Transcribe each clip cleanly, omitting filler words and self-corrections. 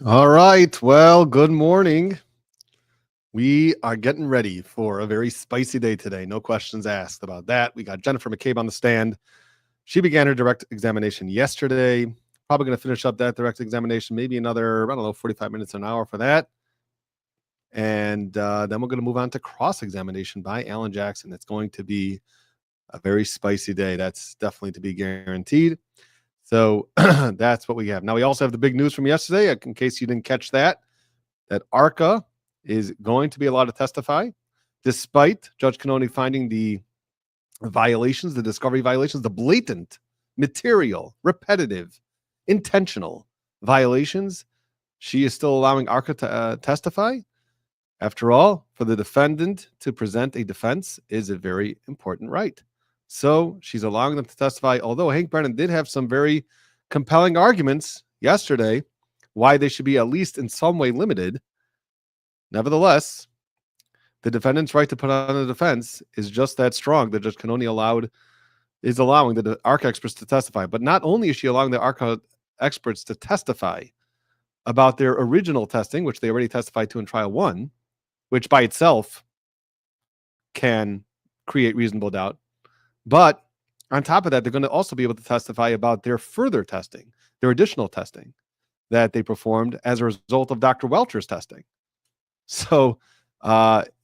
All right. Well, good morning. We are getting ready for a very spicy day today. No questions asked about that. We got Jennifer McCabe on the stand. She began her direct examination yesterday. Probably going to finish up that direct examination, maybe another, 45 minutes, an hour for that. And then we're going to move on to cross-examination by Alan Jackson. It's going to be a very spicy day. That's definitely to be guaranteed. So that's what we have. Now, we also have the big news from yesterday, in case you didn't catch that ARCA is going to be allowed to testify, despite Judge Cannoni finding the violations, the discovery violations, the blatant, material, repetitive, intentional violations. She is still allowing ARCA to testify. After all, for the defendant to present a defense is a very important right. So she's allowing them to testify, although Hank Brennan did have some very compelling arguments yesterday why they should be at least in some way limited. Nevertheless, the defendant's right to put on a defense is just that strong that Judge Cannoni is allowing the ARCA experts to testify. But not only is she allowing the ARCA experts to testify about their original testing, which they already testified to in trial 1, which by itself can create reasonable doubt. But on top of that, they're going to also be able to testify about their further testing, their additional testing that they performed as a result of Dr. Welcher's testing. So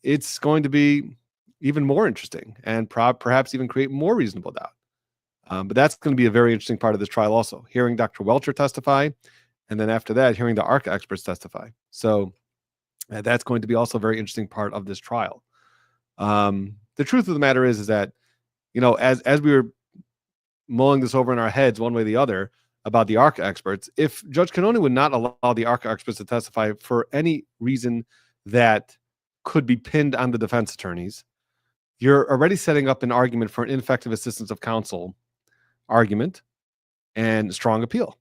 it's going to be even more interesting and perhaps even create more reasonable doubt. But that's going to be a very interesting part of this trial also, hearing Dr. Welcher testify, and then after that, hearing the ARCA experts testify. So that's going to be also a very interesting part of this trial. The truth of the matter is that, as we were mulling this over in our heads one way or the other about the ARCA experts, if Judge Cannoni would not allow the ARCA experts to testify for any reason that could be pinned on the defense attorneys, you're already setting up an argument for an ineffective assistance of counsel argument and strong appeal.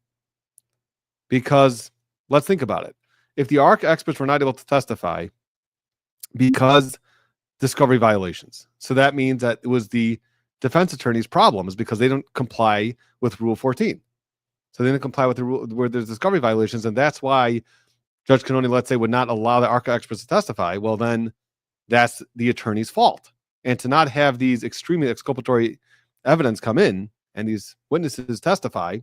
Because let's think about it. If the ARCA experts were not able to testify because discovery violations, so that means that it was the defense attorney's problems because they don't comply with Rule 14. So they didn't comply with the rule where there's discovery violations, and that's why Judge Cannoni, let's say, would not allow the ARCA experts to testify. Well, then that's the attorney's fault. And to not have these extremely exculpatory evidence come in and these witnesses testify,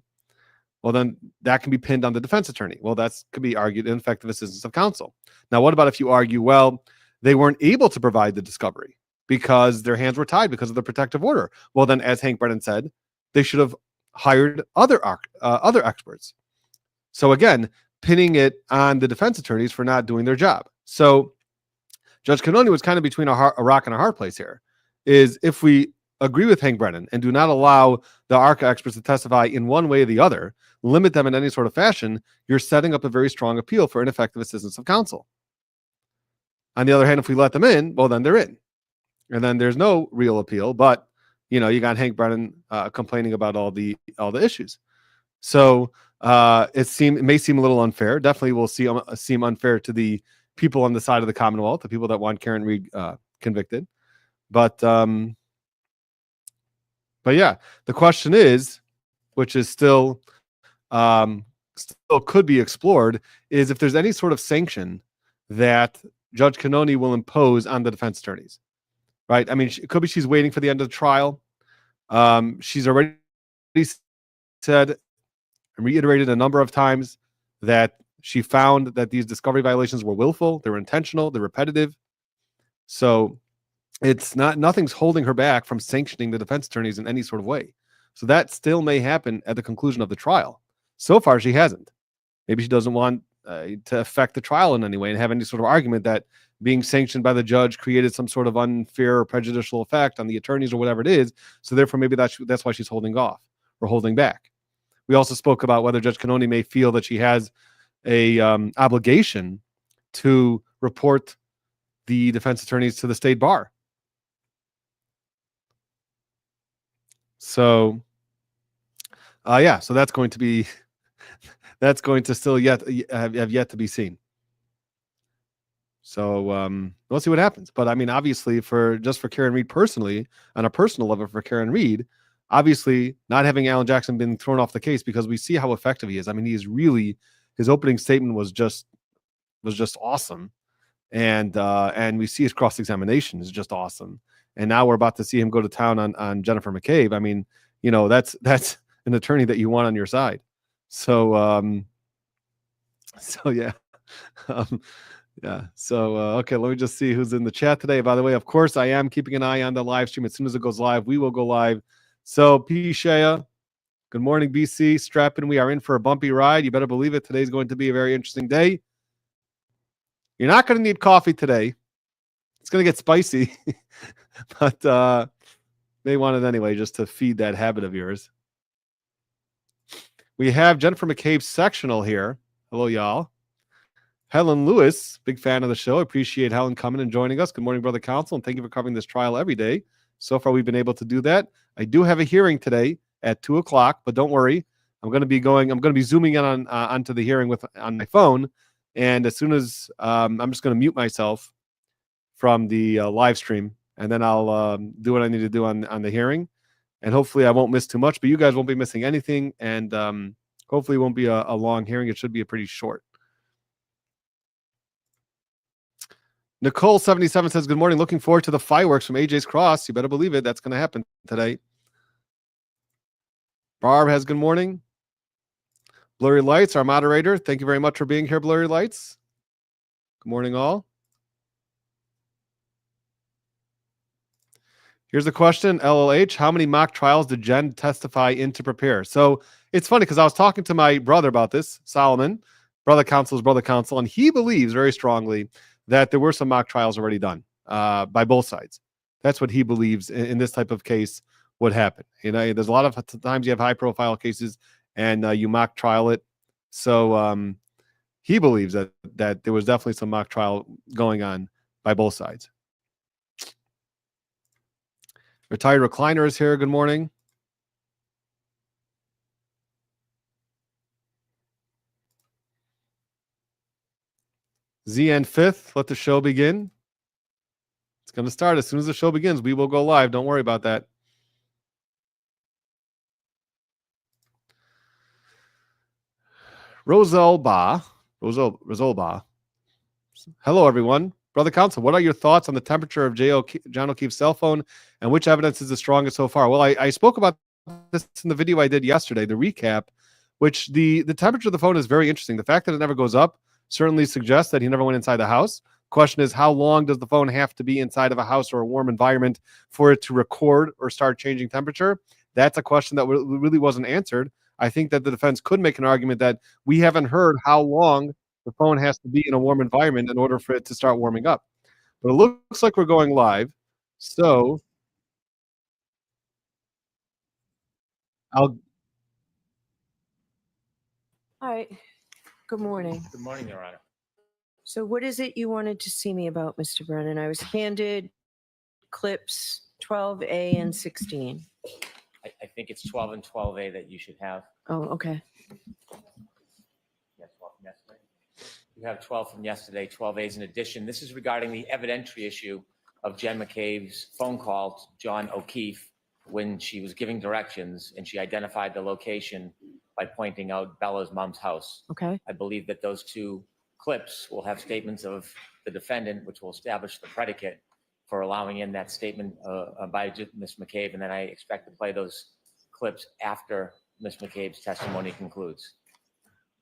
well, then that can be pinned on the defense attorney. Well, that could be argued ineffective assistance of counsel. Now, what about if you argue, well, they weren't able to provide the discovery because their hands were tied because of the protective order? Well, then, as Hank Brennan said, they should have hired other experts. So again, pinning it on the defense attorneys for not doing their job. So Judge Cannoni was kind of between a rock and a hard place here. Is if we agree with Hank Brennan and do not allow the ARCA experts to testify in one way or the other, limit them in any sort of fashion, you're setting up a very strong appeal for ineffective assistance of counsel. On the other hand, if we let them in, well, then they're in. And then there's no real appeal, but you got Hank Brennan complaining about all the issues. So it may seem a little unfair. Definitely will seem unfair to the people on the side of the Commonwealth, the people that want Karen Reed convicted. But yeah, the question is, which is still could be explored, is if there's any sort of sanction that Judge Cannoni will impose on the defense attorneys. Right? I mean, it could be she's waiting for the end of the trial. She's already said and reiterated a number of times that she found that these discovery violations were willful, they were intentional, they're repetitive. So nothing's holding her back from sanctioning the defense attorneys in any sort of way. So that still may happen at the conclusion of the trial. So far, she hasn't. Maybe she doesn't want to affect the trial in any way and have any sort of argument that being sanctioned by the judge created some sort of unfair or prejudicial effect on the attorneys or whatever it is. So therefore, maybe that's why she's holding off or holding back. We also spoke about whether Judge Cannoni may feel that she has a obligation to report the defense attorneys to the state bar. So, so that's going to still have yet to be seen. So we'll see what happens. But I mean, obviously, for Karen Reed personally, on a personal level for Karen Reed, obviously not having Alan Jackson been thrown off the case, because we see how effective he is. I mean, he is really his opening statement was just awesome. And we see his cross-examination is just awesome. And now we're about to see him go to town on Jennifer McCabe. I mean, that's an attorney that you want on your side. So yeah. Yeah. So, okay, let me just see who's in the chat today. By the way, of course, I am keeping an eye on the live stream. As soon as it goes live, we will go live. So, P. Shea, good morning, BC. Strap in. We are in for a bumpy ride. You better believe it. Today's going to be a very interesting day. You're not going to need coffee today. It's going to get spicy, but may want it anyway, just to feed that habit of yours. We have Jennifer McCabe's sectional here. Hello, y'all. Helen Lewis, big fan of the show. Appreciate Helen coming and joining us. Good morning, Brother Counsel, and thank you for covering this trial every day. So far, we've been able to do that. I do have a hearing today at 2:00, but don't worry. I'm going to be zooming in onto the hearing on my phone. And as soon as I'm just going to mute myself from the live stream, and then I'll do what I need to do on the hearing. And hopefully I won't miss too much, but you guys won't be missing anything. And hopefully it won't be a long hearing. It should be a pretty short. Nicole 77 says, good morning. Looking forward to the fireworks from AJ's Cross. You better believe it. That's going to happen today. Barb has good morning. Blurry Lights, our moderator. Thank you very much for being here, Blurry Lights. Good morning, all. Here's a question, LLH. How many mock trials did Jen testify in to prepare? So it's funny because I was talking to my brother about this, Solomon, Brother Counsel, and he believes very strongly that there were some mock trials already done by both sides. That's what he believes in this type of case would happen. There's a lot of times you have high-profile cases and you mock trial it. So he believes that there was definitely some mock trial going on by both sides. Retired Recliner is here. Good morning. ZN 5th, let the show begin. It's going to start as soon as the show begins. We will go live. Don't worry about that. Rosalba. Hello, everyone. Brother Counsel, what are your thoughts on the temperature of John O'Keefe's cell phone, and which evidence is the strongest so far? Well, I spoke about this in the video I did yesterday, the recap, which the temperature of the phone is very interesting. The fact that it never goes up certainly suggests that he never went inside the house. Question is, how long does the phone have to be inside of a house or a warm environment for it to record or start changing temperature? That's a question that really wasn't answered. I think that the defense could make an argument that we haven't heard how long the phone has to be in a warm environment in order for it to start warming up. But it looks like we're going live. So All right. Good morning. Good morning, Your Honor. So what is it you wanted to see me about, Mr. Brennan? I was handed clips 12A and 16. I think it's 12 and 12A that you should have. Oh, okay. Yes, 12 from yesterday. You have 12 from yesterday, 12As in addition. This is regarding the evidentiary issue of Jen McCabe's phone call to John O'Keefe when she was giving directions and she identified the location by pointing out Bella's mom's house. Okay. I believe that those two clips will have statements of the defendant, which will establish the predicate for allowing in that statement by Ms. McCabe. And then I expect to play those clips after Ms. McCabe's testimony concludes.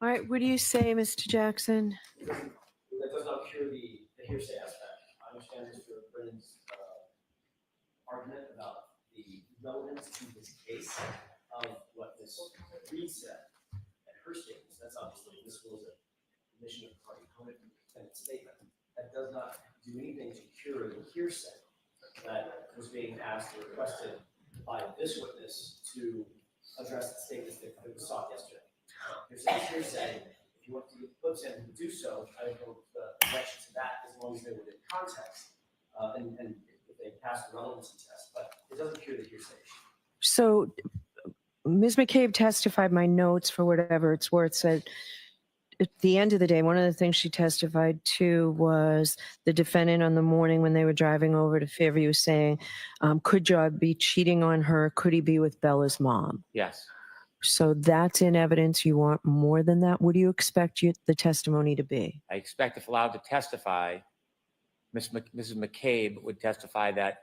All right. What do you say, Mr. Jackson? That does not cure the hearsay aspect. I understand Mr. Brennan's argument about the relevance to this case of what Ms. Reed said at her statements. That's obviously this was a admission of the party opponent statement. That does not do anything to cure the hearsay that was being asked or requested by this witness to address the statements that was sought yesterday. Hearsay. If you want to get clips in to do so, I would hope the objection to that as long as they were in context and if they pass the relevancy test, but it doesn't cure the hearsay issue. So Ms. McCabe testified, my notes for whatever it's worth, said at the end of the day, one of the things she testified to was the defendant on the morning when they were driving over to Fairview saying, could John be cheating on her? Could he be with Bella's mom? Yes. So that's in evidence. You want more than that? What do you expect the testimony to be? I expect if allowed to testify, Mrs. McCabe would testify that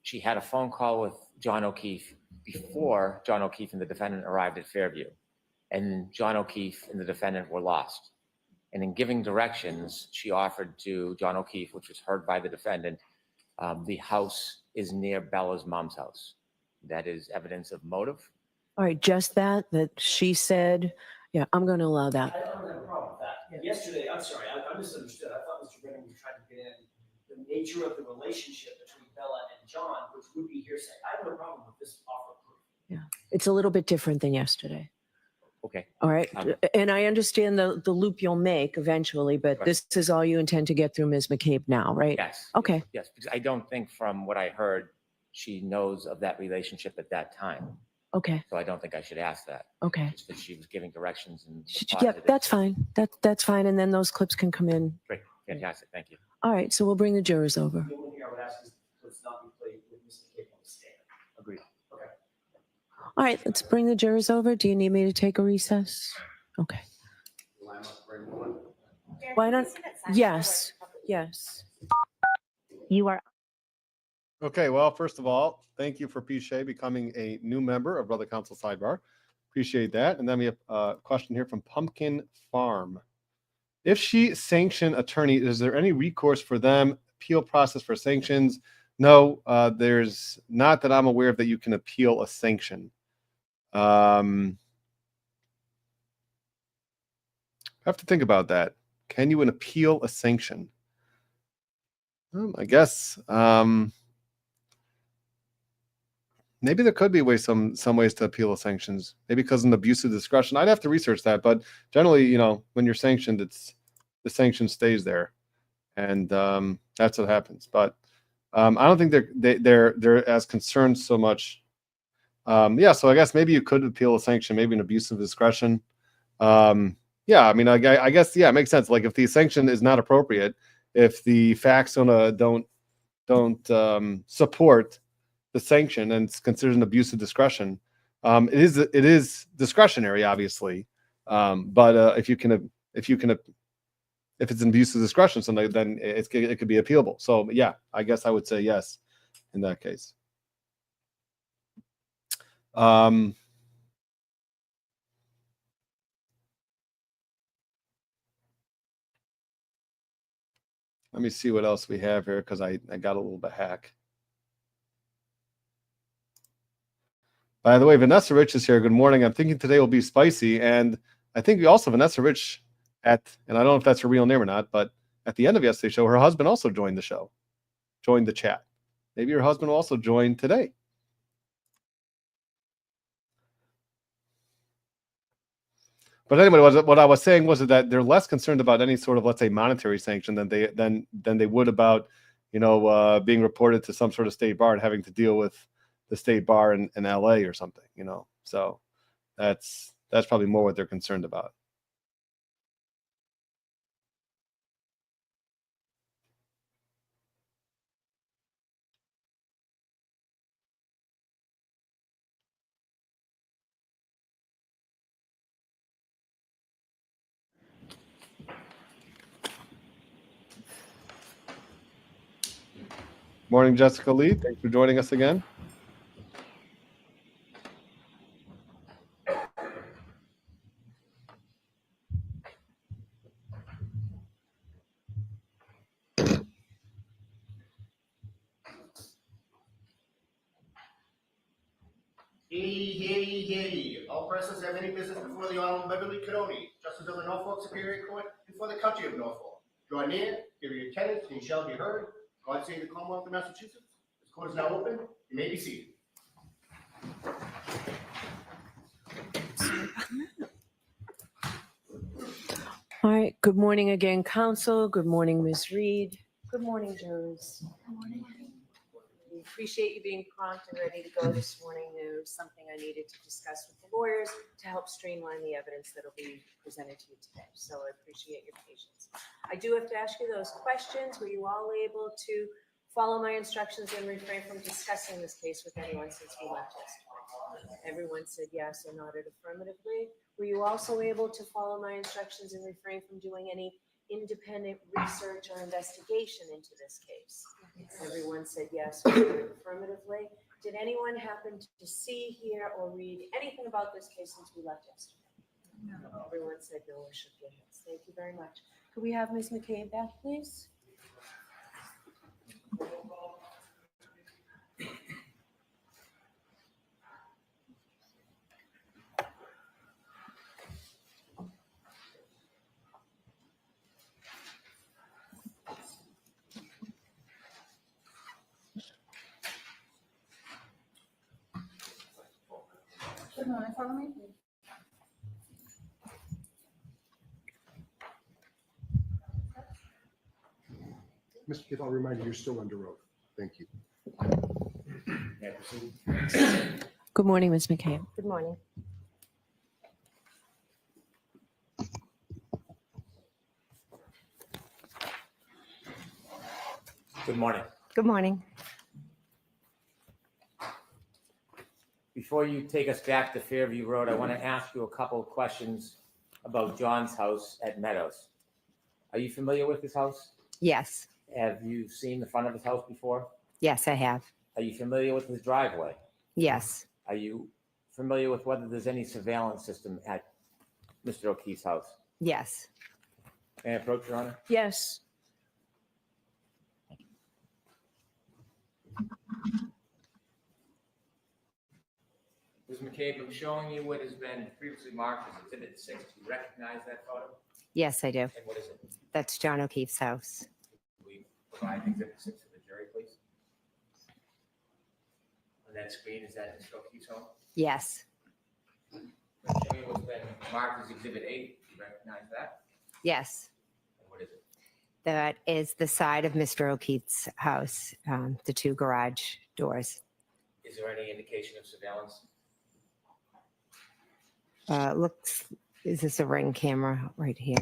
she had a phone call with John O'Keefe before John O'Keefe and the defendant arrived at Fairview. And John O'Keefe and the defendant were lost. And in giving directions, she offered to John O'Keefe, which was heard by the defendant, the house is near Bella's mom's house. That is evidence of motive. All right, just that she said, yeah, I'm going to allow that. I don't have a problem with that. Yesterday, I'm sorry, I misunderstood. I thought Mr. Brennan was trying to get in the nature of the relationship between Bella and John, which would be hearsay. I have no problem with this offer of proof. Yeah, it's a little bit different than yesterday. Okay. All right. And I understand the loop you'll make eventually, but Right. this is all you intend to get through Ms. McCabe now, right? Yes. Okay. Yes, because I don't think from what I heard, she knows of that relationship at that time. Okay. So I don't think I should ask that. Okay. Just that she was giving directions and. Yeah, that's fine. That's fine. And then those clips can come in. Great. Fantastic. Thank you. All right. So we'll bring the jurors over. The only thing I would ask is let's not be played with Ms. McCabe on the stand. Agreed. Okay. All right. Let's bring the jurors over. Do you need me to take a recess? Okay. Why don't? Yes. Yes. You are. Okay, well, first of all, thank you for Pichet becoming a new member of Brother Counsel Sidebar. Appreciate that. And then we have a question here from Pumpkin Farm. If she sanctioned attorney, is there any recourse for them? Appeal process for sanctions? No, there's not that I'm aware of that you can appeal a sanction. I have to think about that. Can you appeal a sanction? I guess maybe there could be ways, some ways to appeal sanctions. Maybe because of an abuse of discretion. I'd have to research that, but generally, you know, when you're sanctioned, the sanction stays there, and that's what happens. But I don't think they're as concerned so much. Yeah, so I guess maybe you could appeal a sanction, maybe an abuse of discretion. Yeah, I mean, I guess, yeah, it makes sense. Like if the sanction is not appropriate, if the facts don't support the sanction and it's considered an abuse of discretion, it is discretionary, obviously. But if it's an abuse of discretion, so then it could be appealable. So yeah, I guess I would say yes in that case. Let me see what else we have here because I got a little bit hack. By the way, Vanessa Rich is here. Good morning. I'm thinking today will be spicy. And I think we also, Vanessa Rich, and I don't know if that's her real name or not, but at the end of yesterday's show, her husband also joined the show, joined the chat. Maybe your husband will also join today. But anyway, what I was saying was that they're less concerned about any sort of, let's say, monetary sanction than they would about, you know, being reported to some sort of state bar and having to deal with the state bar in LA or something, you know. So that's probably more what they're concerned about. Morning, Jessica Lee. Thanks for joining us again. Hear ye. All persons have any business before the Honorable Beverly Codoni, Justice of the Norfolk Superior Court, before the country of Norfolk. Draw near, give your attendance, and you shall be heard. God save the Commonwealth of Massachusetts. This court is now open. You may be seated. All right. Good morning again, counsel. Good morning, Ms. Reed. Good morning, jurors. Good morning. We appreciate you being prompt and ready to go this morning. There was something I needed to discuss with the lawyers to help streamline the evidence that will be presented to you today. So I appreciate your patience. I do have to ask you those questions. Were you all able to follow my instructions and refrain from discussing this case with anyone since we left yesterday? Everyone said yes or nodded affirmatively. Were you also able to follow my instructions and refrain from doing any independent research or investigation into this case? Everyone said yes or nodded affirmatively. Did anyone happen to see, hear, or read anything about this case since we left yesterday? No. Everyone said no or shook their heads. Thank you very much. Could we have Ms. McCabe back, please? Good morning, follow me, please. Mr. Keith, I'll remind you, you're still under oath. Thank you. May I proceed? Good morning, Ms. McCabe. Good morning. Good morning. Good morning. Before you take us back to Fairview Road, I want to ask you a couple of questions about John's house at Meadows. Are you familiar with this house? Yes, Have you seen the front of his house before? yes, I have. Are you familiar with his driveway? Yes, Are you familiar with whether there's any surveillance system at Mr. O'Keefe's house? yes, May I approach, Your Honor? Yes. Ms. McCabe, I'm showing you what has been previously marked as Exhibit 6. Do you recognize that photo? yes, I do. And what is it? That's John O'Keefe's house. Can we provide Exhibit 6 to the jury, please? On that screen, is that Mr. O'Keefe's home? Yes, I'm showing you what's been marked as Exhibit 8. Do you recognize that? yes. And what is it? That is the side of Mr. O'Keefe's house, the two garage doors. Is there any indication of surveillance? Looks, is this a ring camera right here?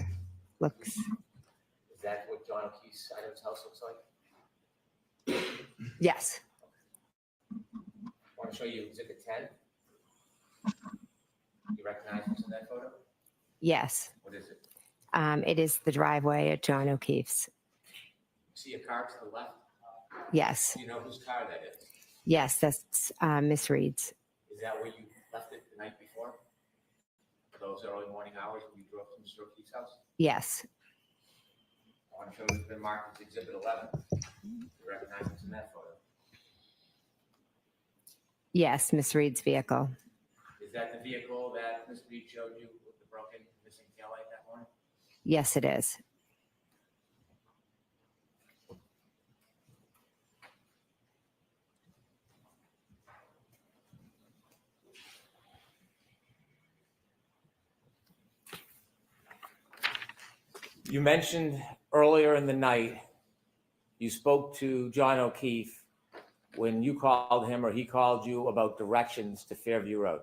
Looks, Is that what John O'Keefe's side of his house looks like? yes, I want to show you Exhibit 10. You recognize what's in that photo? yes. What is it? It is the driveway at John O'Keefe's. See a car to the left? Yes, Do you know whose car that is? yes, that's Miss Reed's. Is that where you left it the night before? Those early morning hours when you drove to Mr. O'Keefe's house? Yes, I want to show you what's been marked as Exhibit 11. You recognize what's in that photo? yes, Miss Reed's vehicle. Is that the vehicle that Ms. Reed showed you with the broken missing taillight that morning? Yes, it is. You mentioned earlier in the night, you spoke to John O'Keefe when you called him or he called you about directions to Fairview Road.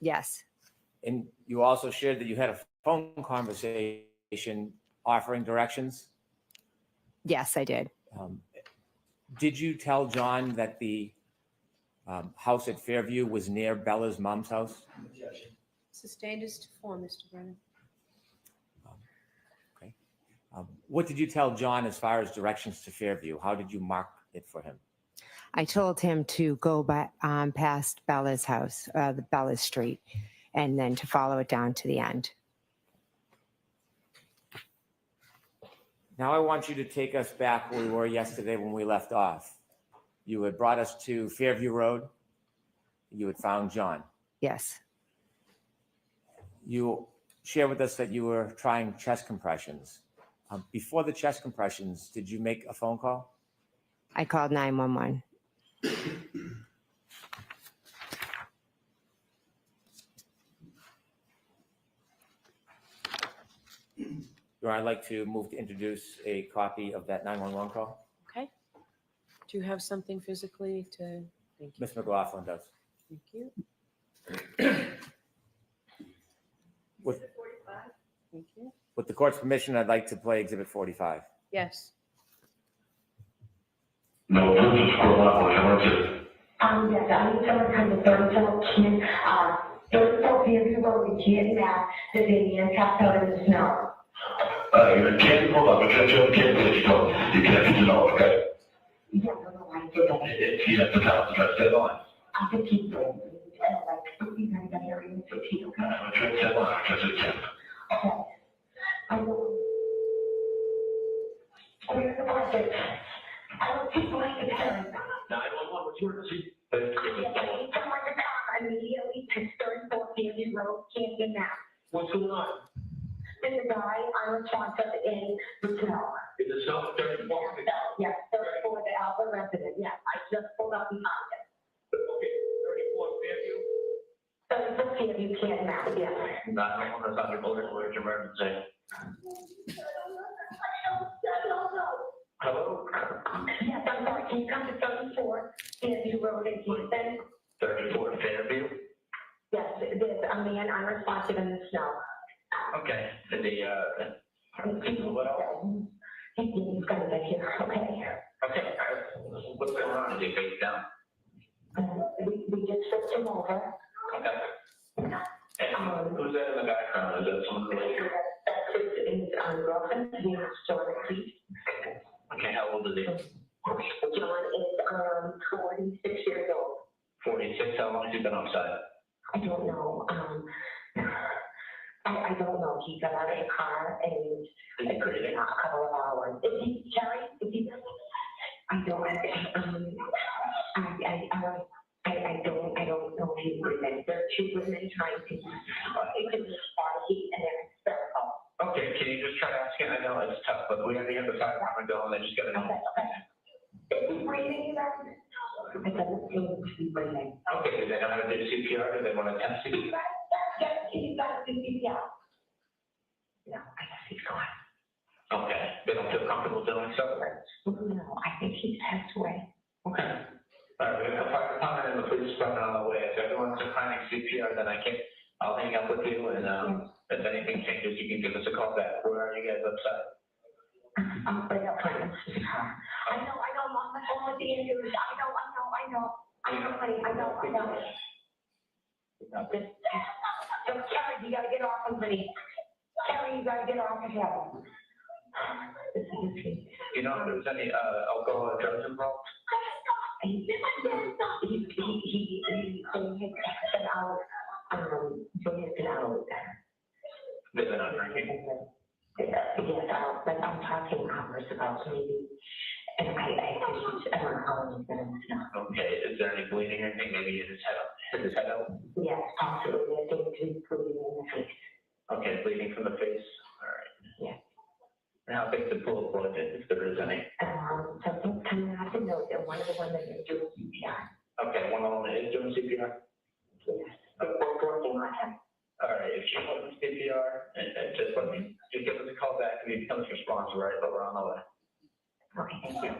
Yes, And you also shared that you had a phone conversation offering directions. yes, I did. Did you tell John that the house at Fairview was near Bella's mom's house? Sustained as to form, Mr. Brennan. Okay. What did you tell John as far as directions to Fairview? How did you mark it for him? I told him to go by, past Bella's house, the Bella's Street, and then to follow it down to the end. Now I want you to take us back where we were yesterday when we left off. You had brought us to Fairview Road. You had found John. Yes, You shared with us that you were trying chest compressions. Before the chest compressions, did you make a phone call? I called 911. I'd like to move to introduce a copy of that 911 call. Okay. Do you have something physically to, thank you, Ms. McLaughlin does. thank you. With, Thank you. with the court's permission, I'd like to play Exhibit 45. Yes. No, this is for Waterfall. Yes, I need someone to come to 34 Fairview Road in Canton, Mass. There's a man passed out in the snow. You can't, hold on, but you can't let you go. You can't let you know, okay? Yeah, no, I did that. You have to tell us, press that line. I could keep going. Like, you know, that area in 15, okay? Press that line, press it again. Okay. I know. Where's the budget? I don't keep going to turn. 911, what's your emergency? Yes, I need someone to come immediately to 34 Fairview Road, Canton, Mass. What's going on? There's a guy unresponsive in the snow. Is it self 34? Yes, 34, the Alpha resident, yes. I just pulled up and found it. Okay, 34 Fairview? 34 Fairview, Canton, Mass, yes. 911, that's on your bulletin, where's your emergency? Hello? Yes, I'm sorry, can you come to 34 Fairview Road in Houston? 34 Fairview? Yes, there's a man unresponsive in the snow. Okay, and what else? He's gonna get here, okay? Okay, what's going on? Is he face down? We just flipped him over. Okay. And who's that in the background? Is that someone related? That's his girlfriend, his name is John McCabe. Okay, how old is he? John is 46 years old. 46, how long has he been outside? I don't know. I don't know. He got out of the car and it could have been a couple of hours. Is he Terry? Is he? I don't. I don't know if he's breathing. There are two women trying to. It could be heat and then hysterical. Okay, can you just try asking? I know it's tough, but we have to get the side apartment going. They just gotta know. Okay. Is he breathing either? It doesn't seem to be breathing. Okay, do they know how to do CPR? Do they want to attempt CPR? Yes, he's got a CPR. No, I guess he's gone. Okay, they don't feel comfortable doing so? No, I think he's passed away. Okay. All right, we have the fire department and the police department on the way. If everyone's finding CPR, then I'll hang up with you, and if anything changes, you can give us a call back. Where are you guys upside? I'm right up front of the car. I know, Mom, I'm home with the injuries. I know, honey, I know. Terry, you gotta get off of me. Terry, you gotta get off of him. You know if there's any alcohol or drugs involved? He has been out with them. They've been out drinking? Yes, but I'm talking hours about maybe, and I don't know how long he's been in the snow. Okay, is there any bleeding or anything? Maybe his head out? Yes, absolutely. I think he's bleeding in the face. Okay, bleeding from the face? All right. Yeah. And how big's the pool of blood, if there is any? Something's coming out of the nose, and one of the women is doing CPR. Okay, one of them is doing CPR? Yes, they're both working on him. All right, if she's doing CPR, and just give us a call back, and you become a sponsor, right, but we're on the way. Okay, thank you.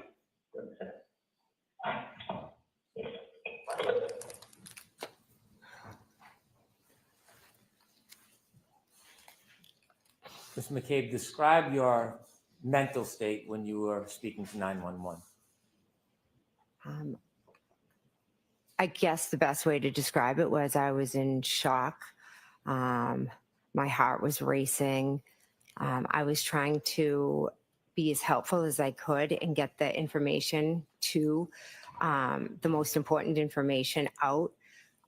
Mr. McCabe, describe your mental state when you were speaking to 911. I guess the best way to describe it was I was in shock. My heart was racing. I was trying to be as helpful as I could and get the information to the most important information out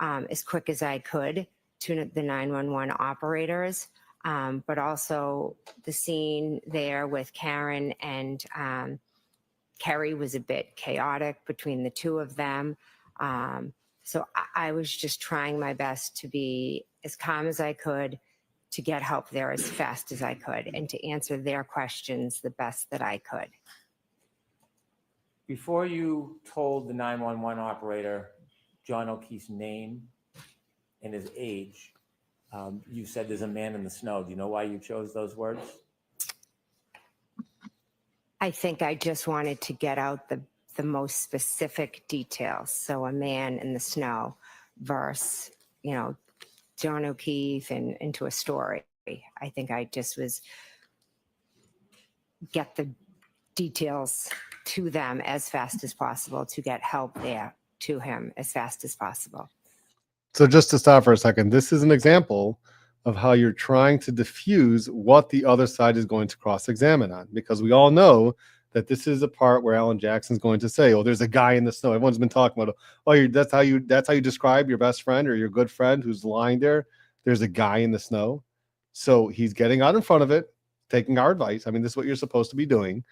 as quick as I could to the 911 operators. But also the scene there with Karen and Kerry was a bit chaotic between the two of them. So I was just trying my best to be as calm as I could, to get help there as fast as I could, and to answer their questions the best that I could. Before you told the 911 operator John O'Keefe's name and his age, you said there's a man in the snow. Do you know why you chose those words? I think I just wanted to get out the most specific details. So a man in the snow versus, John O'Keefe and into a story. I think I just was get the details to them as fast as possible to get help there to him as fast as possible. So just to stop for a second, this is an example of how you're trying to diffuse what the other side is going to cross-examine on, because we all know that this is a part where Alan Jackson's going to say, "Oh, there's a guy in the snow." Everyone's been talking about, "Oh, that's how you describe your best friend or your good friend who's lying there. There's a guy in the snow." So he's getting out in front of it, taking our advice. I mean, this is what you're supposed to be doing,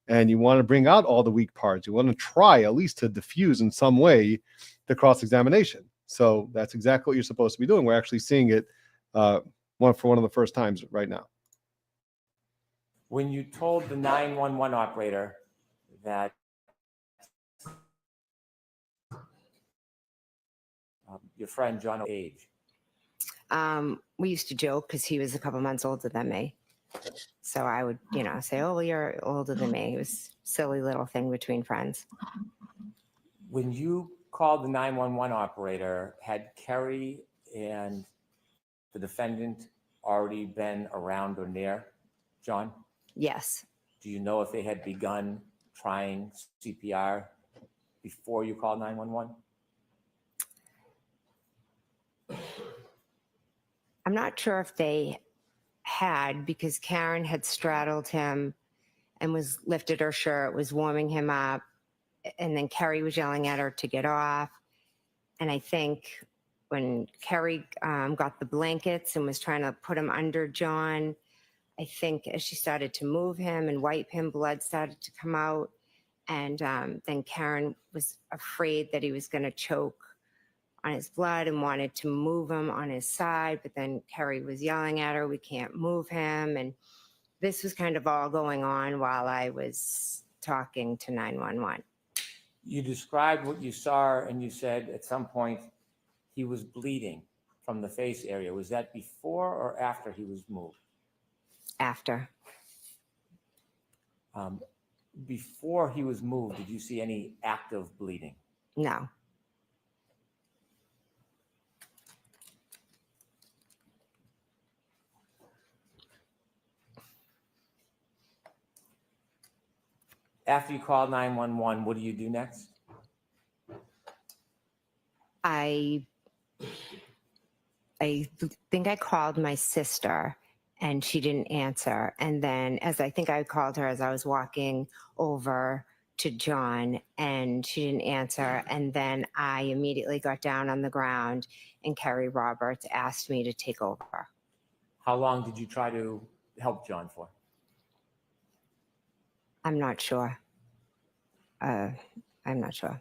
and you want to bring out all the weak parts. You want to try at least to diffuse in some way the cross-examination. So that's exactly what you're supposed to be doing. We're actually seeing it one of the first times right now. When you told the 911 operator that your friend John age, We used to joke because he was a couple months older than me. So I would, say, "Oh, well, you're older than me." It was a silly little thing between friends. when you called the 911 operator, had Kerry and the defendant already been around or near John? Yes. Do you know if they had begun trying CPR before you called 911? I'm not sure if they had, because Karen had straddled him and was lifted her shirt, was warming him up, and then Kerry was yelling at her to get off. And I think when Kerry got the blankets and was trying to put him under John, I think as she started to move him and wipe him, blood started to come out. And then Karen was afraid that he was going to choke on his blood and wanted to move him on his side. But then Kerry was yelling at her, "We can't move him." And this was kind of all going on while I was talking to 911. You described what you saw, and you said at some point he was bleeding from the face area. Was that before or after he was moved? After. Before he was moved, did you see any active bleeding? No. After you called 911, what do you do next? I think I called my sister and she didn't answer. And then I think I called her as I was walking over to John and she didn't answer. And then I immediately got down on the ground and Kerry Roberts asked me to take over. How long did you try to help John for? I'm not sure. I'm not sure.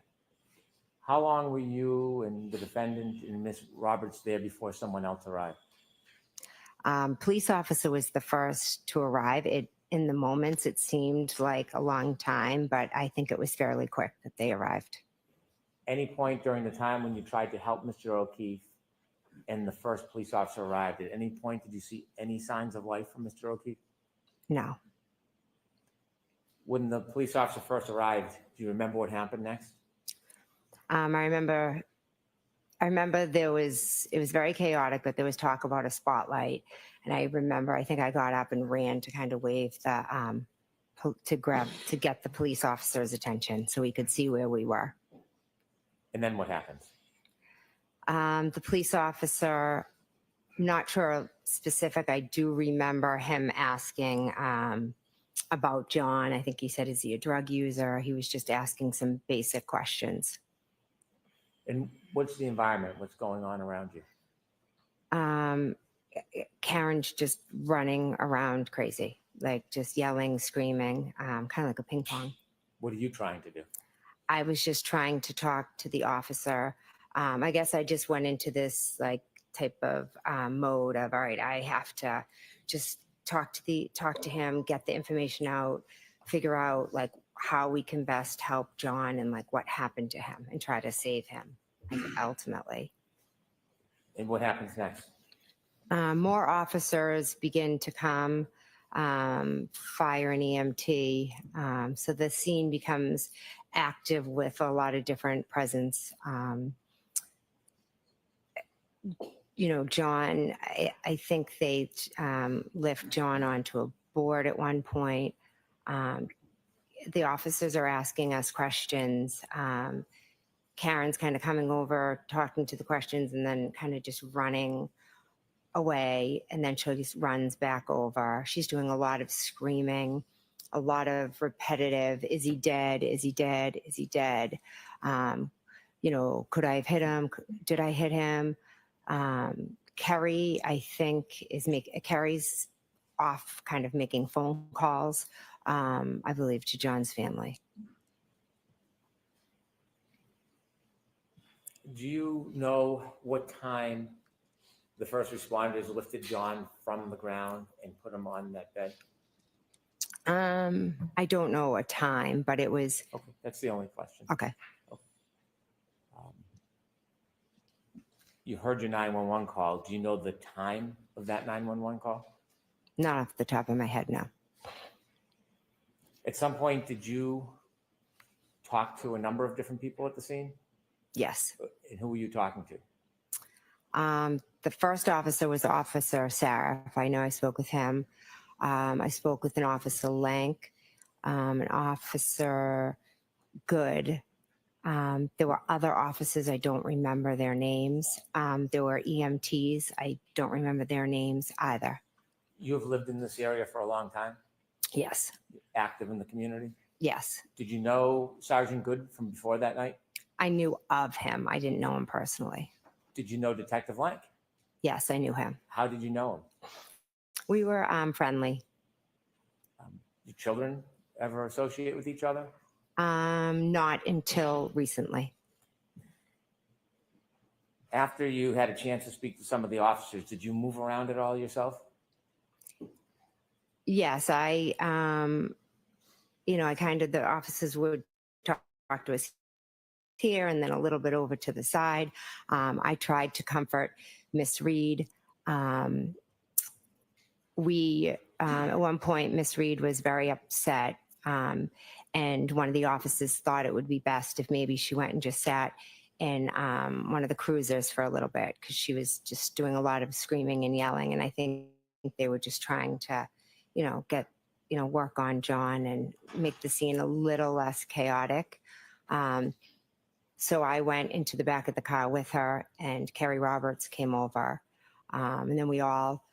How long were you and the defendant and Miss Roberts there before someone else arrived? Police officer was the first to arrive. In the moments, it seemed like a long time, but I think it was fairly quick that they arrived. Any point during the time when you tried to help Mr. O'Keefe and the first police officer arrived, at any point did you see any signs of life from Mr. O'Keefe? No. When the police officer first arrived, do you remember what happened next? I remember it was very chaotic, but there was talk about a spotlight. And I remember, I think I got up and ran to kind of wave the, to get the police officer's attention so he could see where we were. And then what happens? The police officer, not sure specific, I do remember him asking about John. I think he said, "Is he a drug user?" He was just asking some basic questions. And what's the environment? What's going on around you? Karen's just running around crazy, like just yelling, screaming, kind of like a ping pong. What are you trying to do? I was just trying to talk to the officer. I guess I just went into this like type of mode of, all right, I have to just talk to him, get the information out, figure out like how we can best help John and like what happened to him and try to save him ultimately. And what happens next? More officers begin to come, fire and EMT. So the scene becomes active with a lot of different presence. John, I think they lift John onto a board at one point. The officers are asking us questions. Karen's kind of coming over, talking to the questions, and then kind of just running away. And then she just runs back over. She's doing a lot of screaming, a lot of repetitive, is he dead? Is he dead? Is he dead? Could I have hit him? Did I hit him? Kerry, I think, Kerry's off kind of making phone calls, I believe, to John's family. Do you know what time the first responders lifted John from the ground and put him on that bed? I don't know a time, but it was Okay, that's the only question. okay. You heard your 911 call. Do you know the time of that 911 call? Not off the top of my head, no. At some point, did you talk to a number of different people at the scene? Yes. And who were you talking to? The first officer was Officer Sarah. I know I spoke with him. I spoke with an Officer Lank, an Officer Good. There were other officers. I don't remember their names. There were EMTs. I don't remember their names either. You have lived in this area for a long time? Yes. Active in the community? Yes. Did you know Sergeant Good from before that night? I knew of him. I didn't know him personally. Did you know Detective Lank? Yes, I knew him. How did you know him? We were friendly. Did children ever associate with each other? Not until recently. After you had a chance to speak to some of the officers, did you move around at all yourself? Yes, I kind of, the officers would talk to us here and then a little bit over to the side. I tried to comfort Miss Reed. At one point, Miss Reed was very upset. And one of the officers thought it would be best if maybe she went and just sat in one of the cruisers for a little bit, because she was just doing a lot of screaming and yelling. And I think they were just trying to, work on John and make the scene a little less chaotic. So I went into the back of the car with her, and Kerry Roberts came over. And then we all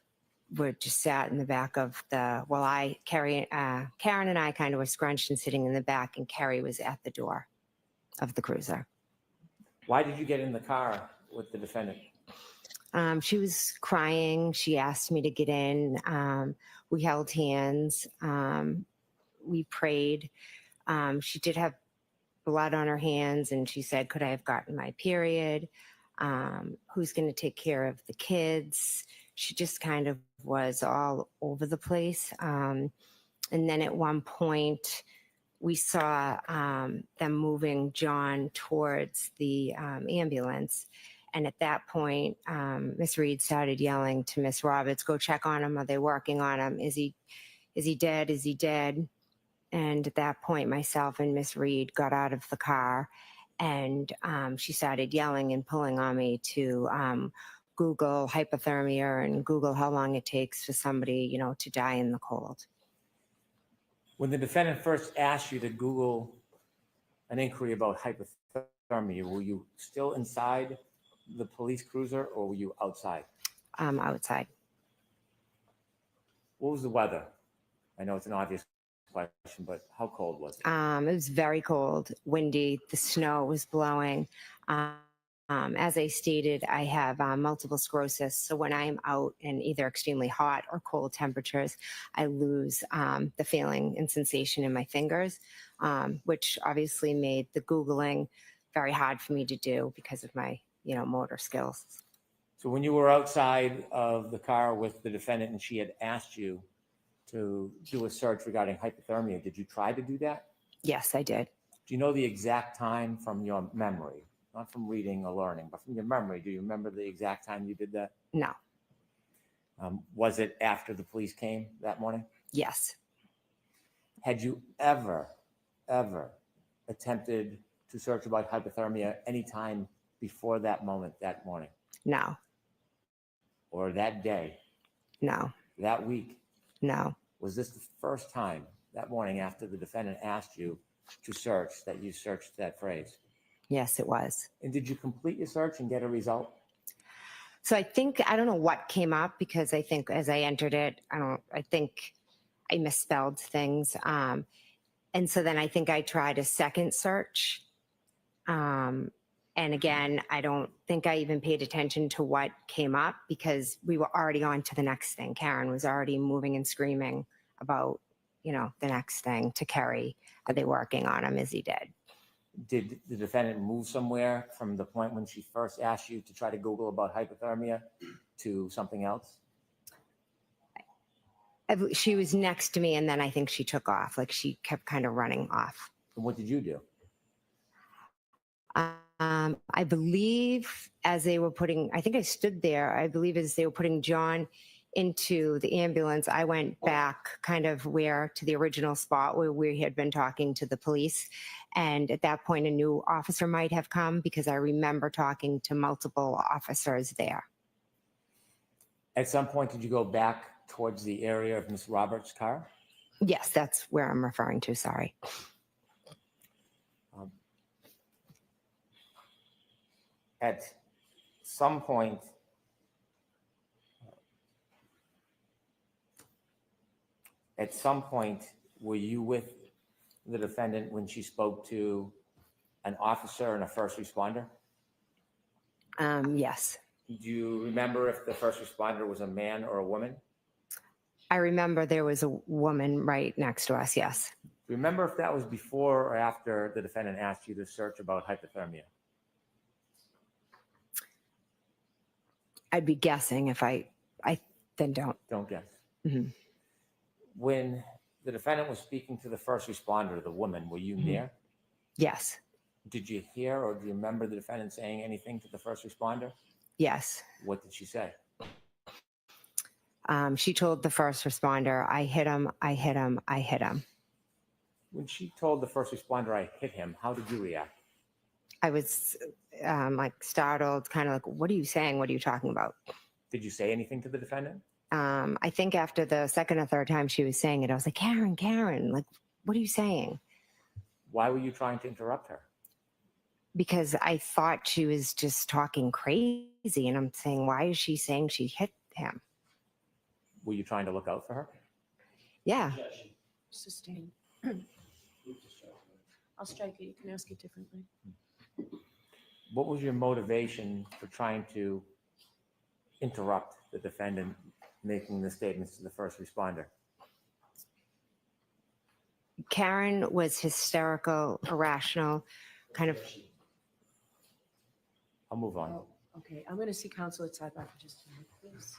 were just sat in the back of Karen and I kind of were scrunched and sitting in the back, and Kerry was at the door of the cruiser. Why did you get in the car with the defendant? She was crying. She asked me to get in. We held hands. We prayed. She did have blood on her hands, and she said, could I have gotten my period? Who's going to take care of the kids? She just kind of was all over the place. And then at one point, we saw them moving John towards the ambulance. And at that point, Miss Reed started yelling to Miss Roberts, go check on him. Are they working on him? Is he dead? Is he dead? And at that point, myself and Miss Reed got out of the car, and she started yelling and pulling on me to Google hypothermia and Google how long it takes for somebody, to die in the cold. When the defendant first asked you to Google an inquiry about hypothermia, were you still inside the police cruiser, or were you outside? Outside. What was the weather? I know it's an obvious question, but how cold was it? It was very cold, windy. The snow was blowing. As I stated, I have multiple sclerosis. So when I'm out in either extremely hot or cold temperatures, I lose the feeling and sensation in my fingers, which obviously made the Googling very hard for me to do because of my, motor skills. So when you were outside of the car with the defendant and she had asked you to do a search regarding hypothermia, did you try to do that? Yes, I did. Do you know the exact time from your memory? Not from reading or learning, but from your memory. Do you remember the exact time you did that? No. Was it after the police came that morning? Yes. Had you ever attempted to search about hypothermia any time before that moment, that morning? No. Or that day? No. That week? No. Was this the first time that morning after the defendant asked you to search that you searched that phrase? Yes, it was. And did you complete your search and get a result? So I think, I don't know what came up because I think as I entered it, I think I misspelled things. And so then I think I tried a second search. And again, I don't think I even paid attention to what came up because we were already on to the next thing. Karen was already moving and screaming about, the next thing to Kerry. Are they working on him? Is he dead? Did the defendant move somewhere from the point when she first asked you to try to Google about hypothermia to something else? She was next to me and then I think she took off. Like she kept kind of running off. And what did you do? I believe as they were I think I stood there, I believe as they were putting John into the ambulance, I went back kind of to the original spot where we had been talking to the police. And at that point, a new officer might have come because I remember talking to multiple officers there. At some point, did you go back towards the area of Miss Roberts' car? Yes, that's where I'm referring to. Sorry. At some point, were you with the defendant when she spoke to an officer and a first responder? Yes. Do you remember if the first responder was a man or a woman? I remember there was a woman right next to us. Yes. Remember if that was before or after the defendant asked you to search about hypothermia? I'd be guessing if I then don't. Don't guess. Mm-hmm. When the defendant was speaking to the first responder, the woman, were you near? Yes. Did you hear or do you remember the defendant saying anything to the first responder? Yes. What did she say? She told the first responder, I hit him, I hit him, I hit him. When she told the first responder, I hit him, how did you react? I was like startled, kind of like, what are you saying? What are you talking about? Did you say anything to the defendant? I think after the second or third time she was saying it, I was like, Karen, like, what are you saying? Why were you trying to interrupt her? Because I thought she was just talking crazy. And I'm saying, why is she saying she hit him? Were you trying to look out for her? Yeah. Sustain. I'll strike it. You can ask it differently. What was your motivation for trying to interrupt the defendant making the statements to the first responder? Karen was hysterical, irrational, kind of. I'll move on. Okay, I'm going to see counsel at sidebar for just a minute, please.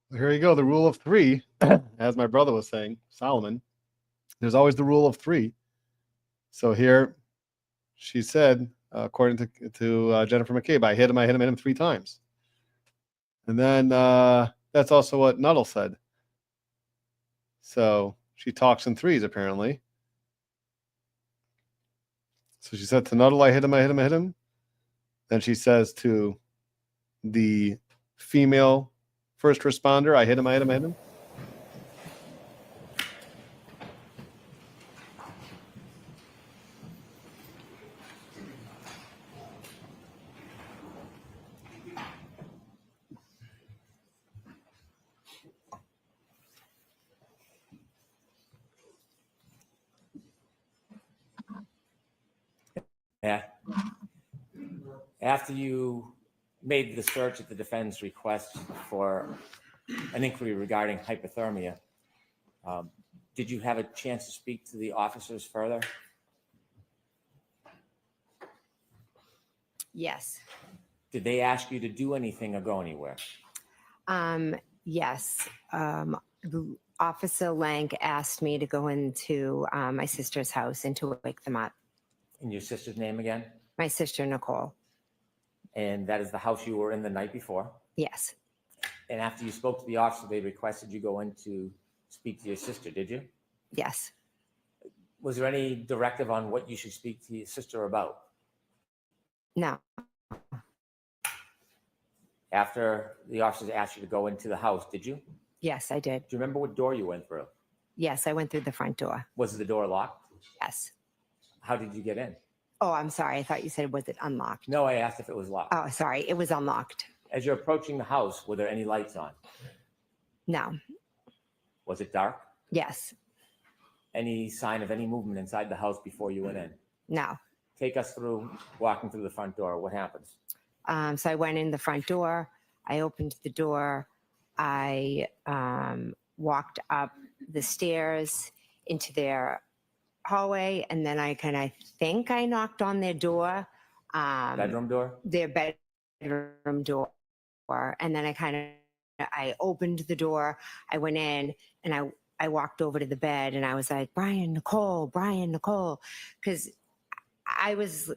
Here you go. The rule of three, as my brother was saying, Solomon, there's always the rule of three. So here she said, according to Jennifer McCabe, I hit him 3 times. And then that's also what Nuttall said. So she talks in threes, apparently. So she said to Nuttall, I hit him. Then she says to the female first responder, I hit him. Yeah. After you made the search at the defendant's request for an inquiry regarding hypothermia, did you have a chance to speak to the officers further? Yes. Did they ask you to do anything or go anywhere? Yes. Officer Lank asked me to go into my sister's house and to wake them up. And your sister's name again? My sister, Nicole. And that is the house you were in the night before? Yes. And after you spoke to the officer, they requested you go in to speak to your sister, did you? Yes. Was there any directive on what you should speak to your sister about? No. After the officers asked you to go into the house, did you? Yes, I did. Do you remember what door you went through? Yes, I went through the front door. Was the door locked? Yes. How did you get in? Oh, I'm sorry. I thought you said, was it unlocked? No, I asked if it was locked. Oh, sorry. It was unlocked. As you're approaching the house, were there any lights on? No. Was it dark? Yes. Any sign of any movement inside the house before you went in? No. Take us through walking through the front door. What happens? So I went in the front door. I opened the door. I walked up the stairs into their hallway, and then I think I knocked on their door. Bedroom door? Their bedroom door. And then I opened the door. I went in, and I walked over to the bed, and I was like, Brian, Nicole, because I was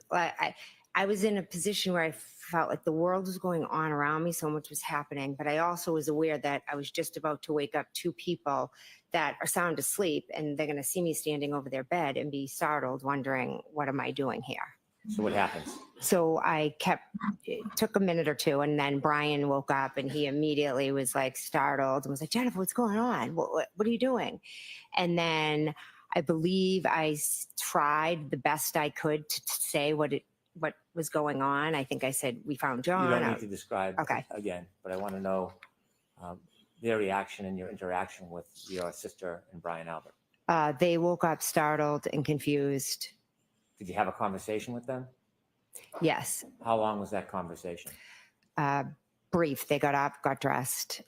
in a position where I felt like the world was going on around me. So much was happening. But I also was aware that I was just about to wake up two people that are sound asleep, and they're going to see me standing over their bed and be startled, wondering, what am I doing here? So what happens? So it took a minute or two, and then Brian woke up, and he immediately was like startled and was like, Jennifer, what's going on? What are you doing? And then I believe I tried the best I could to say what was going on. I think I said, we found John. You don't need to describe Okay. again, but I want to know their reaction and your interaction with your sister and Brian Albert. They woke up startled and confused. Did you have a conversation with them? Yes. How long was that conversation? Brief. They got up, got dressed.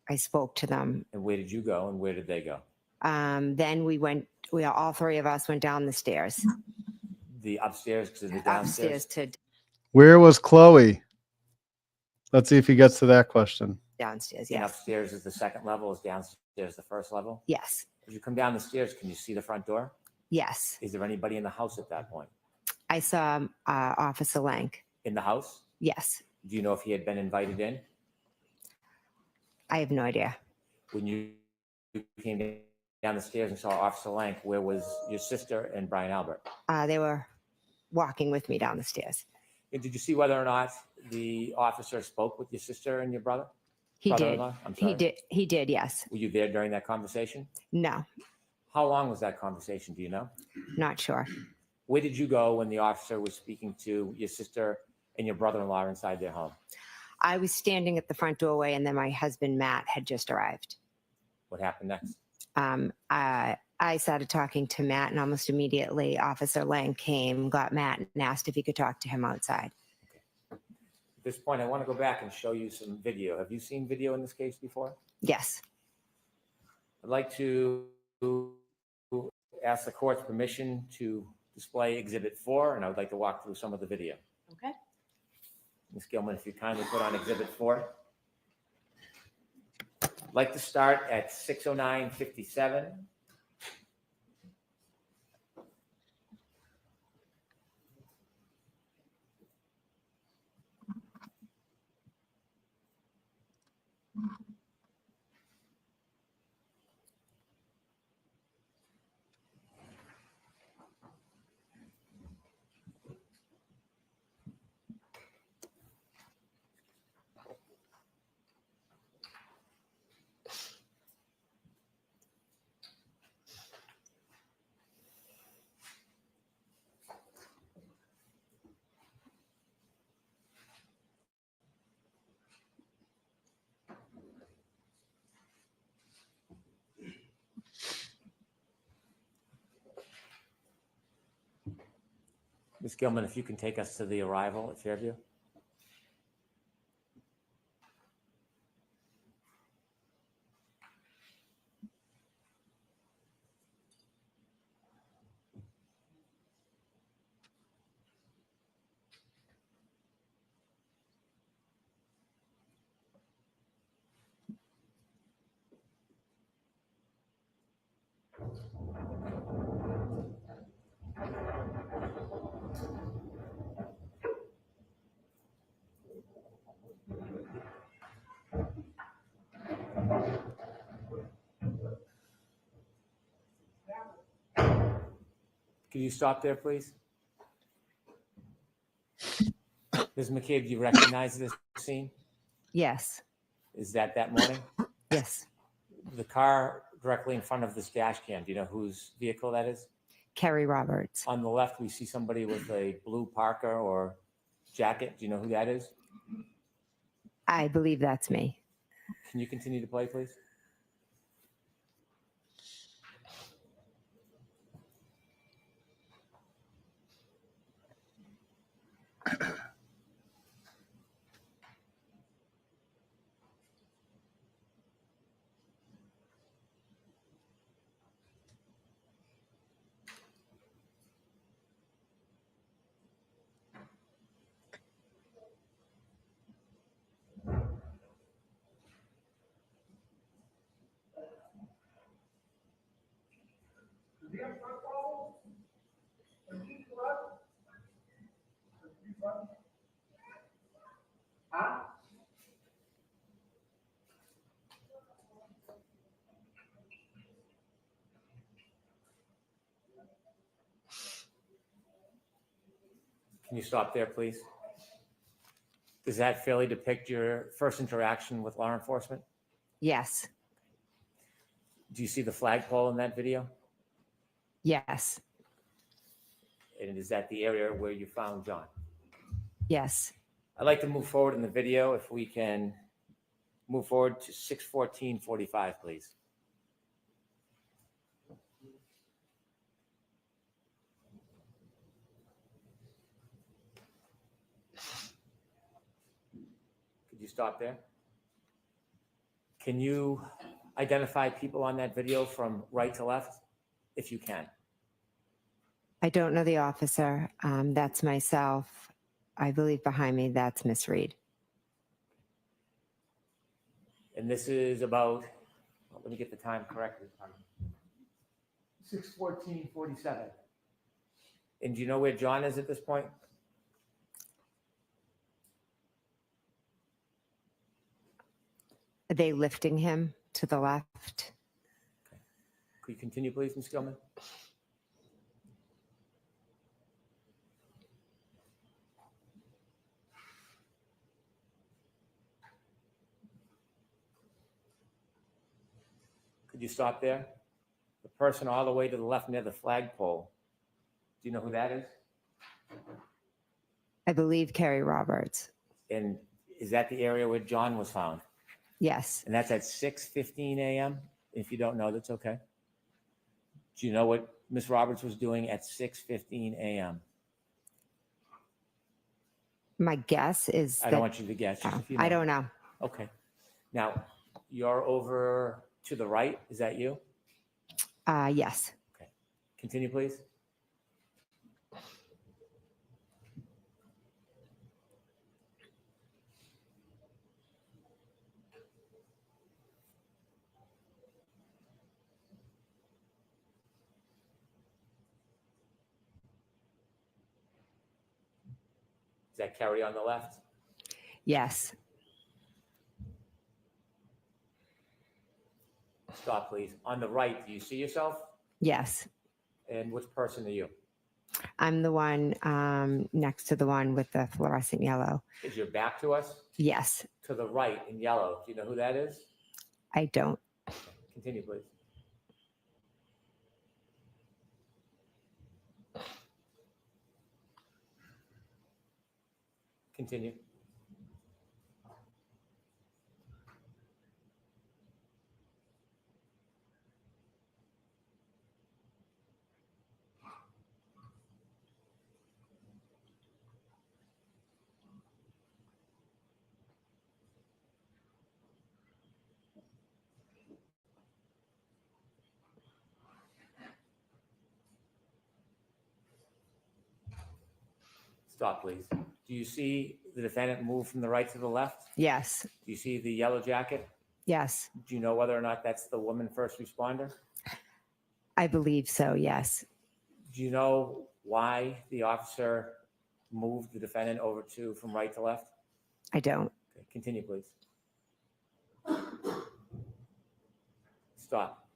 I spoke to them. And where did you go and where did they go? Then all three of us went down the stairs. The upstairs to the downstairs? Upstairs to Where was Chloe? Let's see if he gets to that question. downstairs, And yes. upstairs is the second level, is downstairs the first level? Yes. As you come down the stairs, can you see the front door? Yes. Is there anybody in the house at that point? I saw Officer Lank. In the house? Yes. Do you know if he had been invited in? I have no idea. When you came down the stairs and saw Officer Lank, where was your sister and Brian Albert? They were walking with me down the stairs. And did you see whether or not the officer spoke with your sister and your brother? He did. Brother-in-law? I'm sorry. He did, yes. Were you there during that conversation? No, How long was that conversation? Do you know? not sure. Where did you go when the officer was speaking to your sister and your brother-in-law inside their home? I was standing at the front doorway, and then my husband, Matt, had just arrived. What happened next? I started talking to Matt, and almost immediately Officer Lang came, got Matt, and asked if he could talk to him outside. At this point, I want to go back and show you some video. Have you seen video in this case before? Yes. I'd like to ask the court's permission to display Exhibit 4, and I would like to walk through some of the video. Okay. Ms. Gilman, if you kindly put on Exhibit 4. I'd like to start at 6:09:57. Ms. Gilman, if you can take us to the arrival at Fairview. Could you stop there, please? Ms. McCabe, do you recognize this scene? Yes. Is that morning? Yes. The car directly in front of this dash cam, do you know whose vehicle that is? Kerry Roberts. On the left, we see somebody with a blue parka or jacket. Do you know who that is? I believe that's me. Can you continue to play, please? Can you stop there, please? Does that fairly depict your first interaction with law enforcement? Yes. Do you see the flagpole in that video? Yes. And is that the area where you found John? Yes. I'd like to move forward in the video. If we can move forward to 6:14:45, please. Could you stop there? Can you identify people on that video from right to left, if you can? I don't know the officer. That's myself. I believe behind me, that's Miss Reed. And this is about, well, let me get the time correctly. 6:14:47. And do you know where John is at this point? Are they lifting him to the left? Could you continue, please, Ms. Gilman? Could you stop there? The person all the way to the left near the flagpole. Do you know who that is? I believe Kerry Roberts. And is that the area where John was found? Yes. And that's at 6:15 a.m.? If you don't know, that's okay. Do you know what Ms. Roberts was doing at 6:15 a.m.? My guess is I don't want you to guess. Just if you I know. don't know. Okay. Now, you're over to the right. Is that you? Yes. Okay. Continue, please. Is that Kerry on the left? Yes. Stop, please. On the right, do you see yourself? Yes. And which person are you? I'm the one next to the one with the fluorescent yellow. Is your back to us? Yes. To the right in yellow. Do you know who that is? I don't. Continue, please. Continue. Stop, please. Do you see the defendant move from the right to the left? Yes. Do you see the yellow jacket? Yes. Do you know whether or not that's the woman first responder? I believe so. Yes. Do you know why the officer moved the defendant over to from right to left? I don't. Okay, continue, please. Stop.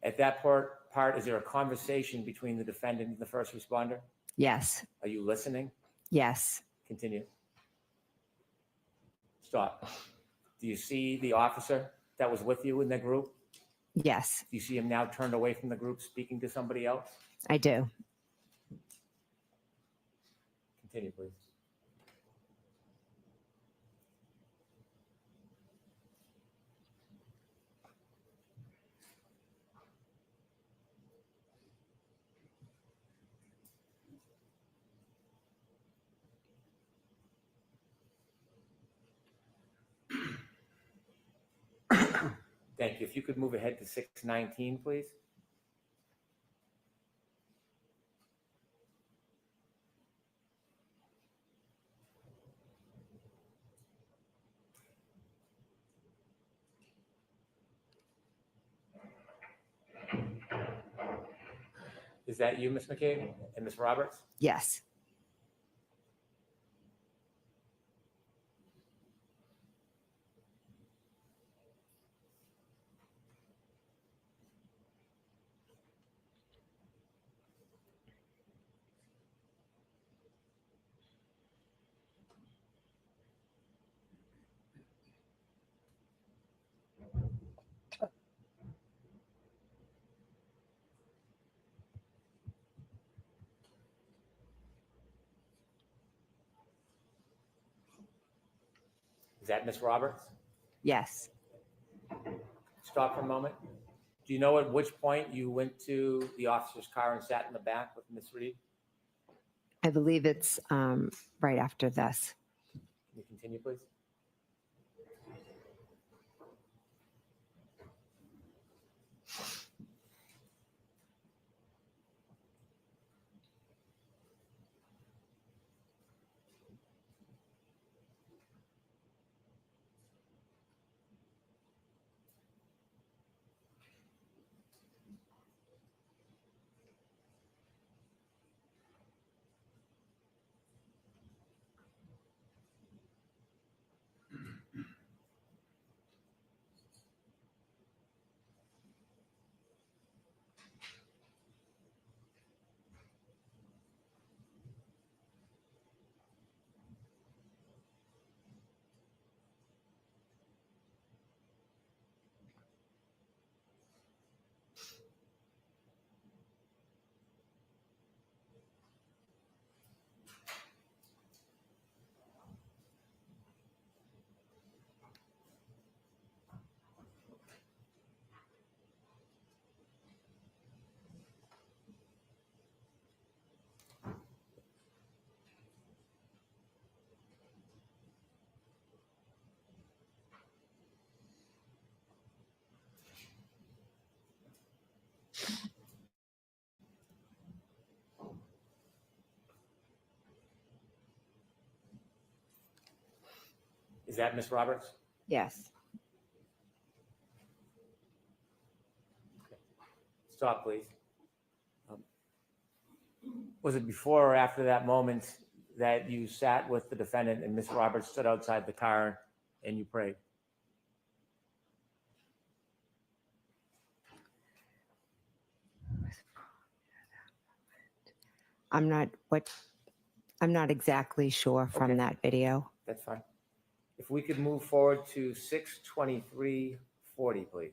At that part part, is there a conversation between the defendant and the first responder? Yes. Are you listening? Yes. Continue. Stop. Do you see the officer that was with you in the group? Yes, Do you see him now turned away from the group speaking to somebody else? I do. Continue, please. Thank you. If you could move ahead to 619, please. Is that you, Ms. McCabe and Ms. Roberts? Yes. Is that Ms. Roberts? Yes. Stop for a moment. Do you know at which point you went to the officer's car and sat in the back with Ms. Reed? I believe it's right after this. Can you continue, please? Is that Ms. Roberts? Yes. Stop, please. Was it before or after that moment that you sat with the defendant and Ms. Roberts stood outside the car and you prayed? I'm not exactly sure from Okay. that video. That's fine. If we could move forward to 623:40, please.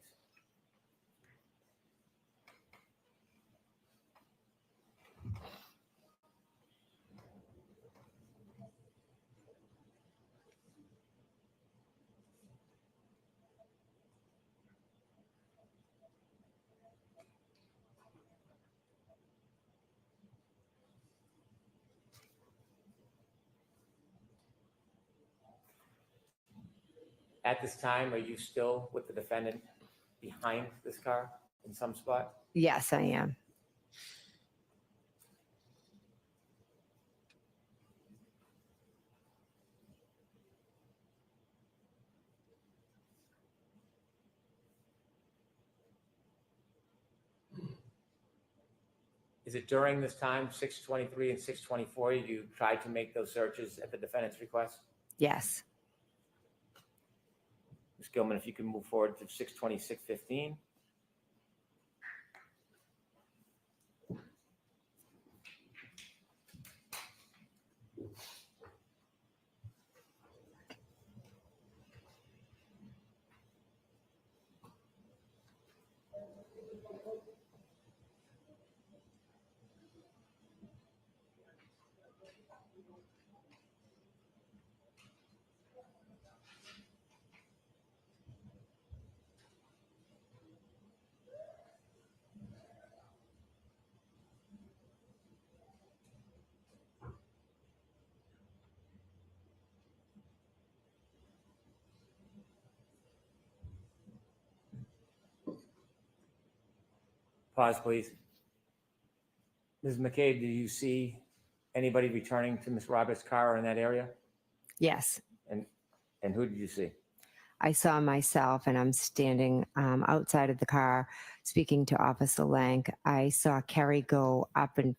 At this time, are you still with the defendant behind this car in some spot? Yes, I am. Is it during this time, 623 and 624, you tried to make those searches at the defendant's request? Yes. Ms. Gilman, if you can move forward to 626:15. Pause, please. Ms. McCabe, do you see anybody returning to Ms. Roberts' car in that area? Yes. And who did you see? I saw myself, and I'm standing outside of the car speaking to Officer Lank. I saw Kerry go up and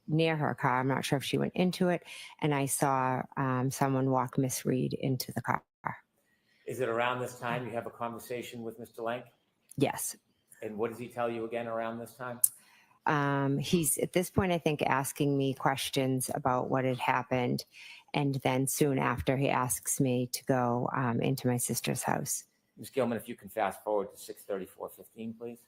near her car. I'm not sure if she went into it. And I saw someone walk Miss Reed into the car. Is it around this time you have a conversation with Mr. Lank? Yes. And what does he tell you again around this time? He's at this point, I think, asking me questions about what had happened. And then soon after, he asks me to go into my sister's house. Ms. Gilman, if you can fast forward to 6:34:15, please.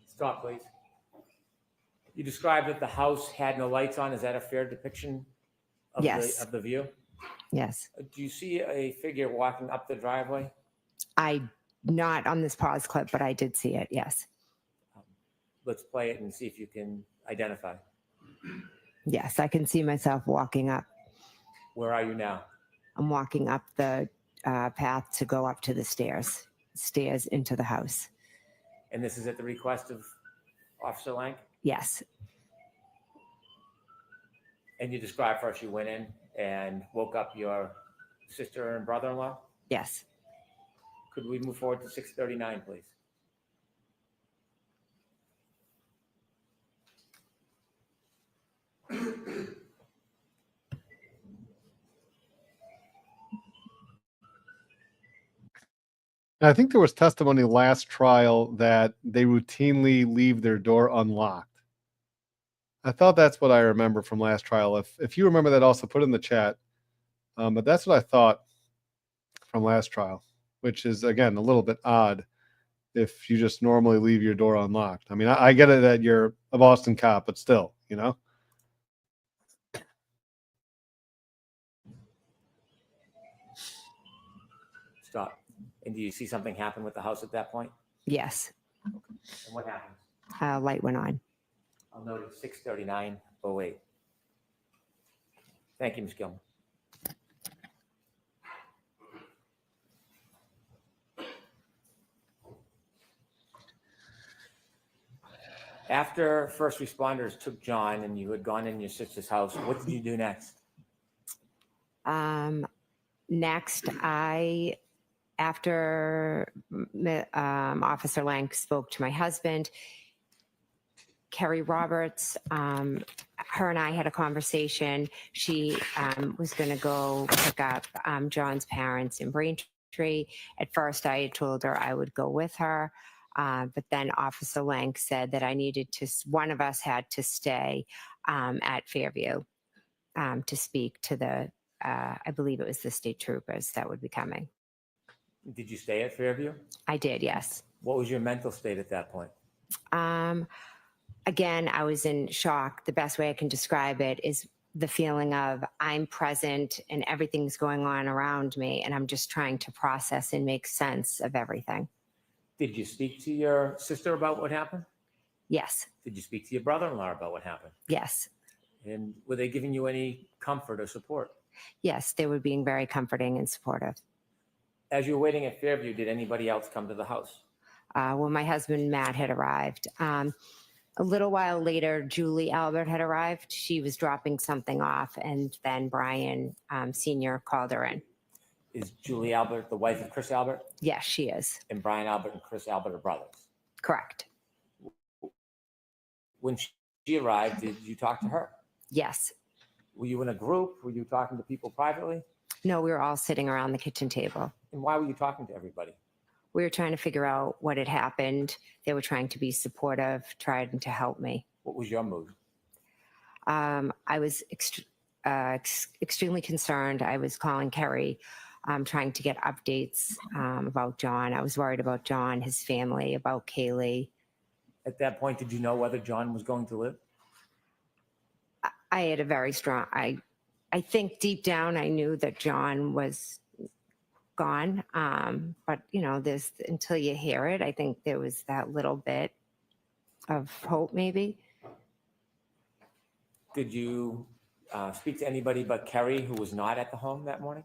Stop, please. You described that the house had no lights on. Is that a fair depiction of, Yes. the view? Yes. Do you see a figure walking up the driveway? Not on this pause clip, but I did see it. Yes. Let's play it and see if you can identify. Yes. I can see myself walking up. Where are you now? I'm walking up the path to go up to the stairs into the house. And this is at the request of Officer Lank? Yes. And you described first you went in and woke up your sister and brother-in-law? Yes. Could we move forward to 6:39, please? I think there was testimony last trial that they routinely leave their door unlocked. I thought that's what I remember from last trial. If you remember that, also put in the chat. But that's what I thought from last trial, which is, again, a little bit odd if you just normally leave your door unlocked. I mean, I get it that you're a Boston cop, but still, you know? Stop. And do you see something happen with the house at that point? Yes. And what happens? Light went on. I'll note it 6:39:08. Thank you, Ms. Gilman. After first responders took John and you had gone in your sister's house, what did you do next? Next, after Officer Lank spoke to my husband, Kerry Roberts, her and I had a conversation. She was going to go pick up John's parents in Braintree. At first, I had told her I would go with her. But then Officer Lank said that one of us had to stay at Fairview to speak to the, I believe it was the state troopers that would be coming. Did you stay at Fairview? I did, yes. What was your mental state at that point? Again, I was in shock. The best way I can describe it is the feeling of I'm present and everything's going on around me, and I'm just trying to process and make sense of everything. Did you speak to your sister about what happened? Yes. Did you speak to your brother-in-law about what happened? Yes. And were they giving you any comfort or support? Yes, they were being very comforting and supportive. As you were waiting at Fairview, did anybody else come to the house? Well, my husband, Matt, had arrived. A little while later, Julie Albert had arrived. She was dropping something off, and then Brian Sr. called her in. Is Julie Albert the wife of Chris Albert? Yes, she is. And Brian Albert and Chris Albert are brothers? Correct. When she arrived, did you talk to her? Yes. Were you in a group? Were you talking to people privately? No, we were all sitting around the kitchen table. And why were you talking to everybody? We were trying to figure out what had happened. They were trying to be supportive, trying to help me. What was your mood? I was extremely concerned. I was calling Kerry, trying to get updates about John. I was worried about John, his family, about Kaylee. At that point, did you know whether John was going to live? I had a very strong, I think deep down I knew that John was gone. But you know, there's, until you hear it, I think there was that little bit of hope maybe. Did you speak to anybody but Kerry who was not at the home that morning?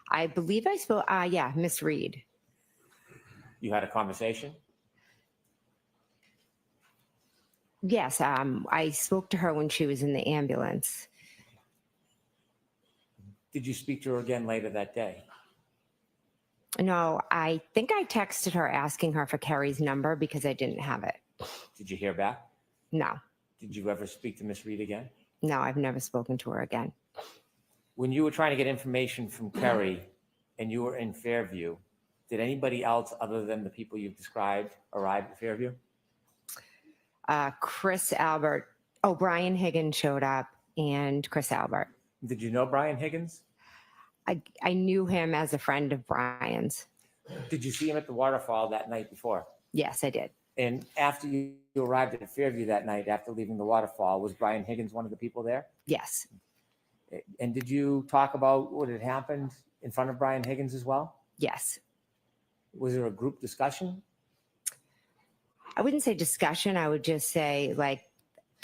I believe I spoke, yeah, Miss Reed. You had a conversation? Yes, I spoke to her when she was in the ambulance. Did you speak to her again later that day? No, I think I texted her asking her for Kerry's number because I didn't have it. Did you hear back? No, Did you ever speak to Miss Reed again? no, I've never spoken to her again. When you were trying to get information from Kerry and you were in Fairview, did anybody else other than the people you've described arrive at Fairview? Chris Albert, Brian Higgins showed up, and Chris Albert. Did you know Brian Higgins? I knew him as a friend of Brian's. Did you see him at the Waterfall that night before? Yes, I did. And after you arrived at Fairview that night, after leaving the Waterfall, was Brian Higgins one of the people there? Yes. And did you talk about what had happened in front of Brian Higgins as well? Yes. Was there a group discussion? I wouldn't say discussion. I would just say, like,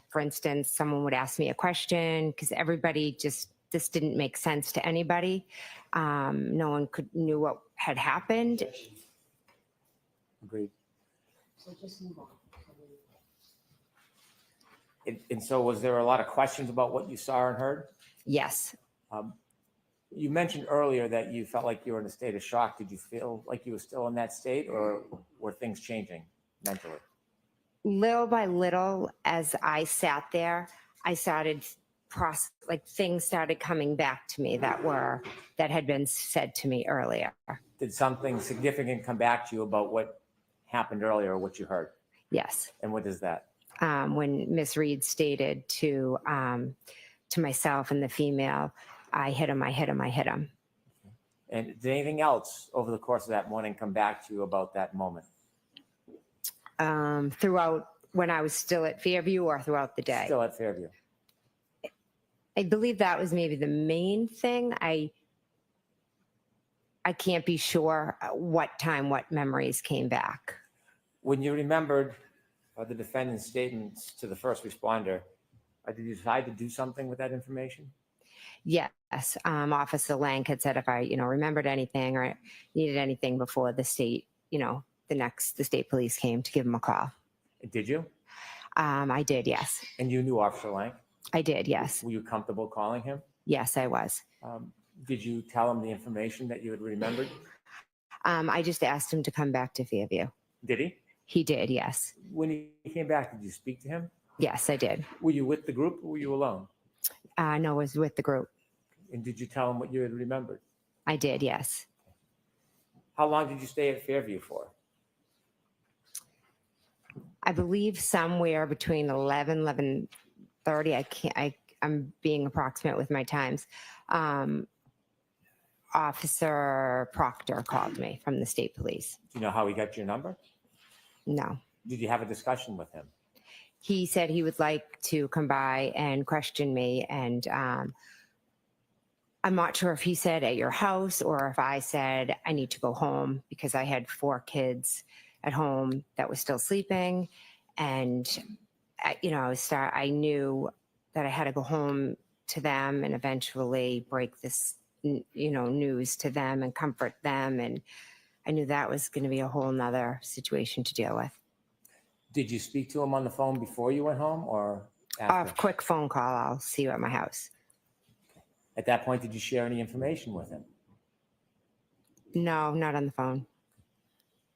for instance, someone would ask me a question because everybody just, this didn't make sense to anybody. No one knew what had happened. Agreed. And so was there a lot of questions about what you saw and heard? Yes. You mentioned earlier that you felt like you were in a state of shock. Did you feel like you were still in that state, or were things changing mentally? Little by little, as I sat there, I started things started coming back to me that had been said to me earlier. Did something significant come back to you about what happened earlier, or what you heard? Yes. And what is that? When Miss Reed stated to myself and the female, I hit him, I hit him, I hit him. And did anything else over the course of that morning come back to you about that moment? Throughout, when I was still at Fairview, or throughout the day? Still at Fairview. I believe that was maybe the main thing. I can't be sure what time, what memories came back. When you remembered the defendant's statements to the first responder, did you decide to do something with that information? Yes. Officer Lang had said if I, remembered anything or needed anything before the state, the state police came, to give him a call. Did you? I did, yes. And you knew Officer Lang? I did, yes. Were you comfortable calling him? Yes, I was. Did you tell him the information that you had remembered? I just asked him to come back to Fairview. Did he? He did, yes. When he came back, did you speak to him? Yes, I did. Were you with the group, or were you alone? No, I was with the group. And did you tell him what you had remembered? I did, yes. How long did you stay at Fairview for? I believe somewhere between 11:30. I'm being approximate with my times. Officer Proctor called me from the state police. Do you know how he got your number? No. Did you have a discussion with him? He said he would like to come by and question me, and I'm not sure if he said at your house or if I said I need to go home, because I had 4 kids at home that were still sleeping, and I knew that I had to go home to them and eventually break this news to them and comfort them, and I knew that was going to be a whole nother situation to deal with. Did you speak to him on the phone before you went home, or after? A quick phone call. I'll see you at my house. At that point, did you share any information with him? No, not on the phone.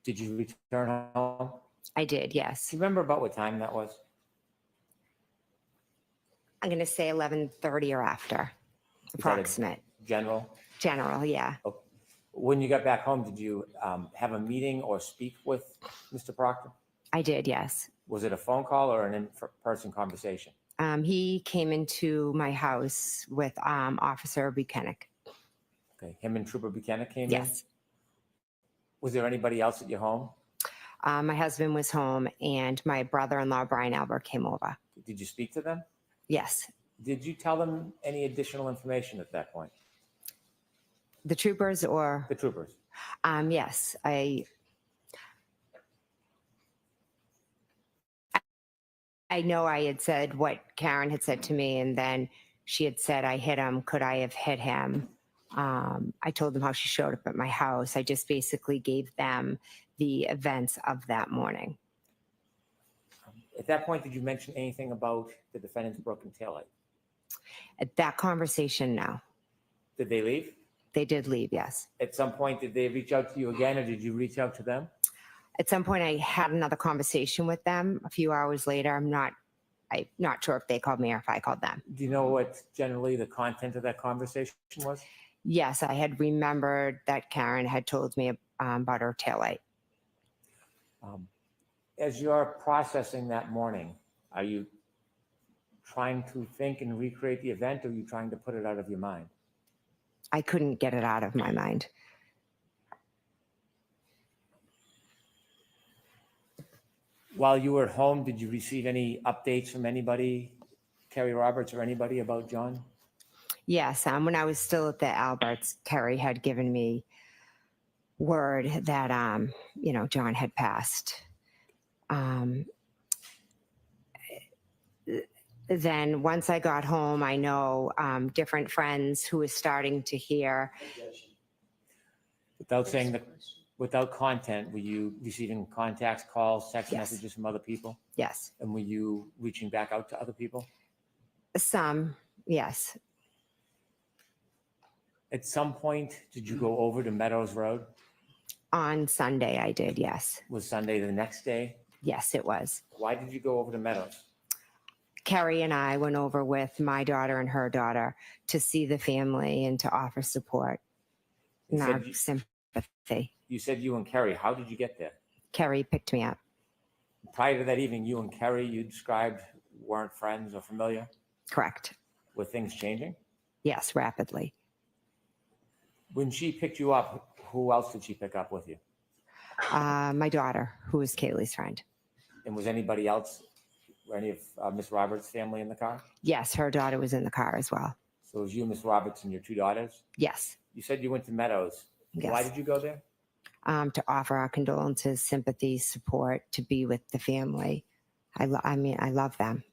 Did you return home? I did, yes. Do you remember about what time that was? I'm going to say 11:30 or after, approximate. General? General, yeah. Oh. When you got back home, did you have a meeting or speak with Mr. Proctor? I did, yes. Was it a phone call or an in-person conversation? He came into my house with Officer Buchanan. Okay, him and Trooper Buchanan came in? Yes. Was there anybody else at your home? My husband was home and my brother-in-law, Brian Albert, came over. Did you speak to them? Yes. Did you tell them any additional information at that point? The troopers or? The troopers. Yes. I know I had said what Karen had said to me, and then she had said, I hit him. Could I have hit him? I told them how she showed up at my house. I just basically gave them the events of that morning. At that point, did you mention anything about the defendant's broken taillight? At that conversation, no. Did they leave? They did leave, yes. At some point, did they reach out to you again, or did you reach out to them? At some point, I had another conversation with them a few hours later. I'm not sure if they called me or if I called them. Do you know what generally the content of that conversation was? Yes, I had remembered that Karen had told me about her taillight. As you're processing that morning, are you trying to think and recreate the event, or are you trying to put it out of your mind? I couldn't get it out of my mind. While you were at home, did you receive any updates from anybody, Kerry Roberts or anybody, about John? Yes, when I was still at the Alberts, Kerry had given me word that, John had passed. Then once I got home, I know different friends who were starting to hear. Without content, were you receiving contacts, calls, text Yes. messages from other people? Yes. And were you reaching back out to other people? Some, yes. At some point, did you go over to Meadows Road? On Sunday, I did, yes. Was Sunday the next day? Yes, it was. Why did you go over to Meadows? Kerry and I went over with my daughter and her daughter to see the family and to offer support and You our said you- sympathy. You said you and Kerry. How did you get there? Kerry picked me up. Prior to that evening, you and Kerry, you described, weren't friends or familiar. Correct. Were things changing? Yes, rapidly. When she picked you up, who else did she pick up with you? My daughter, who is Kaylee's friend. And was anybody else, or any of Miss Roberts' family in the car? Yes, her daughter was in the car as well. So it was you, Miss Roberts, and your two daughters? Yes. You said you went to Meadows. Yes. Why did you go there? To offer our condolences, sympathy, support, to be with the family. I love them.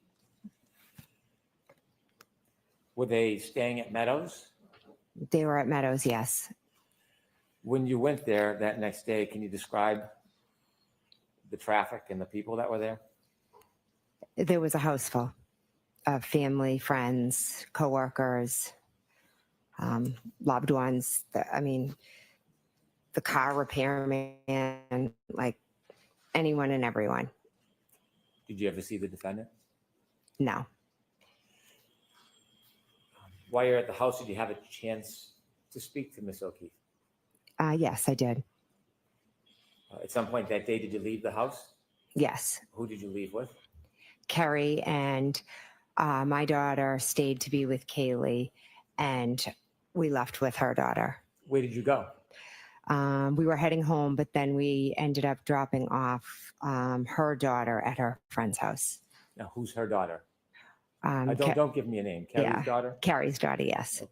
Were they staying at Meadows? They were at Meadows, yes. When you went there that next day, can you describe the traffic and the people that were there? There was a house full of family, friends, coworkers, loved ones. The car repairman, like anyone and everyone. Did you ever see the defendant? No. While you're at the house, did you have a chance to speak to Miss O'Keefe? Yes, I did. At some point that day, did you leave the house? Yes. Who did you leave with? Kerry and my daughter stayed to be with Kaylee, and we left with her daughter. Where did you go? We were heading home, but then we ended up dropping off her daughter at her friend's house. Now, who's her daughter? Ca- Don't give me a name. Kerry's yeah. daughter? Carrie's daughter, yes.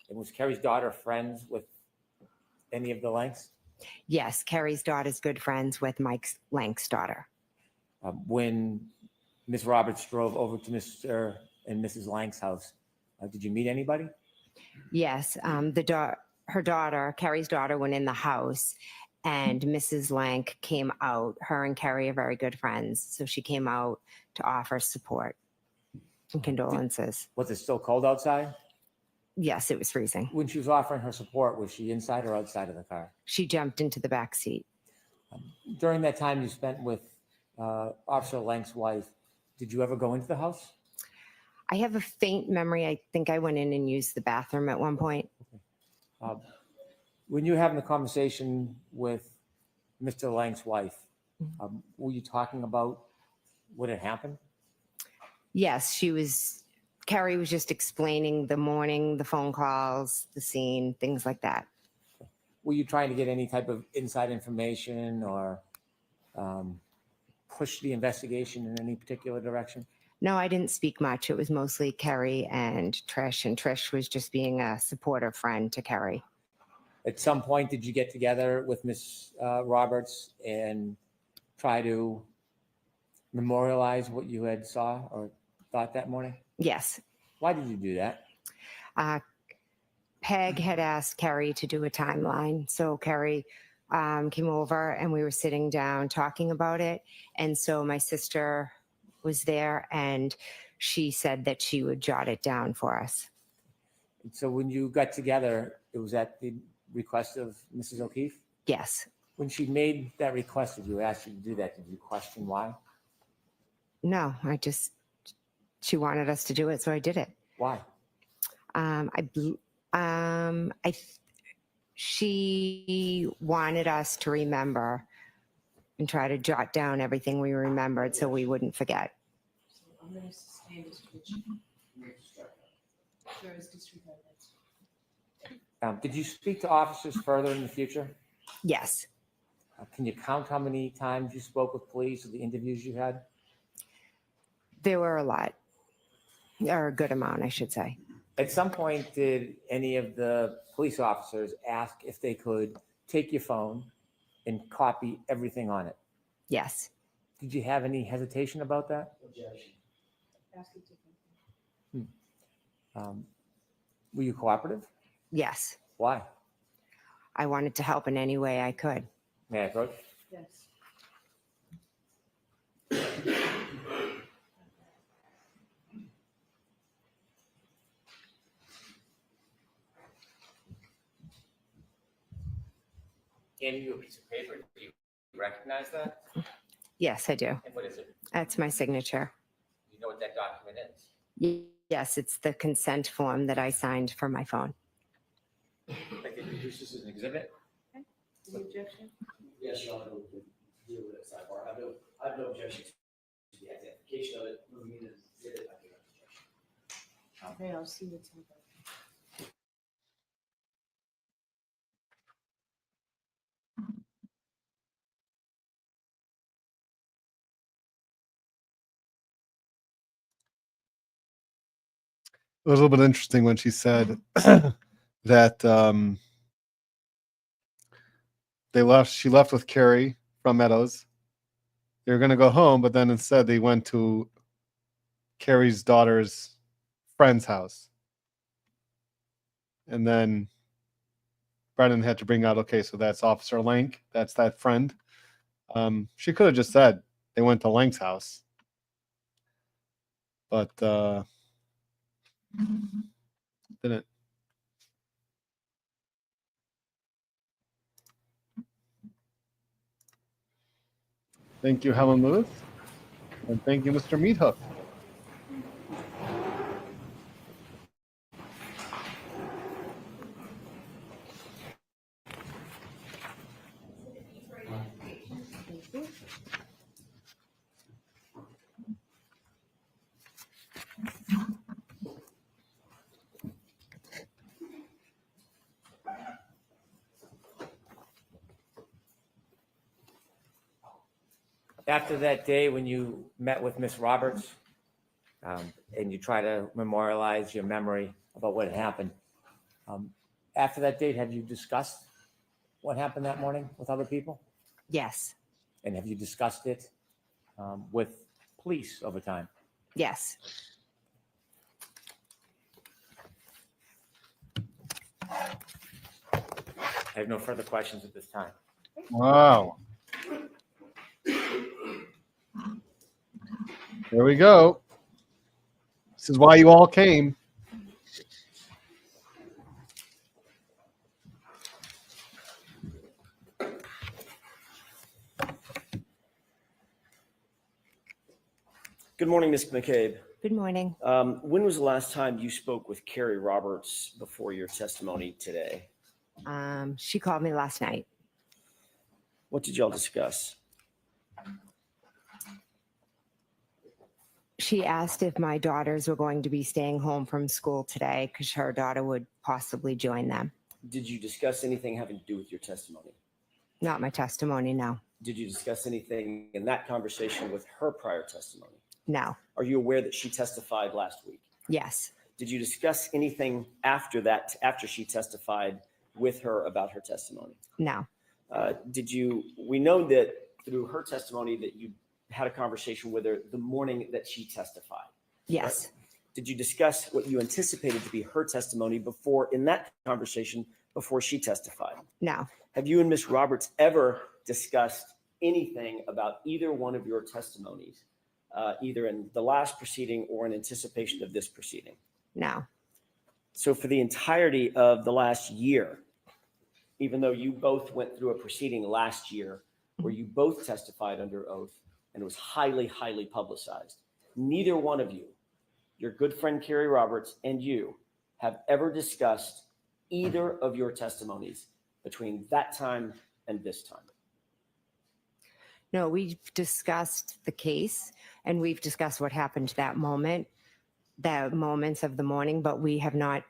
And was Kerry's daughter friends with any of the Lanks? Yes, Carrie's daughter's good friends with Mike Lank's daughter. When Miss Roberts drove over to Mr. and Mrs. Lank's house, did you meet anybody? Yes, her daughter, Carrie's daughter, went in the house, and Mrs. Lank came out. Her and Carrie are very good friends, so she came out to offer support and condolences. Was it still cold outside? Yes, it was freezing. When she was offering her support, was she inside or outside of the car? She jumped into the back seat. During that time you spent with Officer Lank's wife, did you ever go into the house? I have a faint memory. I think I went in and used the bathroom at one point. When you were having the conversation with Mr. Lang's wife, were you talking about what had happened? Yes, Carrie was just explaining the morning, the phone calls, the scene, things like that. Were you trying to get any type of inside information or push the investigation in any particular direction? No, I didn't speak much. It was mostly Carrie and Trish was just being a supportive friend to Carrie. At some point, did you get together with Ms. Roberts and try to memorialize what you had saw or thought that morning? Yes. Why did you do that? Peg had asked Carrie to do a timeline. So Carrie came over and we were sitting down talking about it. And so my sister was there and she said that she would jot it down for us. And so when you got together, it was at the request of Mrs. O'Keefe? Yes. When she made that request, did you ask you to do that? Did you question why? No, she wanted us to do it, so I did it. Why? She wanted us to remember and try to jot down everything we remembered so we wouldn't forget. So I'm going to sustain discretion. There is disregard. Did you speak to officers further in the future? Yes. Can you count how many times you spoke with police or the interviews you had? There were a lot, or a good amount, I should say. At some point, did any of the police officers ask if they could take your phone and copy everything on it? Yes. Did you have any hesitation about that? Objection. Ask it differently. Were you cooperative? Yes. Why? I wanted to help in any way I could. May I approach? Yes. Handing you a piece of paper. Do you recognize that? Yes, I do. And what is it? That's my signature. Do you know what that document is? Yes, it's the consent form that I signed for my phone. I can use this as an exhibit. Any objection? Yes, Your Honor, we can deal with it sidebar. I have no objection to the identification of it. No mean it did it. I do have objection. Okay, I'll see what's in there. It was a little bit interesting when she said that she left with Carrie from Meadows. They were going to go home, but then instead they went to Carrie's daughter's friend's house. And then Brennan had to bring out, okay, so that's Officer Lank. That's that friend. She could have just said they went to Lank's house. But didn't. Thank you, Helen Lewis. And thank you, Mr. Meathook. After that day when you met with Miss Roberts and you try to memorialize your memory about what had happened, after that date, have you discussed what happened that morning with other people? Yes. And have you discussed it with police over time? Yes. I have no further questions at this time. Wow. There we go. This is why you all came. Good morning, Ms. McCabe. Good morning. When was the last time you spoke with Carrie Roberts before your testimony today? She called me last night. What did y'all discuss? She asked if my daughters were going to be staying home from school today because her daughter would possibly join them. Did you discuss anything having to do with your testimony? Not my testimony, no. Did you discuss anything in that conversation with her prior testimony? No. Are you aware that she testified last week? Yes. Did you discuss anything after that, after she testified with her about her testimony? No. We know that through her testimony that you had a conversation with her the morning that she testified. Yes. Right? Did you discuss what you anticipated to be her testimony in that conversation before she testified? No. Have you and Ms. Roberts ever discussed anything about either one of your testimonies, either in the last proceeding or in anticipation of this proceeding? No. So for the entirety of the last year, even though you both went through a proceeding last year where you both testified under oath and it was highly, highly publicized, neither one of you, your good friend Carrie Roberts and you, have ever discussed either of your testimonies between that time and this time. No, we've discussed the case and we've discussed what happened that moment, the moments of the morning, but we have not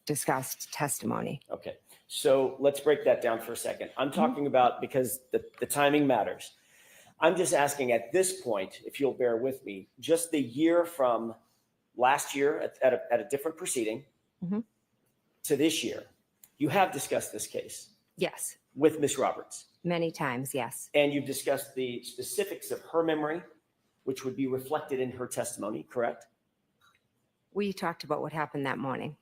discussed testimony. Okay, so let's break that down for a second. I'm talking about, because the timing matters. I'm just asking at this point, if you'll bear with me, just the year from last year at a different proceeding to this year, you have discussed this case. Yes. With Ms. Roberts. Many times, yes. And you've discussed the specifics of her memory, which would be reflected in her testimony, correct? We talked about what happened that morning.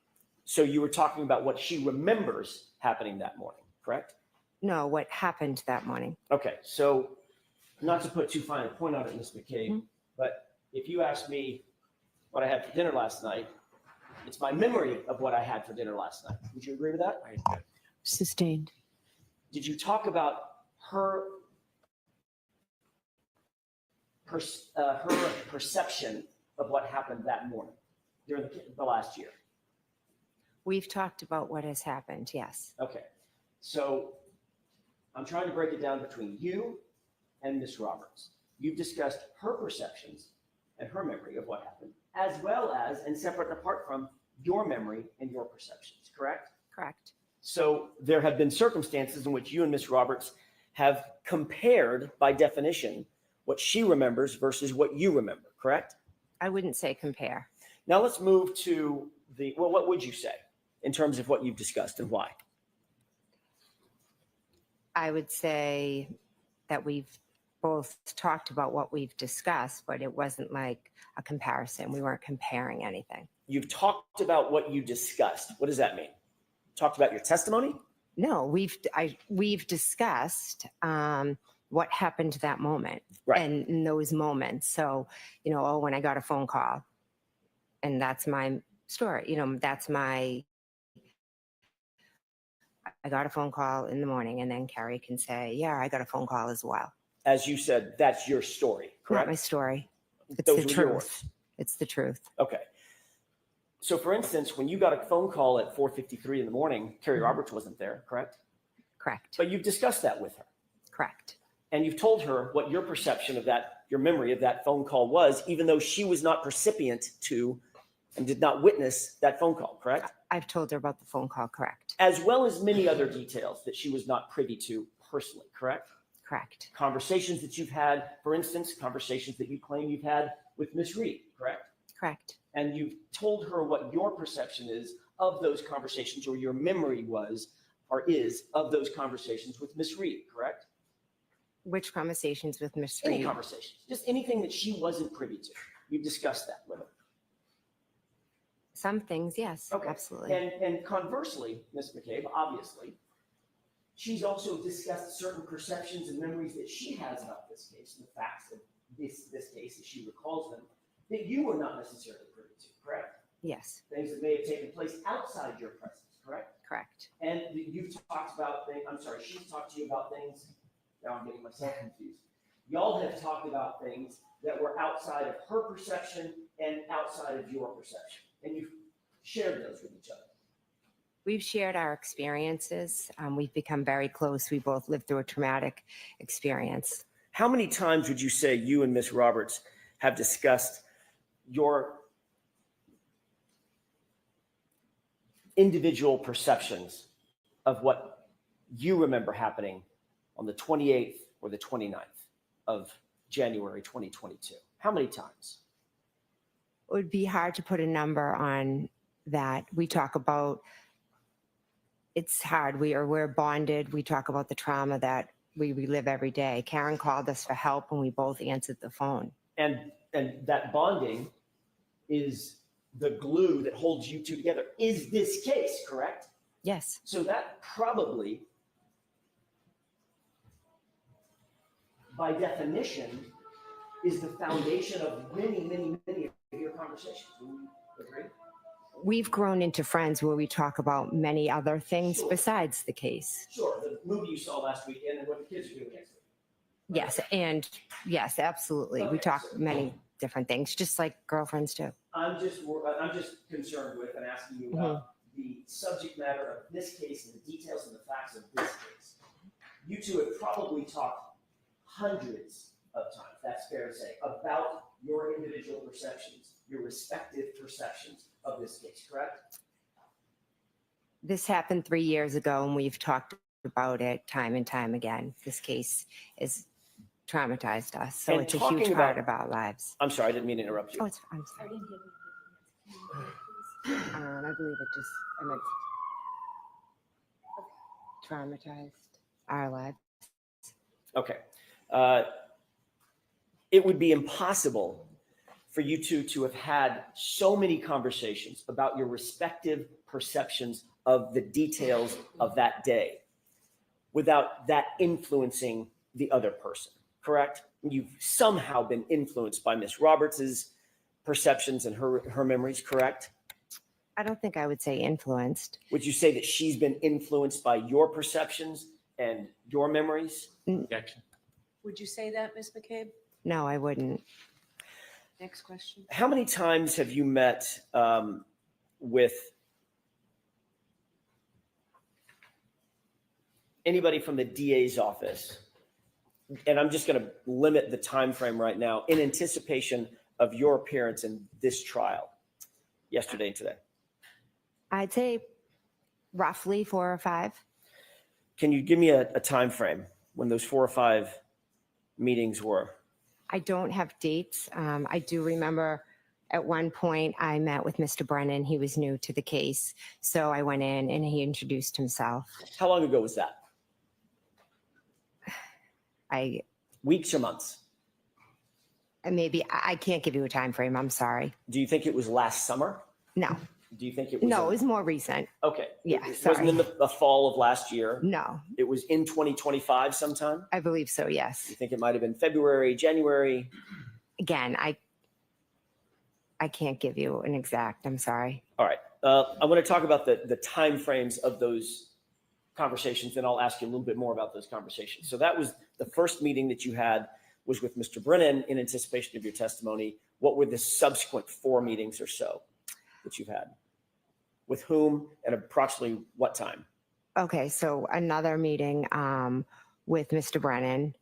So you were talking about what she remembers happening that morning, correct? No, what happened that morning. Okay, so not to put too fine a point on it, Ms. McCabe, but if you ask me what I had for dinner last night, it's my memory of what I had for dinner last night. Would you agree with that? Sustained. Did you talk about her perception of what happened that morning during the last year? We've talked about what has happened, yes. Okay, so I'm trying to break it down between you and Ms. Roberts. You've discussed her perceptions and her memory of what happened, as well as, and separate and apart from, your memory and your perceptions, correct? Correct. So there have been circumstances in which you and Ms. Roberts have compared, by definition, what she remembers versus what you remember, correct? I wouldn't say compare. Now let's move to what would you say in terms of what you've discussed and why? I would say that we've both talked about what we've discussed, but it wasn't like a comparison. We weren't comparing anything. You've talked about what you discussed. What does that mean? Talked about your testimony? No, we've discussed what happened to that moment, Right. and in those moments. So, when I got a phone call, and that's my story. I got a phone call in the morning, and then Carrie can say, yeah, I got a phone call as well. As you said, that's your story, correct? Not my story. It's Those the were truth. yours. It's the truth. Okay. So for instance, when you got a phone call at 4:53 in the morning, Carrie Roberts wasn't there, correct? Correct. But you've discussed that with her. Correct. And you've told her what your perception of that, your memory of that phone call was, even though she was not recipient to and did not witness that phone call, correct? I've told her about the phone call. Correct. As well as many other details that she was not privy to personally, correct? Correct. Conversations that you've had, for instance, conversations that you claim you've had with Ms. Reed, correct? Correct. And you've told her what your perception is of those conversations, or your memory was or is of those conversations with Ms. Reed, correct? Which conversations with Miss Any Reed? conversations, just anything that she wasn't privy to. You've discussed that with her. Some things, yes. Okay. Absolutely. And conversely, Ms. McCabe, obviously, she's also discussed certain perceptions and memories that she has about this case and the facts of this case, as she recalls them, that you were not necessarily privy to, correct? Yes. Things that may have taken place outside your presence, correct? Correct. And you've talked about things, she's talked to you about things, now I'm getting myself confused. Y'all have talked about things that were outside of her perception and outside of your perception. And you've shared those with each other. We've shared our experiences. We've become very close. We both lived through a traumatic experience. How many times would you say you and Ms. Roberts have discussed your individual perceptions of what you remember happening on the 28th or the 29th of January 2022? How many times? It would be hard to put a number on that. We talk about, it's hard. We're bonded. We talk about the trauma that we relive every day. Karen called us for help and we both answered the phone. And that bonding is the glue that holds you two together. Is this case, correct? Yes. So that probably, by definition, is the foundation of many, many, many of your conversations. Would you agree? We've grown into friends where we talk about many other things Sure. besides the case. Sure, the movie you saw last weekend and what the kids are doing next week. Yes, and yes, absolutely. We Okay, talk so- many different things, just like girlfriends do. I'm just concerned with and asking you about the subject matter of this case and the details and the facts of this case. You two have probably talked hundreds of times, that's fair to say, about your individual perceptions, your respective perceptions of this case, correct? This happened 3 years ago and we've talked about it time and time again. This case has traumatized us, so And it's a talking huge part about- of our lives. I'm sorry, I didn't mean to interrupt you. Oh, it's, I'm sorry. I believe it just, I meant traumatized our lives. Okay. It would be impossible for you two to have had so many conversations about your respective perceptions of the details of that day without that influencing the other person, correct? You've somehow been influenced by Miss Roberts's perceptions and her memories, correct? I don't think I would say influenced. Would you say that she's been influenced by your perceptions and your memories? Objection. Would you say that, Ms. McCabe? No, I wouldn't. Next question. How many times have you met with anybody from the DA's office? And I'm just going to limit the time frame right now in anticipation of your appearance in this trial yesterday and today. I'd say roughly 4 or 5. Can you give me a time frame when those 4 or 5 meetings were? I don't have dates. I do remember at one point I met with Mr. Brennan. He was new to the case. So I went in and he introduced himself. How long ago was that? Weeks or months? I can't give you a time frame. I'm sorry. Do you think it was last summer? No, Do you think it was? no, it was more recent. Okay. Yeah, It wasn't sorry. in the fall of last year. No, It was in 2025 sometime? I believe so. Yes. You think it might have been February, January? Again, I can't give you an exact. I'm sorry. All right. I want to talk about the timeframes of those conversations, and I'll ask you a little bit more about those conversations. So that was the first meeting that you had was with Mr. Brennan in anticipation of your testimony. What were the subsequent 4 meetings or so that you've had? With whom and approximately what time? Okay, so another meeting with Mr. Brennan.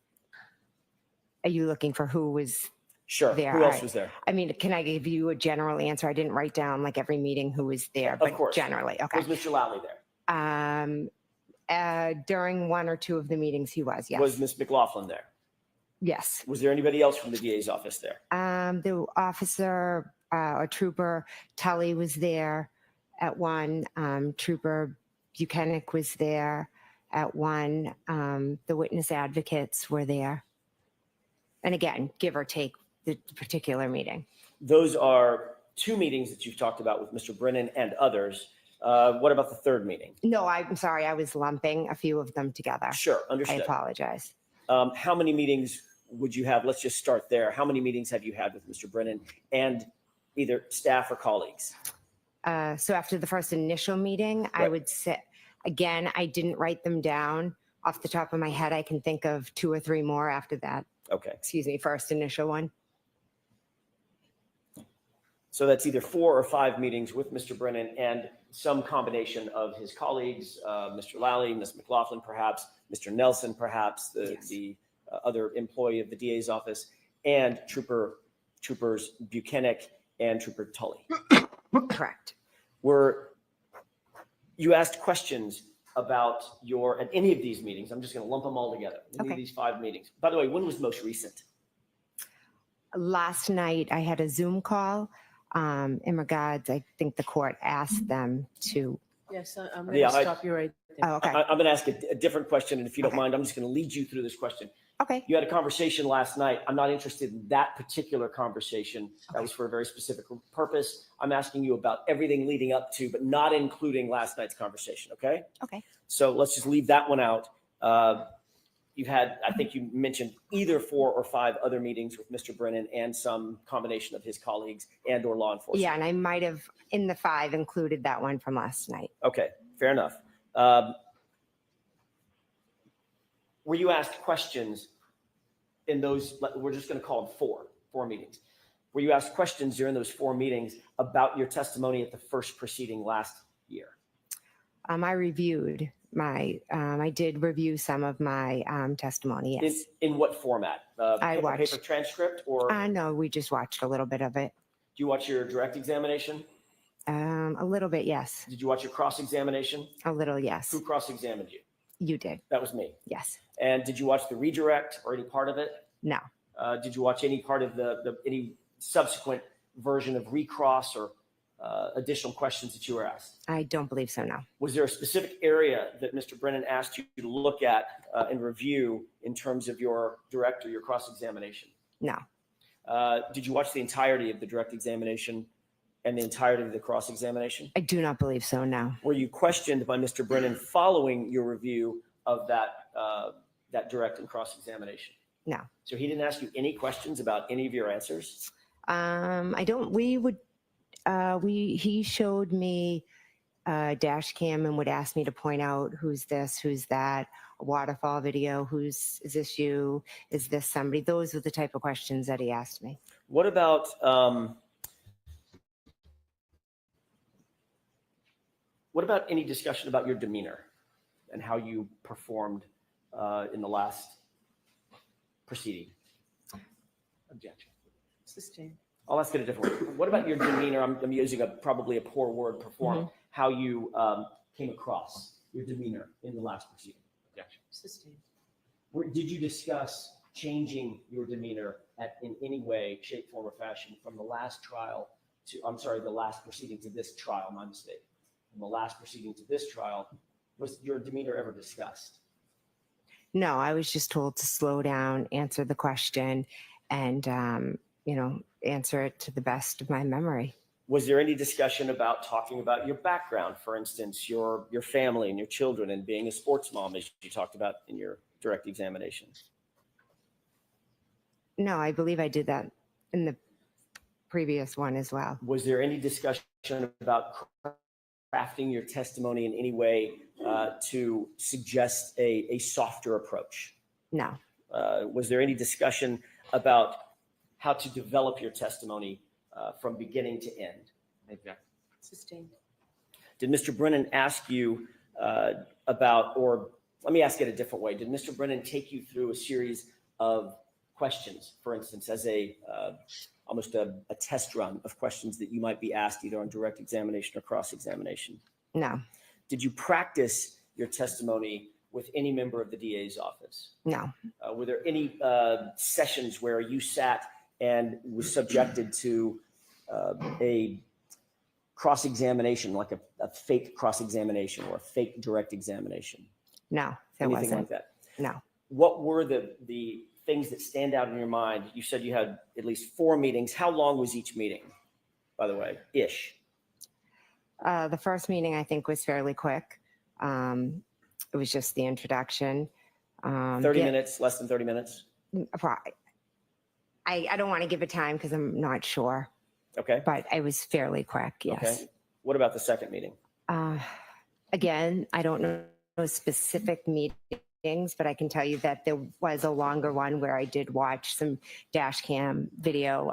Are you looking for who was Sure. there? Who All else right. was there? I mean, can I give you a general answer? I didn't write down like every meeting who was there, Of but course. generally, okay. Was Mr. Lally there? During 1 or 2 of the meetings, he was. Yes. Was Ms. McLaughlin there? Yes. Was there anybody else from the DA's office there? The officer or trooper Tully was there at one. Trooper Buchanan was there at one. The witness advocates were there. And again, give or take the particular meeting. Those are 2 meetings that you've talked about with Mr. Brennan and others. What about the third meeting? No, I'm sorry. I was lumping a few of them together. Sure, I understood. apologize. How many meetings would you have? Let's just start there. How many meetings have you had with Mr. Brennan and either staff or colleagues? So after the first initial meeting, I Right. would say, again, I didn't write them down. Off the top of my head, I can think of 2 or 3 more after that. Okay. Excuse me, first initial one. So that's either 4 or 5 meetings with Mr. Brennan and some combination of his colleagues, Mr. Lally, Ms. McLaughlin, perhaps, Mr. Nelson, perhaps, the other employee of the DA's office, and Troopers Buchanan and Trooper Tully. Correct. You asked questions about at any of these meetings. I'm just going to lump them all together. Any of these 5 meetings. By the way, when was most recent? Last night I had a Zoom call in regards, I think the court asked them to. Yes, I'm going to stop you right there. Oh, okay. I'm going to ask a different question, and if you don't mind, I'm just going to lead you through this question. Okay. You had a conversation last night. I'm not interested in that particular conversation. That was for a very specific purpose. I'm asking you about everything leading up to, but not including last night's conversation, okay? Okay. So let's just leave that one out. You've had, I think you mentioned either 4 or 5 other meetings with Mr. Brennan and some combination of his colleagues and or law enforcement. Yeah, and I might have, in the 5, included that one from last night. Okay, fair enough. Were you asked questions in those, we're just going to call them 4 meetings. Were you asked questions during those 4 meetings about your testimony at the first proceeding last year? I reviewed I did review some of my testimony, yes. In what format? I watched. Paper transcript or? No, we just watched a little bit of it. Do you watch your direct examination? A little bit, yes. Did you watch your cross-examination? A little, yes. Who cross-examined you? You did. That was me. Yes. And did you watch the redirect or any part of it? No. Did you watch any part of any subsequent version of recross or additional questions that you were asked? I don't believe so, no. Was there a specific area that Mr. Brennan asked you to look at and review in terms of your direct or your cross-examination? No. Did you watch the entirety of the direct examination and the entirety of the cross-examination? I do not believe so, no. Were you questioned by Mr. Brennan following your review of that direct and cross-examination? No. So he didn't ask you any questions about any of your answers? He showed me a dash cam and would ask me to point out who's this, who's that, a waterfall video, is this you, is this somebody? Those are the type of questions that he asked me. What about any discussion about your demeanor and how you performed in the last proceeding? Objection. Sustained. I'll ask it a different way. What about your demeanor? I'm using probably a poor word, perform. Mm-hmm. How you came across, your demeanor in the last proceeding? Objection. Sustained. Did you discuss changing your demeanor in any way, shape, form, or fashion from the last trial the last proceeding to this trial? My mistake. From the last proceeding to this trial, was your demeanor ever discussed? No, I was just told to slow down, answer the question, and answer it to the best of my memory. Was there any discussion about talking about your background, for instance, your family and your children, and being a sports mom, as you talked about in your direct examination? No, I believe I did that in the previous one as well. Was there any discussion about crafting your testimony in any way to suggest a softer approach? No. Was there any discussion about how to develop your testimony from beginning to end? Sustained. Did Mr. Brennan ask you or let me ask it a different way. Did Mr. Brennan take you through a series of questions, for instance, as almost a test run of questions that you might be asked either on direct examination or cross-examination? No. Did you practice your testimony with any member of the DA's office? No. Were there any sessions where you sat and was subjected to a cross-examination, like a fake cross-examination or a fake direct examination? No, there Anything wasn't. like that? No. What were the things that stand out in your mind? You said you had at least 4 meetings. How long was each meeting, by the way, ish? The first meeting, I think, was fairly quick. It was just the introduction. 30 minutes, less than 30 minutes? I don't want to give a time because I'm not sure. Okay. But it was fairly quick, yes. Okay. What about the second meeting? Again, I don't know specific meetings, but I can tell you that there was a longer one where I did watch some dash cam video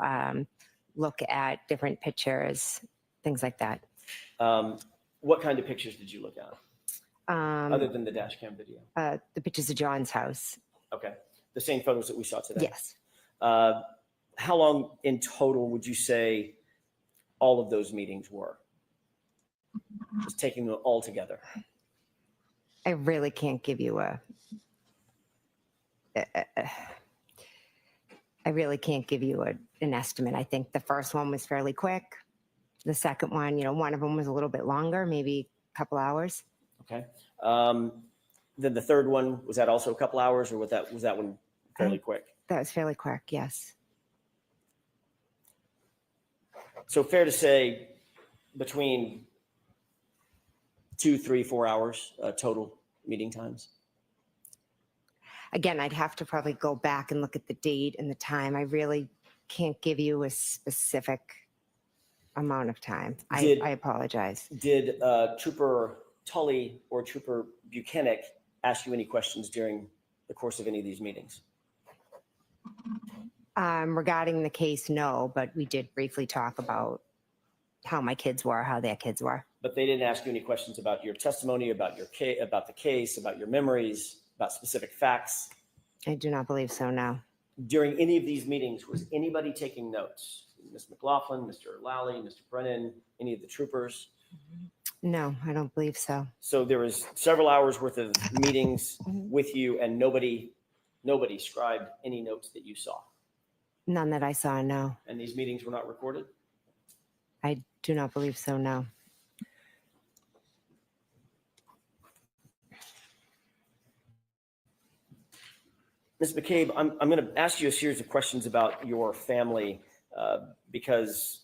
look at different pictures, things like that. What kind of pictures did you look at, other than the dash cam video? The pictures of John's house. Okay. The same photos that we saw today? Yes. How long in total would you say all of those meetings were? Just taking them all together. I really can't give you an estimate. I think the first one was fairly quick. The second one, one of them was a little bit longer, maybe a couple hours. Okay. Then the third one, was that also a couple hours, or was that one fairly quick? That was fairly quick, yes. So fair to say between 2, 3, 4 hours total meeting times? Again, I'd have to probably go back and look at the date and the time. I really can't give you a specific amount of time. I apologize. Did Trooper Tully or Trooper Buchanan ask you any questions during the course of any of these meetings? Regarding the case, no, but we did briefly talk about how my kids were, how their kids were. But they didn't ask you any questions about your testimony, about your case, about the case, about your memories, about specific facts? I do not believe so, no. During any of these meetings, was anybody taking notes? Ms. McLaughlin, Mr. Lally, Mr. Brennan, any of the troopers? No, I don't believe so. So there was several hours worth of meetings with you, and nobody scribed any notes that you saw? None that I saw, no. And these meetings were not recorded? I do not believe so, no. Ms. McCabe, I'm going to ask you a series of questions about your family because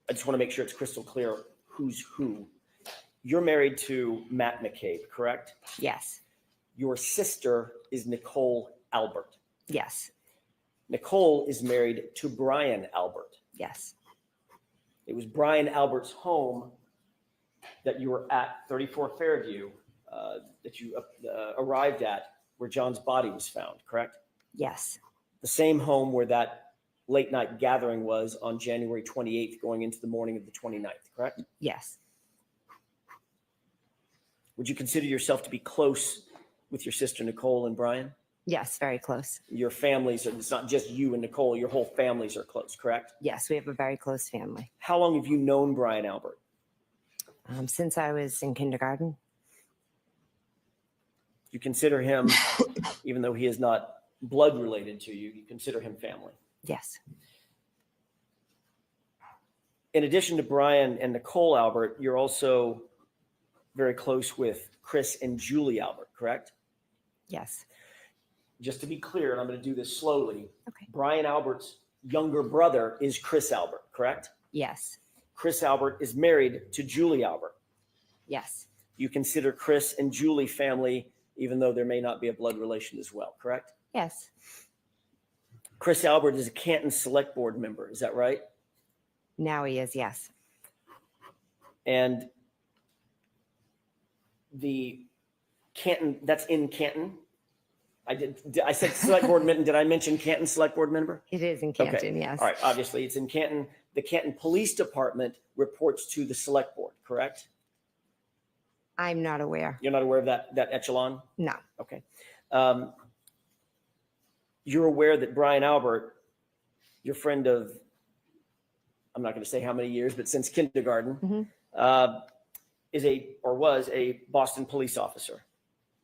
I just want to make sure it's crystal clear who's who. You're married to Matt McCabe, correct? Yes. Your sister is Nicole Albert. Yes. Nicole is married to Brian Albert. Yes. It was Brian Albert's home that you were at 34 Fairview that you arrived at where John's body was found, correct? Yes. The same home where that late night gathering was on January 28th going into the morning of the 29th, correct? Yes. Would you consider yourself to be close with your sister Nicole and Brian? Yes, very close. Your families, it's not just you and Nicole, your whole families are close, correct? Yes, we have a very close family. How long have you known Brian Albert? Since I was in kindergarten. You consider him, even though he is not blood related to you, you consider him family? Yes. In addition to Brian and Nicole Albert, you're also very close with Chris and Julie Albert, correct? Yes. Just to be clear, and I'm going to do this slowly, Okay. Brian Albert's younger brother is Chris Albert, correct? Yes. Chris Albert is married to Julie Albert. Yes. You consider Chris and Julie family, even though there may not be a blood relation as well, correct? Yes. Chris Albert is a Canton Select Board member, is that right? Now he is, yes. And the Canton, that's in Canton? I said Select Board member. Did I mention Canton Select Board member? It is in Canton, yes. All right, obviously it's in Canton. The Canton Police Department reports to the Select Board, correct? I'm not aware. You're not aware of that echelon? No. Okay. You're aware that Brian Albert, your friend of, I'm not going to say how many years, but since kindergarten, was a Boston police officer.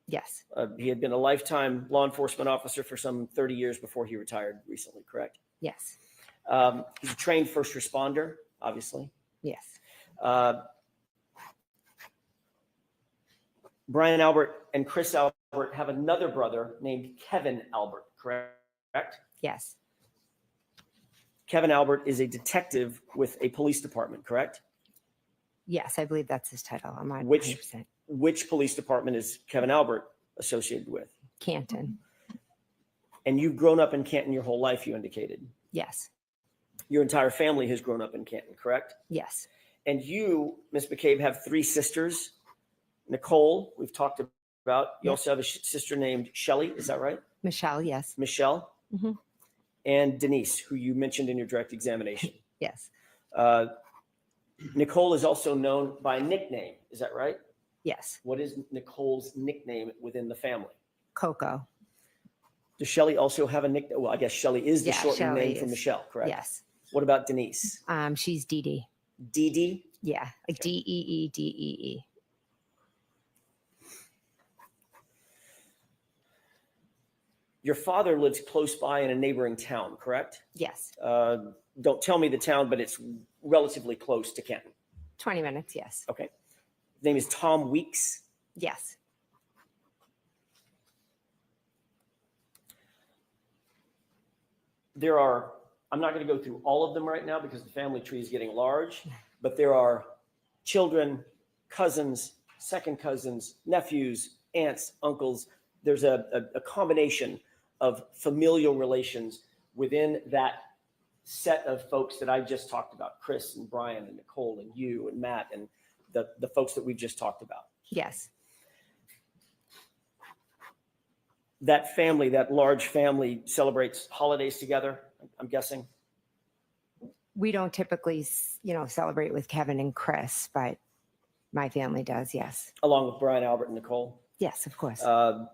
Yes. He had been a lifetime law enforcement officer for some 30 years before he retired recently, correct? Yes. He's a trained first responder, obviously. Yes. Brian Albert and Chris Albert have another brother named Kevin Albert, correct? Yes. Kevin Albert is a detective with a police department, correct? Yes, I believe that's his title. I'm not Which 100%. Which police department is Kevin Albert associated with? Canton. And you've grown up in Canton your whole life, you indicated. Yes. Your entire family has grown up in Canton, correct? Yes. And you, Ms. McCabe, have 3 sisters. Nicole, we've talked about. You also have a sister named Shelley, is that right? Michelle, yes. Michelle. Mhm. and Denise, who you mentioned in your direct examination. Yes. Nicole is also known by a nickname. Is that right? Yes. What is Nicole's nickname within the family? Coco. Does Shelley also have a nickname? Well, I guess Shelley is the Yeah, shortened Shelley name from is. Michelle, correct? Yes. What about Denise? She's Dee Dee. Dee Dee? Yeah, like Deedeee. Your father lives close by in a neighboring town, correct? Yes. Don't tell me the town, but it's relatively close to Canton. 20 minutes. Yes. Okay. His name is Tom Weeks. Yes. There are, I'm not going to go through all of them right now because the family tree is getting large, but there are children, cousins, second cousins, nephews, aunts, uncles. There's a combination of familial relations within that set of folks that I just talked about, Chris and Brian and Nicole and you and Matt and the folks that we've just talked about. Yes. That family, that large family, celebrates holidays together, I'm guessing? We don't typically, celebrate with Kevin and Chris, but my family does. Yes. Along with Brian, Albert, and Nicole. Yes, of course.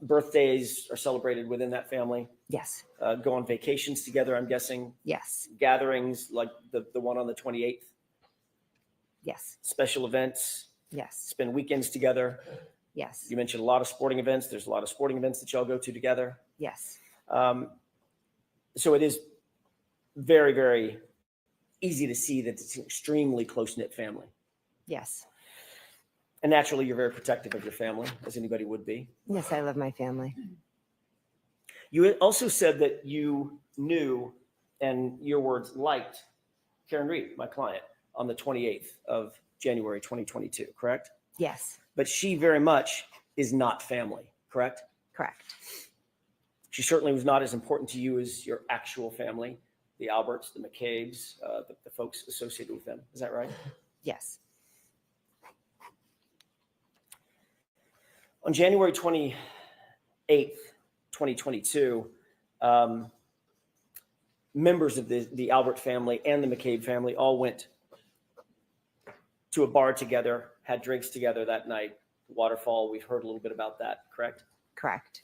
Birthdays are celebrated within that family. Yes. Go on vacations together, I'm guessing. Yes. Gatherings like the one on the 28th. Yes. Special events. Yes. Spend weekends together. Yes. You mentioned a lot of sporting events. There's a lot of sporting events that y'all go to together. Yes. So it is very, very easy to see that it's an extremely close-knit family. Yes. And naturally, you're very protective of your family, as anybody would be. Yes, I love my family. You also said that you knew, and your words, liked Karen Reed, my client, on the 28th of January, 2022, correct? Yes. But she very much is not family, correct? Correct. She certainly was not as important to you as your actual family, the Alberts, the McCabes, the folks associated with them. Is that right? Yes. On January 28th, 2022, members of the Albert family and the McCabe family all went to a bar together, had drinks together that night. Waterfall, we've heard a little bit about that, correct? Correct.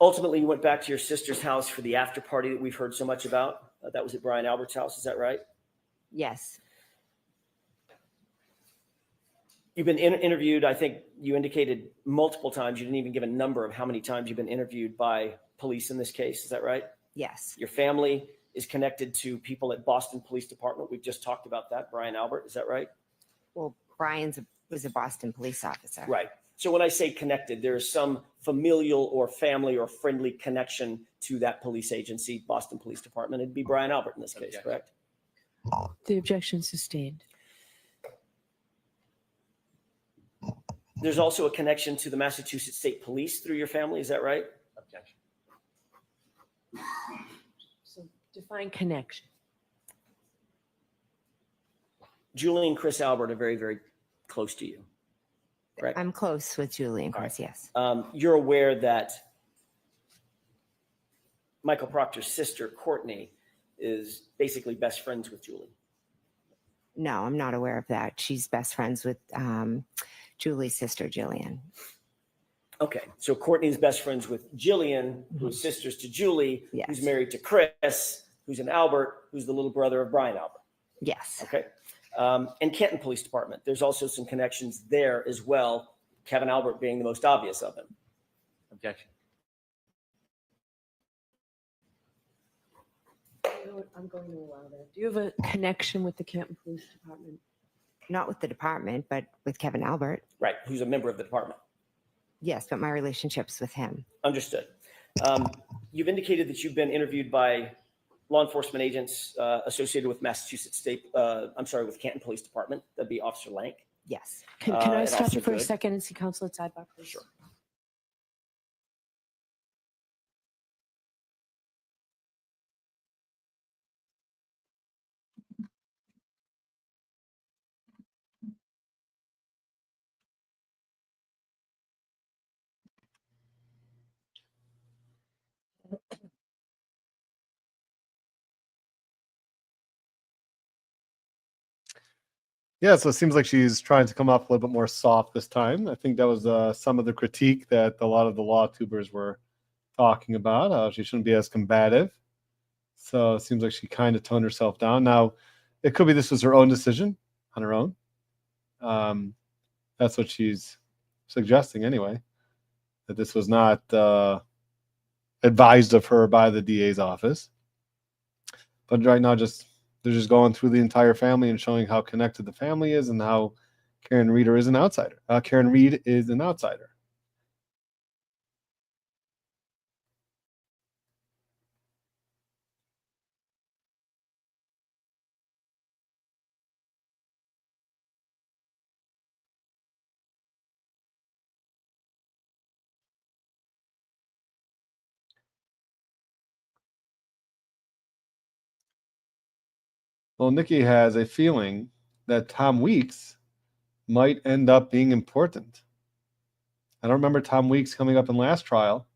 Ultimately, you went back to your sister's house for the after party that we've heard so much about. That was at Brian Albert's house, is that right? Yes. You've been interviewed, I think you indicated multiple times, you didn't even give a number of how many times you've been interviewed by police in this case, is that right? Yes. Your family is connected to people at Boston Police Department. We've just talked about that. Brian Albert, is that right? Well, was a Boston police officer. Right. So when I say connected, there is some familial or family or friendly connection to that police agency, Boston Police Department. It'd be Brian Albert in this case, correct? The objection sustained. There's also a connection to the Massachusetts State Police through your family. Is that right? Objection. So define connection. Julie and Chris Albert are very, very close to you, correct? I'm close with Julie and Chris. Yes. You're aware that Michael Proctor's sister, Courtney, is basically best friends with Julie. No, I'm not aware of that. She's best friends with Julie's sister, Jillian. Okay, so Courtney's best friends with Jillian, who's sisters to Julie, Yes. who's married to Chris, who's an Albert, who's the little brother of Brian Albert. Yes. Okay, and Canton Police Department. There's also some connections there as well. Kevin Albert being the most obvious of them. Objection. You know what? I'm going to allow that. Do you have a connection with the Canton Police Department? Not with the department, but with Kevin Albert. Right, who's a member of the department. Yes, but my relationship's with him. Understood. You've indicated that you've been interviewed by law enforcement agents associated with Massachusetts State, with Canton Police Department. That'd be Officer Lank. Yes. Can I and stop Officer you for a Good. second and see counsel at sidebar, please? Sure. Yeah, so it seems like she's trying to come off a little bit more soft this time. I think that was some of the critique that a lot of the law tubers were talking about. She shouldn't be as combative. So it seems like she kind of toned herself down. Now, it could be this was her own decision on her own. That's what she's suggesting anyway, that this was not advised of her by the DA's office. But right now, they're just going through the entire family and showing how connected the family is and how Karen Reed is an outsider. Karen Reed is an outsider. Well, Nikki has a feeling that Tom Weeks might end up being important. I don't remember Tom Weeks coming up in last trial.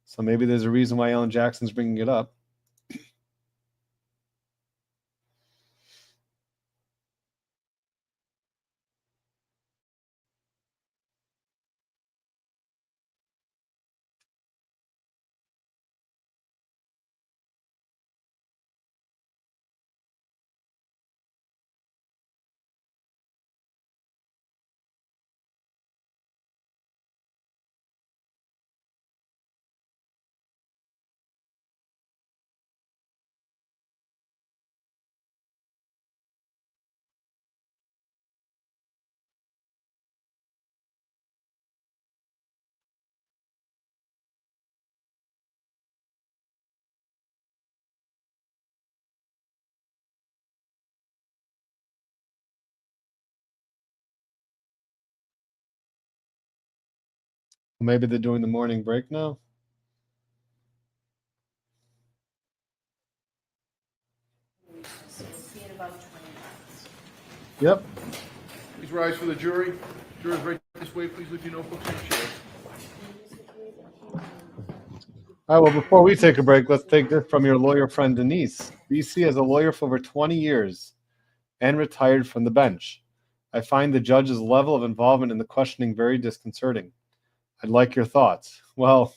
So maybe there's a reason why Alan Jackson's bringing it up. Maybe they're doing the morning break now. Yep. Please rise for the jury. Jurors right this way. Please leave your notebooks in your chairs. All right, well, before we take a break, let's take this from your lawyer friend, Denise. BC as a lawyer for over 20 years and retired from the bench. I find the judge's level of involvement in the questioning very disconcerting. I'd like your thoughts. Well,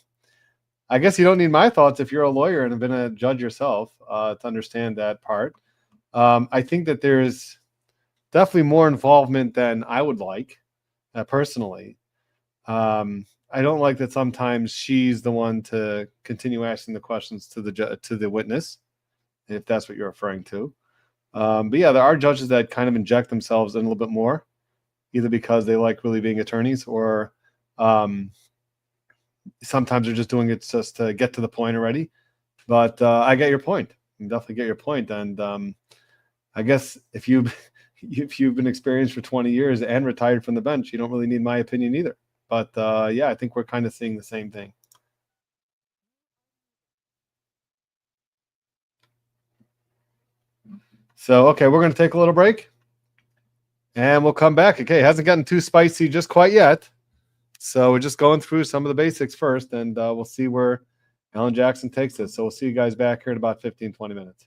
I guess you don't need my thoughts if you're a lawyer and have been a judge yourself to understand that part. I think that there's definitely more involvement than I would like, personally. I don't like that sometimes she's the one to continue asking the questions to the witness, if that's what you're referring to. But yeah, there are judges that kind of inject themselves in a little bit more, either because they like really being attorneys or sometimes they're just doing it just to get to the point already. But I get your point. I definitely get your point. And I guess if you've been experienced for 20 years and retired from the bench, you don't really need my opinion either. But yeah, I think we're kind of seeing the same thing. So, okay, we're going to take a little break and we'll come back. Okay, it hasn't gotten too spicy just quite yet. So we're just going through some of the basics first, and we'll see where Alan Jackson takes this. So we'll see you guys back here in about 15, 20 minutes.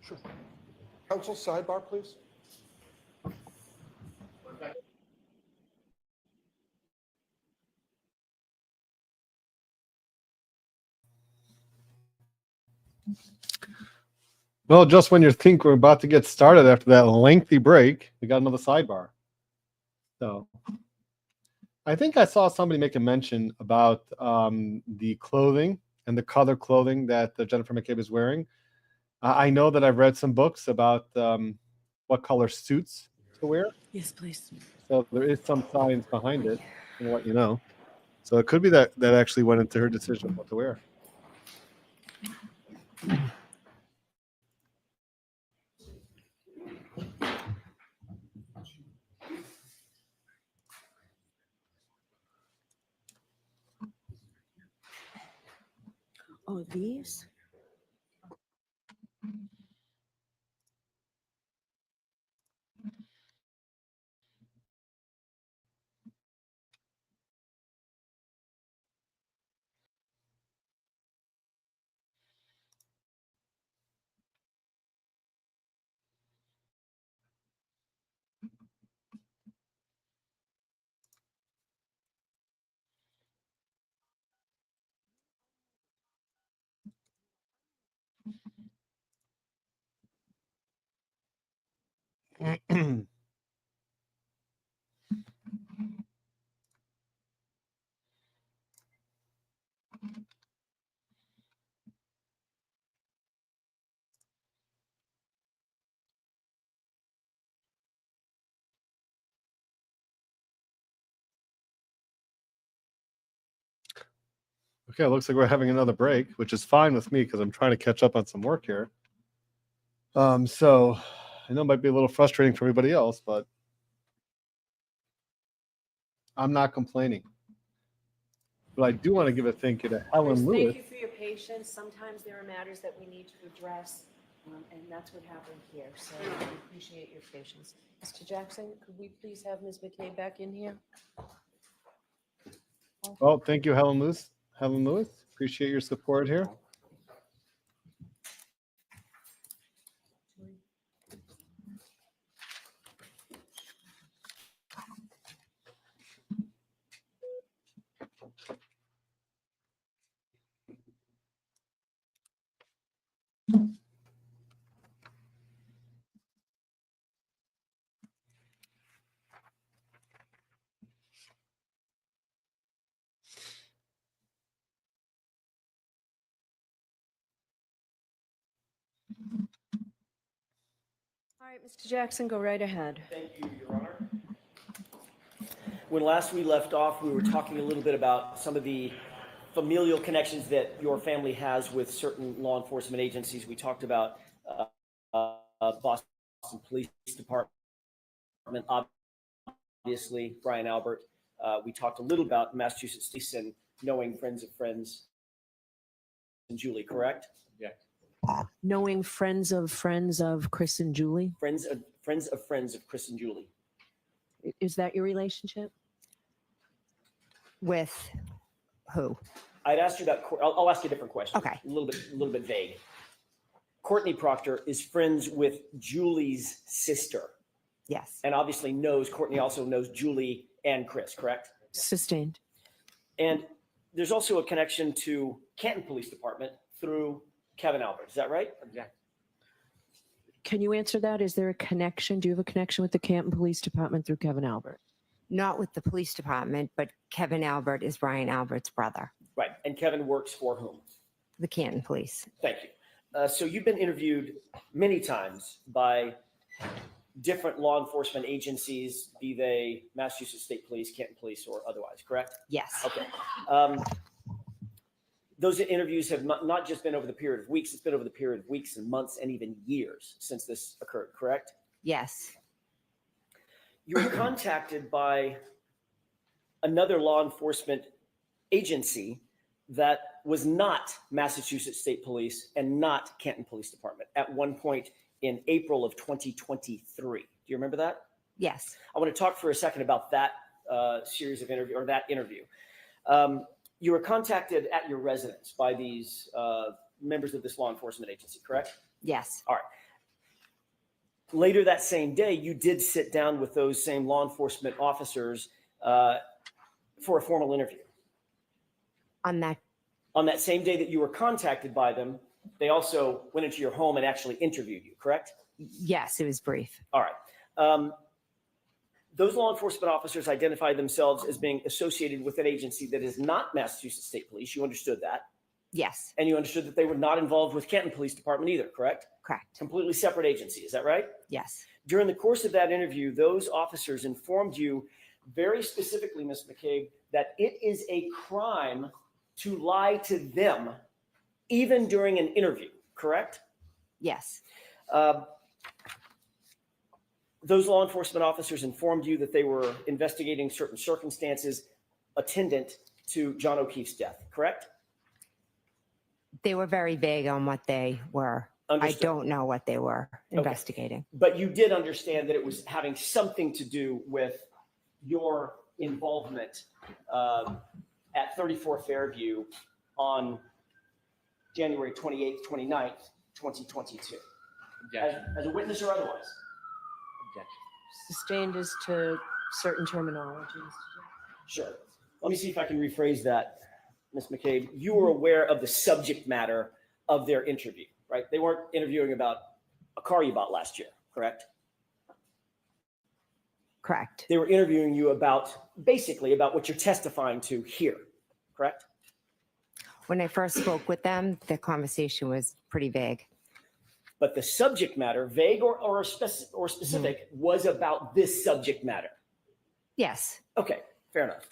Sure. Counsel, sidebar, please. Well, just when you think we're about to get started after that lengthy break, we got another sidebar. So I think I saw somebody make a mention about the clothing and the color clothing that Jennifer McCabe is wearing. I know that I've read some books about what color suits to wear. Yes, please. So there is some science behind it, and what you know. So it could be that actually went into her decision of what to wear. Oh, these? Okay, it looks like we're having another break, which is fine with me because I'm trying to catch up on some work here. So I know it might be a little frustrating for everybody else, but I'm not complaining. But I do want to give a thank you to Helen Lewis. Thank you for your patience. Sometimes there are matters that we need to address, and that's what happened here. So I appreciate your patience. Mr. Jackson, could we please have Ms. McCabe back in here? Well, thank you, Helen Lewis. Helen Lewis, appreciate your support here. All right, Mr. Jackson, go right ahead. Thank you, Your Honor. When last we left off, we were talking a little bit about some of the familial connections that your family has with certain law enforcement agencies. We talked about Boston Police Department, obviously, Brian Albert. We talked a little about Massachusetts Police and knowing friends of friends and Julie, correct? Yeah. Knowing friends of Chris and Julie. Friends of friends of Chris and Julie. Is that your relationship? With who? I'd asked you about. I'll ask you a different question. Okay. A little bit vague. Courtney Proctor is friends with Julie's sister, Yes. and obviously Courtney also knows Julie and Chris, correct? Sustained. And there's also a connection to Canton Police Department through Kevin Albert. Is that right? Yeah. Can you answer that? Is there a connection? Do you have a connection with the Canton Police Department through Kevin Albert? Not with the police department, but Kevin Albert is Brian Albert's brother. Right. And Kevin works for whom? The Canton Police. Thank you. So you've been interviewed many times by different law enforcement agencies, be they Massachusetts State Police, Canton Police, or otherwise, correct? Yes. Okay. Those interviews have not just been over the period of weeks, it's been over the period of weeks and months and even years since this occurred, correct? Yes. You were contacted by another law enforcement agency that was not Massachusetts State Police and not Canton Police Department at one point in April of 2023. Do you remember that? Yes. I want to talk for a second about that series of interview or that interview. You were contacted at your residence by these members of this law enforcement agency, correct? Yes. All Later that same day, you did sit down with those same law enforcement officers for a formal interview. On that, On that same day that you were contacted by them, they also went into your home and actually interviewed you, correct? yes, it was brief. All right. Those law enforcement officers identified themselves as being associated with an agency that is not Massachusetts State Police. You understood that. Yes, And you understood that they were not involved with Canton Police Department either, correct? correct. Completely separate agency. Is that right? Yes, During the course of that interview, those officers informed you very specifically, Ms. McCabe, that it is a crime to lie to them, even during an interview, correct? yes, Those law enforcement officers informed you that they were investigating certain circumstances attendant to John O'Keefe's death, correct? they were very vague on what they were. I Understood. don't know what they were investigating. But you did understand that it was having something to do with your involvement at 34 Fairview on January 28th, 29th, 2022, Objection. as a witness or otherwise. Objection. Sustained as to certain terminology, Mr. Jackson. Sure. Let me see if I can rephrase that, Ms. McCabe. You were aware of the subject matter of their interview, right? They weren't interviewing about a car you bought last year, correct? Correct. They were interviewing you basically about what you're testifying to here, correct? When I first spoke with them, the conversation was pretty vague. But the subject matter, vague or specific, was about this subject matter. Yes, Okay, fair enough.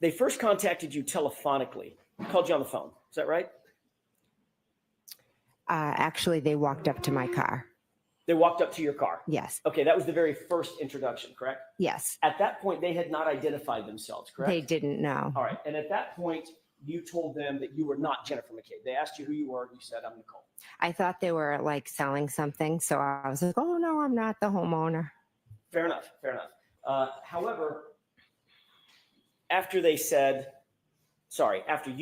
They first contacted you telephonically, called you on the phone. Is that right? actually, they walked up to my car. They walked up to your car. Yes, Okay, that was the very first introduction, correct? yes, At that point, they had not identified themselves, correct? they didn't know. All right, and at that point, you told them that you were not Jennifer McCabe. They asked you who you were, and you said, I'm Nicole. I thought they were like selling something, so I was like, oh no, I'm not the homeowner. Fair enough, fair enough. However, after you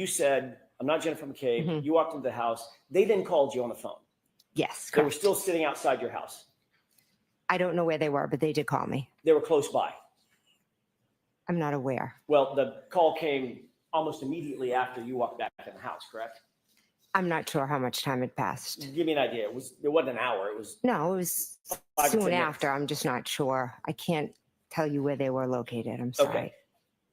said, I'm not Jennifer McCabe, Mhm. you walked into the house, they then called you on the phone. Yes, They were correct. still sitting outside your house. I don't know where they were, but they did call me. They were close by. I'm not aware. Well, the call came almost immediately after you walked back in the house, correct? I'm not sure how much time had passed. Give me an idea. It wasn't an hour. It was No, it was 5 to 10 soon minutes. after. I'm just not sure. I can't tell you where they were located. I'm sorry. Okay.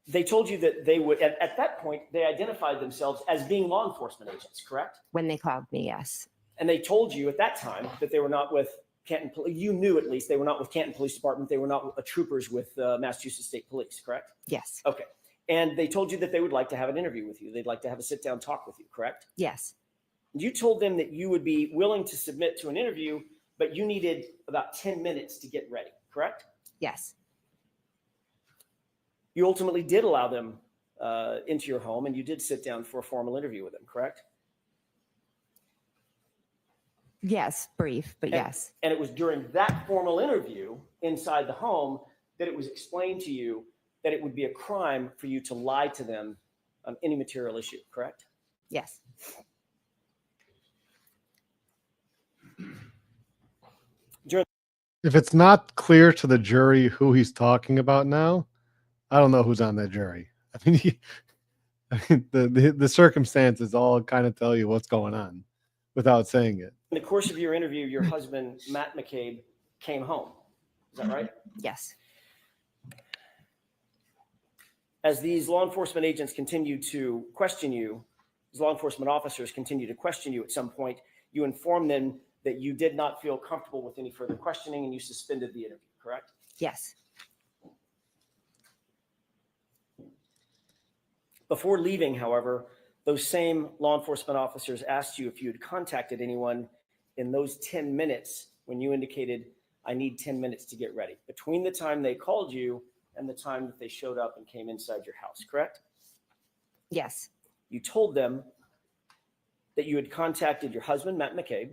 They told you that they would, at that point, they identified themselves as being law enforcement agents, correct? When they called me, yes. And they told you at that time that they were not with Canton, you knew at least they were not with Canton Police Department. They were not troopers with Massachusetts State Police, correct? Yes. Okay. And they told you that they would like to have an interview with you. They'd like to have a sit down talk with you, correct? Yes. You told them that you would be willing to submit to an interview, but you needed about 10 minutes to get ready, correct? Yes. You ultimately did allow them into your home and you did sit down for a formal interview with them, correct? Yes. Brief, but yes. And it was during that formal interview inside the home that it was explained to you that it would be a crime for you to lie to them on any material issue, correct? Yes. If it's not clear to the jury who he's talking about now, I don't know who's on that jury. I mean, the circumstances all kind of tell you what's going on without saying it. In the course of your interview, your husband, Matt McCabe, came home. Is that right? Yes. As these law enforcement agents continue to question you, as law enforcement officers continue to question you at some point, you inform them that you did not feel comfortable with any further questioning and you suspended the interview, correct? Yes. Before leaving, however, those same law enforcement officers asked you if you had contacted anyone in those 10 minutes when you indicated, I need 10 minutes to get ready, between the time they called you and the time that they showed up and came inside your house, correct? Yes. You told them that you had contacted your husband, Matt McCabe,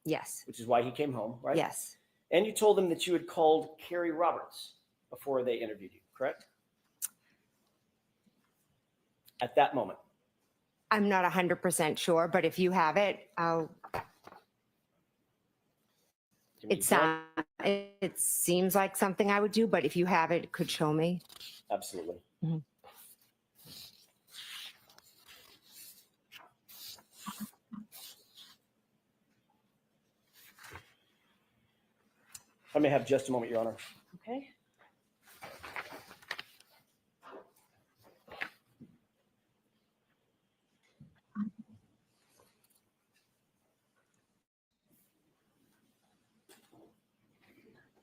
Yes. which is why he came home, right? Yes. And you told them that you had called Carrie Roberts before they interviewed you, correct? At that moment. I'm not 100% sure, but if you have it, it seems like something I would do, but if you have it, could show me. Absolutely. Mhm. I may have just a moment, Your Honor. Okay.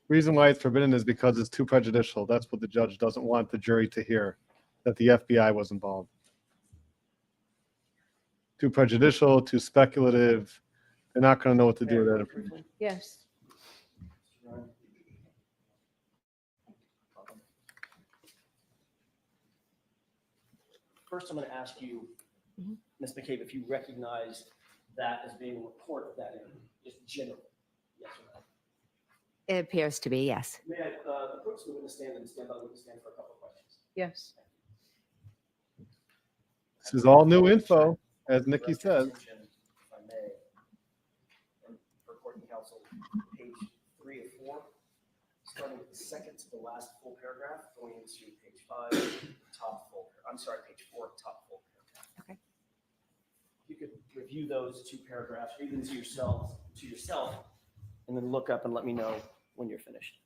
Reason why it's forbidden is because it's too prejudicial. That's what the judge doesn't want the jury to hear, that the FBI was involved. Too prejudicial, too speculative. They're not going to know what to do with that information. Yes. First, I'm going to ask you, Mhm. Ms. McCabe, if you recognize that as being a report of that interview, just generally. Yes or no? It appears to be, yes. May I approach the witness stand and stand by the witness stand for a couple of questions? Yes. This is all new info, as Nikki Direct your says. attention, if I may, and for court and counsel, page 3 of 4, starting with the second to the last full paragraph, going into page 5, top full. I'm sorry, page 4, top full paragraph. Okay. If you could review those 2 paragraphs, read them to yourself, and then look up and let me know when you're finished.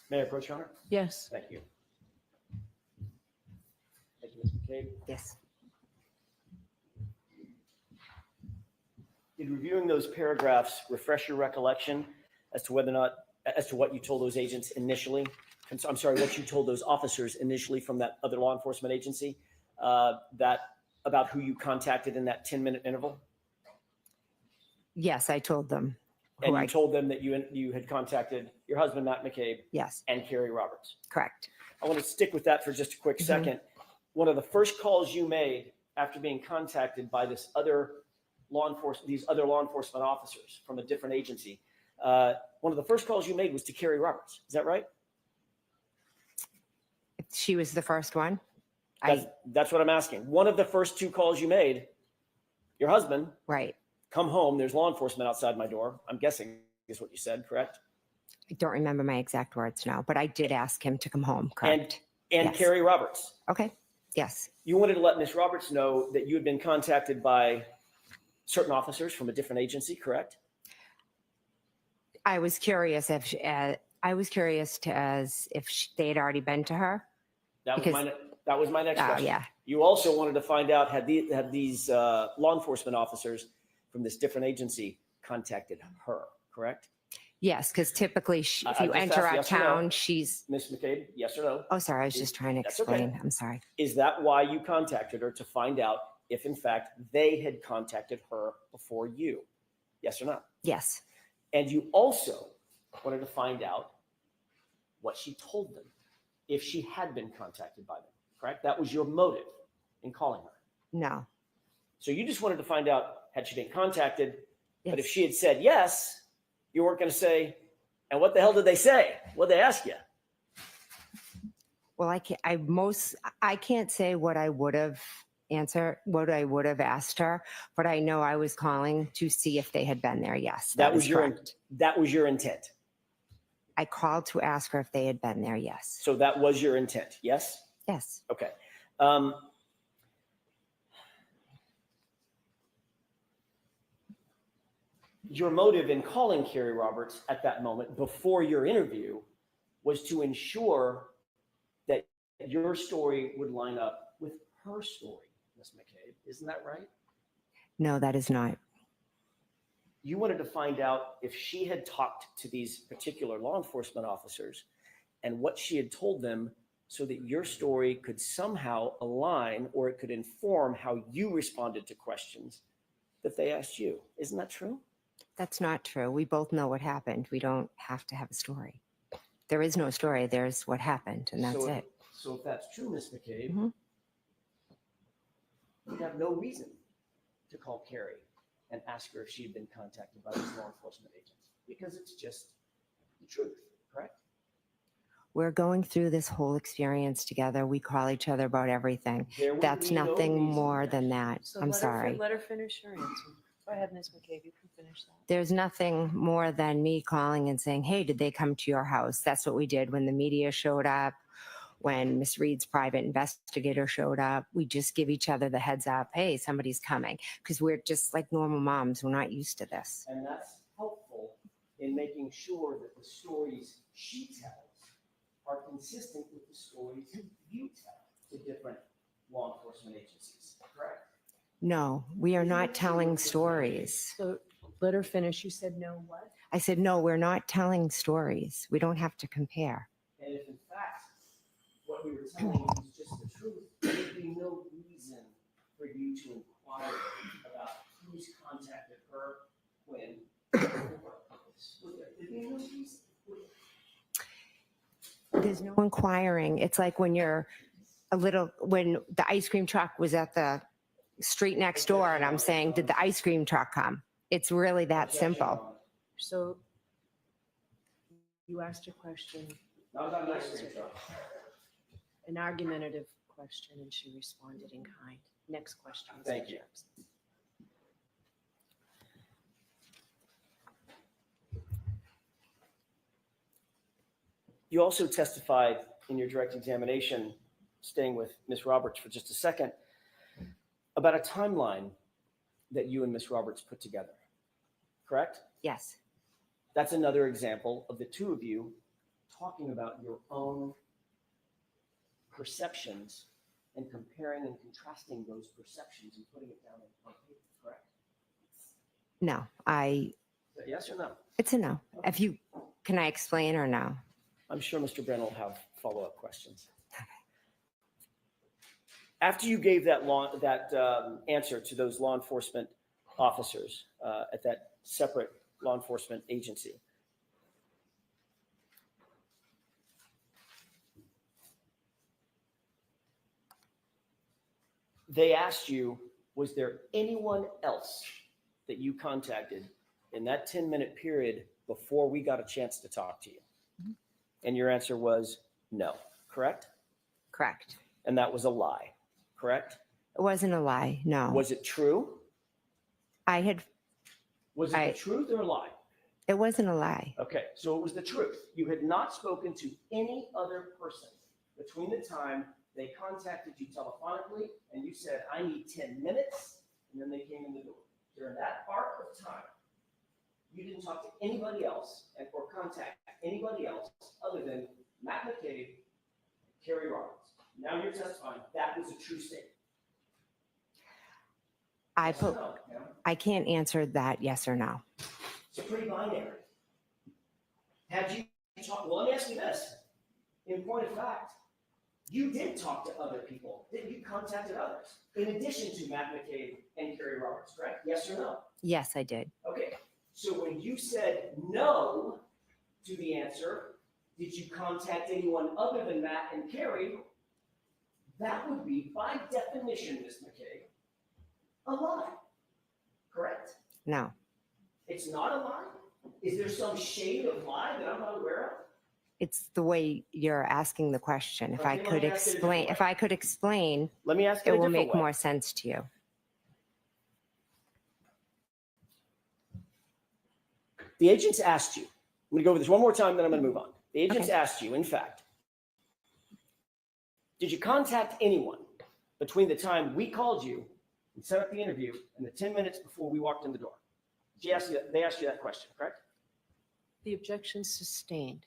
May I approach, Your Honor? Yes. Thank you. Thank you, Ms. McCabe. Yes. Did reviewing those paragraphs refresh your recollection as to what you told those agents initially? I'm sorry, what you told those officers initially from that other law enforcement agency, about who you contacted in that 10-minute interval? Yes, I told them. And you told them that you had contacted your husband, Matt McCabe, Yes, and Carrie Roberts. correct. I want to stick with that for just a quick second. One of the first calls you made after being contacted by these other law enforcement officers from a different agency, one of the first calls you made was to Carrie Roberts. Is that right? She was the first one. That's what I'm asking. One of the first 2 calls you made, your husband, Right. come home, there's law enforcement outside my door. I'm guessing is what you said, correct? I don't remember my exact words now, but I did ask him to come home, correct? And Yes. Carrie Roberts. Okay, yes. You wanted to let Ms. Roberts know that you had been contacted by certain officers from a different agency, correct? I was curious if they had already been to her. That was my next Oh, question. yeah. You also wanted to find out had these law enforcement officers from this different agency contacted her, correct? Yes, because typically if I you just enter asked a yes or no. town, she's, Ms. McCabe, yes or no? oh, sorry, I was just trying to That's okay. explain. I'm sorry. Is that why you contacted her, to find out if in fact they had contacted her before you? Yes or no? Yes, And you also wanted to find out what she told them, if she had been contacted by them, correct? That was your motive in calling her. no, So you just wanted to find out had she been contacted. But if Yes. she had said yes, you weren't going to say, and what the hell did they say? What did they ask you? Well, I can't say what I would have answered, what I would have asked her, but I know I was calling to see if they had been there. Yes, that was is your correct. that was your intent. I called to ask her if they had been there. Yes. So that was your intent. Yes. Yes. Okay. Your motive in calling Carrie Roberts at that moment before your interview was to ensure that your story would line up with her story, Ms. McCabe. Isn't that right? No, that is not. You wanted to find out if she had talked to these particular law enforcement officers and what she had told them so that your story could somehow align or it could inform how you responded to questions that they asked you. Isn't that true? That's not true. We both know what happened. We don't have to have a story. There is no story. There's what happened, and that's it. So if that's true, Ms. McCabe, Mhm. you have no reason to call Carrie and ask her if she had been contacted by these law enforcement agents because it's just the truth, correct? We're going through this whole experience together. We call each other about everything. There would That's be no nothing reason more to than that. So I'm sorry. Let her finish her answer. Go ahead, Ms. McCabe, you can finish that. There's nothing more than me calling and saying, hey, did they come to your house? That's what we did when the media showed up, when Miss Reed's private investigator showed up. We just give each other the heads up, hey, somebody's coming, because we're just like normal moms. We're not used to this. And that's helpful in making sure that the stories she tells are consistent with the stories you tell to different law enforcement agencies, correct? No, we are not telling stories. So let her finish. You said no what? I said, no, we're not telling stories. We don't have to compare. And if in fact what we were telling you is just the truth, there would be no reason for you to inquire about who's contacted her when. There'd be no reason. There's no inquiring. It's like when when the ice cream truck was at the street next door and I'm saying, did the ice cream truck come? It's really that simple. So you asked a question, an argumentative question, and she responded in kind. Next question. Mr. Thank you. Jackson. You also testified in your direct examination, staying with Ms. Roberts for just a second, about a timeline that you and Ms. Roberts put together, correct? Yes. That's another example of the two of you talking about your own perceptions and comparing and contrasting those perceptions and putting it down on paper, correct? No, Is that yes or no? it's a no. Can I explain or no? I'm sure Mr. Brennan will have follow-up questions. After you gave that answer to those law enforcement officers at that separate law enforcement agency, they asked you, was there anyone else that you contacted in that 10-minute period before we got a chance to talk to you? And your answer was no, correct? Correct. And that was a lie, correct? It wasn't a lie. No. Was it true? Was Was it the truth or a lie? It wasn't a lie. Okay, so it was the truth. You had not spoken to any other person between the time they contacted you telephonically and you said, I need 10 minutes, and then they came in the door. During that arc of time, you didn't talk to anybody else or contact anybody else other than Matt McCabe, Carrie Roberts. Now you're testifying that was a true statement. Yes or no, ma'am? I can't answer that yes or no. It's a pretty binary. Had you talked, well, let me ask you this. In point of fact, you did talk to other people. You contacted others in addition to Matt McCabe and Carrie Roberts, correct? Yes or no? Yes, I did. Okay. So when you said no to the answer, did you contact anyone other than Matt and Carrie? That would be, by definition, Ms. McCabe, a lie. correct? No. It's not a lie? Is there some shade of lie that I'm not aware of? It's the way you're asking the question. If I Okay, let could me ask it a different explain, way. if I could explain, Let me ask it it a will different make way. more sense to you. The agents asked you, I'm going to go over this one more time, then I'm going to move on. The agents Okay. asked you, in fact, did you contact anyone between the time we called you and set up the interview and the 10 minutes before we walked in the door? They asked you that question, correct? The objection sustained.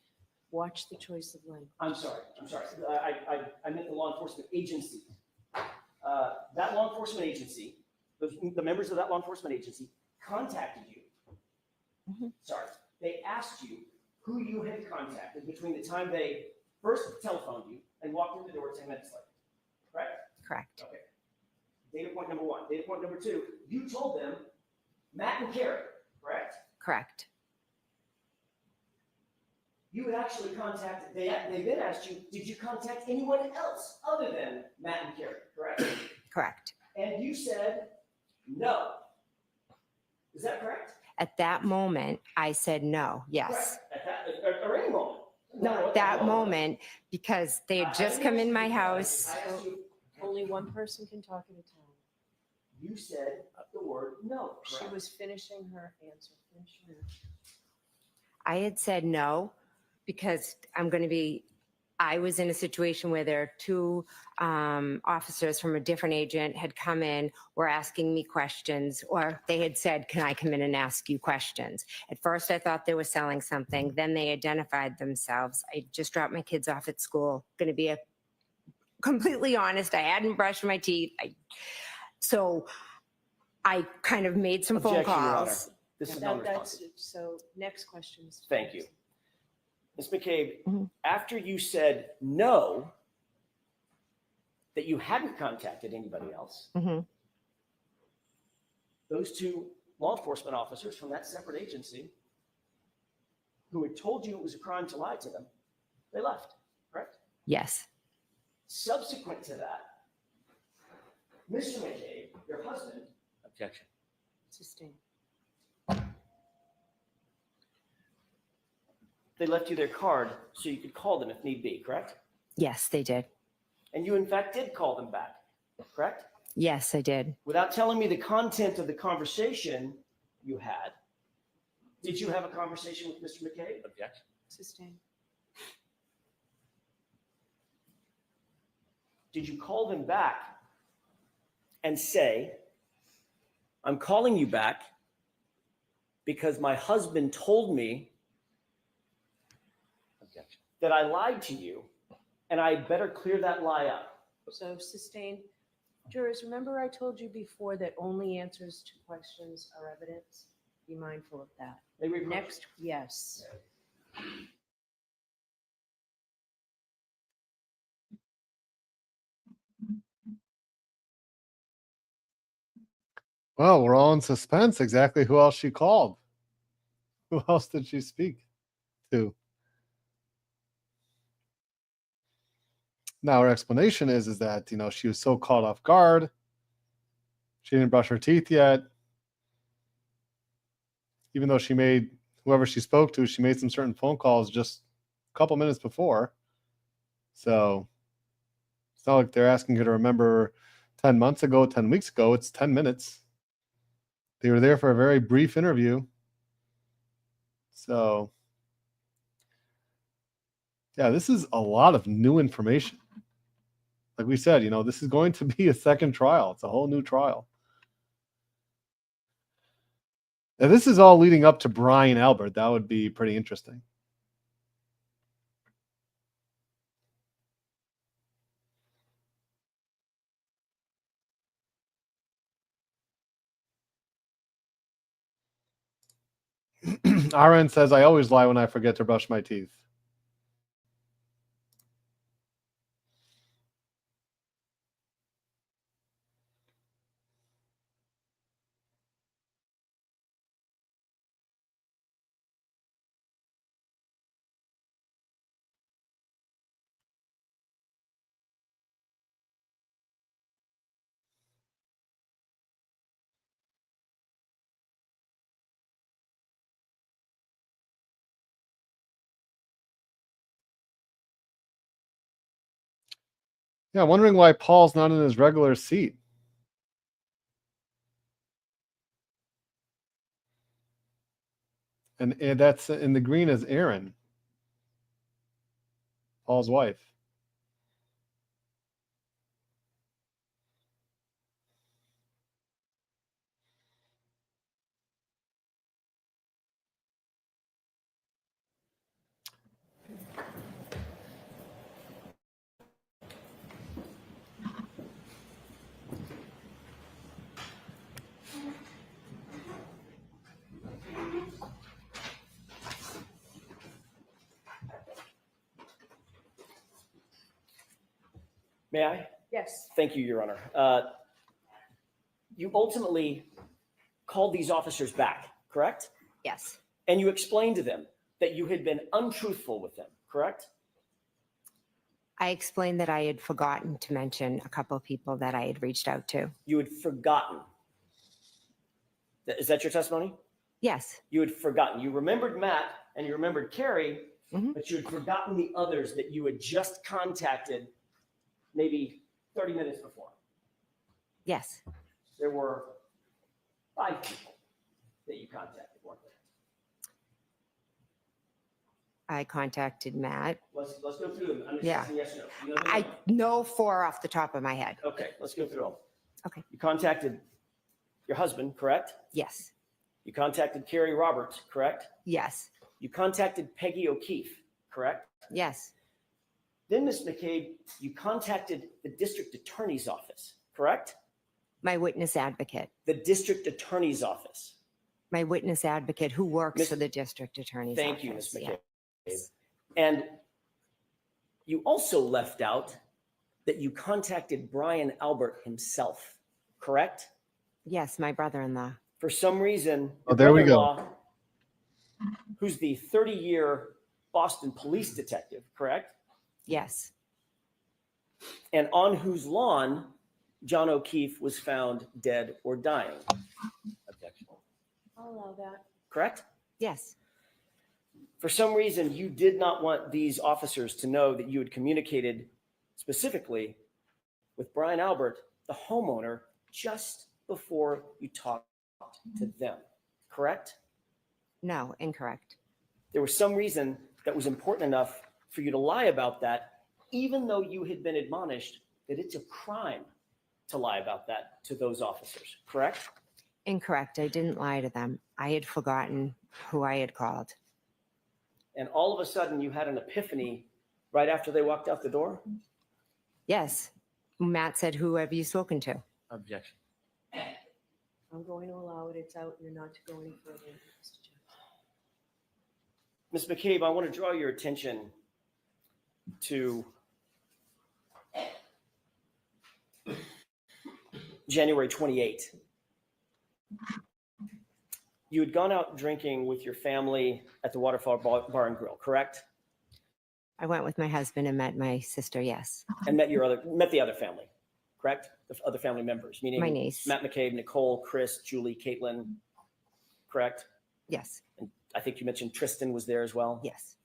Watch the choice of language. I'm sorry. I meant the law enforcement agency. That law enforcement agency, the members of that law enforcement agency contacted you. Mhm. Sorry. They asked you who you had contacted between the time they first telephoned you and walked in the door 10 minutes later, correct? Correct. Okay. Data point number one. Data point number two, you told them Matt and Carrie, correct? Correct. You had actually contacted, they then asked you, did you contact anyone else other than Matt and Carrie, correct? Correct. And you said no. Is that correct? At that moment, I said no. Yes. Correct. At that, or any moment. No, at that moment, because they had just come in my house. I asked you, Only one person can talk at a time. you said the word no, She correct? was finishing her answer. Finish her. I had said no because I was in a situation where there are two officers from a different agent had come in, were asking me questions, or they had said, can I come in and ask you questions? At first, I thought they were selling something. Then they identified themselves. I just dropped my kids off at school. Going to be completely honest. I hadn't brushed my teeth. So I kind of made some phone Objection, Your Honor. calls. This is That- non-responsive. So next question. Mr. Thank you. Jackson. Ms. McCabe, Mhm. after you said no, that you hadn't contacted anybody else, Mhm. those two law enforcement officers from that separate agency who had told you it was a crime to lie to them, they left, correct? Yes. Subsequent to that, Mr. McCabe, your husband, Objection. Sustained. they left you their card so you could call them if need be, correct? Yes, they did. And you in fact did call them back, correct? Yes, I did. Without telling me the content of the conversation you had, did you have a conversation with Mr. McCabe? Objection. Sustained. Did you call them back and say, I'm calling you back because my husband told me Objection. that I lied to you and I better clear that lie up? So sustained. Jurors, remember I told you before that only answers to questions are evidence? Be mindful of that. They read Next, yes. Well, we're all in suspense. Exactly who else she called? Who else did she speak to? Now her explanation is that she was so caught off guard. She didn't brush her teeth yet. Even though she made whoever she spoke to, she made some certain phone calls just a couple minutes before. So it's not like they're asking her to remember 10 months ago, 10 weeks ago. It's 10 minutes. They were there for a very brief interview. So, yeah, this is a lot of new information. Like we said, this is going to be a second trial. It's a whole new trial. Now, this is all leading up to Brian Albert. That would be pretty interesting. RN says, I always lie when I forget to brush my teeth. Yeah, I'm wondering why Paul's not in his regular seat. And that's in the green is Erin, Paul's wife. May I? Yes. Thank you, Your Honor. You ultimately called these officers back, correct? Yes. And you explained to them that you had been untruthful with them, correct? I explained that I had forgotten to mention a couple of people that I had reached out to. You had forgotten. Is that your testimony? Yes. You had forgotten. You remembered Matt and you remembered Carrie, Mhm. but you had forgotten the others that you had just contacted maybe 30 minutes before. Yes. There were 5 people that you contacted, weren't there? I contacted Matt. Let's go through them. I'm just Yeah. asking yes or no. You know the I number? know 4 off the top of my head. Okay, let's go through them. Okay. You contacted your husband, correct? Yes. You contacted Carrie Roberts, correct? Yes. You contacted Peggy O'Keefe, correct? Yes. Then, Ms. McCabe, you contacted the district attorney's office, correct? My witness advocate. The district attorney's office. My witness advocate who works Miss- for the district attorney's Thank office. you, Ms. McCabe. Yes. And you also left out that you contacted Brian Albert himself, correct? Yes, my brother-in-law. For some reason, Oh, your there we go. brother-in-law, who's the 30-year Boston police detective, correct? Yes. And on whose lawn John O'Keefe was found dead or dying. Objection. I'll allow that. Correct? Yes. For some reason, you did not want these officers to know that you had communicated specifically with Brian Albert, the homeowner, just before you talked to them. Correct? No, incorrect. There was some reason that was important enough for you to lie about that, even though you had been admonished that it's a crime to lie about that to those officers. Correct? Incorrect. I didn't lie to them. I had forgotten who I had called. And all of a sudden, you had an epiphany right after they walked out the door? Yes. Matt said, who have you spoken to? Objection. I'm going to allow it. It's out. You're not to go any further. Mr. Jones. Ms. McCabe, I want to draw your attention to January 28th. You had gone out drinking with your family at the Waterfall Bar and Grill, correct? I went with my husband and met my sister. Yes. And met the other family, correct? The other family members, meaning My niece. Matt McCabe, Nicole, Chris, Julie, Caitlin, correct? Yes. And I think you mentioned Tristan was there as well. Yes.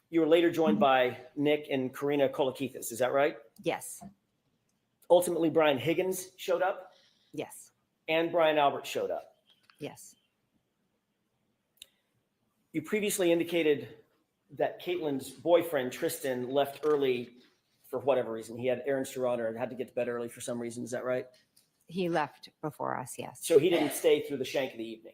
You were later joined by Nick and Karina Kolakithis, is that right? Yes. Ultimately, Brian Higgins showed up Yes. and Brian Albert showed up. Yes. You previously indicated that Caitlin's boyfriend, Tristan, left early for whatever reason. He had errands to run or had to get to bed early for some reason. Is that right? He left before us. Yes. So he didn't stay through the shank of the evening.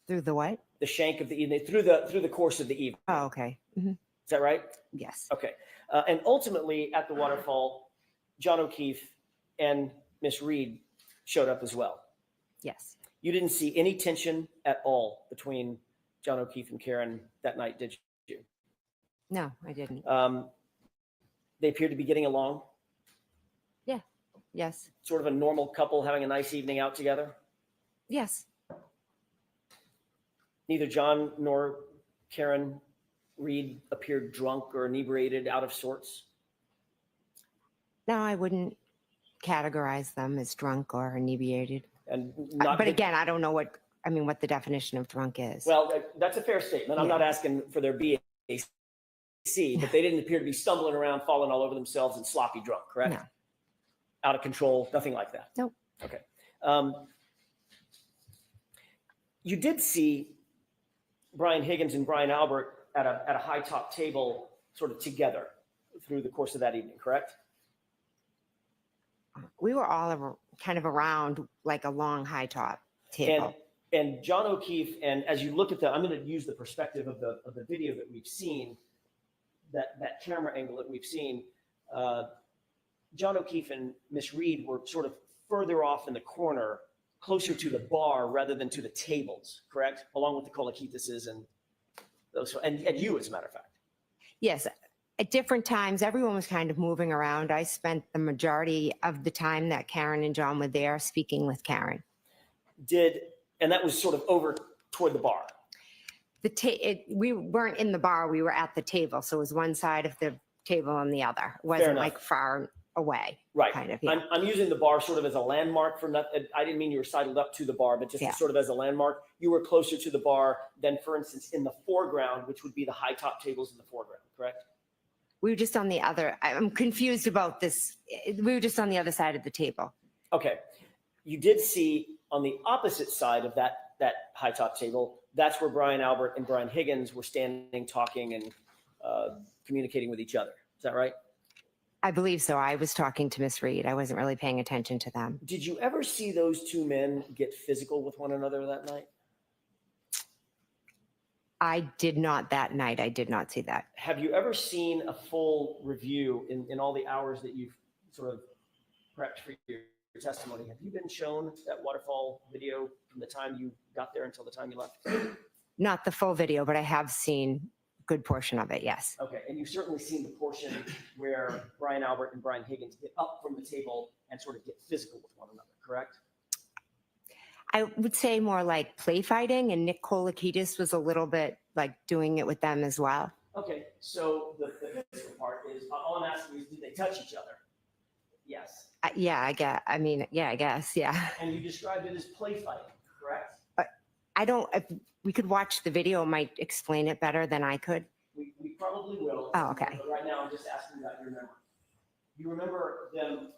Through the what? The shank of the evening, through the course of the evening. Oh, okay. Mhm. Is that right? Yes. Okay. And ultimately, at the Waterfall, John O'Keefe and Miss Reed showed up as well. Yes. You didn't see any tension at all between John O'Keefe and Karen that night, did you? No, I didn't. They appeared to be getting along, Yes. sort of a normal couple having a nice evening out together. Yes. Neither John nor Karen Reed appeared drunk or inebriated, out of sorts. No, I wouldn't categorize them as drunk or inebriated. And not But again, I don't know what the definition of drunk is. well, that's a fair statement. I'm Yeah. not asking for there be a see, but they didn't appear to be stumbling around, falling all over themselves and sloppy drunk, correct? No. Out of control, nothing like that. Nope. Okay. You did see Brian Higgins and Brian Albert at a high top table sort of together through the course of that evening, correct? We were all kind of around like a long high top table. And John O'Keefe, and as you look at I'm going to use the perspective of the video that we've seen, that camera angle that we've seen. John O'Keefe and Miss Reed were sort of further off in the corner, closer to the bar rather than to the tables, correct? Along with the Kolakitases and those, and you, as a matter of fact. Yes. At different times, everyone was kind of moving around. I spent the majority of the time that Karen and John were there speaking with Karen. And that was sort of over toward the bar. We weren't in the bar, we were at the table. So it was one side of the table and the other. It wasn't like far away. Right. Kind of, yeah. I'm using the bar sort of as a landmark for nothing. I didn't mean you were sidled up to the bar, but just sort of as a landmark. You were closer to the bar than, for instance, in the foreground, which would be the high top tables in the foreground, correct? We were just on the other, I'm confused about this. We were just on the other side of the table. Okay. You did see on the opposite side of that high top table, that's where Brian Albert and Brian Higgins were standing, talking, and communicating with each other. Is that right? I believe so. I was talking to Miss Reed. I wasn't really paying attention to them. Did you ever see those two men get physical with one another that night? I did not that night. I did not see that. Have you ever seen a full review in all the hours that you've sort of prepped for your testimony? Have you been shown that Waterfall video from the time you got there until the time you left? Not the full video, but I have seen a good portion of it, yes. Okay, and you've certainly seen the portion where Brian Albert and Brian Higgins get up from the table and sort of get physical with one another, correct? I would say more like play fighting, and Nick Kolakitis was a little bit like doing it with them as well. Okay, so the physical part is, all I'm asking is, did they touch each other? Yes. Yeah, I guess, yeah. And you described it as play fighting, correct? I don't, if we could watch the video, it might explain it better than I could. We probably will. Oh, okay. But right now, I'm just asking about your memory. You remember them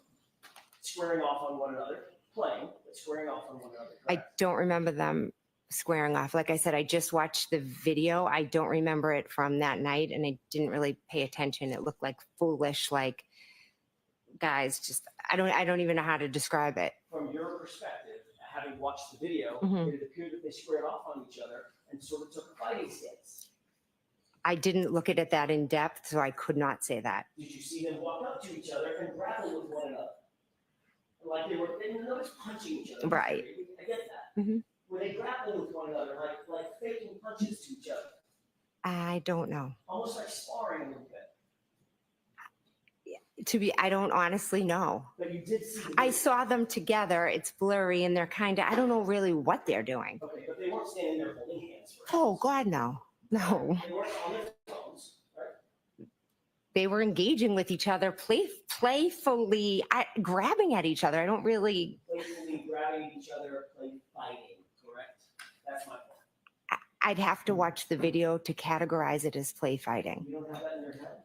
squaring off on one another, playing, but squaring off on one another, correct? I don't remember them squaring off. Like I said, I just watched the video. I don't remember it from that night, and I didn't really pay attention. It looked like foolish, like guys just, I don't even know how to describe it. From your perspective, having watched the video, it appeared that they squared off on each other and sort of took a fighting stance. I didn't look at it that in depth, so I could not say that. Did you see them walk up to each other and grapple with one another? Like they didn't notice punching each other. Right. I get that. Were they grappling with one another, like faking punches to each other? I don't know. Almost like sparring a little bit. I don't honestly know. But you did see. I saw them together. It's blurry, and they're kind of, I don't know really what they're doing. Okay, but they weren't standing there holding hands. Oh, God, no. No. They weren't on their phones, right? They were engaging with each other, playfully grabbing at each other. I don't really. Playfully grabbing each other, play fighting, correct? That's my point. I'd have to watch the video to categorize it as play fighting. You don't have that in your head?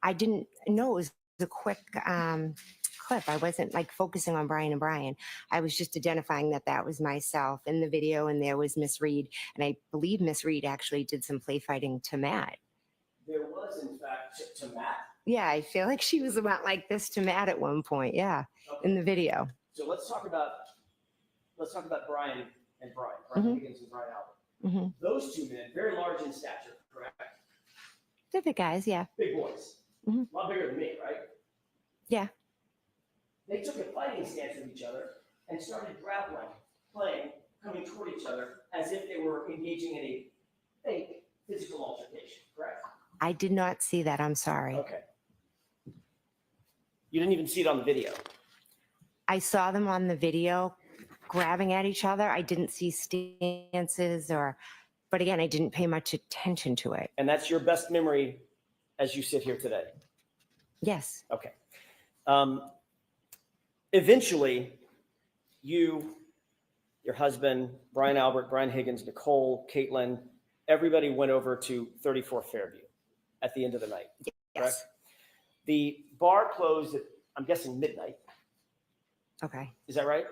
I didn't know. It was a quick clip. I wasn't like focusing on Brian and Brian. I was just identifying that was myself in the video, and there was Miss Reed. And I believe Miss Reed actually did some play fighting to Matt. There was, in fact, to Matt. Yeah, I feel like she was about like this to Matt at one point. Yeah, Okay. in the video. So let's talk about Brian and Brian Higgins and Brian Albert. Those two men, very large in stature, correct? They're the guys, yeah. Big boys. A lot bigger than me, right? Yeah. They took a fighting stance with each other and started grappling, playing, coming toward each other as if they were engaging in a fake physical altercation, correct? I did not see that. I'm sorry. Okay. You didn't even see it on the video. I saw them on the video grabbing at each other. I didn't see stances but again, I didn't pay much attention to it. And that's your best memory as you sit here today? Yes. Okay. Eventually, your husband, Brian Albert, Brian Higgins, Nicole, Caitlin, everybody went over to 34 Fairview at the end of the night, Yes. correct? The bar closed at, I'm guessing, midnight. Okay. Is that right?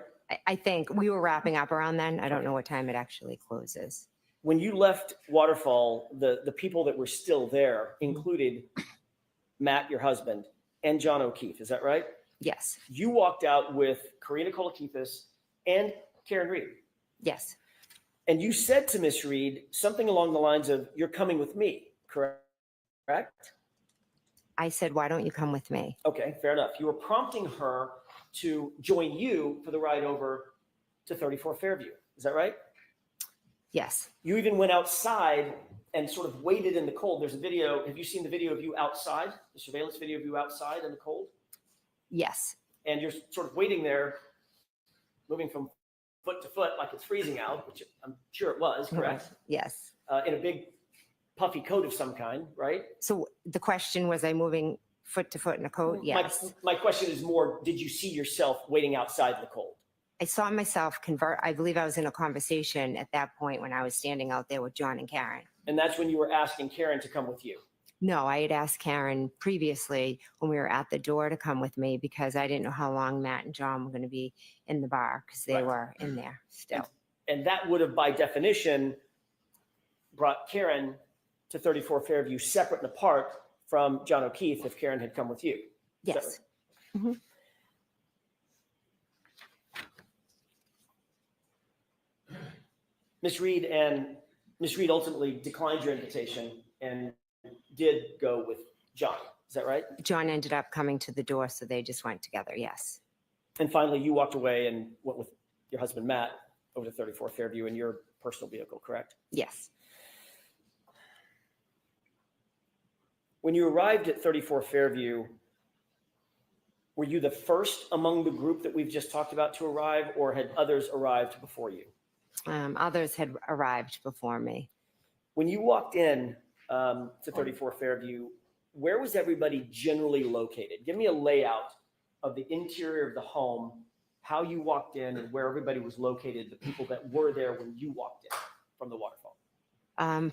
I think we were wrapping up around then. I don't know what time it actually closes. When you left Waterfall, the people that were still there included Matt, your husband, and John O'Keefe. Is that right? Yes. You walked out with Karina Kolakifis and Karen Reed. Yes. And you said to Miss Reed something along the lines of, "You're coming with me," correct? I said, why don't you come with me? Okay, fair enough. You were prompting her to join you for the ride over to 34 Fairview. Is that right? Yes. You even went outside and sort of waited in the cold. There's a video. Have you seen the video of you outside, the surveillance video of you outside in the cold? Yes. And you're sort of waiting there, moving from foot to foot like it's freezing out, which I'm sure it was, correct? Yes. In a big puffy coat of some kind, right? So the question was, I moving foot to foot in a coat? Yes. My question is more, did you see yourself waiting outside in the cold? I saw myself convert. I believe I was in a conversation at that point when I was standing out there with John and Karen. And that's when you were asking Karen to come with you. No, I had asked Karen previously when we were at the door to come with me because I didn't know how long Matt and John were going to be in the bar because they Right. were in there still. And that would have, by definition, brought Karen to 34 Fairview separate and apart from John O'Keefe if Karen had come with you. Is that Yes. Mhm. Miss Reed ultimately declined your invitation and did go with John. Is that right? John ended up coming to the door, so they just went together. Yes. And finally, you walked away and went with your husband, Matt, over to 34 Fairview in your personal vehicle, correct? Yes. When you arrived at 34 Fairview, were you the first among the group that we've just talked about to arrive, or had others arrived before you? Others had arrived before me. When you walked in to 34 Fairview, where was everybody generally located? Give me a layout of the interior of the home, how you walked in and where everybody was located, the people that were there when you walked in from the Waterfall.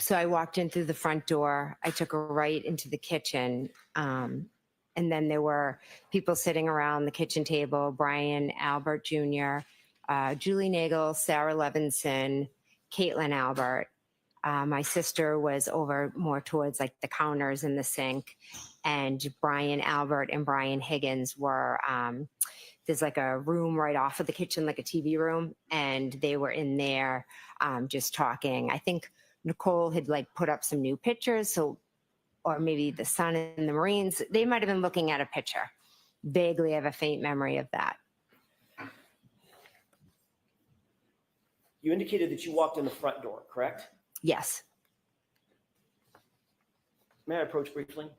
So I walked in through the front door. I took a right into the kitchen. And then there were people sitting around the kitchen table, Brian Albert Jr., Julie Nagel, Sarah Levinson, Caitlin Albert. My sister was over more towards like the counters and the sink, and Brian Albert and Brian Higgins were, there's like a room right off of the kitchen, like a TV room, and they were in there just talking. I think Nicole had like put up some new pictures, so, or maybe the sun and the Marines, they might've been looking at a picture. Vaguely have a faint memory of that. You indicated that you walked in the front door, correct? Yes. May I approach briefly?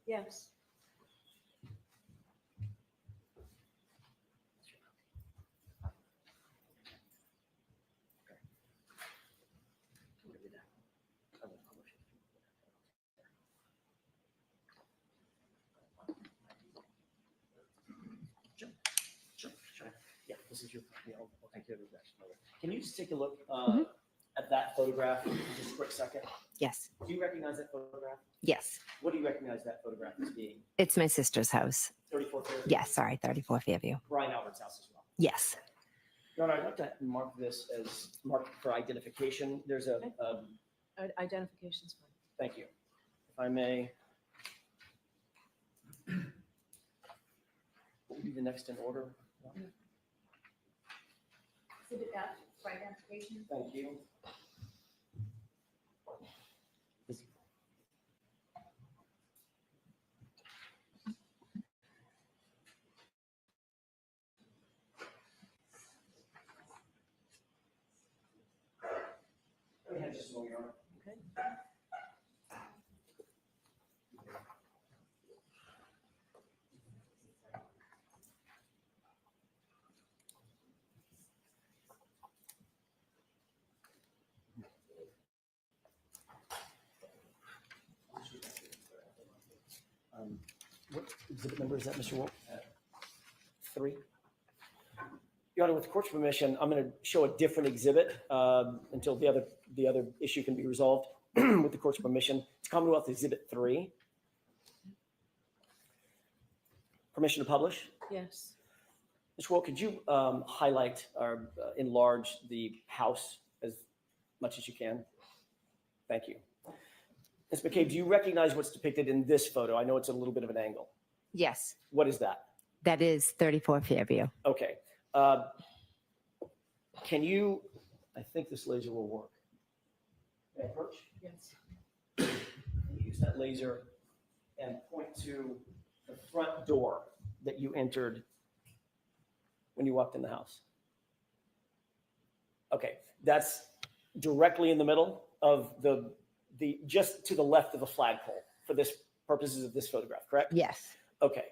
Yes. Sure. Yeah, this is your, I'll take care of the rest. Can you just take a look at that photograph for just a quick second? Yes. Do you recognize that photograph? Yes. What do you recognize that photograph as being? It's my sister's house. 34 Fairview? Yes, sorry, 34 Fairview. Brian Albert's house as well. Yes. Your Honor, I'd like to mark this as marked for identification. There's a, Identification's fine. thank you. If I may. What would be the next in order? Exhibit F for identification. Thank you. Let me have just a moment, Your Honor. Okay. What exhibit number is that, Mr. Wolf? 3. Your Honor, with the court's permission, I'm going to show a different exhibit until the other issue can be resolved. with the court's permission. It's Commonwealth Exhibit 3. Permission to publish? Yes. Ms. Wall, could you highlight or enlarge the house as much as you can? Thank you. Ms. McCabe, do you recognize what's depicted in this photo? I know it's a little bit of an angle. Yes, What is that? that is 34 Fairview. Okay. Can you, I think this laser will work. May I approach? Yes. Use that laser and point to the front door that you entered when you walked in the house. Okay, that's directly in the middle of the just to the left of the flagpole for this purposes of this photograph, correct? Yes. Okay.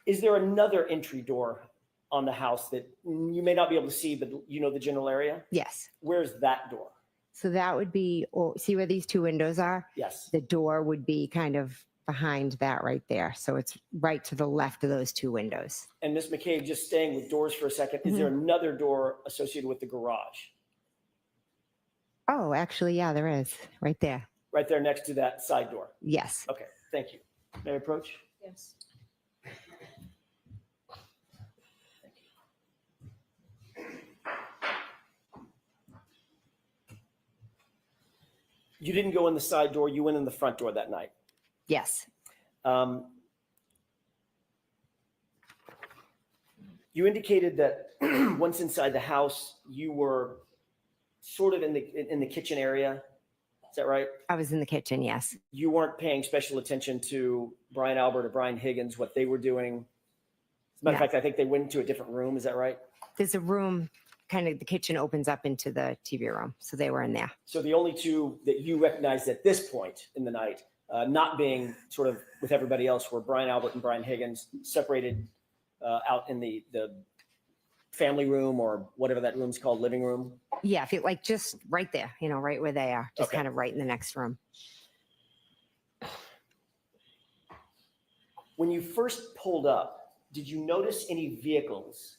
Is there another entry door on the house that you may not be able to see, but you know the general area? Yes. Where's that door? So that would be, see where these two windows are? Yes. The door would be kind of behind that right there. So it's right to the left of those two windows. And Ms. McCabe, just staying with doors for a second, is there another door associated with the garage? Oh, actually, yeah, there is right there. Right there next to that side door? Yes. Okay, thank you. May I approach? Yes. You didn't go in the side door, you went in the front door that night. Yes. You indicated that once inside the house, you were sort of in the kitchen area. Is that right? I was in the kitchen. Yes. You weren't paying special attention to Brian Albert or Brian Higgins, what they were doing. As a matter of fact, I think they went into a different room. Is that right? There's a room, kind of the kitchen opens up into the TV room. So they were in there. So the only two that you recognized at this point in the night, not being sort of with everybody else, were Brian Albert and Brian Higgins, separated out in the family room or whatever that room's called, living room. Yeah. If you like just right there, you know, right where they are, just Okay. kind of right in the next room. When you first pulled up, did you notice any vehicles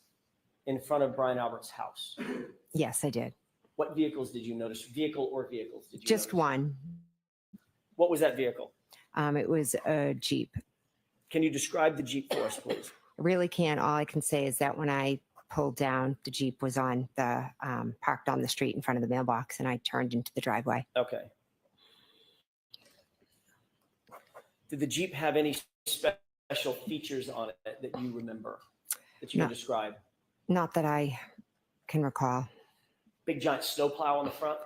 in front of Brian Albert's house? Yes, I did. What vehicles did you notice? Vehicle or vehicles? Did you Just notice? one. What was that vehicle? It was a Jeep. Can you describe the Jeep for us, please? I really can't. All I can say is that when I pulled down, the Jeep was on the parked on the street in front of the mailbox, and I turned into the driveway. Okay. Did the Jeep have any special features on it that you remember, that you No. can describe? Not that I can recall. Big giant snowplow on the front?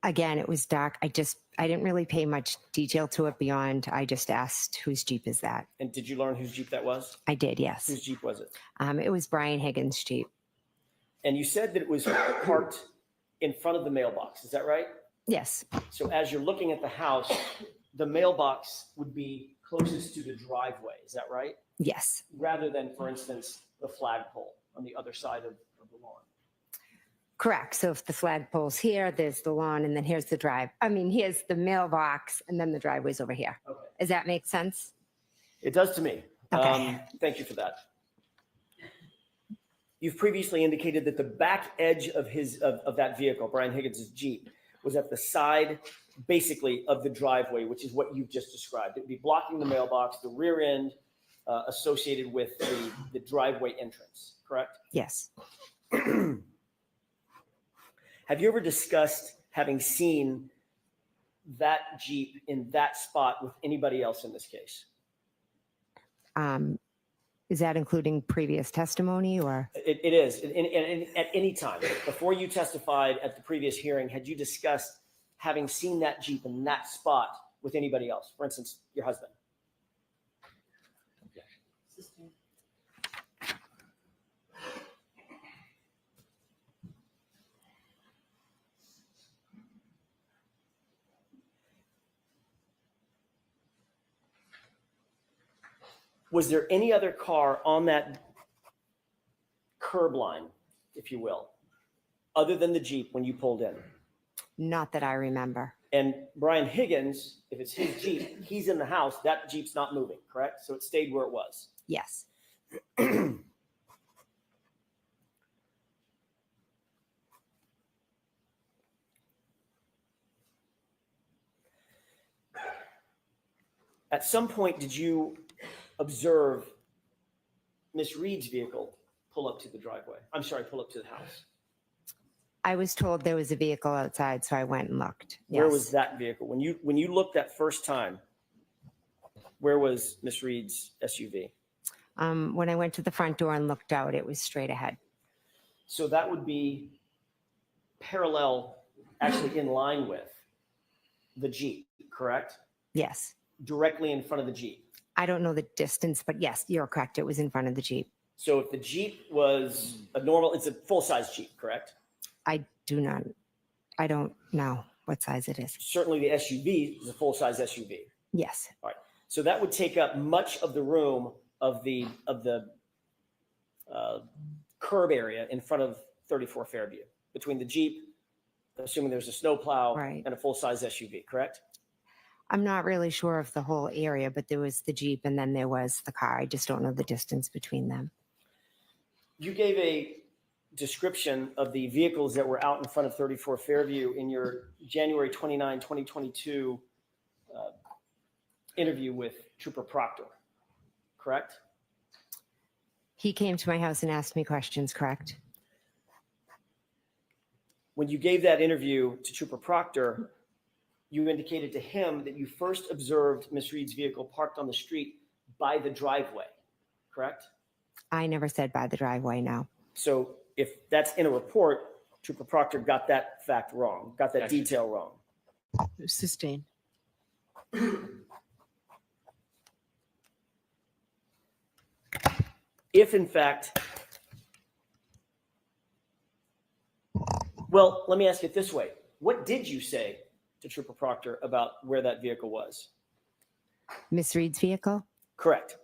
Again, it was dark. I didn't really pay much detail to it beyond I just asked whose Jeep is that. And did you learn whose Jeep that was? I did, yes. Whose Jeep was it? It was Brian Higgins' Jeep. And you said that it was parked in front of the mailbox. Is that right? Yes, So as you're looking at the house, the mailbox would be closest to the driveway. Is that right? yes, Rather than, for instance, the flagpole on the other side of the lawn. correct. So if the flagpole's here, there's the lawn, and then here's the here's the mailbox, and then the driveway's over here. Okay. Does that make sense? It does to me. Okay. Thank you for that. You've previously indicated that the back edge of that vehicle, Brian Higgins' Jeep, was at the side, basically, of the driveway, which is what you've just described. It would be blocking the mailbox, the rear end associated with the driveway entrance, correct? Yes. Have you ever discussed having seen that Jeep in that spot with anybody else in this case? Is that including previous testimony or? It is. And at any time, before you testified at the previous hearing, had you discussed having seen that Jeep in that spot with anybody else? For instance, your husband? Was there any other car on that curb line, if you will, other than the Jeep when you pulled in? Not that I remember. And Brian Higgins, if it's his Jeep, he's in the house, that Jeep's not moving, correct? So it stayed where it was. Yes. At some point, did you observe Miss Reed's vehicle pull up to the driveway? I'm sorry, pull up to the house. I was told there was a vehicle outside, so I went and looked. Where Yes. was that vehicle? When you looked that first time, where was Miss Reed's SUV? When I went to the front door and looked out, it was straight ahead. So that would be parallel, actually in line with the Jeep, correct? Yes. Directly in front of the Jeep. I don't know the distance, but yes, you're correct. It was in front of the Jeep. So if the Jeep was it's a full-size Jeep, correct? I don't know what size it is. Certainly the SUV is a full-size SUV. Yes. All right. So that would take up much of the room of the curb area in front of 34 Fairview, between the Jeep, assuming there's a snowplow, Right. and a full-size SUV, correct? I'm not really sure of the whole area, but there was the Jeep and then there was the car. I just don't know the distance between them. You gave a description of the vehicles that were out in front of 34 Fairview in your January 29, 2022 interview with Trooper Proctor, correct? He came to my house and asked me questions, correct? When you gave that interview to Trooper Proctor, you indicated to him that you first observed Miss Reed's vehicle parked on the street by the driveway, correct? I never said by the driveway, no. So if that's in a report, Trooper Proctor got that fact wrong, got that Gotcha. detail wrong. Sustained. If in fact, well, let me ask it this way. What did you say to Trooper Proctor about where that vehicle was? Miss Reed's vehicle? Correct.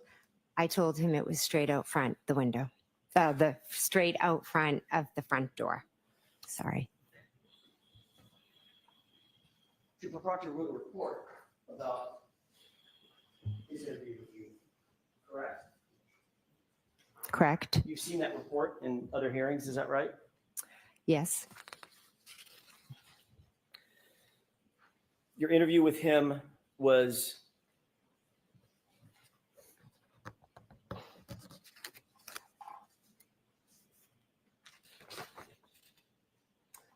I told him it was straight out front, the window. The straight out front of the front door. Sorry. Trooper Proctor wrote a report about his interview with you, correct? Correct. You've seen that report in other hearings, is that right? Yes. Your interview with him was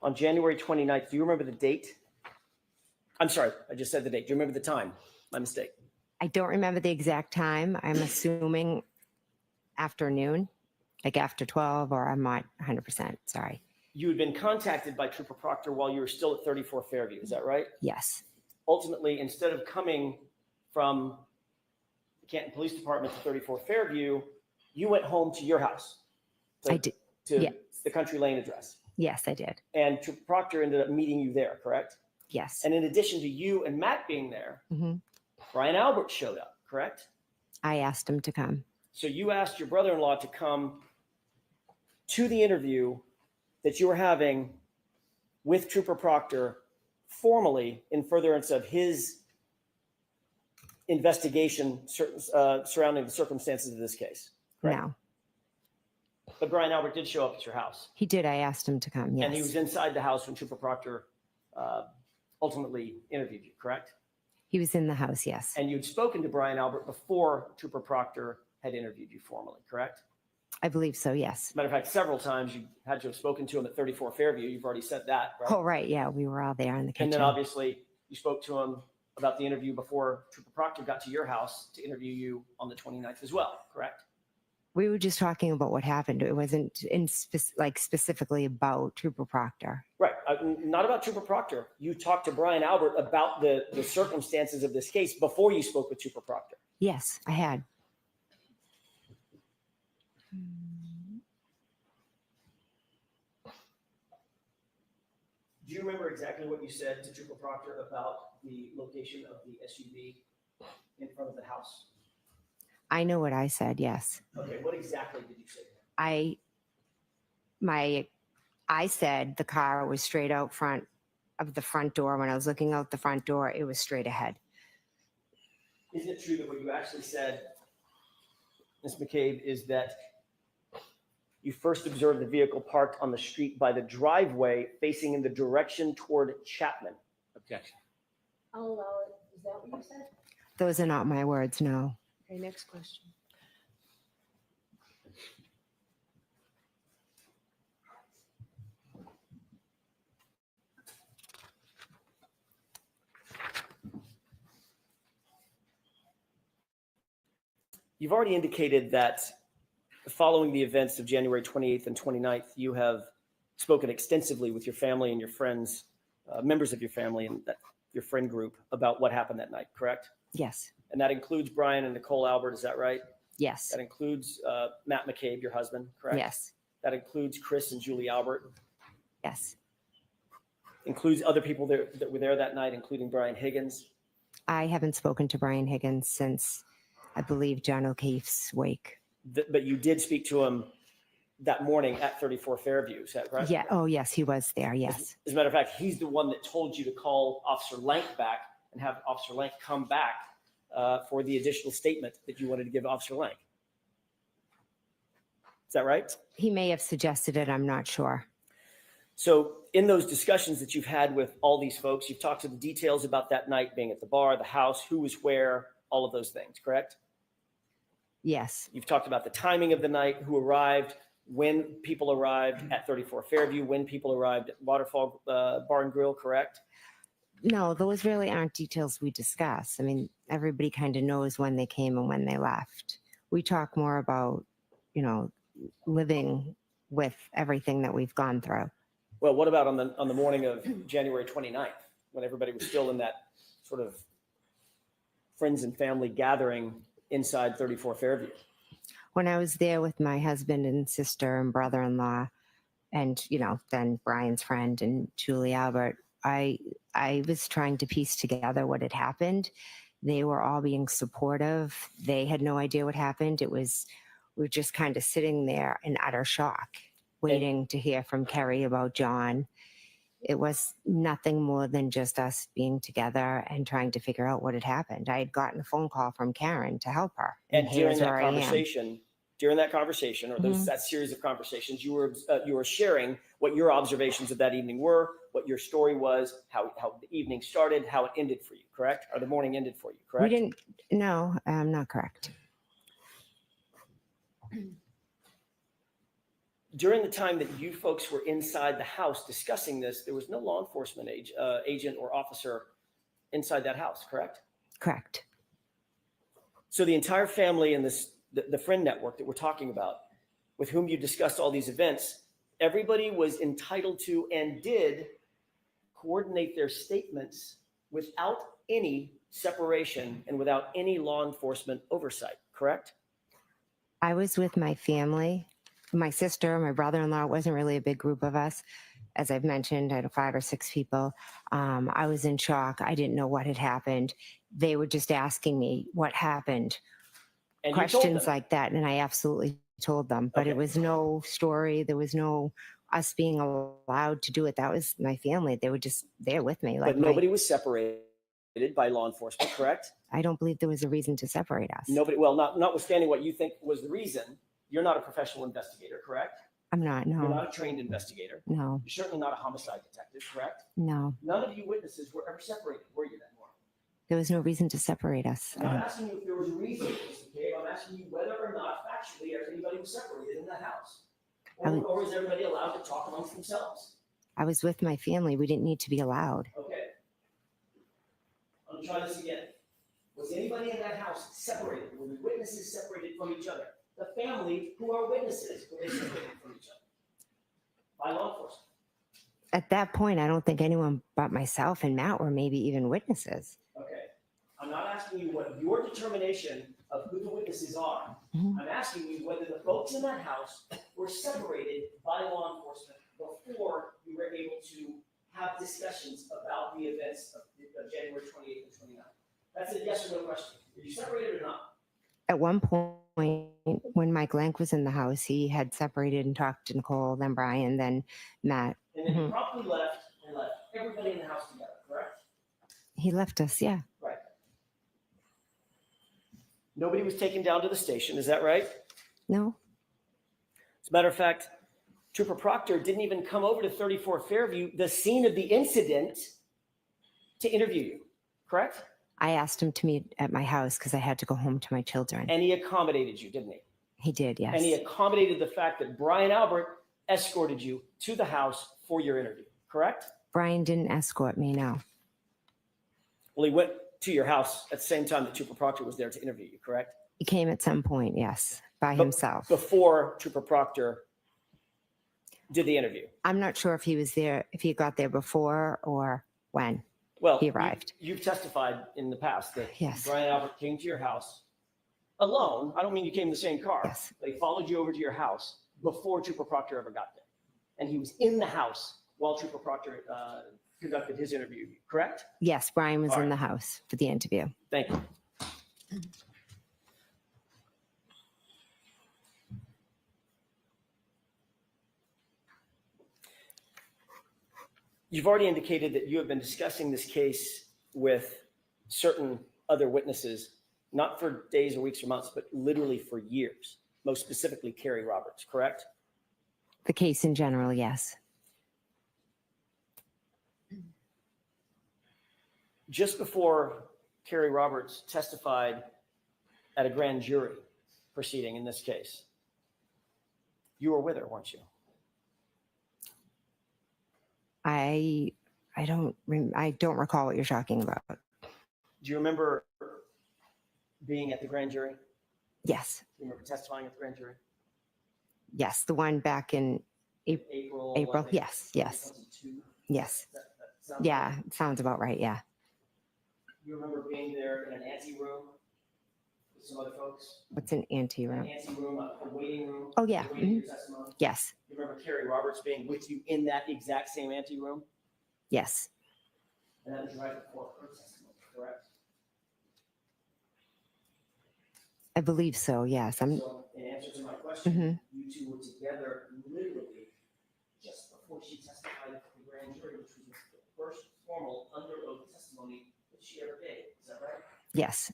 on January 29th. Do you remember the date? I'm sorry, I just said the date. Do you remember the time? My mistake. I don't remember the exact time. I'm assuming afternoon, like after 12, or I'm not 100%. Sorry. You had been contacted by Trooper Proctor while you were still at 34 Fairview. Is that right? Yes. Ultimately, instead of coming from the Canton Police Department to 34 Fairview, you went home to your house. I did. To Yeah. the Country Lane address. Yes, I did. And Trooper Proctor ended up meeting you there, correct? Yes. And in addition to you and Matt being there, Mhm. Brian Albert showed up, correct? I asked him to come. So you asked your brother-in-law to come to the interview that you were having with Trooper Proctor formally in furtherance of his investigation surrounding the circumstances of this case. Correct? No. But Brian Albert did show up at your house. He did. I asked him to come. Yes. And he was inside the house when Trooper Proctor ultimately interviewed you, correct? He was in the house. Yes. And you'd spoken to Brian Albert before Trooper Proctor had interviewed you formally, correct? I believe so. Yes. Matter of fact, several times you had to have spoken to him at 34 Fairview. You've already said that, right? Oh, right. Yeah. We were all there in the kitchen. And then obviously you spoke to him about the interview before Trooper Proctor got to your house to interview you on the 29th as well, correct? We were just talking about what happened. It wasn't specifically about Trooper Proctor. Right. Not about Trooper Proctor. You talked to Brian Albert about the circumstances of this case before you spoke with Trooper Proctor. Yes, I had. Do you remember exactly what you said to Trooper Proctor about the location of the SUV in front of the house? I know what I said. Yes. Okay, what exactly did you say? I said the car was straight out front of the front door. When I was looking out the front door, it was straight ahead. Isn't it true that what you actually said, Ms. McCabe, is that you first observed the vehicle parked on the street by the driveway facing in the direction toward Chapman? Objection. I'll allow it. Is that what you said? Those are not my words, no. Okay, next question. You've already indicated that following the events of January 28th and 29th, you have spoken extensively with your family and your friends, members of your family and your friend group about what happened that night, correct? Yes. And that includes Brian and Nicole Albert, is that right? Yes. That includes Matt McCabe, your husband, correct? Yes. That includes Chris and Julie Albert. Yes. Includes other people that were there that night, including Brian Higgins. I haven't spoken to Brian Higgins since, I believe, John O'Keefe's wake. But you did speak to him that morning at 34 Fairview, is that right? Yeah. Oh, yes, he was there. Yes. As a matter of fact, he's the one that told you to call Officer Lank back and have Officer Lank come back for the additional statement that you wanted to give Officer Lank. Is that right? He may have suggested it. I'm not sure. So in those discussions that you've had with all these folks, you've talked to the details about that night being at the bar, the house, who was where, all of those things, correct? Yes. You've talked about the timing of the night, who arrived, when people arrived at 34 Fairview, when people arrived at Waterfall Bar and Grill, correct? No, those really aren't details we discuss. I mean, everybody kind of knows when they came and when they left. We talk more about, living with everything that we've gone through. Well, what about on the morning of January 29th, when everybody was still in that sort of friends and family gathering inside 34 Fairview? When I was there with my husband and sister and brother-in-law and, then Brian's friend and Julie Albert, I was trying to piece together what had happened. They were all being supportive. They had no idea what happened. We were just kind of sitting there in utter shock, waiting to hear from Kerry about John. It was nothing more than just us being together and trying to figure out what had happened. I had gotten a phone call from Karen to help her. And during here's that where I am. conversation, or that series of conversations, you were sharing what your observations of that evening were, what your story was, how the evening started, how it ended for you, correct? Or the morning ended for you, correct? No, I'm not correct. During the time that you folks were inside the house discussing this, there was no law enforcement agent or officer inside that house, correct? Correct. So the entire family and the friend network that we're talking about, with whom you discussed all these events, everybody was entitled to and did coordinate their statements without any separation and without any law enforcement oversight, correct? I was with my family, my sister, my brother-in-law. It wasn't really a big group of us. As I've mentioned, I had 5 or 6 people. I was in shock. I didn't know what had happened. They were just asking me what happened, And questions like that. And I absolutely told them, but Okay. It was no story. There was no us being allowed to do it. That was my family. They were just there with me. But nobody was separated by law enforcement, correct? I don't believe there was a reason to separate us. Nobody, well, notwithstanding what you think was the reason, you're not a professional investigator, correct? I'm not, You're no. not a trained investigator. No, You're certainly not a homicide detective, correct? no. None of you witnesses were ever separated, were you, that morning? There was no reason to separate us. I'm not asking you if there was a reason, Mr. McCabe. I'm asking you whether or not factually anybody was separated in that house. Or is everybody allowed to talk amongst themselves? I was with my family. We didn't need to be allowed. Okay. I'm gonna try this again. Was anybody in that house separated? Were the witnesses separated from each other? The family who are witnesses, were they separated from each other? By law enforcement? At that point, I don't think anyone but myself and Matt were maybe even witnesses. Okay. I'm not asking you what your determination of who the witnesses are. Mhm. I'm asking you whether the folks in that house were separated by law enforcement before you were able to have discussions about the events of January 28th and 29th. That's a yes or no question. Were you separated or not? At one point, when Mike Lank was in the house, he had separated and talked to Nicole, then Brian, then Matt. And then you promptly left and left everybody in the house together, correct? He left us, yeah. Right. Nobody was taken down to the station, is that right? No, As a matter of fact, Trooper Proctor didn't even come over to 34 Fairview, the scene of the incident, to interview you, correct? I asked him to meet at my house because I had to go home to my children. And he accommodated you, didn't he? He did, yes. And he accommodated the fact that Brian Albert escorted you to the house for your interview, correct? Brian didn't escort me, no. Well, he went to your house at the same time that Trooper Proctor was there to interview you, correct? He came at some point, yes, by himself. Before Trooper Proctor did the interview. I'm not sure if he was there, if he got there before or when. Well, He arrived. You've testified in the past that Yes. Brian Albert came to your house alone. I don't mean you came in the same car. Yes. They followed you over to your house before Trooper Proctor ever got there. And he was in the house while Trooper Proctor conducted his interview, correct? Yes, Brian was All in right. the house for the interview. Thank you. You've already indicated that you have been discussing this case with certain other witnesses, not for days or weeks or months, but literally for years, most specifically Carrie Roberts, correct? The case in general, yes. Just before Carrie Roberts testified at a grand jury proceeding in this case, you were with her, weren't you? I don't recall what you're talking about. Do you remember being at the grand jury? Yes, Do you remember testifying at the grand jury? yes, the one back in April. I April. think, Yes, yes, 2022? yes. That sounds Yeah, right? it sounds about right. Yeah. You remember being there in an ante room with some other folks? What's an ante An room? ante room, a waiting room? Oh, yeah. Waiting for your testimony? Yes, You remember Carrie Roberts being with you in that exact same ante room? yes, And that was right before her testimony, correct? I believe so. Yes, I'm. So in answer to my question, Mhm. you two were together literally just before she testified at the grand jury, which was the first formal under oath testimony that she ever gave. Is that right? Yes,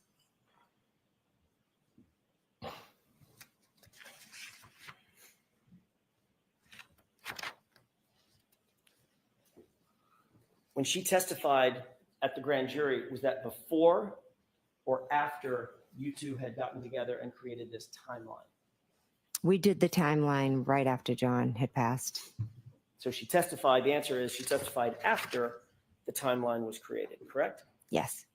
When she testified at the grand jury, was that before or after you two had gotten together and created this timeline? we did the timeline right after John had passed. So she testified, the answer is she testified after the timeline was created, correct? Yes,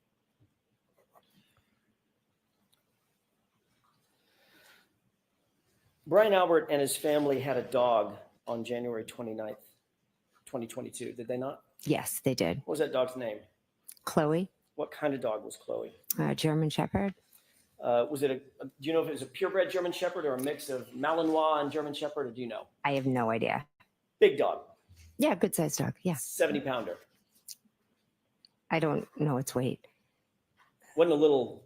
Brian Albert and his family had a dog on January 29th, 2022, did they not? yes, they did. What was that dog's name? Chloe, What kind of dog was Chloe? German Shepherd. Was it do you know if it was a purebred German Shepherd or a mix of Malinois and German Shepherd, or do you know? I have no idea. Big dog, Yeah, good sized dog. Yeah, 70-pounder. I don't know its weight. Wasn't a little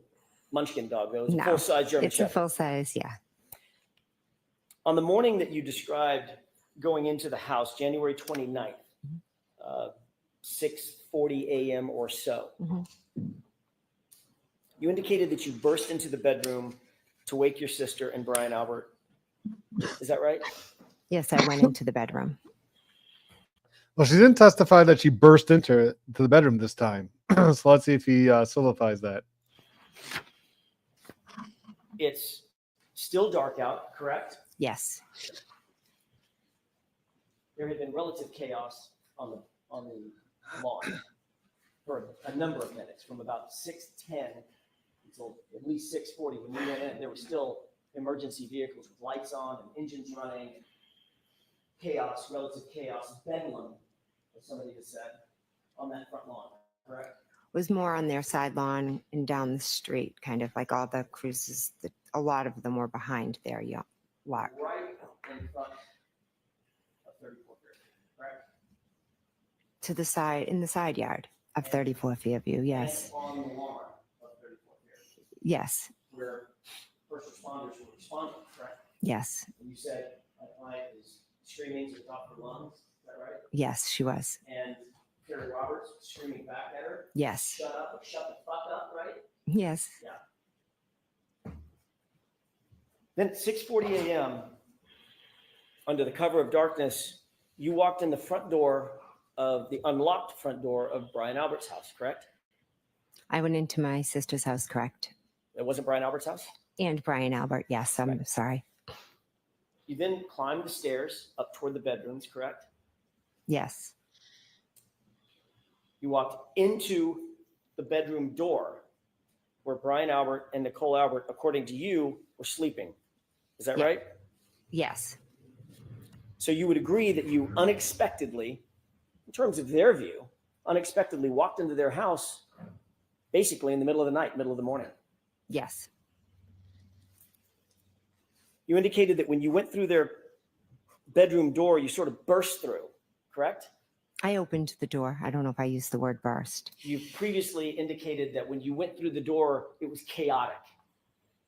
munchkin dog, though. It was No, a full-size German It's a Shepherd. full size. Yeah, On the morning that you described going into the house, January 29th, 6:40 a.m. or so, Mhm. you indicated that you burst into the bedroom to wake your sister and Brian Albert. Is that right? yes, I went into the bedroom. Well, she didn't testify that she burst into the bedroom this time. So let's see if he solidifies that. It's still dark out, correct? Yes, There had been relative chaos on the lawn for a number of minutes, from about 6:10 until at least 6:40. When we went in, there were still emergency vehicles with lights on and engines running. Chaos, relative chaos, bedlam, as somebody has said, on that front lawn, correct? it was more on their side lawn and down the street, kind of like all the cruises. A lot of them were behind their lot. Right in front of 34th Street, correct? To the side, in the side yard of 34 Fairview. Yes, And on the lawn of 34th Street, yes, where first responders were responding, correct? yes, And you said my client is screaming to the top of her lungs, is that right? yes, she was. And Carrie Roberts was screaming back at her, Yes, shut up, or shut the fuck up, right? yes, Then at 6:40 a.m., under the cover of darkness, you walked in the front door of the unlocked front door of Brian Albert's house, correct? I went into my sister's house, correct? It wasn't Brian Albert's house? And Brian Albert, yes, I'm Right. sorry. You then climbed the stairs up toward the bedrooms, correct? Yes, You walked into the bedroom door where Brian Albert and Nicole Albert, according to you, were sleeping. Is that Yeah. right? yes, So you would agree that you unexpectedly, in terms of their view, unexpectedly walked into their house basically in the middle of the night, middle of the morning. yes, You indicated that when you went through their bedroom door, you sort of burst through, correct? I opened the door. I don't know if I used the word burst. You previously indicated that when you went through the door, it was chaotic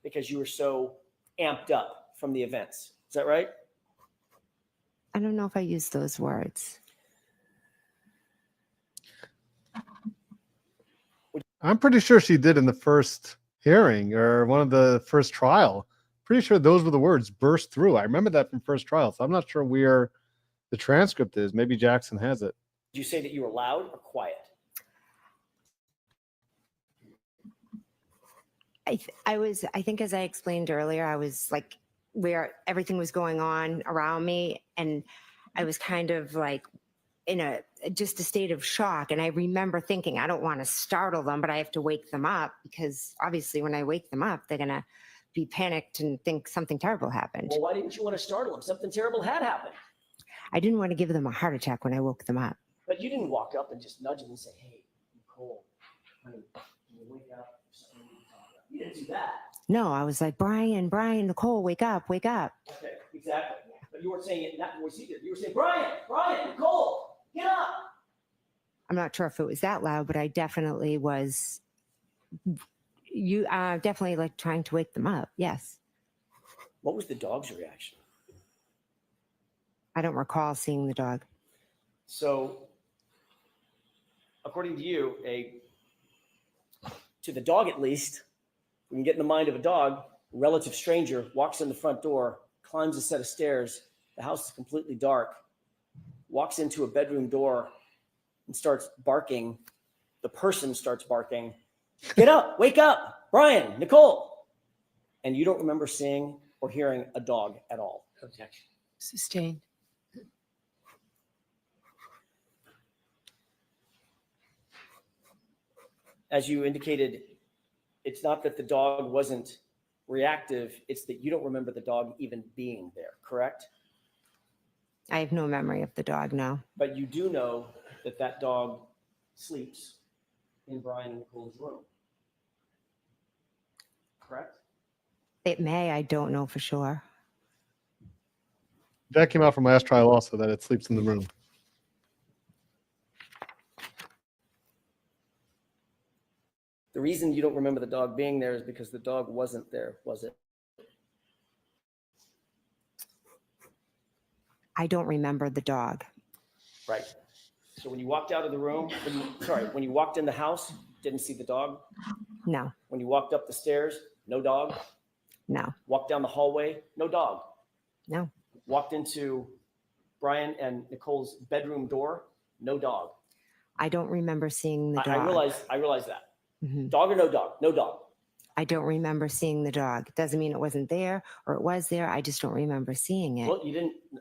because you were so amped up from the events. Is that right? I don't know if I used those words. I'm pretty sure she did in the first hearing or one of the first trial. Pretty sure those were the words, burst through. I remember that from first trial. So I'm not sure where the transcript is. Maybe Jackson has it. Did you say that you were loud or quiet? I think as I explained earlier, I was like where everything was going on around me, and I was kind of like in just a state of shock. And I remember thinking, I don't want to startle them, but I have to wake them up, because obviously when I wake them up, they're going to be panicked and think something terrible happened. Well, why didn't you want to startle them? Something terrible had happened. I didn't want to give them a heart attack when I woke them up. But you didn't walk up and just nudge them and say, hey, Nicole, honey, can you wake up? Something we can talk about. You didn't do that. No, I was like, Brian, Nicole, wake up, wake up. Okay, exactly. But you weren't saying it in that voice either. You were saying, Brian, Nicole, get up. I'm not sure if it was that loud, but I definitely was. You definitely like trying to wake them up. Yes. What was the dog's reaction? I don't recall seeing the dog. So, according to you, to the dog at least, we can get in the mind of a dog, a relative stranger walks in the front door, climbs a set of stairs, the house is completely dark, walks into a bedroom door and starts barking. The person starts barking, get up, wake up, Brian, Nicole. And you don't remember seeing or hearing a dog at all. Objection. Sustained. As you indicated, it's not that the dog wasn't reactive, it's that you don't remember the dog even being there, correct? I have no memory of the dog, no. But you do know that that dog sleeps in Brian and Nicole's room, correct? It may, I don't know for sure. That came out from last trial also, that it sleeps in the room. The reason you don't remember the dog being there is because the dog wasn't there, was it? I don't remember the dog. Right. So when you walked out of the room, when you walked in the house, didn't see the dog? No, When you walked up the stairs, no dog? no, Walked down the hallway, no dog? no. Walked into Brian and Nicole's bedroom door, no dog? I don't remember seeing the dog. I realize that. Mhm. Dog or no dog? No dog. I don't remember seeing the dog. Doesn't mean it wasn't there or it was there. I just don't remember seeing it. Well,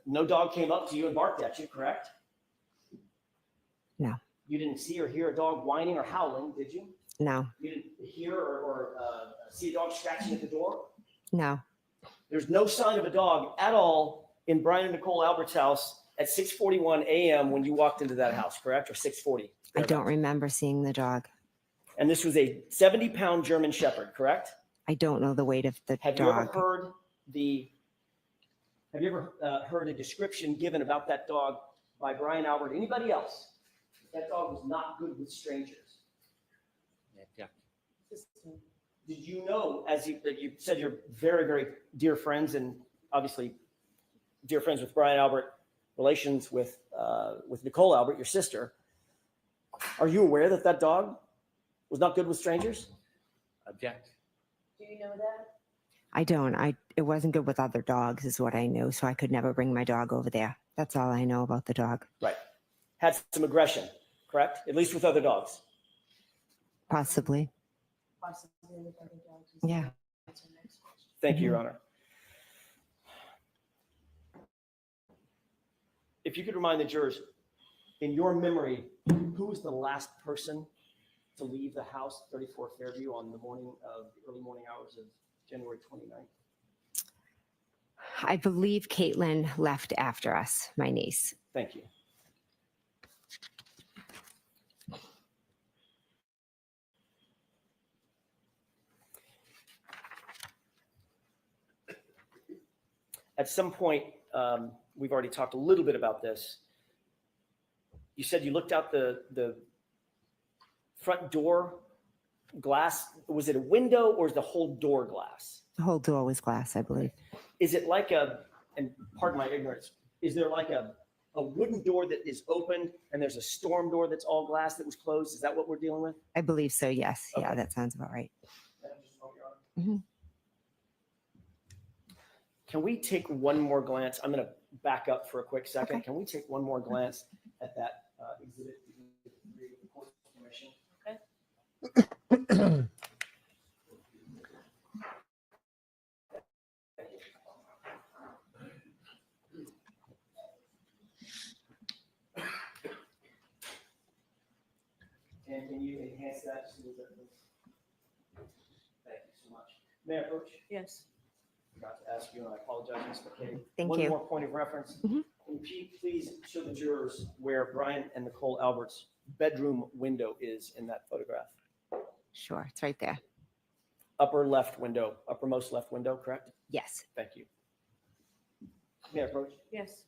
no dog came up to you and barked at you, correct? No. You didn't see or hear a dog whining or howling, did you? No, You didn't hear or see a dog scratching at the door? no, There's no sign of a dog at all in Brian and Nicole Albert's house at 6:41 a.m. when you walked into that house, correct? Or 6:40? I don't remember seeing the dog. And this was a 70-pound German Shepherd, correct? I don't know the weight of the Have you ever dog. heard a description given about that dog by Brian Albert? Anybody else? That dog was not good with strangers. Objection. Did you know, as you said, you're very, very dear friends, and obviously dear friends with Brian Albert, relations with Nicole Albert, your sister. Are you aware that that dog was not good with strangers? Object. Do you know that? I don't. It wasn't good with other dogs is what I knew, so I could never bring my dog over there. That's all I know about the dog. Right. Had some aggression, correct? At least with other dogs. Possibly. Possibly with other dogs. Yeah. That's our next question. Thank you, Your Honor. If you could remind the jurors, in your memory, who was the last person to leave the house, 34 Fairview, on the morning of the early morning hours of January 29th? I believe Caitlin left after us, my niece. Thank you. At some point, we've already talked a little bit about this. You said you looked out the front door glass. Was it a window or is the whole door glass? The whole door was glass, I believe. Is it like and pardon my ignorance, is there like a wooden door that is open and there's a storm door that's all glass that was closed? Is that what we're dealing with? I believe so, yes. Yeah, Okay. that sounds about right. Mhm. Can we take one more glance? I'm going to back up for a quick second. Okay. Can we take one more glance at that exhibit 3 of the court's information? Okay. And can you enhance that just a little bit, please? Thank you so much. May I approach? Yes. Forgot to ask you, and I apologize, Ms. McCabe. Thank One you. more point of reference. Mhm. Can you please show the jurors where Brian and Nicole Albert's bedroom window is in that photograph? Sure, it's right there. Upper left window, uppermost left window, correct? Yes. Thank you. May I approach? Yes.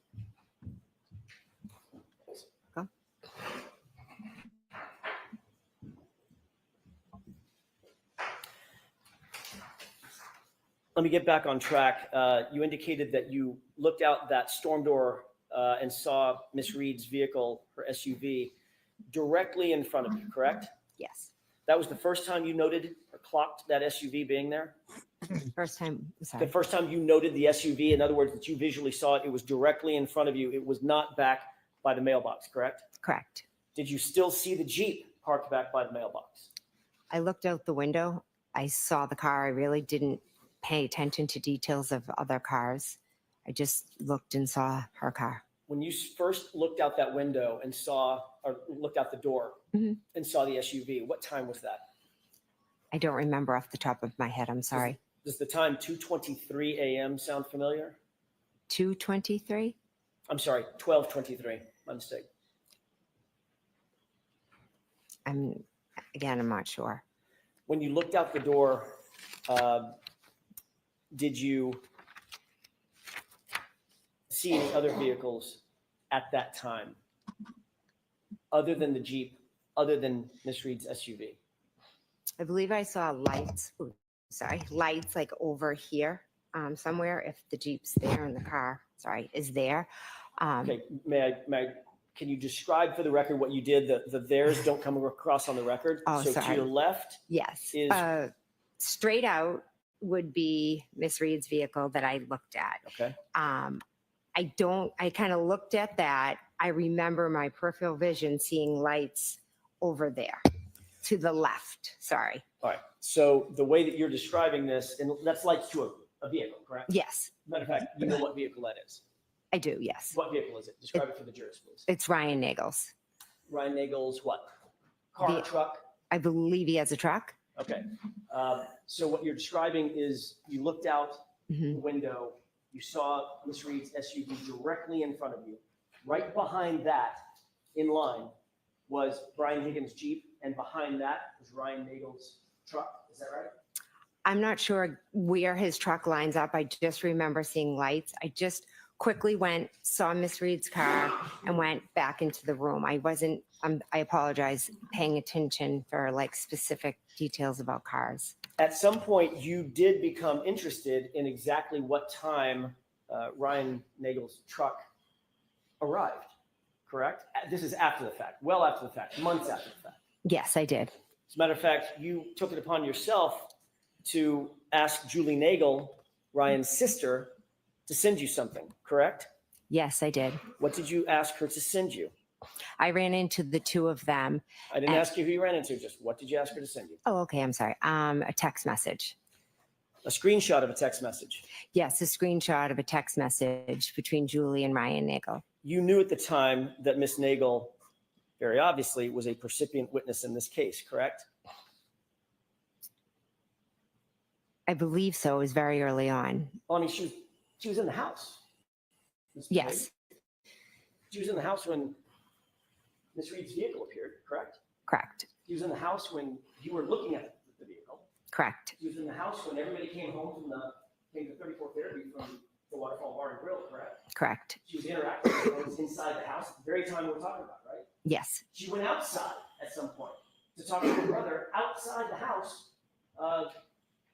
Go. Let me get back on track. You indicated that you looked out that storm door and saw Miss Reed's vehicle, her SUV, directly in front of you, correct? Yes. That was the first time you noted or clocked that SUV being there? First time, The sorry. first time you noted the SUV, in other words, that you visually saw it, it was directly in front of you. It was not back by the mailbox, correct? Correct. Did you still see the Jeep parked back by the mailbox? I looked out the window. I saw the car. I really didn't pay attention to details of other cars. I just looked and saw her car. When you first looked out that window and saw, or looked out the door Mhm. and saw the SUV, what time was that? I don't remember off the top of my head. I'm sorry. Does the time 2:23 a.m. sound familiar? 2:23? I'm sorry, 12:23. My mistake. I'm not sure. When you looked out the door, did you see any other vehicles at that time, other than the Jeep, other than Miss Reed's SUV? I believe I saw lights. Ooh, sorry, lights like over here somewhere. If the Jeep's there and the car, is there. Okay, can you describe for the record what you did? The theirs don't come across on the record. Oh, so sorry. to your left Yes. is Straight out would be Miss Reed's vehicle that I looked at. okay. I kind of looked at that. I remember my peripheral vision seeing lights over there to the left. Sorry. All right. So the way that you're describing this, and that's lights to a vehicle, correct? Yes, Matter of fact, you know what vehicle that is. I do. Yes. What vehicle is it? Describe it for the jurors, please. It's Ryan Nagel's. Ryan Nagel's what? Car, truck? I believe he has a truck. Okay. So what you're describing is you looked out the Mhm. window, you saw Miss Reed's SUV directly in front of you. Right behind that, in line, was Brian Higgins' Jeep, and behind that was Ryan Nagel's truck. Is that right? I'm not sure where his truck lines up. I just remember seeing lights. I just quickly saw Miss Reed's car and went back into the room. I wasn't, I apologize, paying attention for like specific details about cars. At some point, you did become interested in exactly what time Ryan Nagel's truck arrived, correct? This is after the fact, well after the fact, months after the fact. Yes, I did. As a matter of fact, you took it upon yourself to ask Julie Nagel, Ryan's sister, to send you something, correct? Yes, I did. What did you ask her to send you? I ran into the two of them. I didn't ask you who you ran into, just what did you ask her to send you? Oh, okay. I'm sorry. A text message. A screenshot of a text message. Yes, a screenshot of a text message between Julie and Ryan Nagel. You knew at the time that Miss Nagel, very obviously, was a percipient witness in this case, correct? I believe so. It was very early on. Well, I mean, she was in the house. Ms. Yes, McCabe. She was in the house when Miss Reed's vehicle appeared, correct? correct. She was in the house when you were looking at the vehicle. Correct. She was in the house when everybody came home from came to 34th Fairview from the Waterfall Bar and Grill, correct? Correct. She was interacting with folks inside the house at the very time we're talking about, right? Yes. She went outside at some point to talk to her brother outside the house,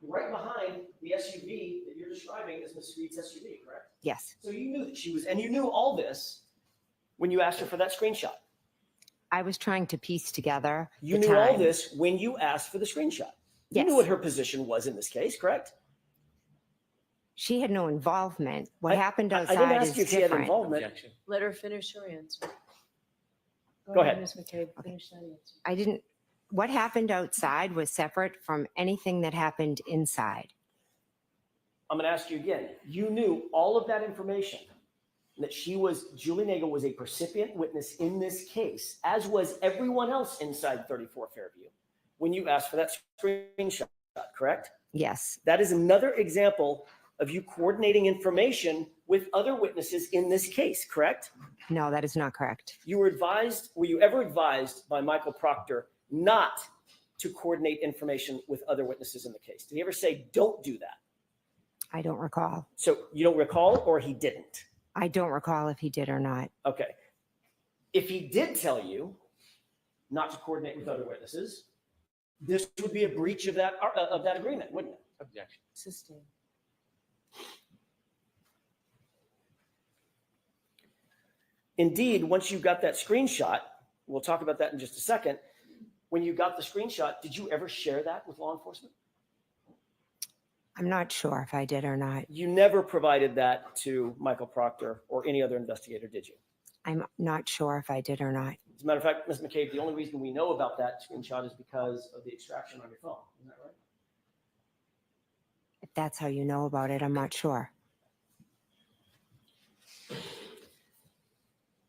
right behind the SUV that you're describing as Miss Reed's SUV, correct? Yes. So you knew that she was, and you knew all this when you asked her for that screenshot. I was trying to piece together. You the knew all time. this when you asked for the screenshot. You Yes. knew what her position was in this case, correct? She had no involvement. What happened I outside didn't ask is you if she had different. involvement. Objection. Let her finish her answer. Go ahead. Ms. McCabe, finish that answer. I didn't. What happened outside was separate from anything that happened inside. I'm going to ask you again. You knew all of that information, that Julie Nagel was a percipient witness in this case, as was everyone else inside 34 Fairview, when you asked for that screenshot, correct? Yes. That is another example of you coordinating information with other witnesses in this case, correct? No, that is not correct. Were you ever advised by Michael Proctor not to coordinate information with other witnesses in the case? Did he ever say, don't do that? I don't recall. So you don't recall, or he didn't? I don't recall if he did or not. Okay. If he did tell you not to coordinate with other witnesses, this would be a breach of that agreement, wouldn't it? Objection. Sustain. Indeed, once you got that screenshot, we'll talk about that in just a second. When you got the screenshot, did you ever share that with law enforcement? I'm not sure if I did or not. You never provided that to Michael Proctor or any other investigator, did you? I'm not sure if I did or not. As a matter of fact, Ms. McCabe, the only reason we know about that screenshot is because of the extraction on your phone. Isn't that right? If that's how you know about it, I'm not sure.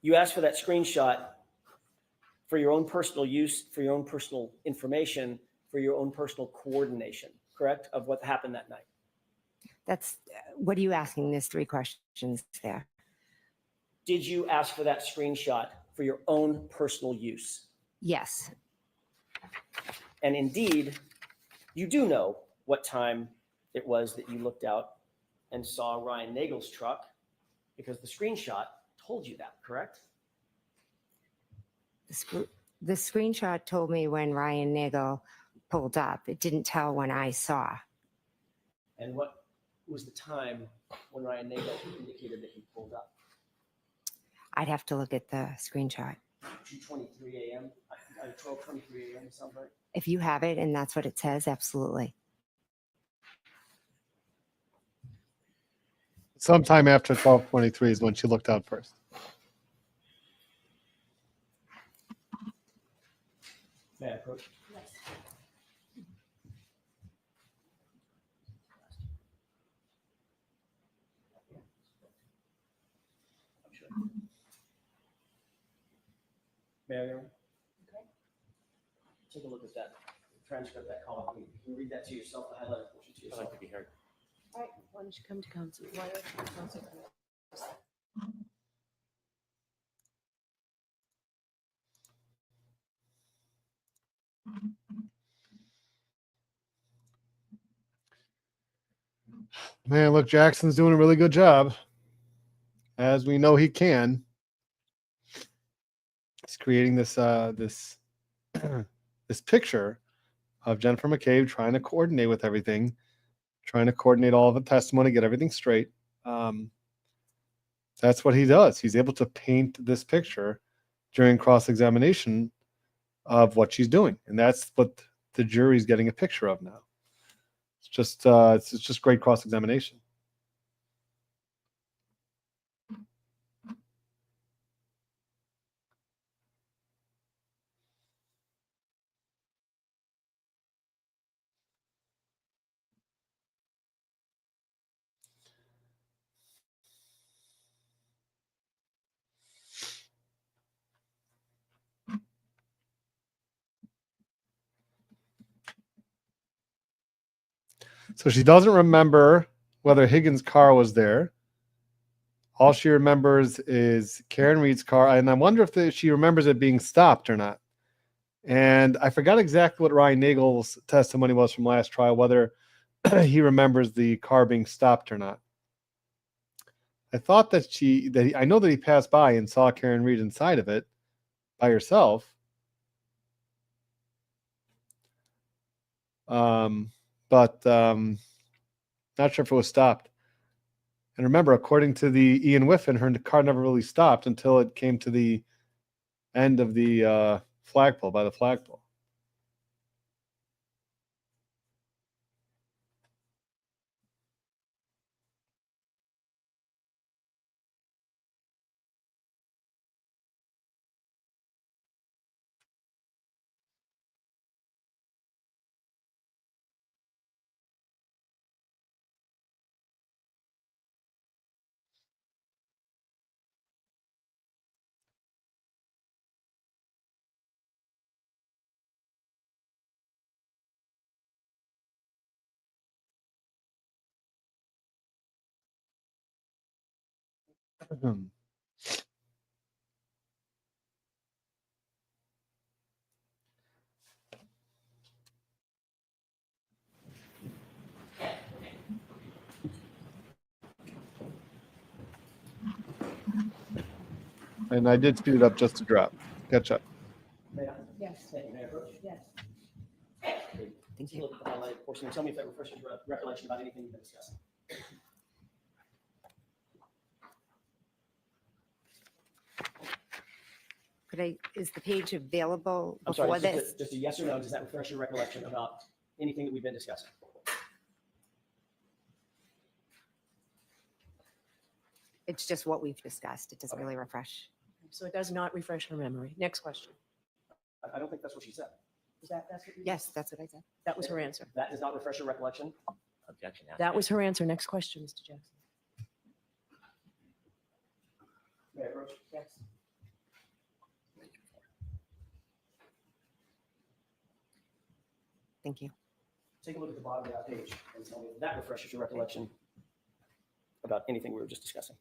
You asked for that screenshot for your own personal use, for your own personal information, for your own personal coordination, correct, of what happened that night. That's what are you asking? There's 3 questions there. Did you ask for that screenshot for your own personal use? Yes. And indeed, you do know what time it was that you looked out and saw Ryan Nagel's truck, because the screenshot told you that, correct? The screenshot told me when Ryan Nagel pulled up. It didn't tell when I saw. And what was the time when Ryan Nagel indicated that he pulled up? I'd have to look at the screenshot. 2:23 a.m. 12:23 a.m. Sound right? If you have it and that's what it says, absolutely. Sometime after 12:23 is when she looked out first. May I approach? Marion? Okay. Take a look at that transcript, that call. You can read that to yourself, the highlighted portion to I'd yourself. like to be heard. All right, why don't you come to counsel? Why don't you counsel? Man, look, Jackson's doing a really good job, as we know he can. He's creating this this picture of Jennifer McCabe trying to coordinate with everything, trying to coordinate all of the testimony, get everything straight. That's what he does. He's able to paint this picture during cross-examination of what she's doing, and that's what the jury's getting a picture of now. It's just great cross-examination. So she doesn't remember whether Higgins' car was there. All she remembers is Karen Reed's car, and I wonder if she remembers it being stopped or not. And I forgot exactly what Ryan Nagel's testimony was from last trial, whether he remembers the car being stopped or not. I thought that I know that he passed by and saw Karen Reed inside of it by herself. But not sure if it was stopped. And remember, according to the Ian Whiffen, her car never really stopped until it came to the end of the flagpole, by the flagpole. And I did speed it up just to drop. Catch up. May I? Yes. Thank you. May I approach? Yes. Thank you. Look at the highlighted portion and tell me if that refreshes your recollection about anything you've been discussing. Is the page available I'm before sorry, this? just a yes or no, does that refresh your recollection about anything that we've been discussing? It's just what we've discussed. It doesn't really refresh. So it does not refresh her memory. Next question. I don't think that's what she said. That's what you? Yes, that's what I said. That was her answer. That does not refresh your recollection? Objection. That was her answer. Next question, Mr. Jackson. May I approach? Yes. Thank you. Take a look at the bottom of that page and tell me if that refreshes your recollection about anything we were just discussing.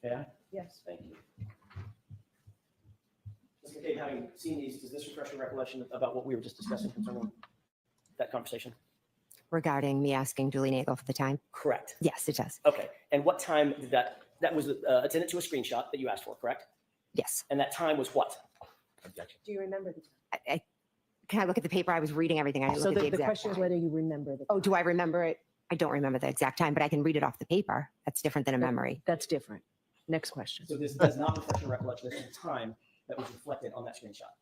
Yeah? Yes. Thank you. Ms. McCabe, having seen these, does this refresh your recollection about what we were just discussing concerning that conversation? Regarding me asking Julie Nagel for the time? Correct. Yes, it does. Okay. And what time did that was attendant to a screenshot that you asked for, correct? Yes. And that time was what? Objection. Do you remember the time? Can I look at the paper? I was reading everything. I didn't So look at the the exact question is time. whether you remember the. Oh, do I remember it? I don't remember the exact time, but I can read it off the paper. That's different than a memory. That's different. Next question. So this does not refresh your recollection. This is the time that was reflected on that screenshot.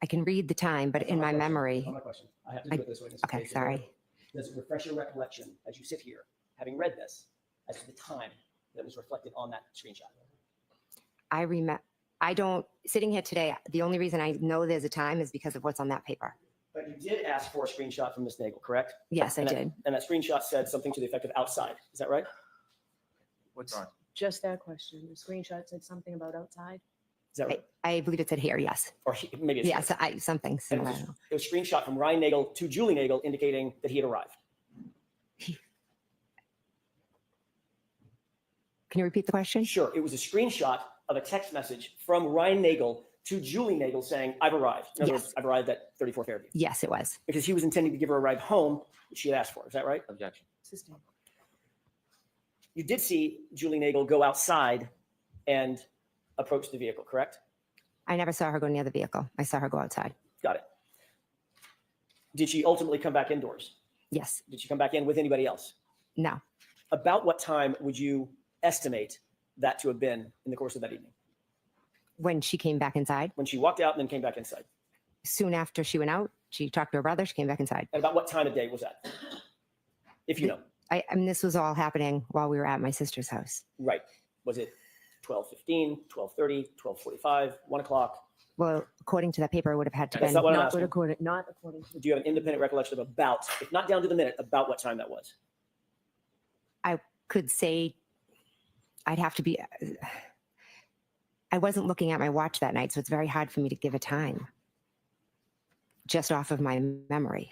I can read the time, but That's in not my question. memory. That's not my question. I have to do it this way. Ms. Okay, McCabe. sorry. Does it refresh your recollection as you sit here, having read this, as to the time that was reflected on that screenshot? I remember. I don't, sitting here today, the only reason I know there's a time is because of what's on that paper. But you did ask for a screenshot from Ms. Nagel, correct? Yes, I And that- did. And that screenshot said something to the effect of outside. Is that right? What's on? Just that question. The screenshot said something about outside. Is that right? I believe it said here, yes. Or maybe it's Yes, something And similar. it was a screenshot from Ryan Nagel to Julie Nagel indicating that he had arrived. Can you repeat the question? Sure. It was a screenshot of a text message from Ryan Nagel to Julie Nagel saying, I've arrived. In other Yes. words, I've arrived at 34 Fairview. Yes, it was. Because he was intending to give her a ride home, which she had asked for. Is that right? Objection. Sustained. You did see Julie Nagel go outside and approach the vehicle, correct? I never saw her go near the vehicle. I saw her go outside. Got it. Did she ultimately come back indoors? Yes. Did she come back in with anybody else? No. About what time would you estimate that to have been in the course of that evening? When she came back inside, When she walked out and then came back inside? soon after she went out, she talked to her brother. She came back inside. And about what time of day was that? If you know. I mean, this was all happening while we were at my sister's house. Right. Was it 12:15, 12:30, 12:45, 1 o'clock? Well, according to that paper, it would have had to That's been. not what I'm Not asking. according to. Do you have an independent recollection of about, if not down to the minute, about what time that was? I could say I'd have to be. I wasn't looking at my watch that night, so it's very hard for me to give a time just off of my memory.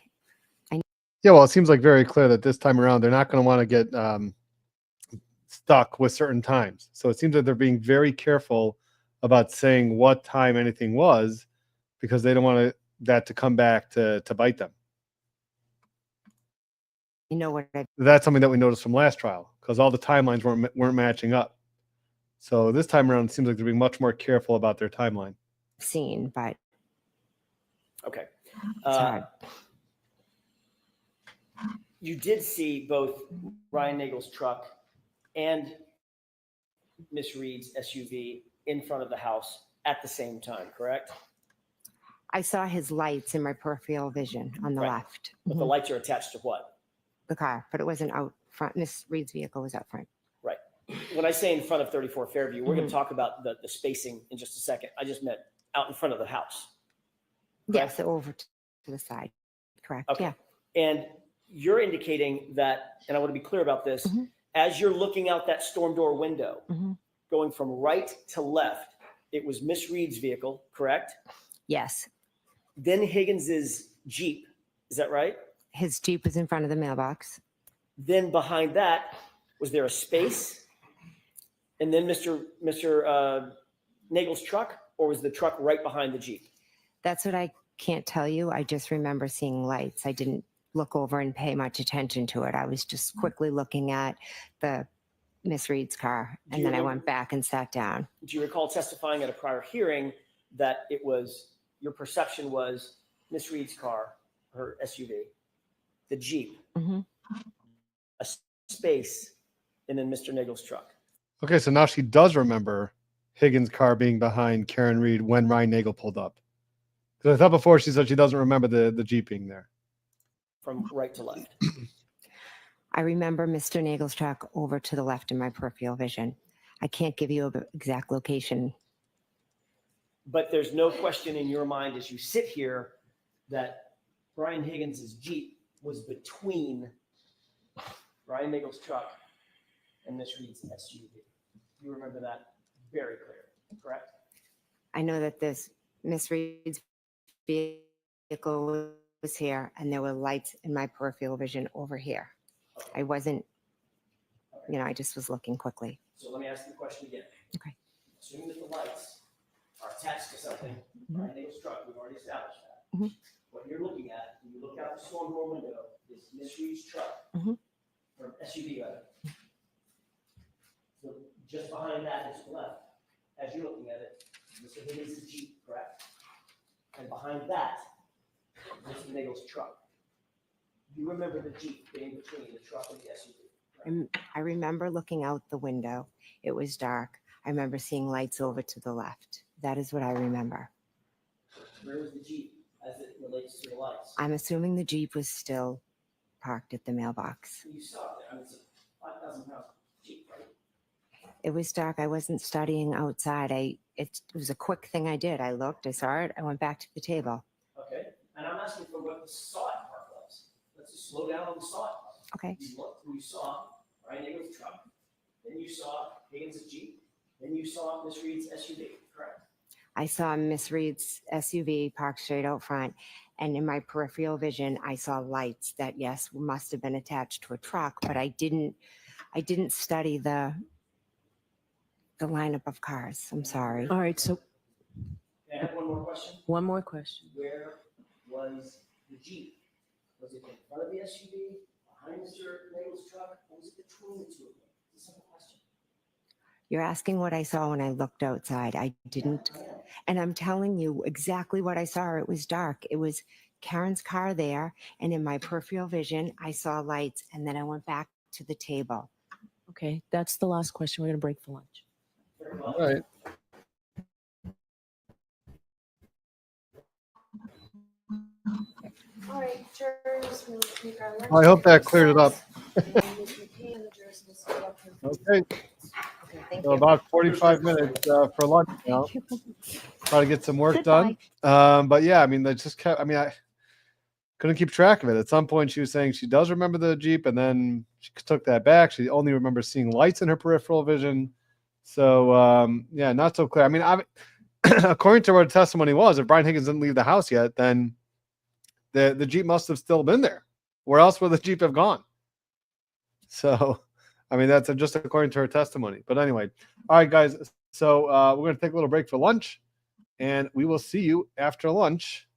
Yeah, well, it seems like very clear that this time around they're not going to want to get stuck with certain times. So it seems that they're being very careful about saying what time anything was, because they don't want that to come back to bite them. You know what I've That's something that we noticed from last trial, because all the timelines weren't matching up. So this time around, it seems like they're being much more careful about their timeline. seen, but Okay. it's hard. You did see both Ryan Nagel's truck and Miss Reed's SUV in front of the house at the same time, correct? I saw his lights in my peripheral vision on the Right. left. But the lights are attached to what? The car, but it wasn't out front. Miss Reed's vehicle was out front. Right. When I say in front of 34 Fairview, we're going to talk about the spacing in just a second. I just meant out in front of the house. Yes, over to the side. Correct. Okay. Yeah. And you're indicating that, and I want to be clear about this, Mhm. as you're looking out that storm door window, Mhm. going from right to left, it was Miss Reed's vehicle, correct? Yes. Then Higgins's Jeep. Is that right? His Jeep was in front of the mailbox. Then behind that, was there a space? And then Mr. Nagel's truck, or was the truck right behind the Jeep? That's what I can't tell you. I just remember seeing lights. I didn't look over and pay much attention to it. I was just quickly looking at the Miss Reed's car, Do and you then I remember- went back and sat down. Do you recall testifying at a prior hearing that it was, your perception was Miss Reed's car, her SUV, the Jeep, Mhm. a space, and then Mr. Nagel's truck? Okay, so now she does remember Higgins' car being behind Karen Reed when Ryan Nagel pulled up. Because I thought before she said she doesn't remember the Jeep being there. From right to left. I remember Mr. Nagel's truck over to the left in my peripheral vision. I can't give you an exact location. But there's no question in your mind as you sit here that Brian Higgins' Jeep was between Brian Nagel's truck and Miss Reed's SUV. You remember that very clearly, correct? I know that this Miss Reed's vehicle was here, and there were lights in my peripheral vision over here. I wasn't, I just was looking quickly. So let me ask you the question again. Okay. Assuming that the lights are attached to something, Brian Nagel's truck, we've already established that. Mhm. What you're looking at, when you look out the storm door window, is Miss Reed's truck, Mhm. or SUV rather. So just behind that is to the left, as you're looking at it, Mr. Higgins' Jeep, correct? And behind that, Mr. Nagel's truck. You remember the Jeep being between the truck and the SUV? correct? And I remember looking out the window. It was dark. I remember seeing lights over to the left. That is what I remember. Where was the Jeep as it relates to the lights? I'm assuming the Jeep was still parked at the mailbox. You saw it there. I mean, it's a 5,000-pound Jeep, right? It was dark. I wasn't studying outside. It was a quick thing I did. I looked, I saw it, I went back to the table. Okay, and I'm asking for what the saw it part was. Let's just slow down on the saw it part. Okay. You looked, and you saw Brian Nagel's truck, then you saw Higgins' Jeep, then you saw Miss Reed's SUV, correct? I saw Miss Reed's SUV parked straight out front, and in my peripheral vision, I saw lights that, yes, must have been attached to a truck, but I didn't study the lineup of cars. I'm sorry. All right, so Can I have one more question? one more question. Where was the Jeep? Was it in front of the SUV, behind Mr. Nagel's truck, or was it between the two of them? It's a simple question. You're asking what I saw when I looked outside. I didn't, and I'm telling you exactly what I saw. It was dark. It was Karen's car there, and in my peripheral vision, I saw lights, and then I went back to the table. Okay, that's the last question. We're going to break for lunch. All right. All right, jurors, we'll take our lunch. I hope that cleared it up. Ms. Okay, Okay, thank so you. about 45 minutes for lunch now. Try to get some work Goodbye. done. But yeah, I mean, they just kept. I mean, I couldn't keep track of it. At some point, she was saying she does remember the Jeep, and then she took that back. She only remembers seeing lights in her peripheral vision. So yeah, not so clear. I mean, according to what her testimony was, if Brian Higgins didn't leave the house yet, then the Jeep must have still been there. Where else would the Jeep have gone? So, I mean, that's just according to her testimony. But anyway, all right, guys. So we're going to take a little break for lunch, and we will see you after lunch.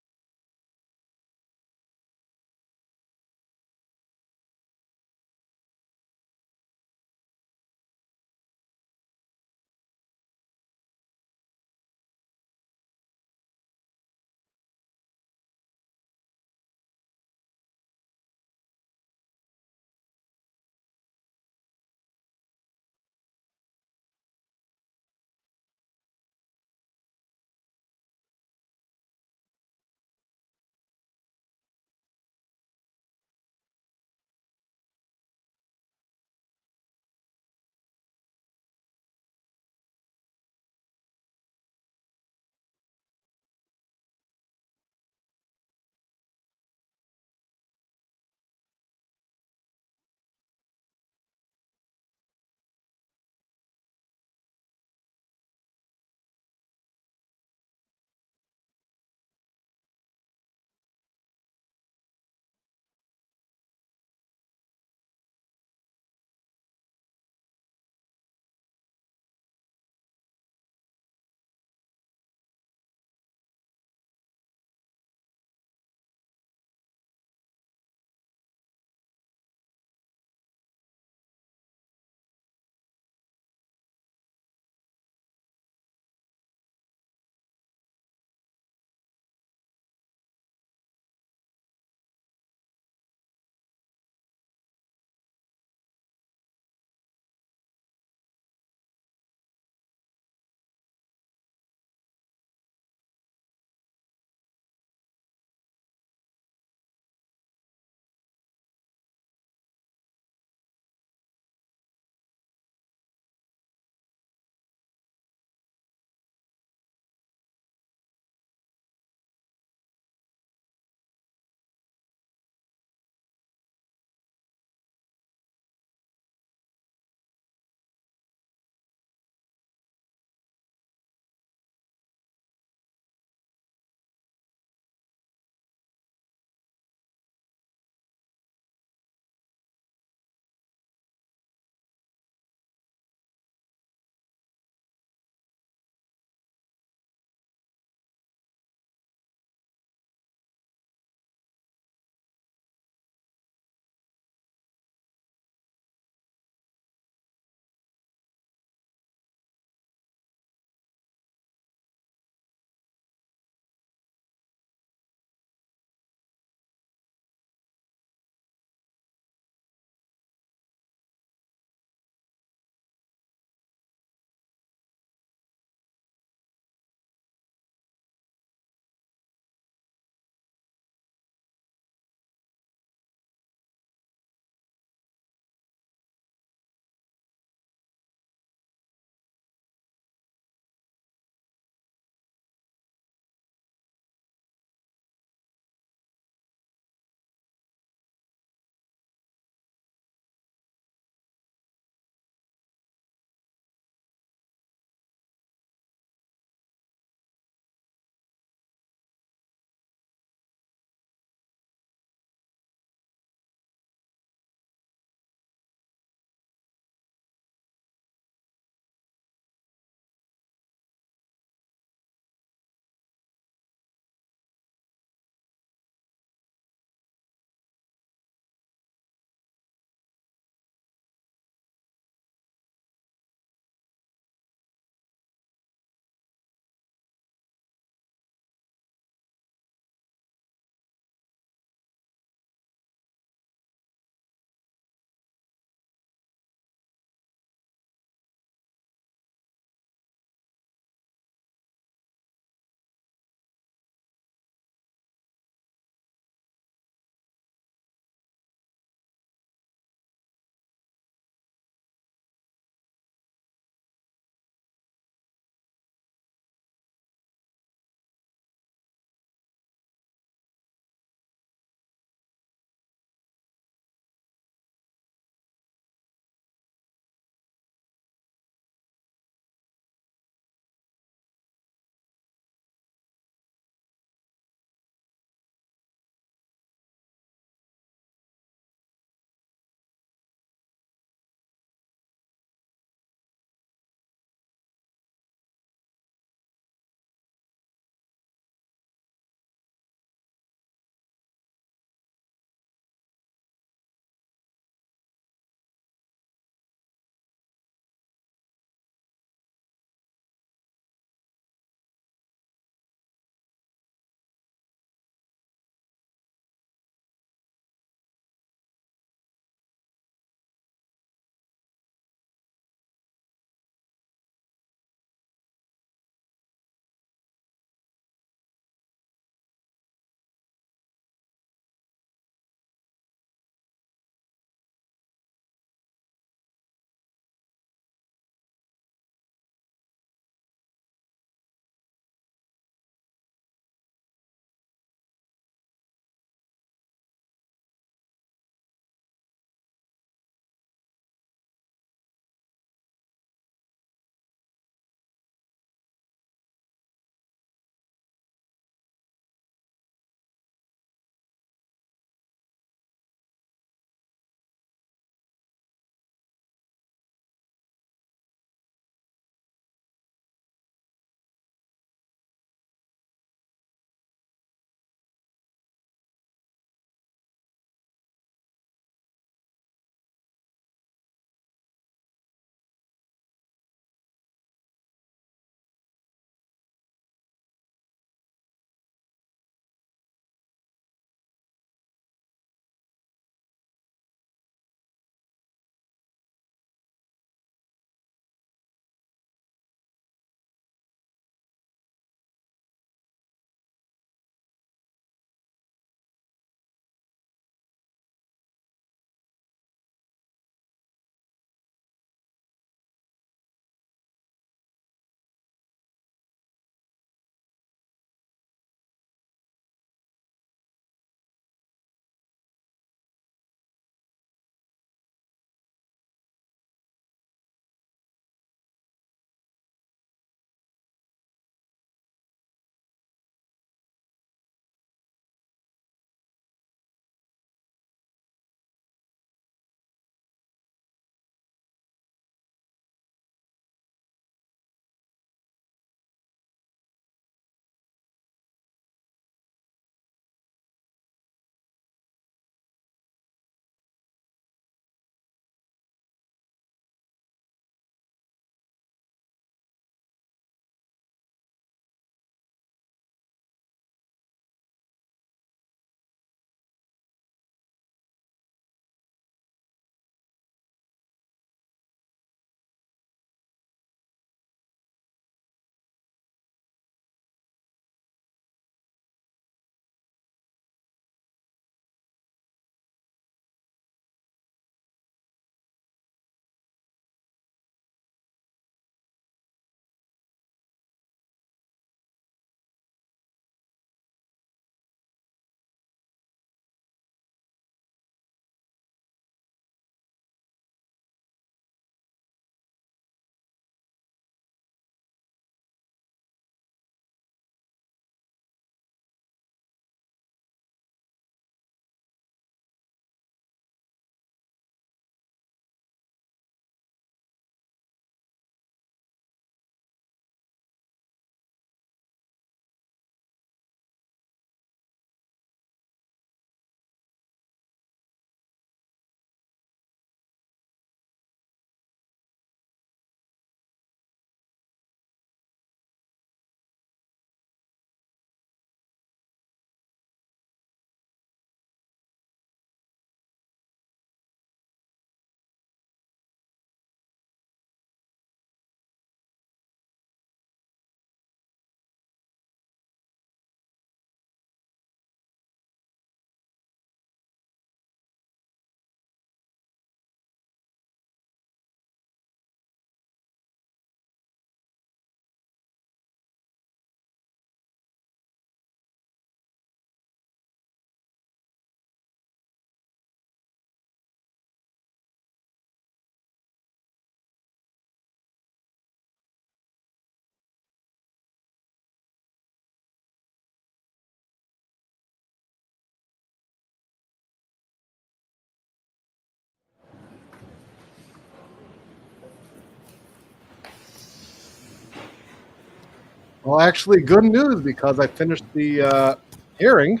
Well, actually, good news because I finished the hearing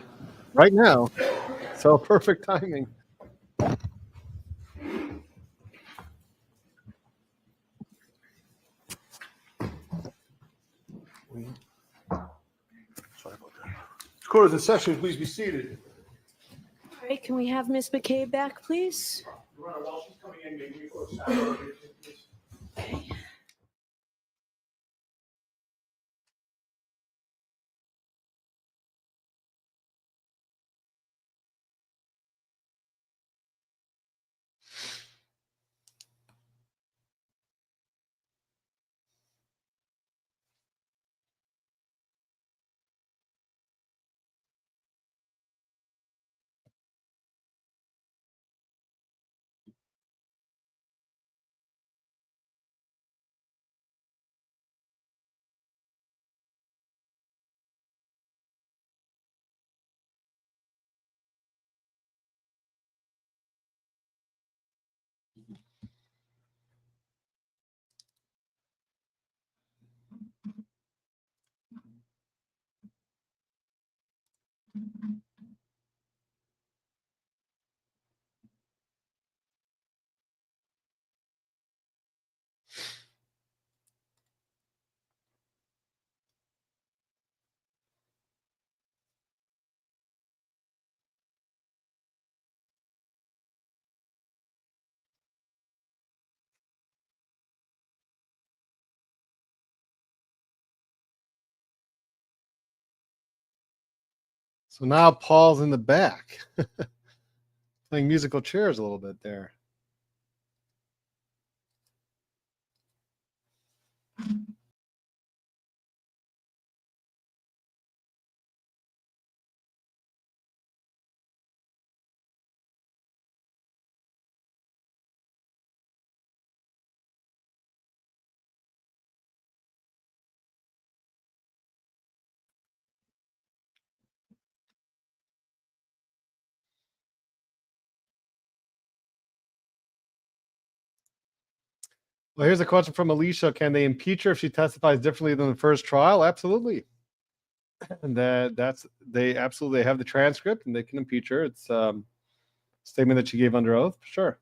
right now. So perfect timing. Court is in session. Please be seated. All right, can we have Ms. McCabe back, please? Your Honor, while she's coming in, maybe we close Sidebar. So now Paul's in the back, playing musical chairs a little bit there. Well, here's a question from Alicia. Can they impeach her if she testifies differently than the first trial? Absolutely. And they absolutely have the transcript and they can impeach her. It's statement that she gave under oath. Sure.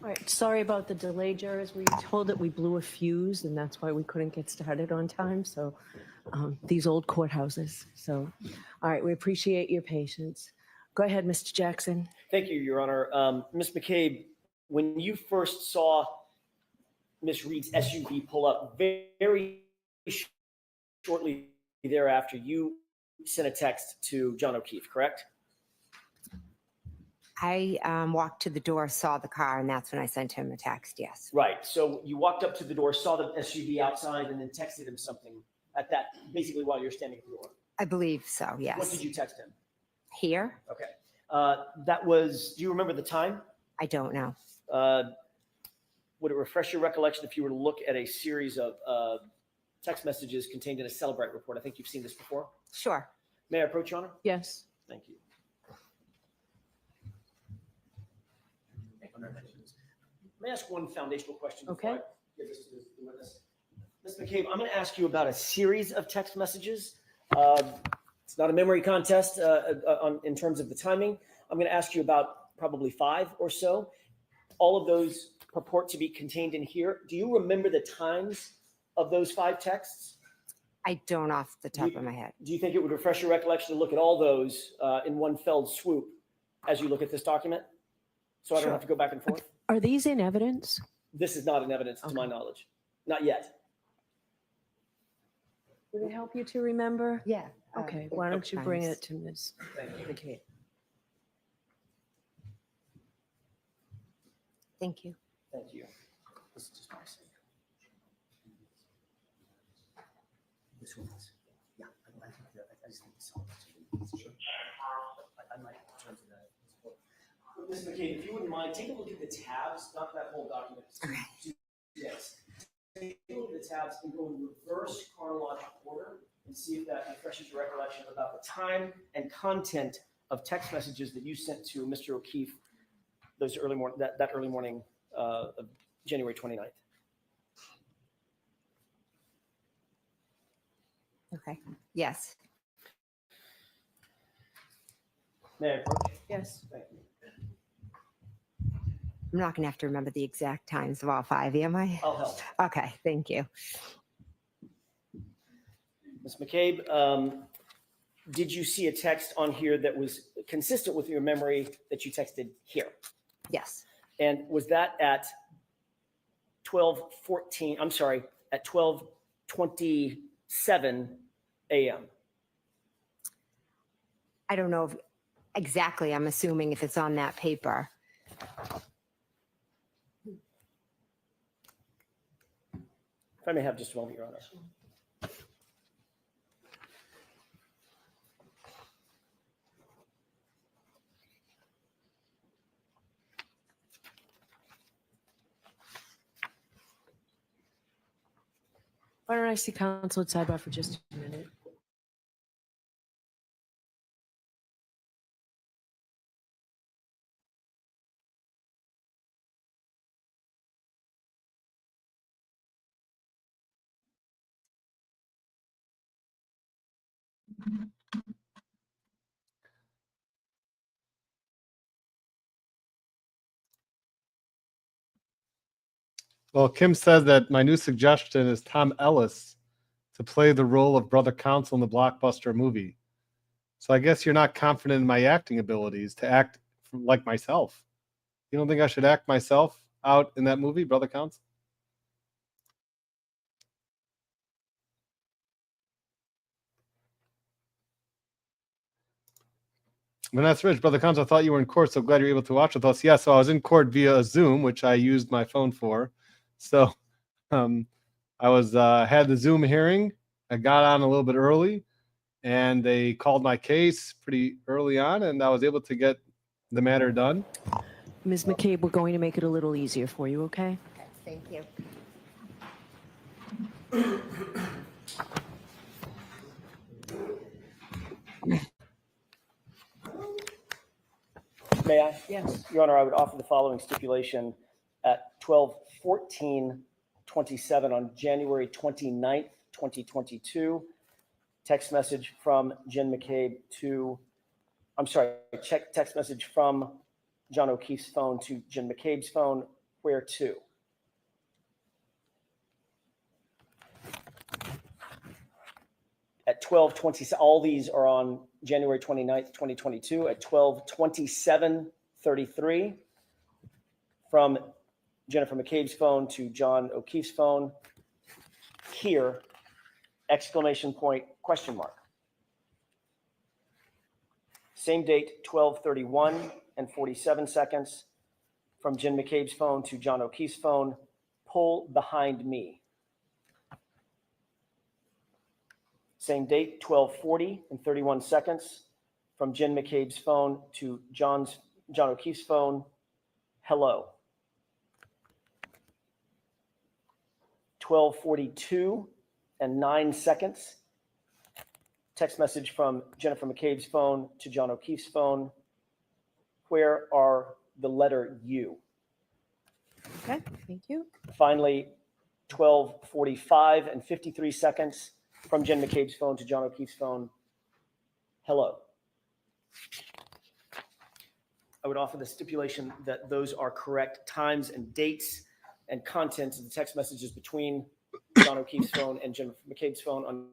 All right, sorry about the delay, jurors. We were told that we blew a fuse, and that's why we couldn't get started on time. So these old courthouses. So, all right, we appreciate your patience. Go ahead, Mr. Jackson. Thank you, Your Honor. Ms. McCabe, when you first saw Ms. Reed's SUV pull up, very shortly thereafter, you sent a text to John O'Keefe, correct? I walked to the door, saw the car, and that's when I sent him a text. Yes. Right. So you walked up to the door, saw the SUV outside, and then texted him something at that, basically while you're standing at the door. I believe so. Yes. What did you text him? Here? Okay. That was, do you remember the time? I don't know. Would it refresh your recollection if you were to look at a series of text messages contained in a Celebrite report? I think you've seen this before. Sure. May I approach, Your Honor? Yes. Thank you. May I ask one foundational question before I give this to the witness? Ms. McCabe, I'm going to ask you about a series of text messages. It's not a memory contest in terms of the timing. I'm going to ask you about probably 5 or so. All of those purport to be contained in here. Do you remember the times of those 5 texts? I don't off the top of my head. Do you think it would refresh your recollection to look at all those in one fell swoop as you look at this document? So I don't have to go back and forth? Are these in evidence? This is not in evidence to my Okay. knowledge. Not yet. Would it help you to remember? Yeah. Okay, why don't you bring times. it to Ms. McCabe? Thank you. Thank you. This is just my signature. This one is, yeah, I think that, I just think it's I might turn to that. Ms. McCabe, if you wouldn't mind, take a look at the tabs, not that whole document. Yes. Take a look at the tabs and go in reverse chronological order and see if that refreshes your recollection about the time and content of text messages that you sent to Mr. O'Keefe those early morning, that early morning of January 29th. Okay. Yes. May I approach? Yes. Thank you. I'm not going to have to remember the exact times of all 5, am I? I'll help. Okay. Thank you. Ms. McCabe, did you see a text on here that was consistent with your memory that you texted here? Yes. And was that at 12:14, I'm sorry, at 12:27 a.m.? I don't know if exactly. I'm assuming if it's on that paper. If I may have just a moment, Your Honor. Why don't I see counsel at sidebar for just a minute? Well, Kim says that my new suggestion is Tom Ellis to play the role of Brother Counsel in the blockbuster movie. So I guess you're not confident in my acting abilities to act like myself. You don't think I should act myself out in that movie, Brother Counsel? Vanessa Rich, Brother Counsel, I thought you were in court, so glad you're able to watch with us. Yeah, so I was in court via Zoom, which I used my phone for. So I was had the Zoom hearing. I got on a little bit early, and they called my case pretty early on, and I was able to get the matter done. Ms. McCabe, we're going to make it a little easier for you, okay? Okay. Thank you. May I? Yes. Your Honor, I would offer the following stipulation at 12:14:27 on January 29th, 2022. Text message from Jen McCabe to, I'm sorry, text message from John O'Keefe's phone to Jen McCabe's phone, where to? At 12:20, all these are on January 29th, 2022 at 12:27:33 from Jennifer McCabe's phone to John O'Keefe's phone. Here, exclamation point, question mark. Same date, 12:31:47 from Jen McCabe's phone to John O'Keefe's phone. Pull behind me. Same date, 12:40:31 from Jen McCabe's phone to John O'Keefe's phone. Hello. 12:42:09. Text message from Jennifer McCabe's phone to John O'Keefe's phone. Where are the letter U? Okay, thank you. Finally, 12:45:53 from Jen McCabe's phone to John O'Keefe's phone. Hello. I would offer the stipulation that those are correct times and dates and contents of the text messages between John O'Keefe's phone and Jen McCabe's phone on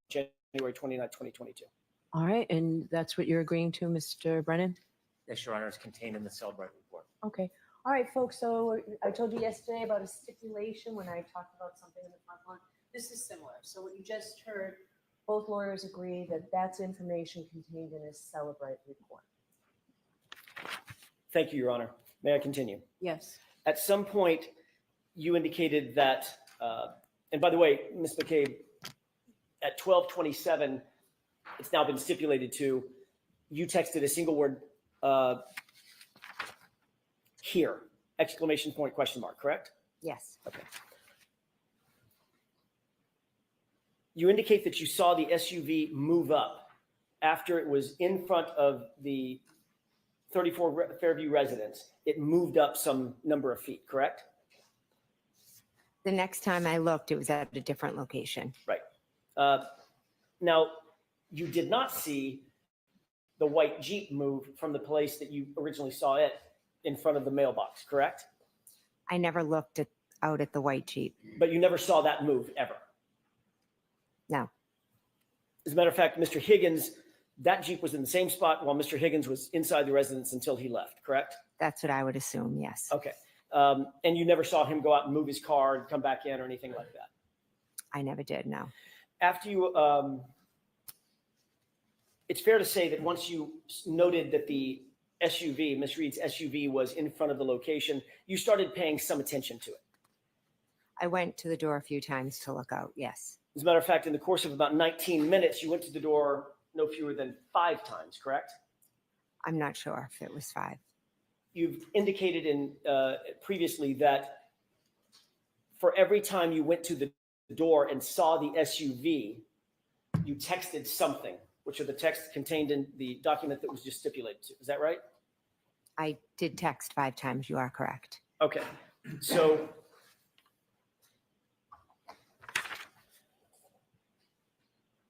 January 29th, 2022. All right, and that's what you're agreeing to, Mr. Brennan? Yes, Your Honor, is contained in the Cellbrite report. Okay. All right, folks, so I told you yesterday about a stipulation when I talked about something in the front lawn. This is similar. So what you just heard, both lawyers agree that that's information contained in a Celebrate report. Thank you, Your Honor. May I continue? Yes. At some point, you indicated that, and by the way, Ms. McCabe, at 12:27, it's now been stipulated to, you texted a single word, here, exclamation point, question mark, correct? Yes. Okay. You indicate that you saw the SUV move up after it was in front of the 34 Fairview residence. It moved up some number of feet, correct? The next time I looked, it was at a different location. Right. Now, you did not see the white Jeep move from the place that you originally saw it in front of the mailbox, correct? I never looked out at the white Jeep. But you never saw that move ever? No. As a matter of fact, Mr. Higgins, that Jeep was in the same spot while Mr. Higgins was inside the residence until he left, correct? That's what I would assume, yes. Okay. And you never saw him go out and move his car and come back in or anything like that? I never did, no. After you, it's fair to say that once you noted that the SUV, Ms. Reed's SUV, was in front of the location, you started paying some attention to it. I went to the door a few times to look out, yes. As a matter of fact, in the course of about 19 minutes, you went to the door no fewer than 5 times, correct? I'm not sure if it was 5. You've indicated in previously that for every time you went to the door and saw the SUV, you texted something, which are the texts contained in the document that was just stipulated to. Is that right? I did text 5 times, you are correct. Okay. So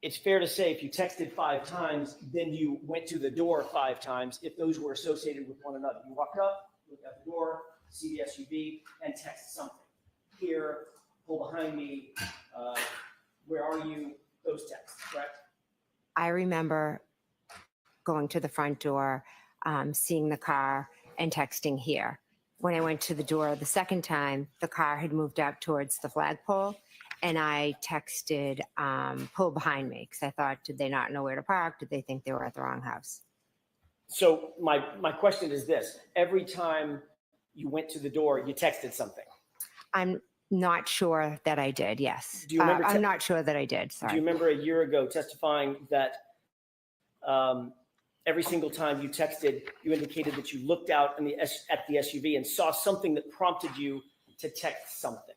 it's fair to say if you texted 5 times, then you went to the door 5 times, if those were associated with one another. You walk up, look at the door, see the SUV, and text something. Here, pull behind me, where are you? Those texts, correct? I remember going to the front door, seeing the car, and texting here. When I went to the door the second time, the car had moved up towards the flagpole, and I texted, pull behind me, because I thought, did they not know where to park? Did they think they were at the wrong house? So my question is this. Every time you went to the door, you texted something. I'm not sure that I did, yes. Do you remember I'm not sure that I did, Do sorry. you remember a year ago testifying that every single time you texted, you indicated that you looked out at the SUV and saw something that prompted you to text something?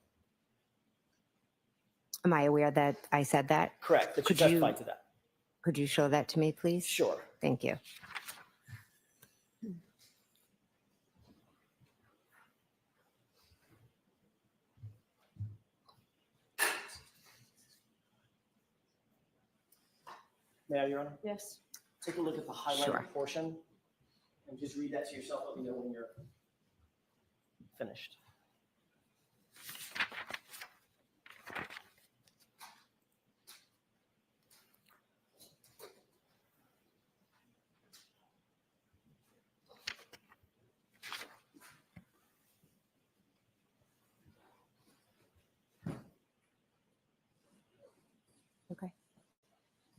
Am I aware that I said that? Correct, that you testified to that. Could you show that to me, please? Sure. Thank you. May I, Your Honor? Yes. Take a look at the highlighted Sure. portion and just read that to yourself. Let me know when you're finished. Okay.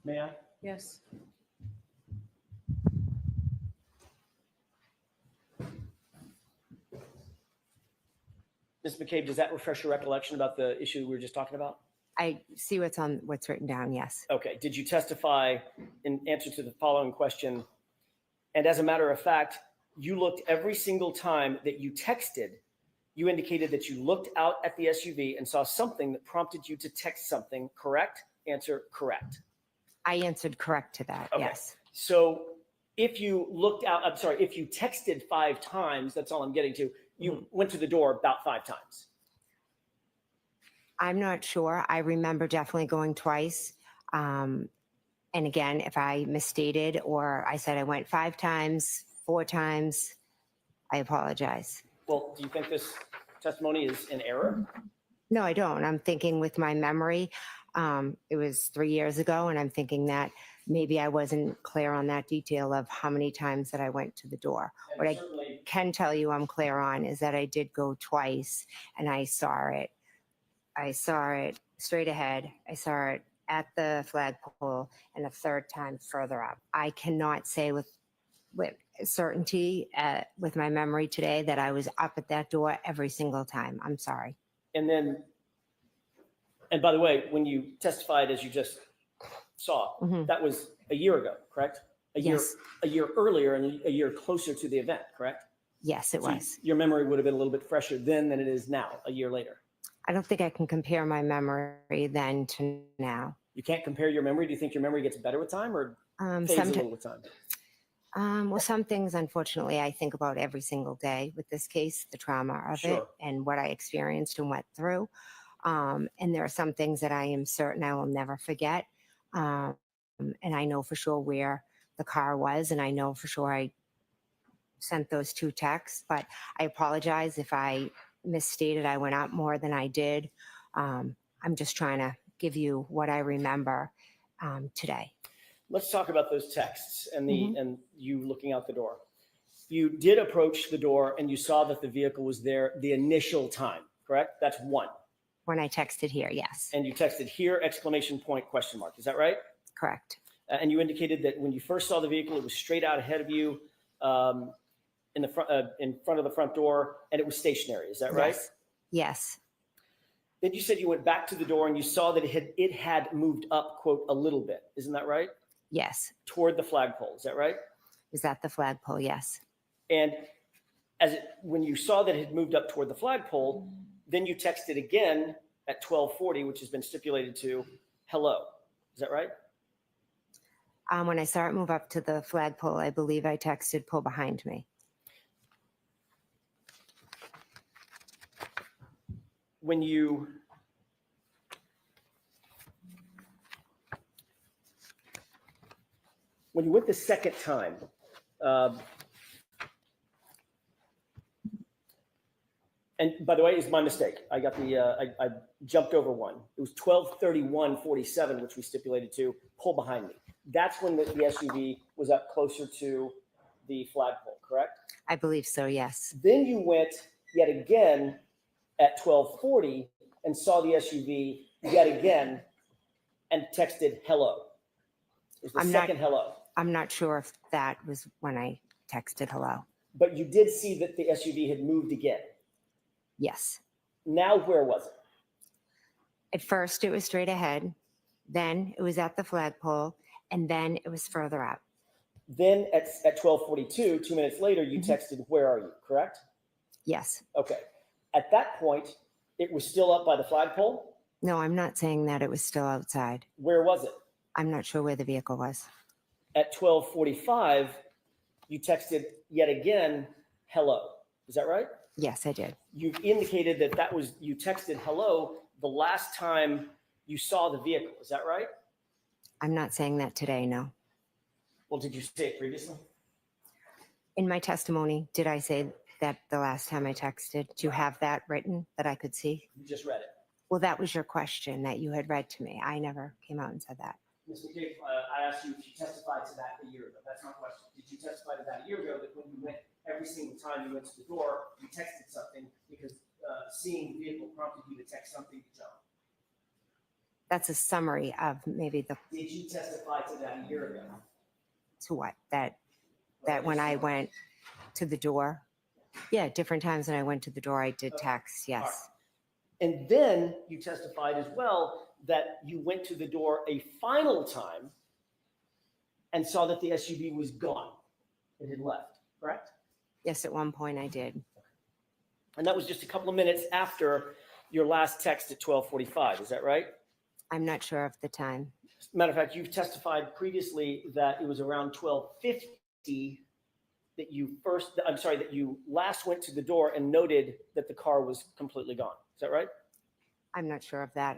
May I? Yes. Ms. McCabe, does that refresh your recollection about the issue we were just talking about? I see what's written down, yes. Okay. Did you testify in answer to the following question? And as a matter of fact, you looked every single time that you texted, you indicated that you looked out at the SUV and saw something that prompted you to text something, correct? Answer, correct. I answered correct to that, Okay. yes. So if you looked out, I'm sorry, if you texted 5 times, that's all I'm getting to, you went to the door about 5 times. I'm not sure. I remember definitely going twice. And again, if I misstated or I said I went 5 times, 4 times, I apologize. Well, do you think this testimony is in error? No, I don't. I'm thinking with my memory, it was 3 years ago, and I'm thinking that maybe I wasn't clear on that detail of how many times that I went to the door. And But I, certainly, can tell you I'm clear on is that I did go twice and I saw it. I saw it straight ahead. I saw it at the flagpole and a third time further up. I cannot say with certainty with my memory today that I was up at that door every single time. I'm sorry. And then, and by the way, when you testified, as you just saw, Mhm. that was a year ago, correct? Yes. A year earlier and a year closer to the event, correct? Yes, it So was. your memory would have been a little bit fresher then than it is now, a year later. I don't think I can compare my memory then to now. You can't compare your memory. Do you think your memory gets better with time or fades a little with time? Well, some things, unfortunately, I think about every single day with this case, the trauma of it Sure. and what I experienced and went through. And there are some things that I am certain I will never forget. And I know for sure where the car was, and I know for sure I sent those 2 texts, but I apologize if I misstated. I went up more than I did. I'm just trying to give you what I remember today. Let's talk about those texts and and you looking out the door. You did approach the door and you saw that the vehicle was there the initial time, correct? That's one. When I texted here, yes. And you texted here, ! Question mark. Is that right? Correct. And you indicated that when you first saw the vehicle, it was straight out ahead of you in front of the front door, and it was stationary. Is that right? Yes. Yes. Then you said you went back to the door and you saw that it had moved up, quote, a little bit. Isn't that right? Yes. Toward the flagpole. Is that right? Was that the flagpole? Yes. And when you saw that it had moved up toward the flagpole, then you texted again at 12:40, which has been stipulated to hello. Is that right? When I saw it move up to the flagpole, I believe I texted pull behind me. When you went the second time, and by the way, it's my mistake. I got I jumped over one. It was 12:31:47, which we stipulated to pull behind me. That's when the SUV was up closer to the flagpole, correct? I believe so, yes. Then you went yet again at 12:40 and saw the SUV yet again and texted hello. It was the second hello. I'm not sure if that was when I texted hello. But you did see that the SUV had moved again. Yes. Now where was it? At first, it was straight ahead. Then it was at the flagpole. And then it was further up. Then at 12:42, 2 minutes later, you texted, where are you, correct? Yes. Okay. At that point, it was still up by the flagpole? No, I'm not saying that it was still outside. Where was it? I'm not sure where the vehicle was. At 12:45, you texted yet again, hello. Is that right? Yes, I did. You've indicated that was, you texted hello the last time you saw the vehicle. Is that right? I'm not saying that today, no. Well, did you say it previously? In my testimony, did I say that the last time I texted? Do you have that written that I could see? You just read it. Well, that was your question that you had read to me. I never came out and said that. Ms. McCabe, I asked you if you testified to that a year ago. That's my question. Did you testify to that a year ago, that when you went, every single time you went to the door, you texted something because seeing the vehicle prompted you to text something to John? That's a summary of maybe the, Did you testify to that a year ago? to what? That when I went to the door? Yeah, different times when I went to the door, I did text, yes. And then you testified as well that you went to the door a final time and saw that the SUV was gone. It had left, correct? Yes, at one point I did. And that was just a couple of minutes after your last text at 12:45. Is that right? I'm not sure of the time. Matter of fact, you've testified previously that it was around 12:50 that you last went to the door and noted that the car was completely gone. Is that right? I'm not sure of that.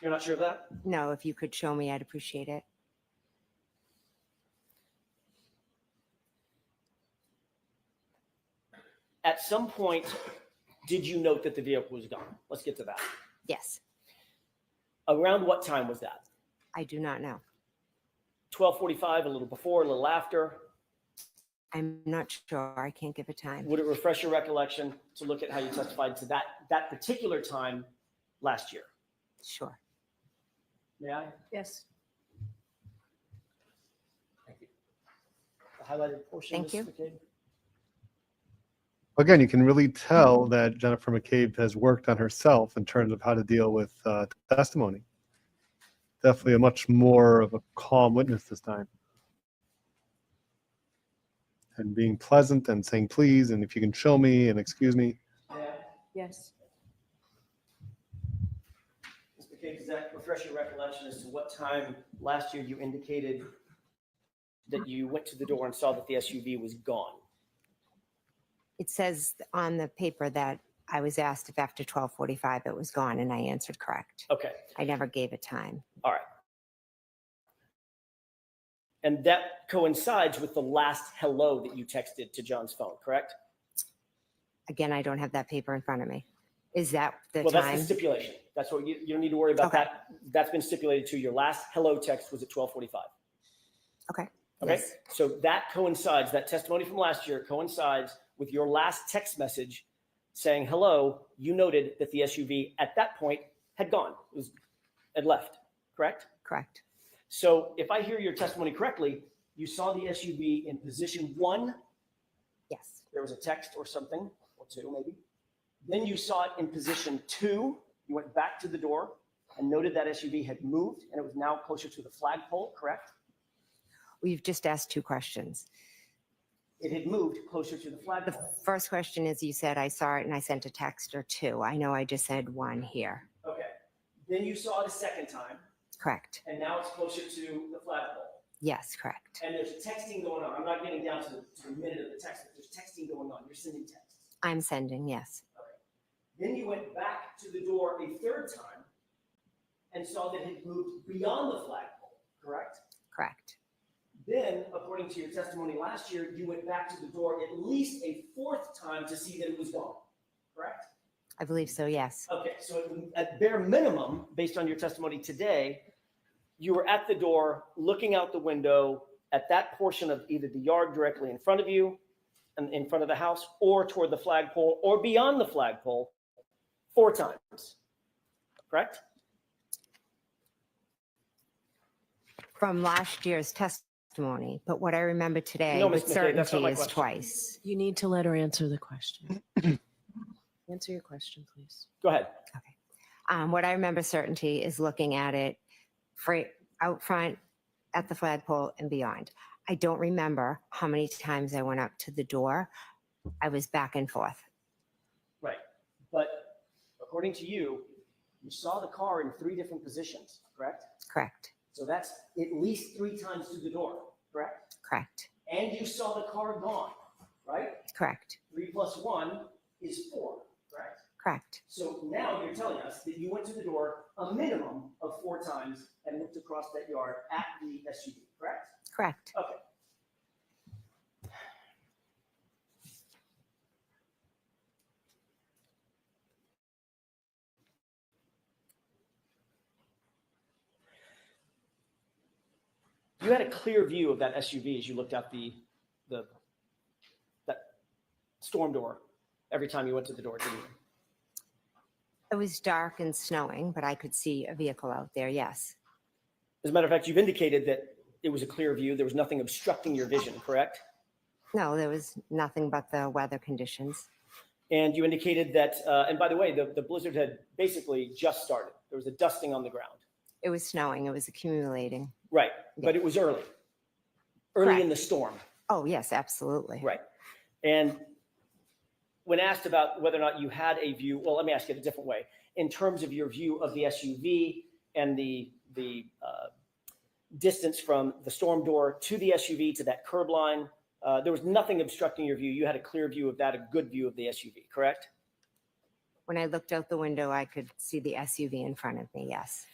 You're not sure of that? No, if you could show me, I'd appreciate it. At some point, did you note that the vehicle was gone? Let's get to that. Yes, Around what time was that? I do not know. 12:45, a little before, a little after? I'm not sure. I can't give a time. Would it refresh your recollection to look at how you testified to that particular time last year? Sure. May I? Yes. Thank you. The highlighted portion, Thank you. Mrs. McCabe? Again, you can really tell that Jennifer McCabe has worked on herself in terms of how to deal with testimony. Definitely a much more of a calm witness this time. And being pleasant and saying please, and if you can show me and excuse me. Yes. Ms. McCabe, does that refresh your recollection as to what time last year you indicated that you went to the door and saw that the SUV was gone? It says on the paper that I was asked if after 12:45 it was gone, and I answered correct. Okay, I never gave a time. all right. And that coincides with the last hello that you texted to John's phone, correct? Again, I don't have that paper in front of me. Is that the Well, that's the time? stipulation. That's what you don't need to worry about Okay. that. That's been stipulated to. Your last hello text was at 12:45. Okay. Okay, Yes. so that coincides, that testimony from last year coincides with your last text message saying hello. You noted that the SUV at that point had gone, had left, correct? Correct. So if I hear your testimony correctly, you saw the SUV in position 1. Yes. There was a text or something, or 2 maybe. Then you saw it in position 2. You went back to the door and noted that SUV had moved and it was now closer to the flagpole, correct? We've just asked 2 questions. It had moved closer to the The flagpole. first question is, you said I saw it and I sent a text or 2. I know I just said 1 here. Okay. Then you saw it a second time, Correct. and now it's closer to the flagpole. Yes, correct. And there's texting going on. I'm not getting down to the minute of the text, but there's texting going on. You're sending texts. I'm sending, yes. Then you went back to the door a third time and saw that it had moved beyond the flagpole, correct? Correct. Then, according to your testimony last year, you went back to the door at least a 4th time to see that it was gone, correct? I believe so, yes. Okay, so at bare minimum, based on your testimony today, you were at the door, looking out the window at that portion of either the yard directly in front of you, and in front of the house, or toward the flagpole, or beyond the flagpole, 4 times, correct? From last year's testimony, but what I remember today No, with Ms. McCabe, that's not certainty my is question. twice. You need to let her answer the question. Answer your question, please. Go ahead. What I remember certainty is looking at it out front, at the flagpole, and beyond. I don't remember how many times I went up to the door. I was back and forth. Right, but according to you, you saw the car in 3 different positions, correct? Correct. So that's at least 3 times to the door, correct? Correct. And you saw the car gone, right? Correct. 3 plus 1 is 4, correct? Correct. So now you're telling us that you went to the door a minimum of 4 times and looked across that yard at the SUV, correct? Correct. Okay. You had a clear view of that SUV as you looked out that storm door every time you went to the door, didn't you? It was dark and snowing, but I could see a vehicle out there, yes. As a matter of fact, you've indicated that it was a clear view. There was nothing obstructing your vision, correct? No, there was nothing but the weather conditions. And you indicated that, and by the way, the blizzard had basically just started. There was a dusting on the ground. It was snowing. It was accumulating. Right, but it was early in Correct. the storm. Oh, yes, absolutely. Right. And when asked about whether or not you had a view, well, let me ask it a different way. In terms of your view of the SUV and the distance from the storm door to the SUV to that curb line, there was nothing obstructing your view. You had a clear view of that, a good view of the SUV, correct? When I looked out the window, I could see the SUV in front of me, yes.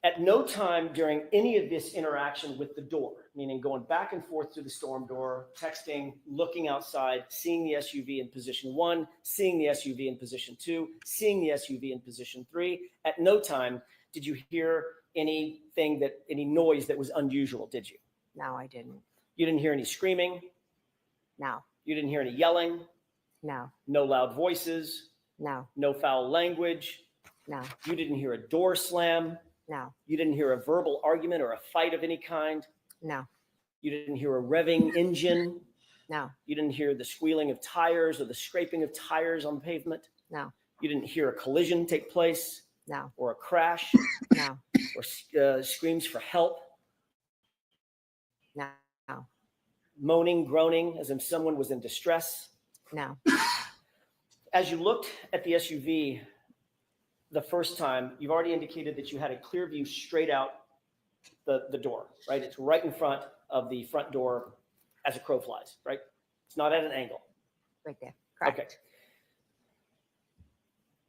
At no time during any of this interaction with the door, meaning going back and forth to the storm door, texting, looking outside, seeing the SUV in position 1, seeing the SUV in position 2, seeing the SUV in position 3, at no time did you hear any noise that was unusual, did you? No, I didn't. You didn't hear any screaming. No, You didn't hear any yelling. no, No loud voices. no, No foul language. no, You didn't hear a door slam. no, You didn't hear a verbal argument or a fight of any kind. no, You didn't hear a revving engine. no, You didn't hear the squealing of tires or the scraping of tires on pavement. no, You didn't hear a collision take place no, or a crash no, or screams for help, no, moaning, groaning, as if someone was in distress. no, As you looked at the SUV the first time, you've already indicated that you had a clear view straight out the door, right? It's right in front of the front door as a crow flies, right? It's not at an angle. right there. Correct. Okay.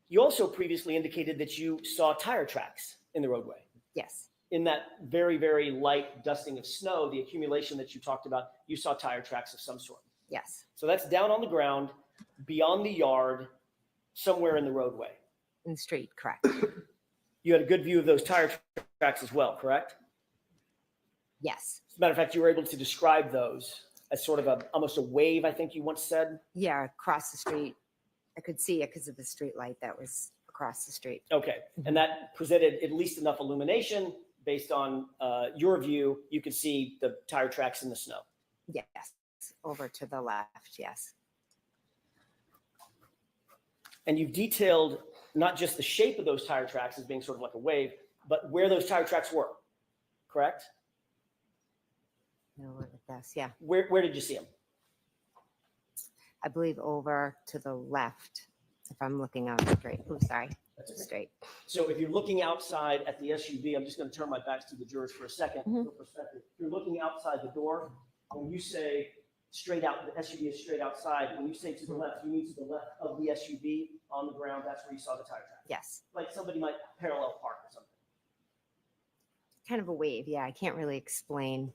You also previously indicated that you saw tire tracks in the roadway. Yes, In that very, very light dusting of snow, the accumulation that you talked about, you saw tire tracks of some sort. yes, So that's down on the ground, beyond the yard, somewhere in the roadway. in the street, correct. You had a good view of those tire tracks as well, correct? Yes, As a matter of fact, you were able to describe those as sort of almost a wave, I think you once said. yeah, across the street. I could see it because of the street light that was across the street. Okay, and that presented at least enough illumination based on your view. You could see the tire tracks in the snow. Yes, over to the left, yes. And you've detailed not just the shape of those tire tracks as being sort of like a wave, but where those tire tracks were, correct? No, yes, yeah. Where did you see them? I believe over to the left, if I'm looking out straight. Oh, sorry, straight. So if you're looking outside at the SUV, I'm just going to turn my back to the jurors for a second. Mhm. For perspective. If you're looking outside the door, when you say straight out, the SUV is straight outside. When you say to the left, you mean to the left of the SUV on the ground. That's where you saw the tire track. Yes, Like somebody might parallel park or something. kind of a wave. Yeah, I can't really explain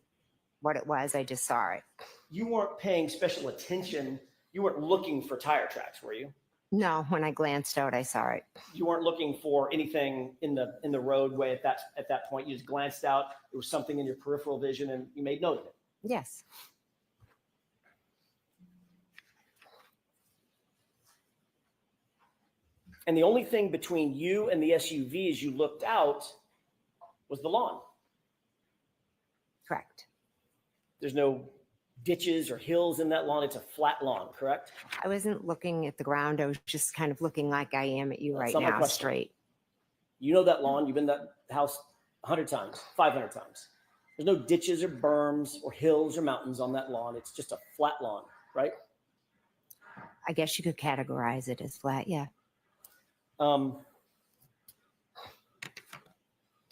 what it was. I just saw it. You weren't paying special attention. You weren't looking for tire tracks, were you? No, when I glanced out, I saw it. You weren't looking for anything in the roadway at that point. You just glanced out. There was something in your peripheral vision, and you made note of it. Yes, And the only thing between you and the SUV as you looked out was the lawn. correct. There's no ditches or hills in that lawn. It's a flat lawn, correct? I wasn't looking at the ground. I was just kind of looking like I am at you That's right not my now, question. straight. You know that lawn. You've been to that house 100 times, 500 times. There's no ditches or berms or hills or mountains on that lawn. It's just a flat lawn, right? I guess you could categorize it as flat. Yeah.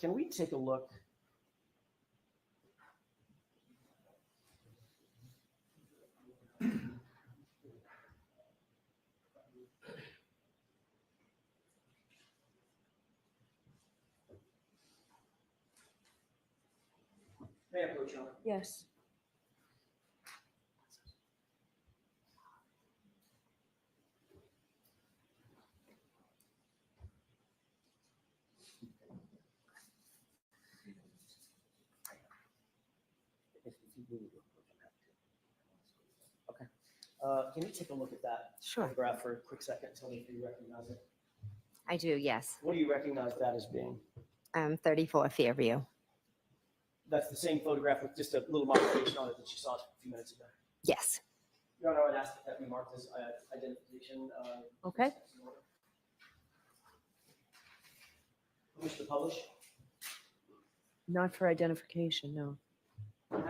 Can we take a look? May I approach you? Yes. Okay. Can you take a look at that Sure. photograph for a quick second? Tell me if you recognize it. I do. Yes. What do you recognize that as being? 34 Fairview. That's the same photograph with just a little modification on it that you saw a few minutes ago. Yes. Your Honor, I'd ask that that be marked as identification. Okay. Wish to publish? Not for identification, no. Your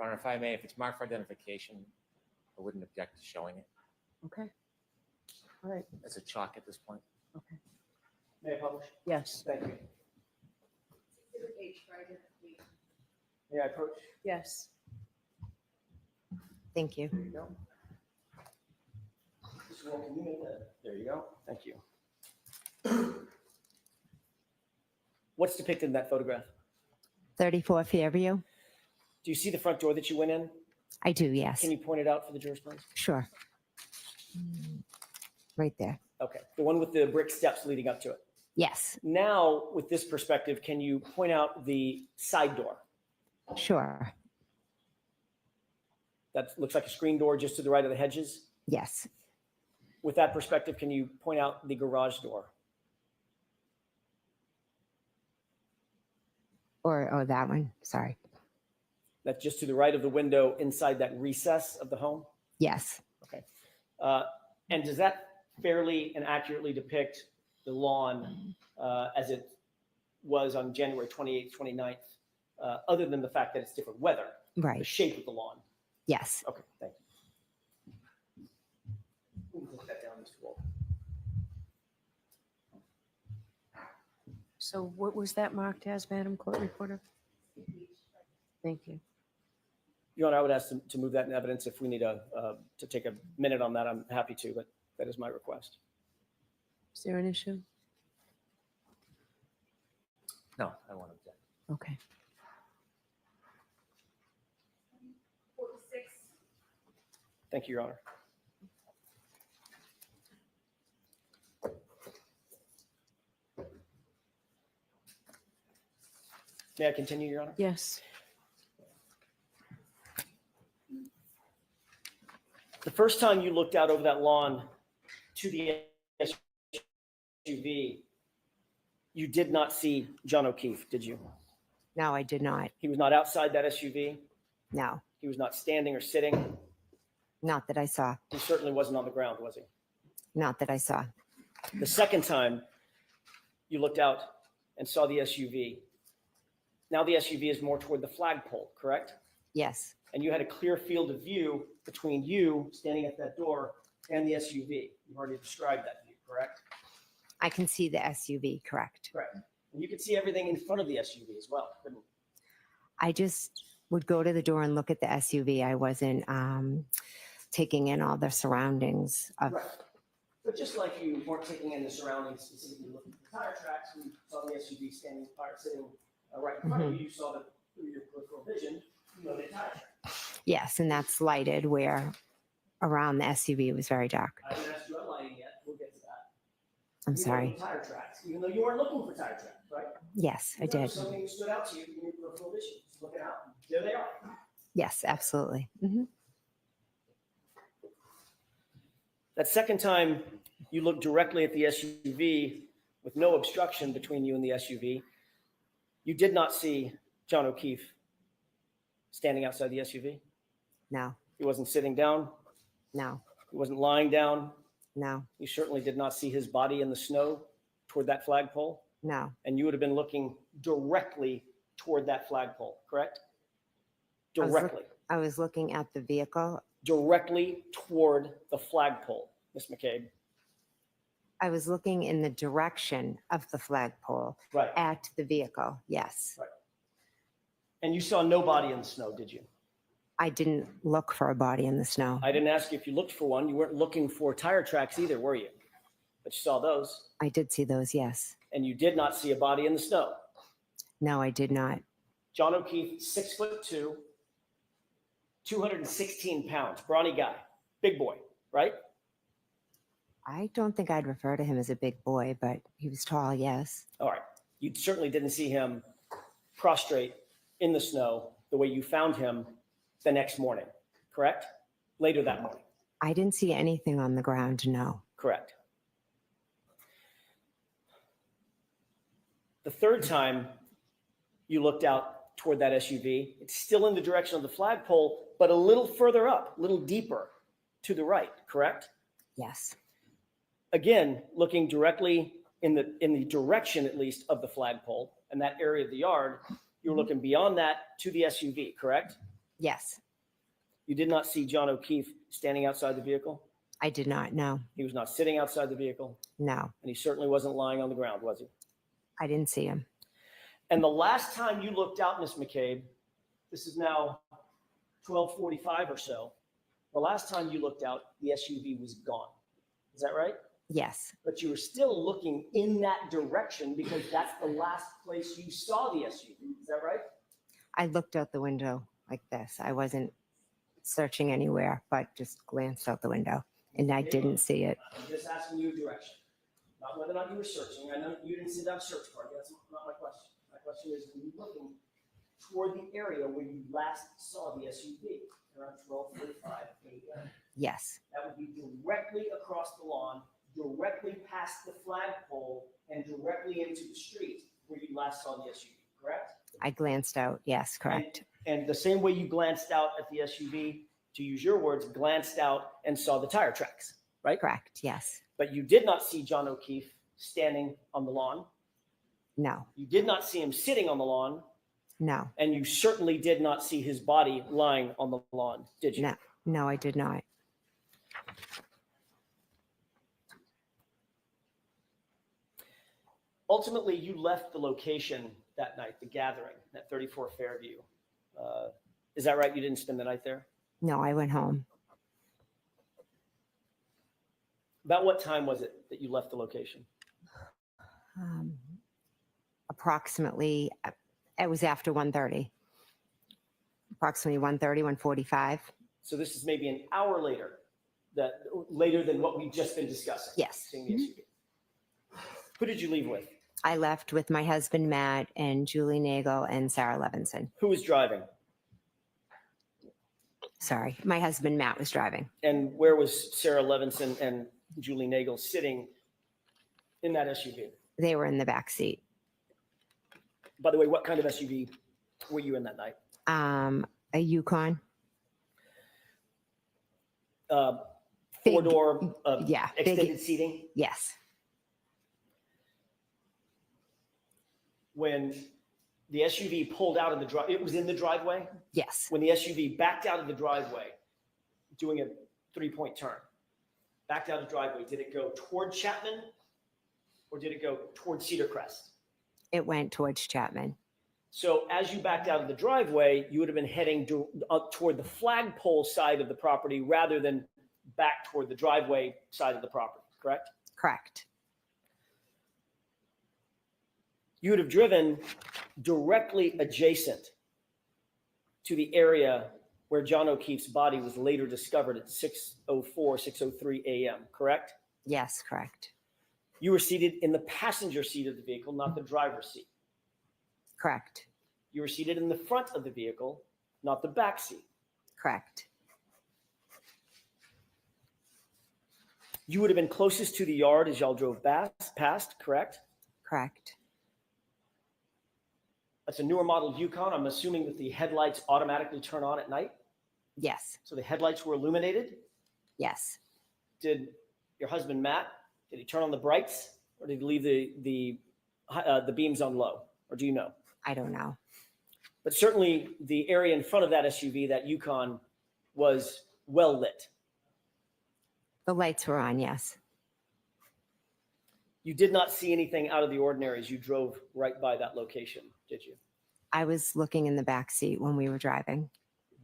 Honor, if I may, if it's marked for identification, I wouldn't object to showing it. Okay. All right. It's a chalk at this point. Okay. May I publish? Yes. Thank you. May I approach? Yes. Thank you. There you go. Mr. Wall, can you make that? There you go. Thank you. What's depicted in that photograph? 34 Fairview. Do you see the front door that you went in? I do. Yes. Can you point it out for the jurors, please? Sure. Right there. Okay, the one with the brick steps leading up to it. Yes. Now, with this perspective, can you point out the side door? Sure. That looks like a screen door just to the right of the hedges. Yes. With that perspective, can you point out the garage door? Or that one. Sorry. That's just to the right of the window inside that recess of the home? Yes. Okay. And does that fairly and accurately depict the lawn as it was on January 28th, 29th, other than the fact that it's different weather? The Right. shape of the lawn? Yes. Okay, thank you. We can take that down, Mr. Wolf. So what was that marked as, Madam Court Reporter? Thank you. Your Honor, I would ask to move that in evidence. If we need to take a minute on that, I'm happy to, but that is my request. Is there an issue? No, I want to object. Okay. Thank you, Your Honor. May I continue, Your Honor? Yes. The first time you looked out over that lawn to the SUV, you did not see John O'Keefe, did you? No, I did not. He was not outside that SUV. No, He was not standing or sitting. not that I saw. He certainly wasn't on the ground, was he? Not that I saw. The second time you looked out and saw the SUV, now the SUV is more toward the flagpole, correct? Yes. And you had a clear field of view between you standing at that door and the SUV. You've already described that view, correct? I can see the SUV, correct. Correct. And you could see everything in front of the SUV as well, couldn't you? I just would go to the door and look at the SUV. I wasn't taking in all the surroundings of. Right. But just like you weren't taking in the surroundings, specifically looking for tire tracks, when you saw the SUV sitting right in front of you, you saw that through your peripheral vision, you know, the tire track. Yes, and that's lighted where around the SUV was very dark. I haven't asked you about lighting yet. We'll get to that. I'm You know sorry. the tire tracks, even though you weren't looking for tire tracks, right? Yes, I You know, did. something stood out to you in your peripheral vision. Just looking out. There they are. Yes, absolutely. Hmm. That second time you looked directly at the SUV with no obstruction between you and the SUV, you did not see John O'Keefe standing outside the SUV. No, He wasn't sitting down. no, He wasn't lying down. no, You certainly did not see his body in the snow toward that flagpole. no. And you would have been looking directly toward that flagpole, correct? I was look- Directly. I was looking at the vehicle. Directly toward the flagpole, Ms. McCabe. I was looking in the direction of the flagpole Right. at the vehicle. Yes. And you saw no body in the snow, did you? I didn't look for a body in the snow. I didn't ask you if you looked for one. You weren't looking for tire tracks either, were you? But you saw those. I did see those. Yes. And you did not see a body in the snow. No, I did not. John O'Keefe, 6'2", 216 pounds, brawny guy, big boy, right? I don't think I'd refer to him as a big boy, but he was tall. Yes. All right. You certainly didn't see him prostrate in the snow the way you found him the next morning, correct? Later that morning, I didn't see anything on the ground. No. correct? The third time you looked out toward that SUV, it's still in the direction of the flagpole, but a little further up, a little deeper to the right, correct? Yes. Again, looking directly in the direction, at least, of the flagpole and that area of the yard, you were looking beyond that to the SUV, correct? Yes. You did not see John O'Keefe standing outside the vehicle. I did not. No. He was not sitting outside the vehicle, No. and he certainly wasn't lying on the ground, was he? I didn't see him. And the last time you looked out, Ms. McCabe, this is now 12:45 or so. The last time you looked out, the SUV was gone. Is that right? Yes. But you were still looking in that direction because that's the last place you saw the SUV. Is that right? I looked out the window like this. I wasn't searching anywhere, but just glanced out the window, and I didn't see it. I'm just asking you a direction, not whether or not you were searching. I know you didn't sit down a search party. That's not my question. My question is, were you looking toward the area where you last saw the SUV? around 12:45 a.m. Yes, That would be directly across the lawn, directly past the flagpole, and directly into the street where you last saw the SUV, correct? I glanced out. Yes, correct. And the same way you glanced out at the SUV, to use your words, glanced out and saw the tire tracks, right? Correct. Yes. But you did not see John O'Keefe standing on the lawn. No, You did not see him sitting on the lawn. no, And you certainly did not see his body lying on the lawn, did you? no, no, I did not. Ultimately, you left the location that night, the gathering at 34 Fairview. Is that right? You didn't spend the night there? No, I went home. About what time was it that you left the location? Approximately, it was after 1:30. Approximately 1:30, 1:45. So this is maybe an hour later, later than what we've just been discussing. Yes. Seeing the SUV. Who did you leave with? I left with my husband, Matt, and Julie Nagel and Sarah Levinson. Who was driving? Sorry, my husband, Matt, was driving. And where was Sarah Levinson and Julie Nagel sitting in that SUV? They were in the back seat. By the way, what kind of SUV were you in that night? A Yukon. Big- Four-door, yeah, big- extended seating? Yes, When the SUV pulled out of the drive, it was in the driveway? yes. When the SUV backed out of the driveway, doing a three-point turn, backed out of the driveway, did it go toward Chapman or did it go toward Cedar Crest? It went towards Chapman. So as you backed out of the driveway, you would have been heading up toward the flagpole side of the property rather than back toward the driveway side of the property, correct? Correct. You would have driven directly adjacent to the area where John O'Keefe's body was later discovered at 6:04, 6:03 a.m., correct? Yes, correct. You were seated in the passenger seat of the vehicle, not the driver's seat. Correct. You were seated in the front of the vehicle, not the back seat. Correct. You would have been closest to the yard as y'all drove past, correct? Correct. That's a newer model Yukon. I'm assuming that the headlights automatically turn on at night. Yes. So the headlights were illuminated. Yes. Did your husband, Matt, did he turn on the brights or did he leave the beams on low? Or do you know? I don't know. But certainly the area in front of that SUV, that Yukon, was well lit. The lights were on. Yes. You did not see anything out of the ordinary as you drove right by that location, did you? I was looking in the back seat when we were driving.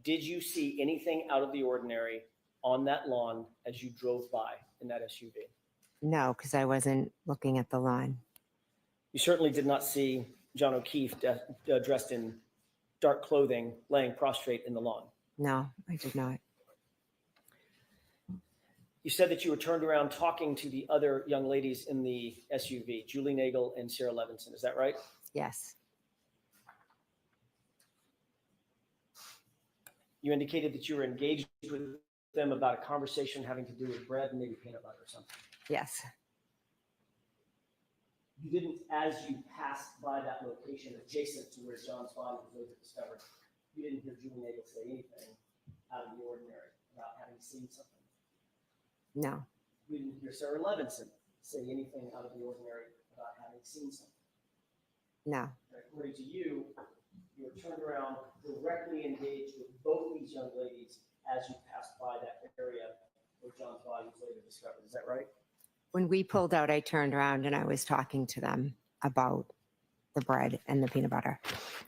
Did you see anything out of the ordinary on that lawn as you drove by in that SUV? No, because I wasn't looking at the lawn. You certainly did not see John O'Keefe dressed in dark clothing laying prostrate in the lawn. No, I did not. You said that you were turned around talking to the other young ladies in the SUV, Julie Nagel and Sarah Levinson. Is that right? Yes. You indicated that you were engaged with them about a conversation having to do with bread and maybe peanut butter or something. Yes. You didn't, as you passed by that location adjacent to where John's body was later discovered, you didn't hear Julie Nagel say anything out of the ordinary about having seen something. No. You didn't hear Sarah Levinson say anything out of the ordinary about having seen something. No. According to you, you were turned around, directly engaged with both these young ladies as you passed by that area where John's body was later discovered. Is that right? When we pulled out, I turned around and I was talking to them about the bread and the peanut butter.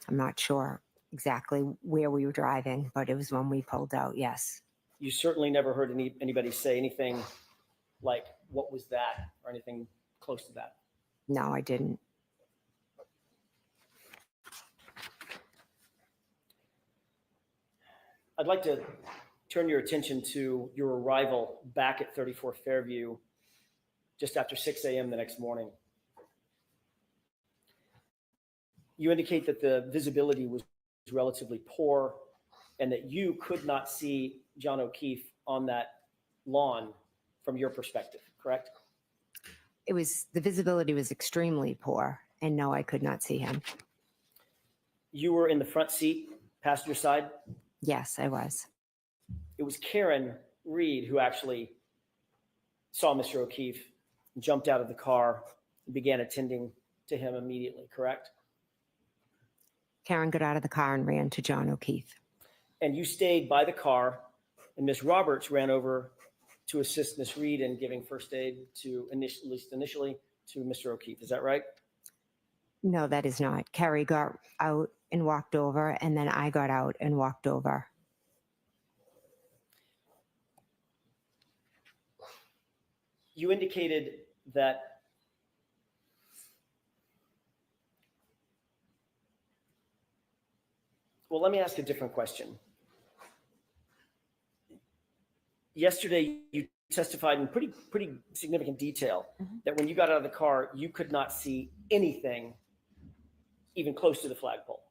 I'm not sure exactly where we were driving, but it was when we pulled out. Yes. You certainly never heard anybody say anything like, what was that? Or anything close to that. No, I didn't. I'd like to turn your attention to your arrival back at 34 Fairview just after 6 a.m. the next morning. You indicate that the visibility was relatively poor. and that you could not see John O'Keefe on that lawn from your perspective, correct? The visibility was extremely poor, and no, I could not see him. You were in the front seat, passenger side. Yes, I was. It was Karen Reed who actually saw Mr. O'Keefe, jumped out of the car, and began attending to him immediately, correct? Karen got out of the car and ran to John O'Keefe. And you stayed by the car, and Ms. Roberts ran over to assist Ms. Reed in giving first aid to, at least initially, to Mr. O'Keefe. Is that right? No, that is not. Carrie got out and walked over, and then I got out and walked over. You indicated that well, let me ask a different question. Yesterday, you testified in pretty significant detail that when you got out of the car, you could not see anything even close to the flagpole,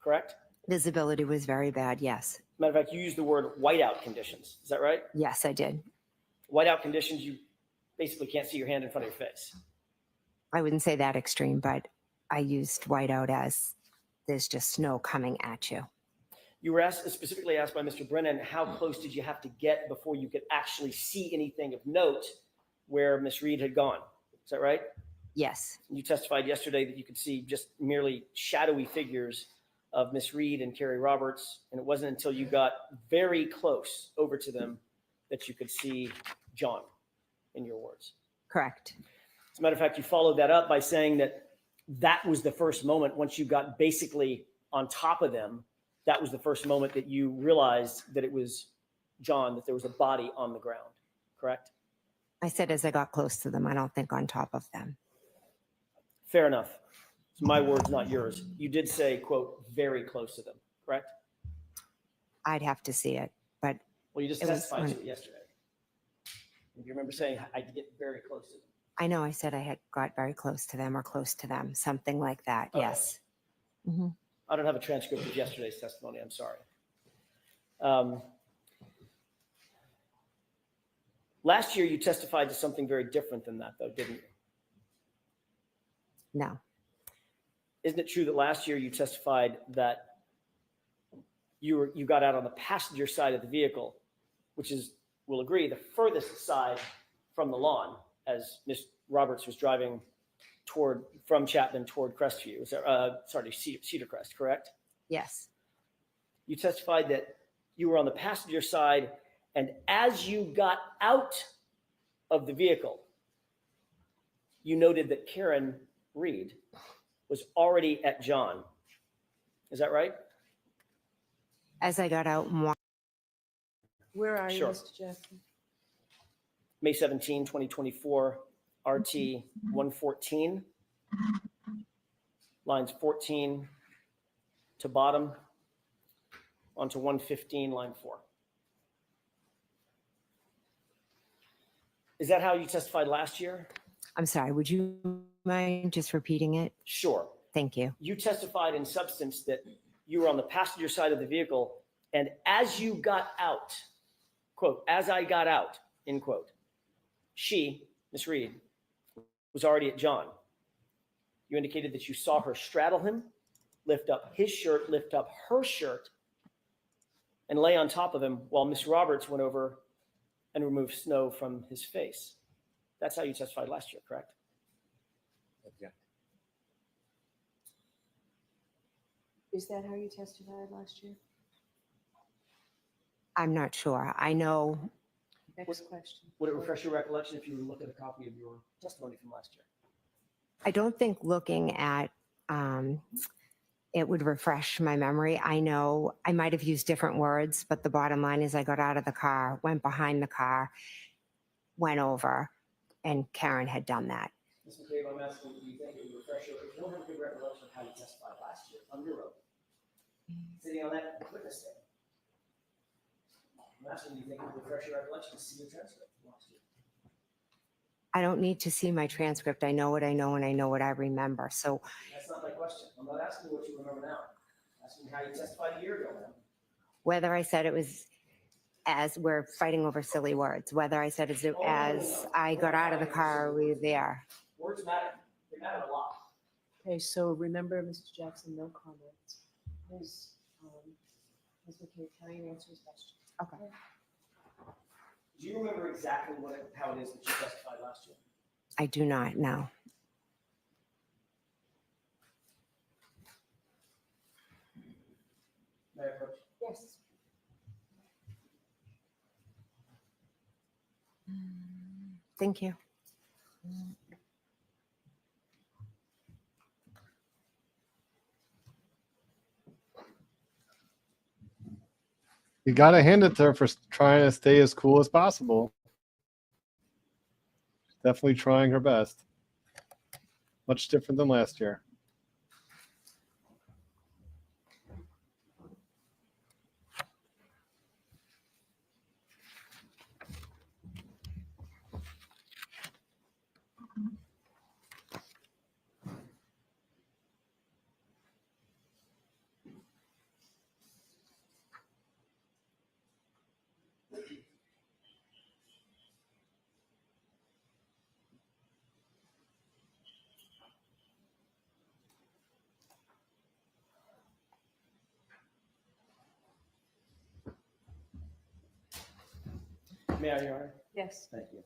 correct? Visibility was very bad, yes. Matter of fact, you used the word whiteout conditions. Is that right? Yes, I did. Whiteout conditions, you basically can't see your hand in front of your face. I wouldn't say that extreme, but I used whiteout as there's just snow coming at you. You were specifically asked by Mr. Brennan, how close did you have to get before you could actually see anything of note where Ms. Reed had gone? Is that right? Yes. You testified yesterday that you could see just merely shadowy figures of Ms. Reed and Carrie Roberts, and it wasn't until you got very close over to them that you could see John, in your words. Correct. As a matter of fact, you followed that up by saying that that was the first moment, once you got basically on top of them, that was the first moment that you realized that it was John, that there was a body on the ground, correct? I said as I got close to them, I don't think on top of them. Fair enough. It's my words, not yours. You did say, quote, very close to them, correct? I'd have to see it, but Well, you just testified to it yesterday. If you remember saying, I did get very close to them. I know I said I had got very close to them or close to them, something like that. Okay. Yes. Mm-hmm. I don't have a transcript of yesterday's testimony. I'm sorry. Last year, you testified to something very different than that, though, didn't you? No. Isn't it true that last year you testified that you got out on the passenger side of the vehicle, which is, we'll agree, the furthest side from the lawn, as Ms. Roberts was driving from Chapman toward Crestview, Cedar Crest, correct? Yes. You testified that you were on the passenger side, and as you got out of the vehicle, you noted that Karen Reed was already at John. Is that right? As I got out and walked. Where are you, Sure. Mr. Jackson? May 17, 2024, RT 114, lines 14 to bottom, onto 115, line 4. Is that how you testified last year? I'm sorry, would you mind just repeating it? Sure. Thank you. You testified in substance that you were on the passenger side of the vehicle, and as you got out, quote, as I got out, end quote, she, Ms. Reed, was already at John. You indicated that you saw her straddle him, lift up his shirt, lift up her shirt, and lay on top of him while Ms. Roberts went over and removed snow from his face. That's how you testified last year, correct? Yeah. Is that how you testified last year? I'm not sure. I know. Next question. Would it refresh your recollection if you were to look at a copy of your testimony from last year? I don't think looking at it would refresh my memory. I know I might have used different words, but the bottom line is I got out of the car, went behind the car, went over, and Karen had done that. Ms. McCabe, I'm asking, do you think it would refresh your, if you don't have a good recollection of how you testified last year on your own, sitting on that witness stand? I'm asking, do you think it would refresh your recollection to see your transcript from last year? I don't need to see my transcript. I know what I know and I know what I remember. So That's not my question. I'm not asking you what you remember now. I'm asking how you testified a year ago, ma'am. Whether I said it was as we're fighting over silly words, whether I said as I got out of the car, we were there. Words matter. They matter a lot. Okay, so remember, Mr. Jackson, no comments. Ms. McCabe, can I answer his question? Okay. Do you remember exactly how it is that you testified last year? I do not know. May I approach? Yes. Thank you. You got to hand it to her for trying to stay as cool as possible. Definitely trying her best. Much different than last year. May I, Your Honor? Yes. Thank you.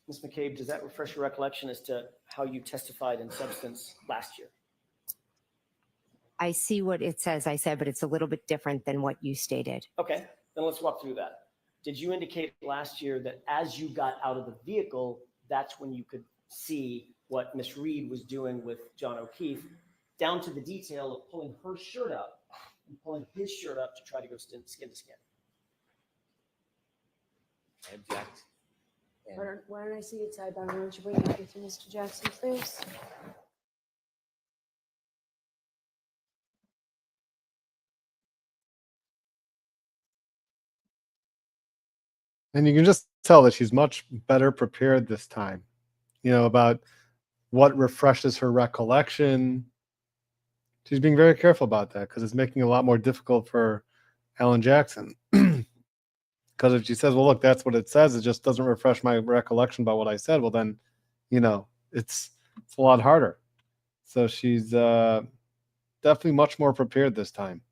Ms. McCabe, does that refresh your recollection as to how you testified in substance last year? I see what it says I said, but it's a little bit different than what you stated. Okay, then let's walk through that. Did you indicate last year that as you got out of the vehicle, that's when you could see what Ms. Reed was doing with John O'Keefe, down to the detail of pulling her shirt up and pulling his shirt up to try to go skin to skin? I object. And Why don't I see it sidebar? Why don't you bring it with you, Mr. Jackson, please? And you can just tell that she's much better prepared this time, about what refreshes her recollection. She's being very careful about that because it's making it a lot more difficult for Alan Jackson. Because if she says, well, look, that's what it says, it just doesn't refresh my recollection about what I said, well, then, it's a lot harder. So she's definitely much more prepared this time.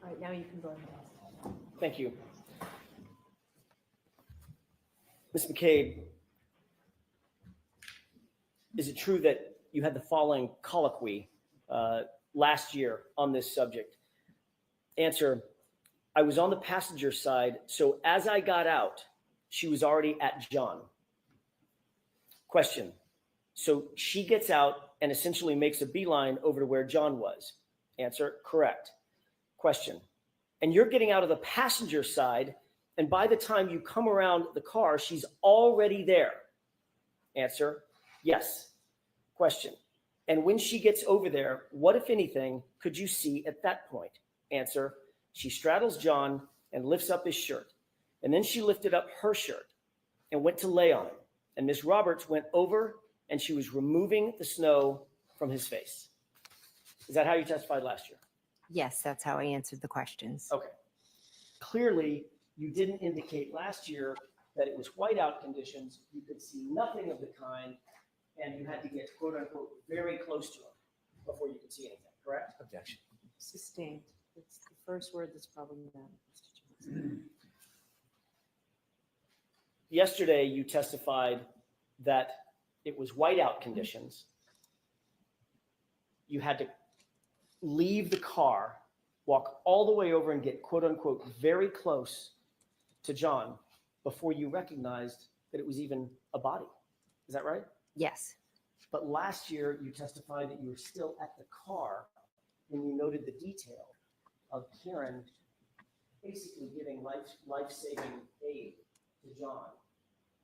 All right, now you can go ahead. Thank you. Ms. McCabe, is it true that you had the following colloquy last year on this subject? Answer: I was on the passenger side, so as I got out, she was already at John. Question: so she gets out and essentially makes a beeline over to where John was. Answer: correct. Question: and you're getting out of the passenger side, and by the time you come around the car, she's already there. Answer: yes. Question: and when she gets over there, what, if anything, could you see at that point? Answer: she straddles John and lifts up his shirt, and then she lifted up her shirt and went to lay on him, and Miss Roberts went over and she was removing the snow from his face. Is that how you testified last year? Yes, that's how I answered the questions. Okay. Clearly, you didn't indicate last year that it was whiteout conditions. You could see nothing of the kind, and you had to get, quote unquote, very close to him before you could see anything, correct? objection. Sustained. It's the first word that's problematic, Mr. Jackson. Yesterday, you testified that it was whiteout conditions. You had to leave the car, walk all the way over and get, quote unquote, very close to John before you recognized that it was even a body. Is that right? Yes, But last year, you testified that you were still at the car when you noted the detail of Kieran basically giving life-saving aid to John.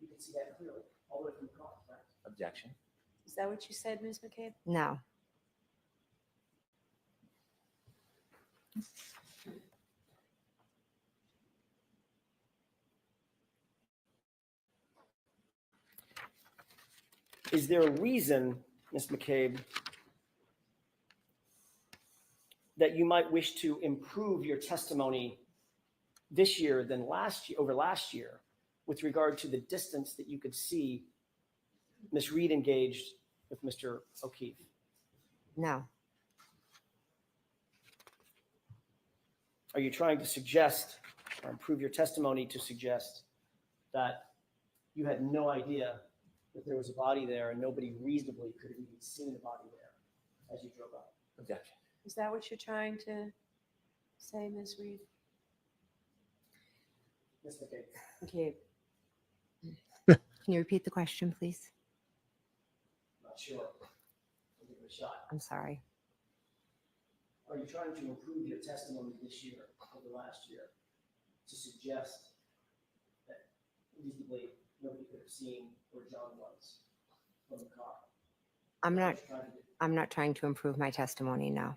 You can see that clearly, all the way from the car, correct? Objection. Is that what you said, Ms. McCabe? no, Is there a reason, Ms. McCabe, that you might wish to improve your testimony this year than last year, over last year, with regard to the distance that you could see Ms. Reed engaged with Mr. O'Keefe? no, Are you trying to suggest or improve your testimony to suggest that you had no idea that there was a body there and nobody reasonably could have even seen a body there as you drove up? Objection. Is that what you're trying to say, Ms. Reed? Ms. McCabe. McCabe. can you repeat the question, please? Not sure. I'll give it a shot. I'm sorry. Are you trying to improve your testimony this year over last year to suggest that reasonably nobody could have seen where John was from the car? I'm not, What you're trying to do? I'm not trying to improve my testimony, no.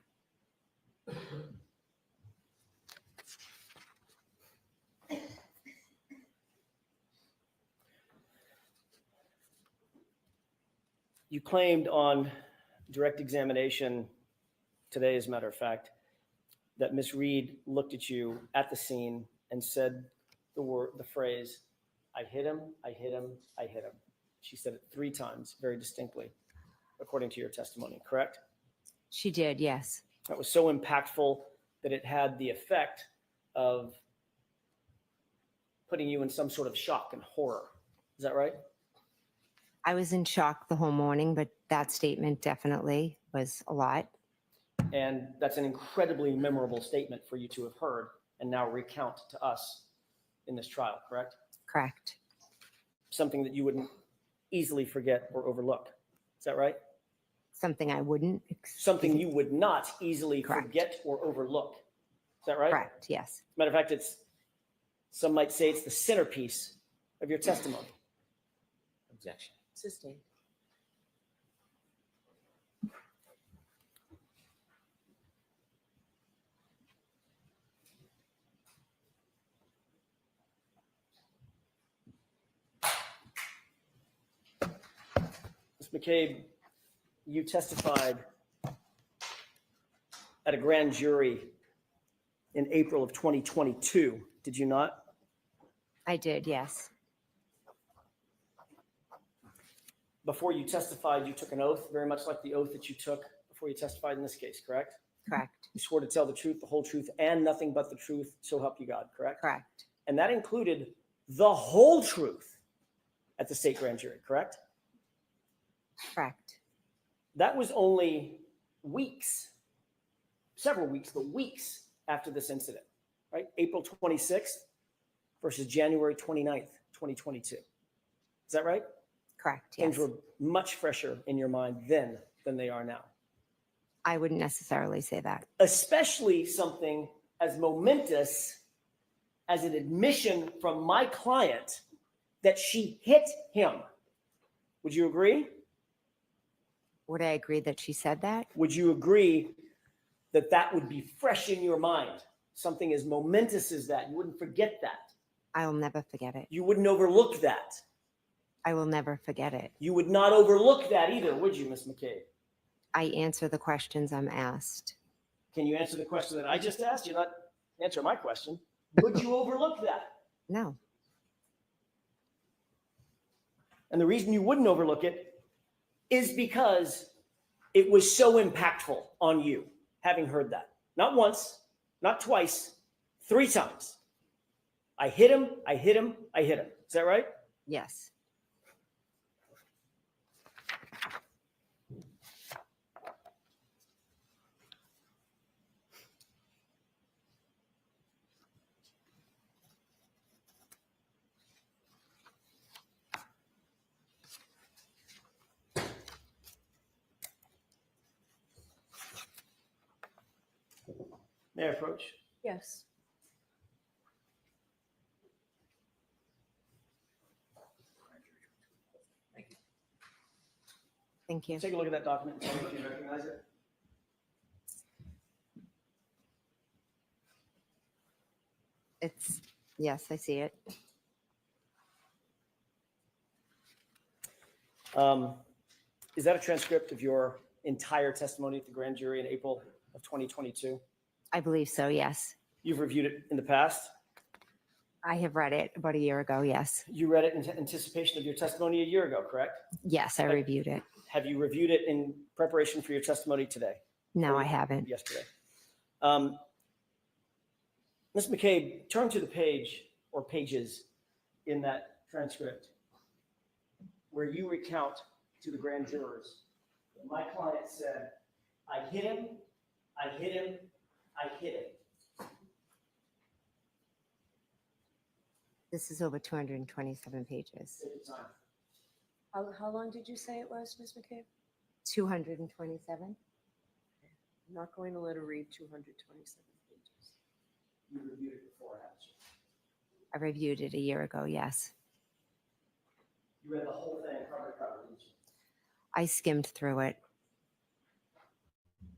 You claimed on direct examination today, as a matter of fact, that Ms. Reed looked at you at the scene and said the phrase, "I hit him, I hit him, I hit him." She said it 3 times, very distinctly, according to your testimony, correct? She did, yes. That was so impactful that it had the effect of putting you in some sort of shock and horror. Is that right? I was in shock the whole morning, but that statement definitely was a lot. And that's an incredibly memorable statement for you to have heard and now recount to us in this trial, correct? Correct. Something that you wouldn't easily forget or overlook. Is that right? Something I wouldn't. Something you would not easily Correct. forget or overlook. Is that right? Correct, yes. Matter of fact, some might say it's the centerpiece of your testimony. Objection. Sustained. Ms. McCabe, you testified at a grand jury in April of 2022, did you not? I did, yes. Before you testified, you took an oath, very much like the oath that you took before you testified in this case, correct? Correct. You swore to tell the truth, the whole truth, and nothing but the truth, so help you God, correct? Correct. And that included the whole truth at the state grand jury, correct? Correct. That was only weeks, several weeks, but weeks after this incident, right? April 26th versus January 29th, 2022. Is that right? Correct, Things yes. were much fresher in your mind then than they are now. I wouldn't necessarily say that. Especially something as momentous as an admission from my client that she hit him. Would you agree? Would I agree that she said that? Would you agree that that would be fresh in your mind? Something as momentous as that. You wouldn't forget that. I will never forget it. You wouldn't overlook that. I will never forget it. You would not overlook that either, would you, Ms. McCabe? I answer the questions I'm asked. Can you answer the question that I just asked? You're not answering my question. Would you overlook that? No. And the reason you wouldn't overlook it is because it was so impactful on you, having heard that. Not once, not twice, 3 times. I hit him, I hit him, I hit him. Is that right? Yes. May I approach? Yes. Thank you. Take a look at that document and tell me if you recognize it. Yes, I see it. Is that a transcript of your entire testimony at the grand jury in April of 2022? I believe so, yes. You've reviewed it in the past? I have read it about a year ago, yes. You read it in anticipation of your testimony a year ago, correct? Yes, I reviewed it. Have you reviewed it in preparation for your testimony today? No, I haven't. Yesterday. Ms. McCabe, turn to the page or pages in that transcript where you recount to the grand jurors that my client said, I hit him, I hit him, I hit him. This is over 227 pages. Take your time. How long did you say it was, Ms. McCabe? 227? I'm not going to let her read 227 pages. You reviewed it before, haven't you? I reviewed it a year ago, yes. You read the whole thing cover to cover, didn't you? I skimmed through it.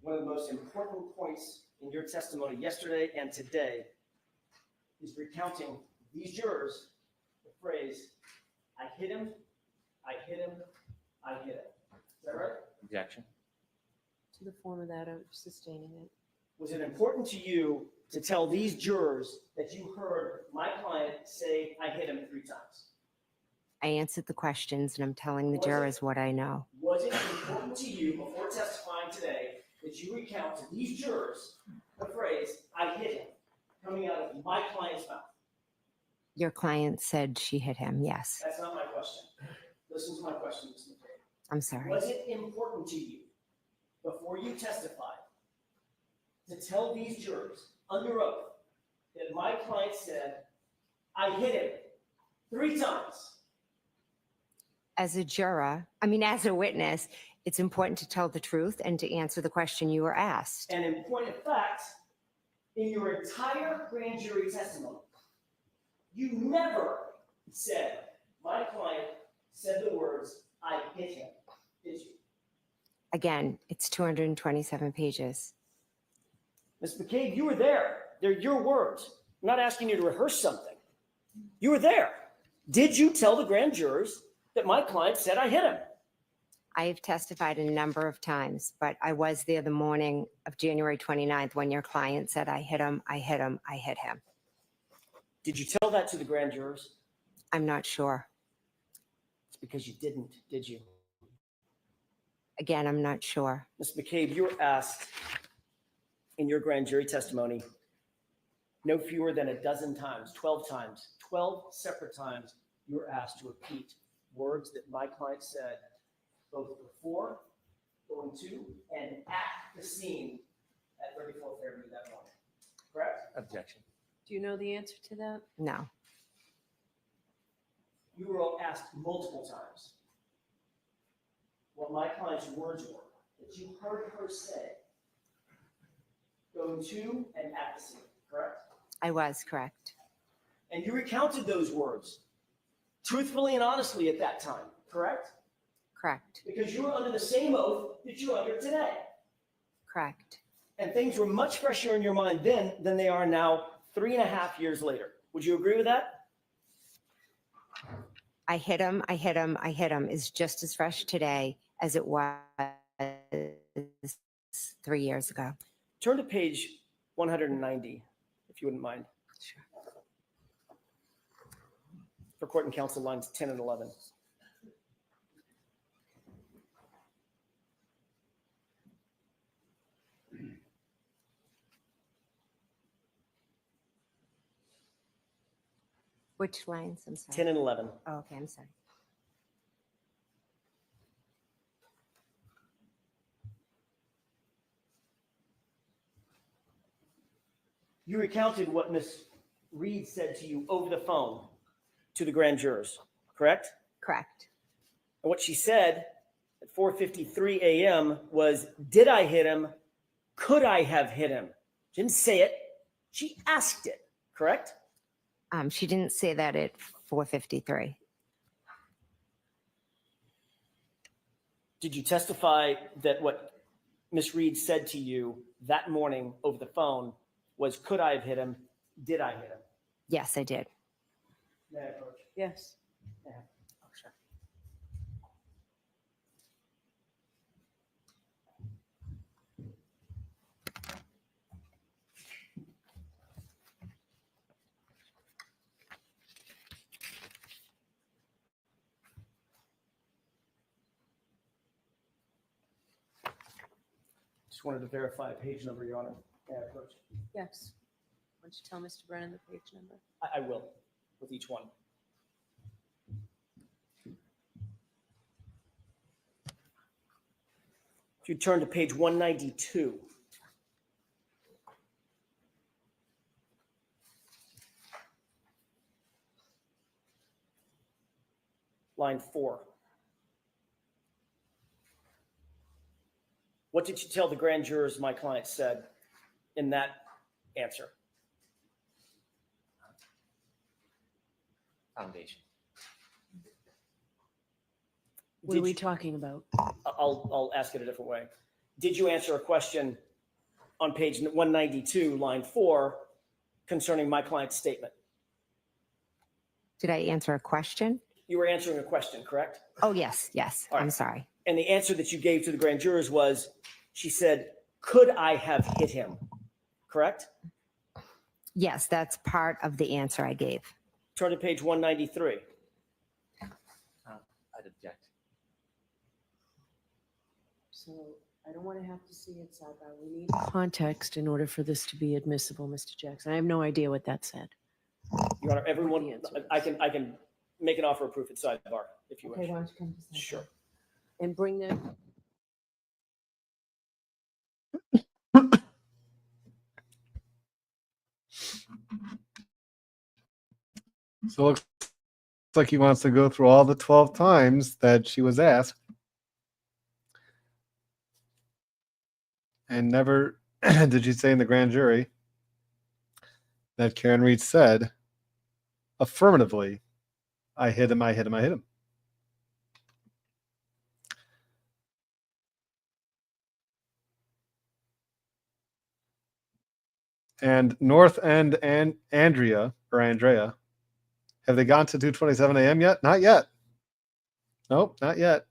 One of the most important points in your testimony yesterday and today is recounting these jurors the phrase, I hit him, I hit him, I hit him. Is that right? Objection. To the form of that, I'm sustaining it. Was it important to you to tell these jurors that you heard my client say, I hit him 3 times? I answered the questions and I'm telling the Was it- jurors what I know. Was it important to you before testifying today that you recount to these jurors the phrase, I hit him, coming out of my client's mouth? Your client said she hit him, yes. That's not my question. Listen to my question, Ms. McCabe. I'm sorry. Was it important to you before you testified to tell these jurors under oath that my client said, I hit him 3 times? As a juror, as a witness, it's important to tell the truth and to answer the question you were asked. And in point of fact, in your entire grand jury testimony, you never said, my client said the words, I hit him, did you? Again, it's 227 pages. Ms. McCabe, you were there. They're your words. I'm not asking you to rehearse something. You were there. Did you tell the grand jurors that my client said I hit him? I have testified a number of times, but I was there the morning of January 29th when your client said, I hit him, I hit him, I hit him. Did you tell that to the grand jurors? I'm not sure. It's because you didn't, did you? Again, I'm not sure. Ms. McCabe, you were asked in your grand jury testimony no fewer than 12 times, 12 separate times, you were asked to repeat words that my client said both before, going to, and at the scene at 34th Fairview that morning. Correct? Objection. Do you know the answer to that? No. You were asked multiple times what my client's words were that you heard her say going to and at the scene, correct? I was correct. And you recounted those words truthfully and honestly at that time, correct? Correct. Because you were under the same oath that you're under today. Correct. And things were much fresher in your mind then than they are now 3.5 years later. Would you agree with that? I hit him, I hit him, I hit him is just as fresh today as it was 3 years ago. Turn to page 190, if you wouldn't mind. Sure. For court and counsel lines 10 and 11. Which lines? I'm sorry. 10 and 11. Oh, okay, I'm sorry. You recounted what Ms. Reed said to you over the phone to the grand jurors, correct? Correct. And what she said at 4:53 a.m. was, did I hit him? Could I have hit him? She didn't say it. She asked it, correct? She didn't say that at 4:53. Did you testify that what Miss Reed said to you that morning over the phone was, could I have hit him? Did I hit him? Yes, I did. May I approach? Yes. Yeah. Oh, sure. Just wanted to verify a page number, Your Honor. May I approach? Yes. Why don't you tell Mr. Brennan the page number? I will, with each one. If you turn to page 192. Line 4. What did you tell the grand jurors my client said in that answer? Foundation. What are we talking about? I'll ask it a different way. Did you answer a question on page 192, line 4, concerning my client's statement? Did I answer a question? You were answering a question, correct? Oh, yes, yes. All right. I'm sorry. And the answer that you gave to the grand jurors was, she said, could I have hit him? Correct? Yes, that's part of the answer I gave. Turn to page 193. I'd object. So I don't want to have to see it sidebar. We need context in order for this to be admissible, Mr. Jackson. I have no idea what that said. Your Honor, everyone, The answer is. I can make an offer of proof at sidebar if you Okay, wish. why don't you come to sidebar? Sure. And bring them. So it looks like he wants to go through all the 12 times that she was asked. And never did you say in the grand jury that Karen Reed said affirmatively, I hit him, I hit him, I hit him. And North End and Andrea, have they gone to 2:27 a.m. yet? Not yet. Nope, not yet.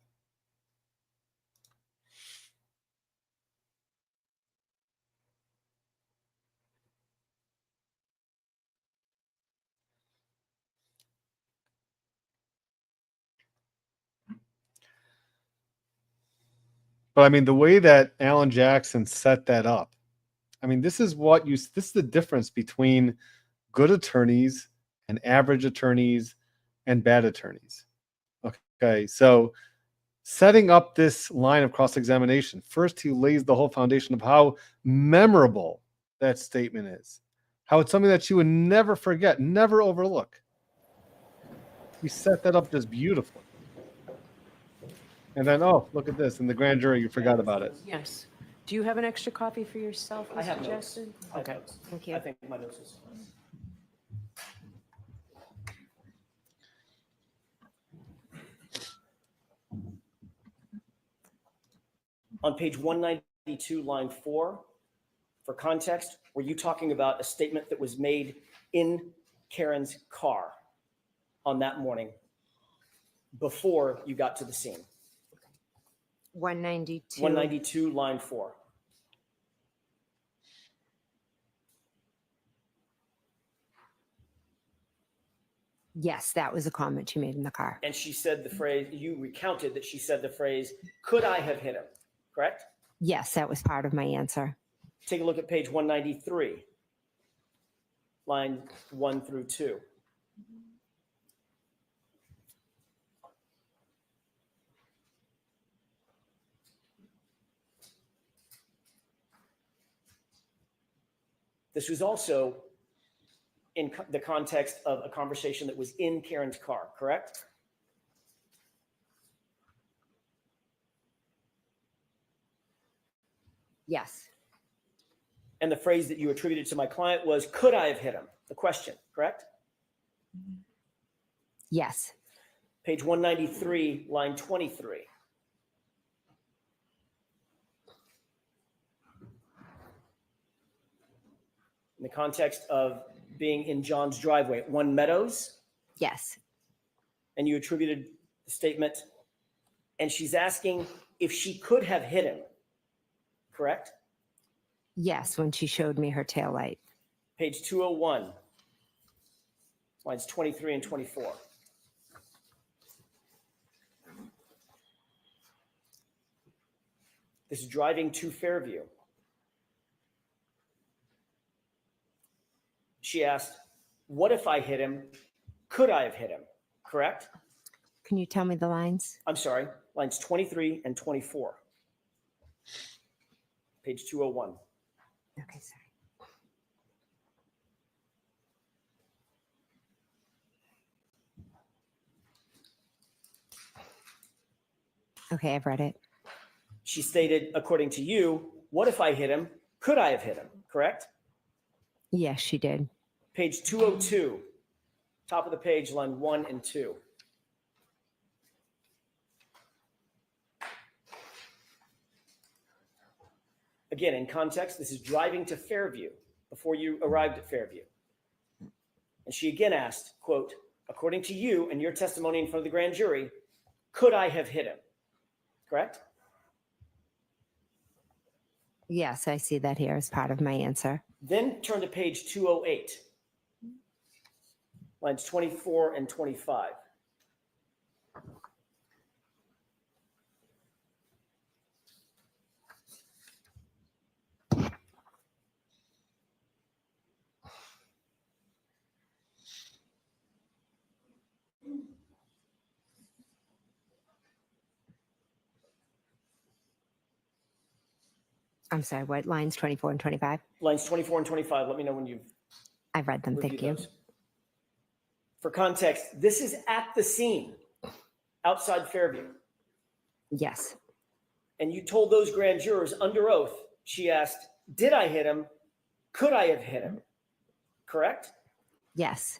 But I mean, the way that Alan Jackson set that up, I mean, this is the difference between good attorneys and average attorneys and bad attorneys. Okay, so setting up this line of cross-examination, first he lays the whole foundation of how memorable that statement is, how it's something that you would never forget, never overlook. He set that up just beautifully. And then, oh, look at this. In the grand jury, you forgot about it. Yes. Do you have an extra copy for yourself, I have Mr. notes. Jackson? I have Okay, notes. thank you. I think my notes is. On page 192, line 4, for context, were you talking about a statement that was made in Karen's car on that morning before you got to the scene? 192. 192, line 4. Yes, that was a comment you made in the car. And she said the phrase, you recounted that she said the phrase, could I have hit him? Correct? Yes, that was part of my answer. Take a look at page 193, line 1 through 2. This was also in the context of a conversation that was in Karen's car, correct? Yes. And the phrase that you attributed to my client was, could I have hit him? The question, correct? Yes. Page 193, line 23. In the context of being in John's driveway at One Meadows, Yes. and you attributed the statement, and she's asking if she could have hit him, correct? Yes, when she showed me her tail light. Page 201, lines 23 and 24. This is driving to Fairview. She asked, what if I hit him? Could I have hit him? Correct? Can you tell me the lines? I'm sorry, lines 23 and 24. Page 201. Okay, sorry. Okay, I've read it. She stated, according to you, what if I hit him? Could I have hit him? Correct? Yes, she did. Page 202, top of the page, line 1 and 2. Again, in context, this is driving to Fairview before you arrived at Fairview. And she again asked, quote, according to you and your testimony in front of the grand jury, could I have hit him? Correct? Yes, I see that here as part of my answer. Then turn to page 208, lines 24 and 25. I'm sorry, what lines 24 and 25? Lines 24 and 25, let me know when you've I've read them, thank reviewed you. those. For context, this is at the scene outside Fairview. Yes. And you told those grand jurors under oath, she asked, did I hit him? Could I have hit him? Correct? Yes.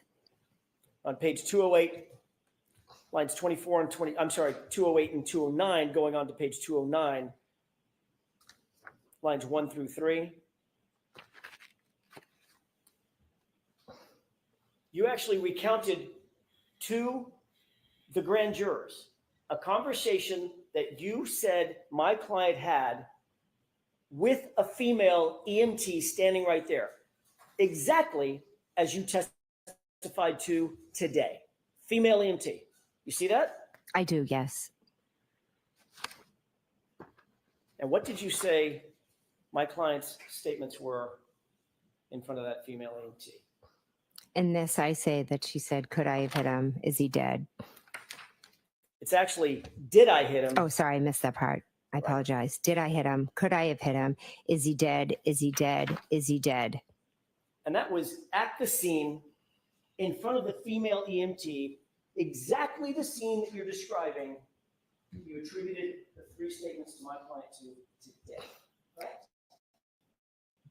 On page 208, lines 24 and 20, I'm sorry, 208 and 209, going on to page 209, lines 1 through 3. You actually recounted to the grand jurors a conversation that you said my client had with a female EMT standing right there, exactly as you testified to today. Female EMT. You see that? I do, yes. And what did you say my client's statements were in front of that female EMT? In this, I say that she said, could I have hit him? Is he dead? It's actually, did I hit him? Oh, sorry, I missed that part. I apologize. Did I hit him? Could I have hit him? Is he dead? Is he dead? Is he dead? And that was at the scene in front of the female EMT, exactly the scene that you're describing. You attributed the 3 statements to my client to today, correct?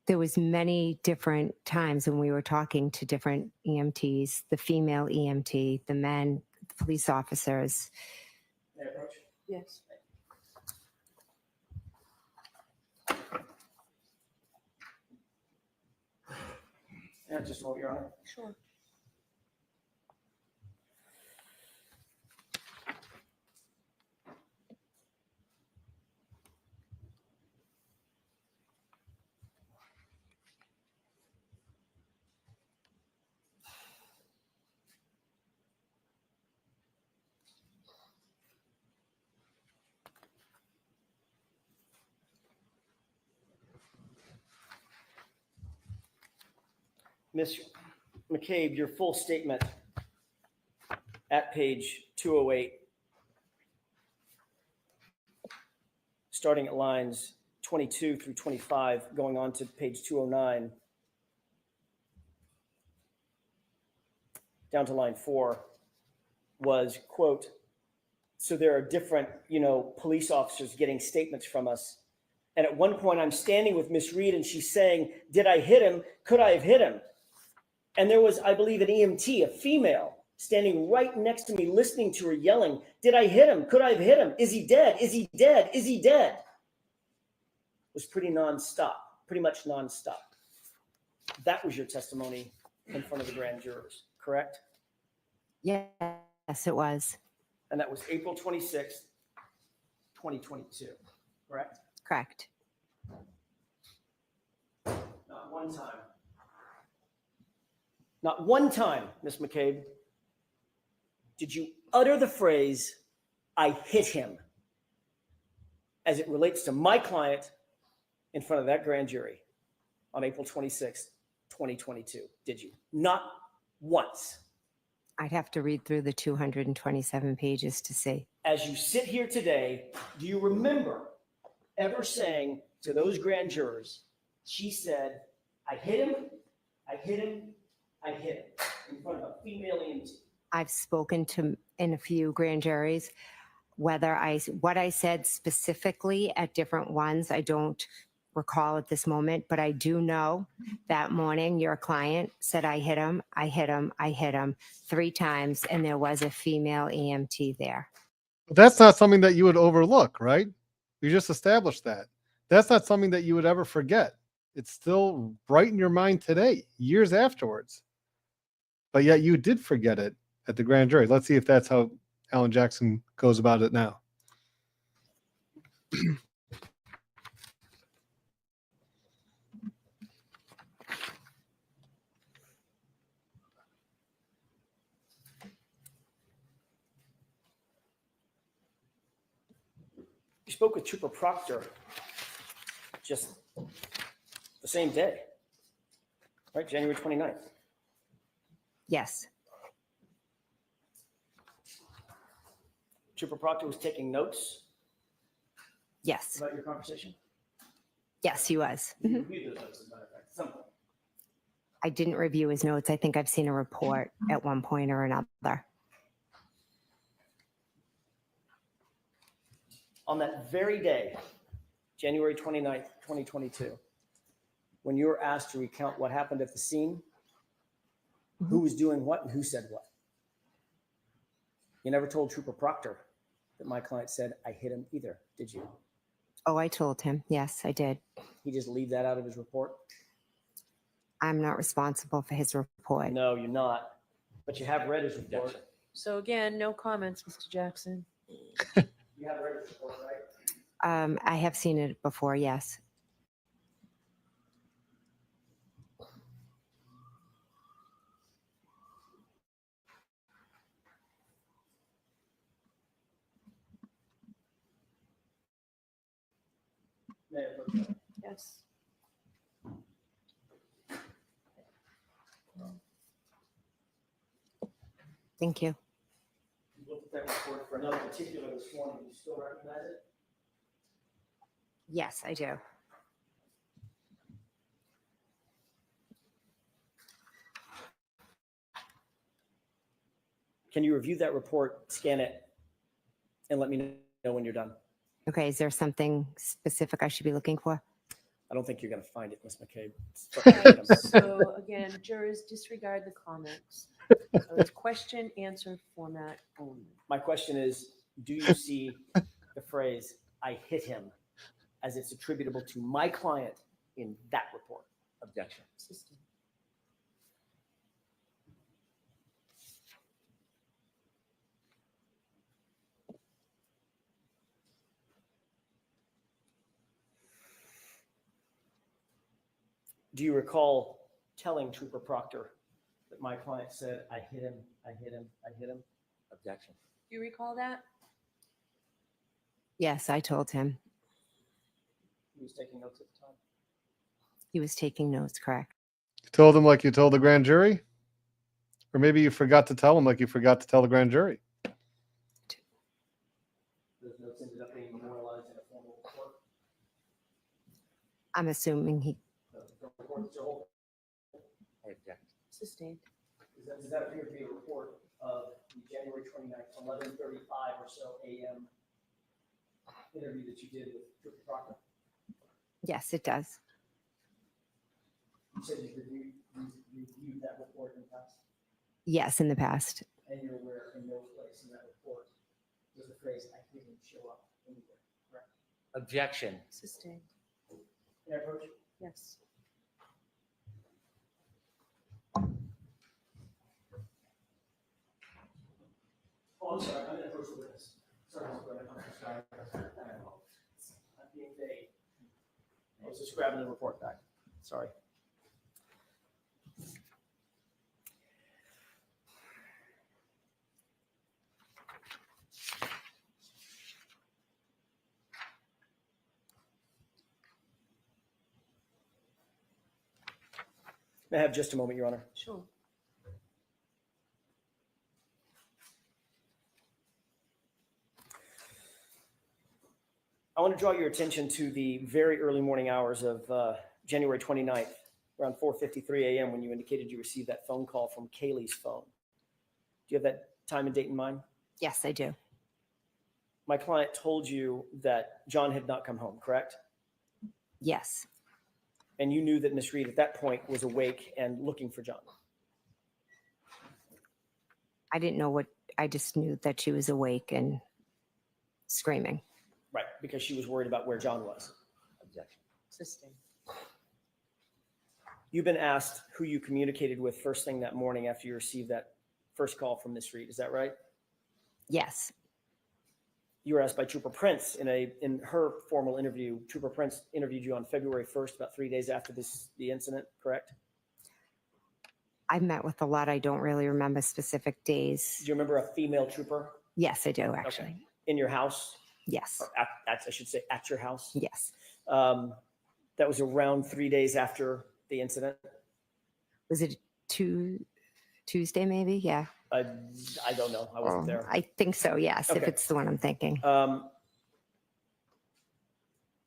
There was many different times when we were talking to different EMTs, the female EMT, the men, the police officers. May I approach? Yes. Yeah, just a moment, Your Honor. Sure. Ms. McCabe, your full statement at page 208, starting at lines 22 through 25, going on to page 209, down to line 4, was, quote, so there are different, police officers getting statements from us. And at one point, I'm standing with Miss Reed, and she's saying, "Did I hit him? Could I have hit him?" And there was, I believe, an EMT, a female, standing right next to me, listening to her yelling, "Did I hit him? Could I have hit him? Is he dead? Is he dead? Is he dead?" It was pretty nonstop, pretty much nonstop. That was your testimony in front of the grand jurors, correct? Yes, it was. And that was April 26th, 2022, correct? Correct. Not one time. Not one time, Ms. McCabe, did you utter the phrase, "I hit him," as it relates to my client in front of that grand jury on April 26th, 2022, did you? Not once. I'd have to read through the 227 pages to see. As you sit here today, do you remember ever saying to those grand jurors, she said, "I hit him, I hit him, I hit him," in front of a female EMT? I've spoken to in a few grand juries. What I said specifically at different ones, I don't recall at this moment, but I do know that morning your client said, "I hit him, I hit him, I hit him" 3 times, and there was a female EMT there. But that's not something that you would overlook, right? You just established that. That's not something that you would ever forget. It's still right in your mind today, years afterwards. But yet you did forget it at the grand jury. Let's see if that's how Alan Jackson goes about it now. You spoke with Trooper Proctor just the same day, right? January 29th. Yes. Trooper Proctor was taking notes Yes. about your conversation? Yes, he was. You reviewed those notes, as a matter of fact, at some point. I didn't review his notes. I think I've seen a report at one point or another. On that very day, January 29th, 2022, when you were asked to recount what happened at the scene, who was doing what and who said what, you never told Trooper Proctor that my client said, "I hit him," either, did you? Oh, I told him. Yes, I did. He just leave that out of his report? I'm not responsible for his report. No, you're not. But you have read his report. So again, no comments, Mr. Jackson. You have read his report, right? I have seen it before, yes. Yes. Thank you. You looked at that report for another particular this morning. Do you still recognize it? Yes, I do. Can you review that report, scan it, and let me know when you're done? Okay, is there something specific I should be looking for? I don't think you're going to find it, Ms. McCabe. Right, so again, jurors disregard the comments. So it's question answer format only. My question is, do you see the phrase, "I hit him," as it's attributable to my client in that report? Objection. System. Do you recall telling Trooper Proctor that my client said, "I hit him, I hit him, I hit him"? Objection. Do you recall that? Yes, I told him. He was taking notes at the time. He was taking notes, correct? You told him like you told the grand jury? Or maybe you forgot to tell him like you forgot to tell the grand jury. Those notes ended up being memorialized in a formal report. I'm assuming he, The report that you hold, I object. Sustained. does that appear to be a report of the January 29th, 11:35 or so a.m. interview that you did with Trooper Proctor? Yes, it does. You said you reviewed that report in the past, Yes, in the past. and you're aware in no place in that report does the phrase "I didn't show up" anywhere, correct? Objection. Sustained. Can I approach you? Yes. Oh, I'm sorry, I'm gonna approach the witness. Sorry, Mr. Brennan, I'm sorry. I'm being vague. I was just grabbing the report back. Sorry. May I have just a moment, Your Honor? Sure. I want to draw your attention to the very early morning hours of January 29th, around 4:53 a.m. when you indicated you received that phone call from Kaylee's phone. Do you have that time and date in mind? Yes, I do. My client told you that John had not come home, correct? Yes. And you knew that Miss Reed at that point was awake and looking for John. I didn't know what, I just knew that she was awake and screaming. Right, because she was worried about where John was. Objection. Sustained. You've been asked who you communicated with first thing that morning after you received that first call from Miss Reed. Is that right? Yes. You were asked by Trooper Prince in her formal interview. Trooper Prince interviewed you on February 1st, about 3 days after the incident, correct? I met with a lot. I don't really remember specific Do days. you remember a female trooper Yes, I do, actually. in your house? Yes. Or I should say at your house? Yes. That was around 3 days after the incident? Was it Tuesday, maybe? Yeah. I don't know. I wasn't there. I think so, yes, if Okay. it's the one I'm thinking.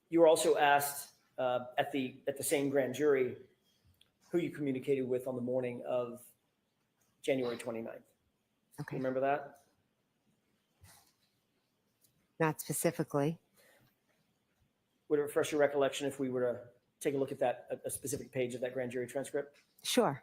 You were also asked at the same grand jury who you communicated with on the morning of January 29th. Do Okay. you remember that? Not specifically. Would it refresh your recollection if we were to take a look at that, a specific page of that grand jury transcript? Sure.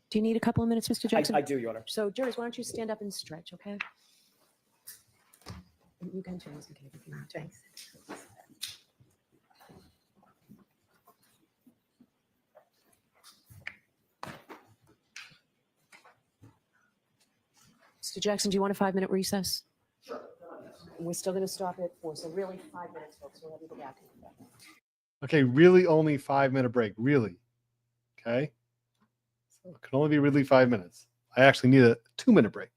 Do you need a couple of minutes, Mr. Jackson? I do, Your Honor. So, jurors, why don't you stand up and stretch, okay? You can too, Ms. McCabe, if you want to. Thanks. Mr. Jackson, do you want a 5-minute recess? Sure. We're still going to stop at 4, so really 5 minutes, folks. We'll have you go back. Okay, really only 5-minute break. Really. Okay. So it can only be really 5 minutes. I actually need a 2-minute break.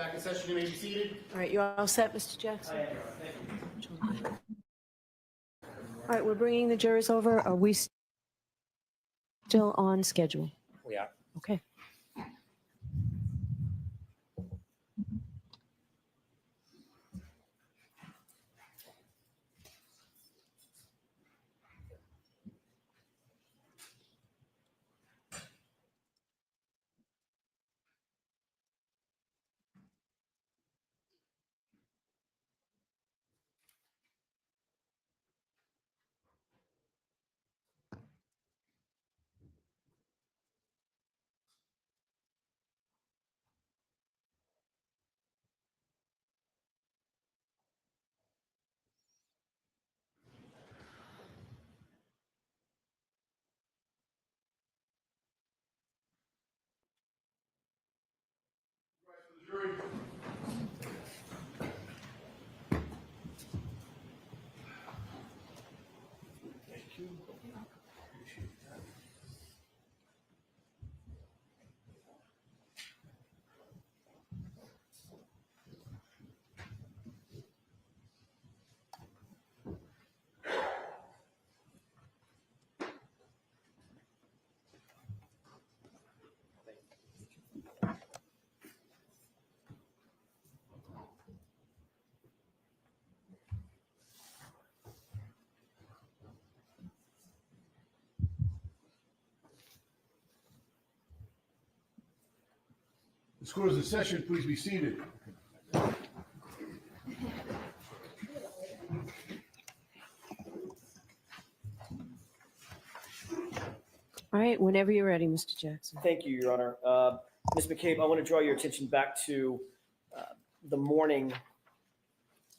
Back in session, you may be seated. All right, you all set, Mr. Jackson? I am, Your Honor. Thank you. All right, we're bringing the jurors over. Are we still on schedule? We are. Okay. Jury. This court is in session. Please be seated. All right, whenever you're ready, Mr. Jackson. Thank you, Your Honor. Ms. McCabe, I want to draw your attention back to the morning,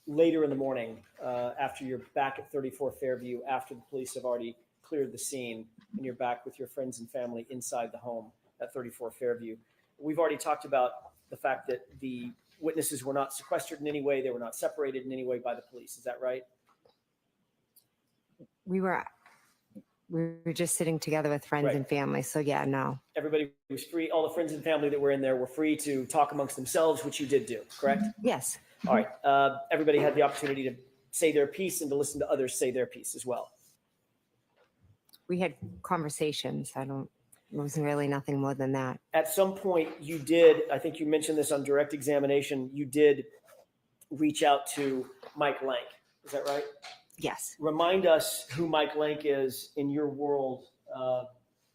later in the morning, after you're back at 34 Fairview, after the police have already cleared the scene, and you're back with your friends and family inside the home at 34 Fairview. We've already talked about the fact that the witnesses were not sequestered in any way. They were not separated in any way by the police. Is that right? We were just sitting together with friends Right. and family. So yeah, no. Everybody was free. All the friends and family that were in there were free to talk amongst themselves, which you did do, correct? Yes. All right. Everybody had the opportunity to say their piece and to listen to others say their piece as well. We had conversations. It wasn't really nothing more than that. At some point you did, I think you mentioned this on direct examination, you did reach out to Mike Lank. Is that right? Yes. Remind us who Mike Lank is in your world,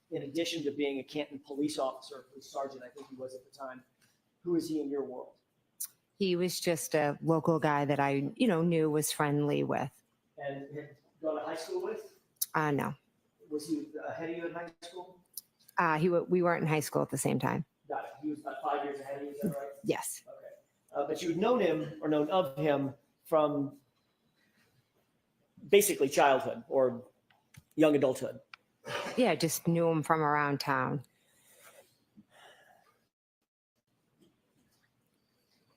in addition to being a Canton police officer, police sergeant, I think he was at the time. Who is he in your world? He was just a local guy that I, knew, was friendly with. And had gone to high school with? No. Was he ahead of you in high school? We weren't in high school at the same time. Got it. He was about 5 years ahead of you, is that right? Yes. Okay. But you'd known him or known of him from basically childhood or young adulthood. Yeah, just knew him from around town.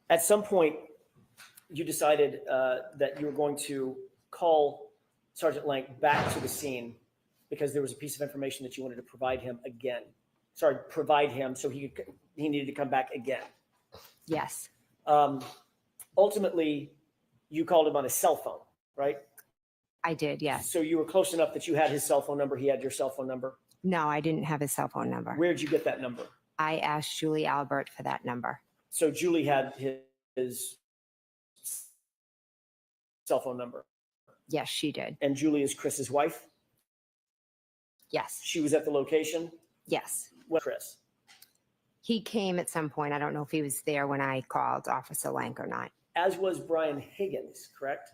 At some point, you decided that you were going to call Sergeant Lank back to the scene because there was a piece of information that you wanted to provide him again. Sorry, provide him so he needed to come back again. Yes. Ultimately, you called him on his cell phone, right? I did, yes. So you were close enough that you had his cell phone number. He had your cell phone number. No, I didn't have his cell phone number. Where'd you get that number? I asked Julie Albert for that number. So Julie had his cell phone number. Yes, she did. And Julie is Chris's wife? Yes. She was at the location? Yes. What, Chris? He came at some point. I don't know if he was there when I called Officer Lank or not. As was Brian Higgins, correct?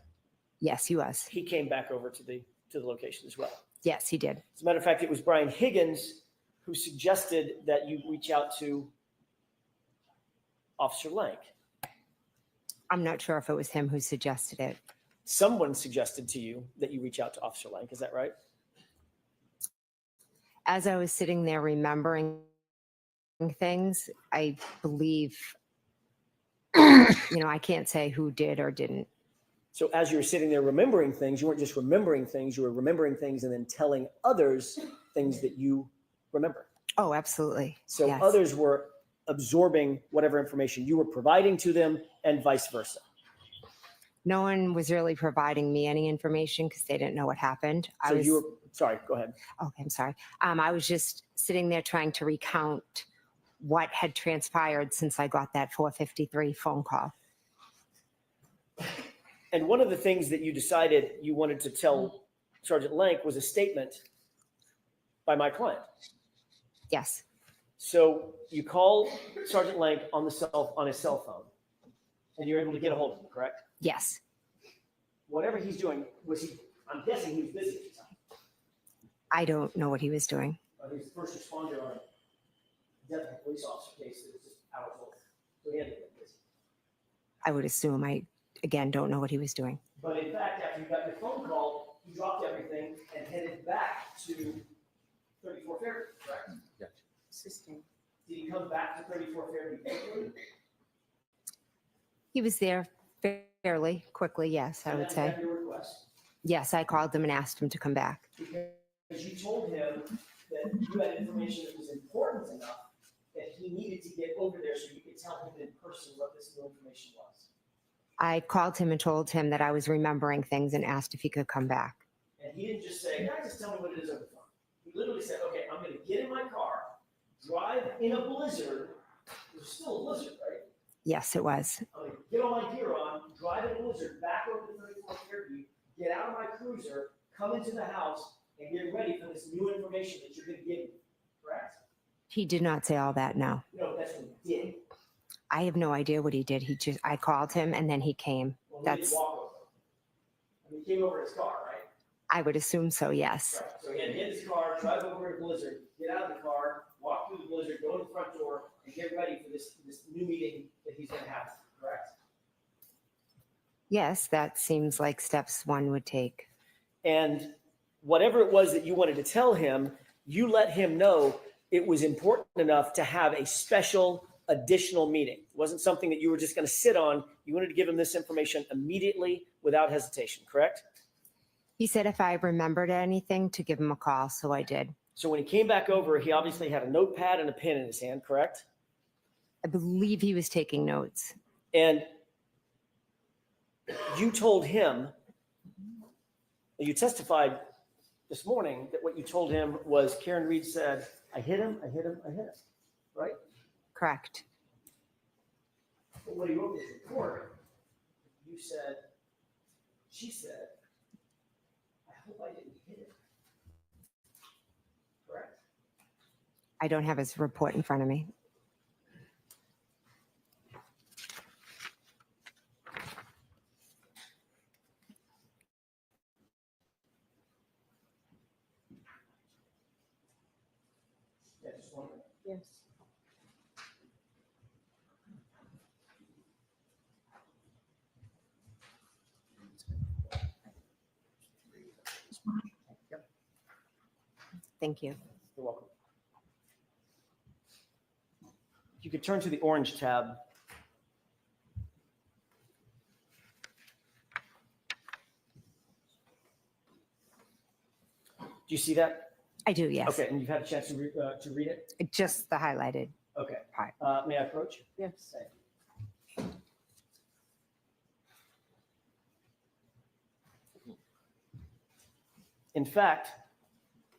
Yes, he was. He came back over to the location as well. Yes, he did. As a matter of fact, it was Brian Higgins who suggested that you reach out to Officer Lank. I'm not sure if it was him who suggested it. Someone suggested to you that you reach out to Officer Lank. Is that right? As I was sitting there remembering things, I believe, I can't say who did or didn't. So as you were sitting there remembering things, you weren't just remembering things, you were remembering things and then telling others things that you remember. Oh, absolutely. So Yes. others were absorbing whatever information you were providing to them and vice versa. No one was really providing me any information because they didn't know what happened. So you were, sorry, go ahead. Okay, I'm sorry. I was just sitting there trying to recount what had transpired since I got that 4:53 phone call. And one of the things that you decided you wanted to tell Sergeant Lank was a statement by my client. Yes, So you call Sergeant Lank on his cell phone, and you're able to get a hold of him, correct? yes. Whatever he's doing, I'm guessing he was busy at the time. I don't know what he was doing. He was the first responder on a death of a police officer case that was just hours old. So he had to be busy. I would assume. I, again, don't know what he was doing. But in fact, after you got your phone call, you dropped everything and headed back to 34 Fairview, correct? Yeah. Sustained. Did he come back to 34 Fairview quickly? He was there fairly quickly, yes, I would say. And your request, Yes, I called him and asked him to come back. because you told him that you had information that was important enough that he needed to get over there so you could tell him in person what this new information was. I called him and told him that I was remembering things and asked if he could come back. And he didn't just say, "Guys, just tell me what it is over the phone." He literally said, "Okay, I'm going to get in my car, drive in a blizzard." It was still a blizzard, right? Yes, it was. I'm going to get all my gear on, drive in a blizzard back over to 34 Fairview, get out of my cruiser, come into the house, and get ready for this new information that you're going to give me, correct? He did not say all that, no. No, that's what he did. I have no idea what he did. I called him and then he came. Well, he didn't That's, walk over. I mean, he came over in his car, right? I would assume so, yes. Right. So he had to get in his car, drive over to a blizzard, get out of the car, walk through the blizzard, go to the front door, and get ready for this new meeting that he's going to have, correct? Yes, that seems like steps one would take. And whatever it was that you wanted to tell him, you let him know it was important enough to have a special additional meeting. It wasn't something that you were just going to sit on. You wanted to give him this information immediately without hesitation, correct? He said if I remembered anything to give him a call, so I did. So when he came back over, he obviously had a notepad and a pen in his hand, correct? I believe he was taking notes. And you told him, you testified this morning that what you told him was Karen Reed said, "I hit him, I hit him, I hit him," right? Correct. But when he wrote this report, you said, she said, "I hope I didn't hit him." Correct? I don't have his report in front of me. Yeah, just wondering. Yes. Thank you. You're welcome. You could turn to the orange tab. Do you see that? I do, yes. Okay, and you've had a chance to read it? Just the highlighted Okay. part. May I approach? Yes. In fact,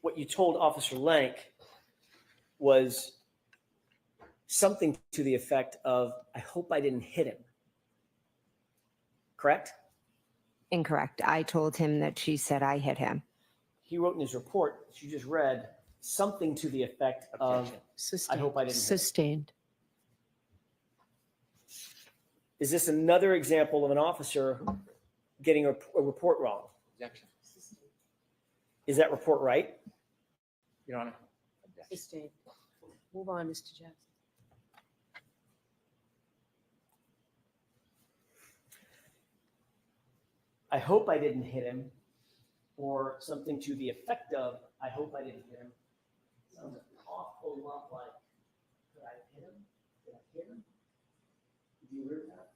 what you told Officer Lank was something to the effect of, "I hope I didn't hit him." Correct? Incorrect. I told him that she said I hit him. He wrote in his report, that you just read, something to the effect of, Sustained. "I hope I didn't hit him." Sustained. Is this another example of an officer getting a report wrong? Objection. Is that report right? Your Honor. Objection. Sustained. Move on, Mr. Jackson. "I hope I didn't hit him," or something to the effect of, "I hope I didn't hit him." Sounds an awful lot like, "Could I hit him? Did I hit him?" Do you agree with that?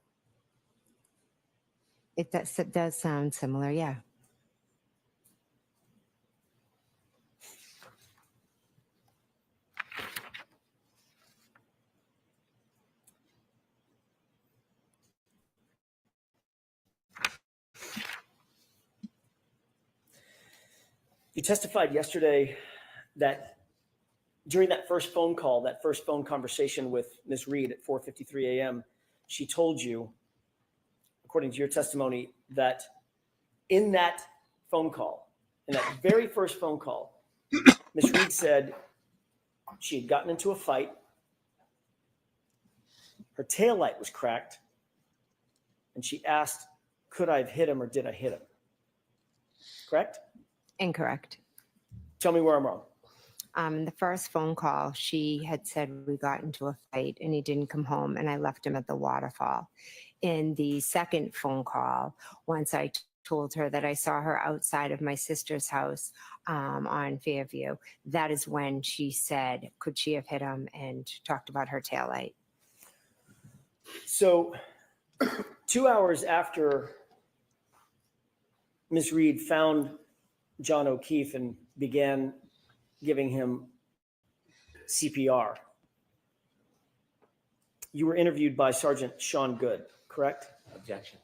It does sound similar, yeah. You testified yesterday that during that first phone call, that first phone conversation with Ms. Reed at 4:53 a.m., she told you, according to your testimony, that in that phone call, in that very first phone call, Ms. Reed said she had gotten into a fight, her taillight was cracked, and she asked, could I have hit him or did I hit him? Correct? Incorrect. Tell me where I'm wrong. In the first phone call, she had said we got into a fight and he didn't come home and I left him at the Waterfall. In the second phone call, once I told her that I saw her outside of my sister's house on Fairview, that is when she said, could she have hit him, and talked about her taillight. So 2 hours after Ms. Reed found John O'Keefe and began giving him CPR, you were interviewed by Sergeant Sean Good, correct? Objection.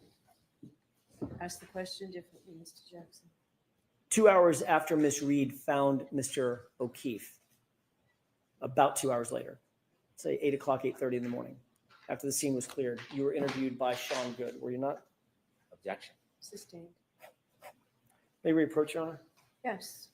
Ask the question differently, Mr. Jackson. 2 hours after Ms. Reed found Mr. O'Keefe, about 2 hours later, say 8 o'clock, 8:30 in the morning, after the scene was cleared, you were interviewed by Sean Good, were you not? Objection. Sustained. May we approach, Your Honor? Yes.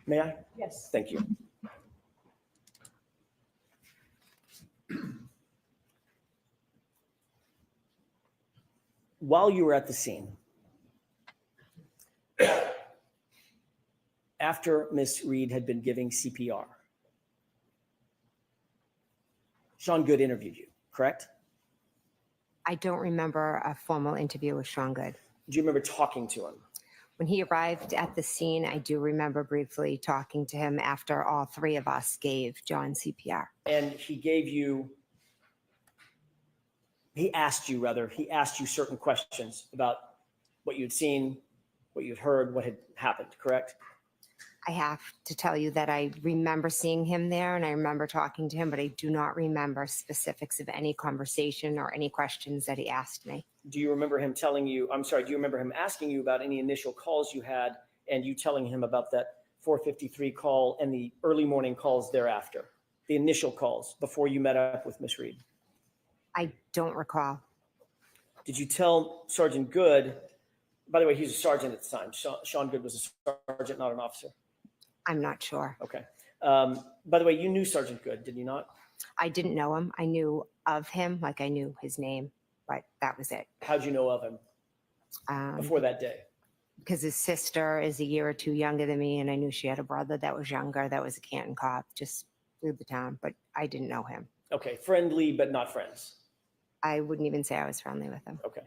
May I? Yes. Thank you. While you were at the scene, after Ms. Reed had been giving CPR, Sean Good interviewed you, correct? I don't remember a formal interview with Sean Good. Do you remember talking to him? When he arrived at the scene, I do remember briefly talking to him after all three of us gave John CPR. And he asked you certain questions about what you'd seen, what you'd heard, what had happened, correct? I have to tell you that I remember seeing him there and I remember talking to him, but I do not remember specifics of any conversation or any questions that he asked me. Do you remember him do you remember him asking you about any initial calls you had and you telling him about that 4:53 call and the early morning calls thereafter, the initial calls before you met up with Ms. Reed? I don't recall. Did you tell Sergeant Good, by the way, he was a sergeant at the time. Sean Good was a sergeant, not an officer. I'm not sure. Okay. By the way, you knew Sergeant Good, did you not? I didn't know him. I knew of him, like I knew his name, but that was it. How'd you know of him before that day? Because his sister is a year or two younger than me, and I knew she had a brother that was younger, that was a Canton cop, just through the town, but I didn't know him. Okay, friendly but not friends. I wouldn't even say I was friendly with him. Okay.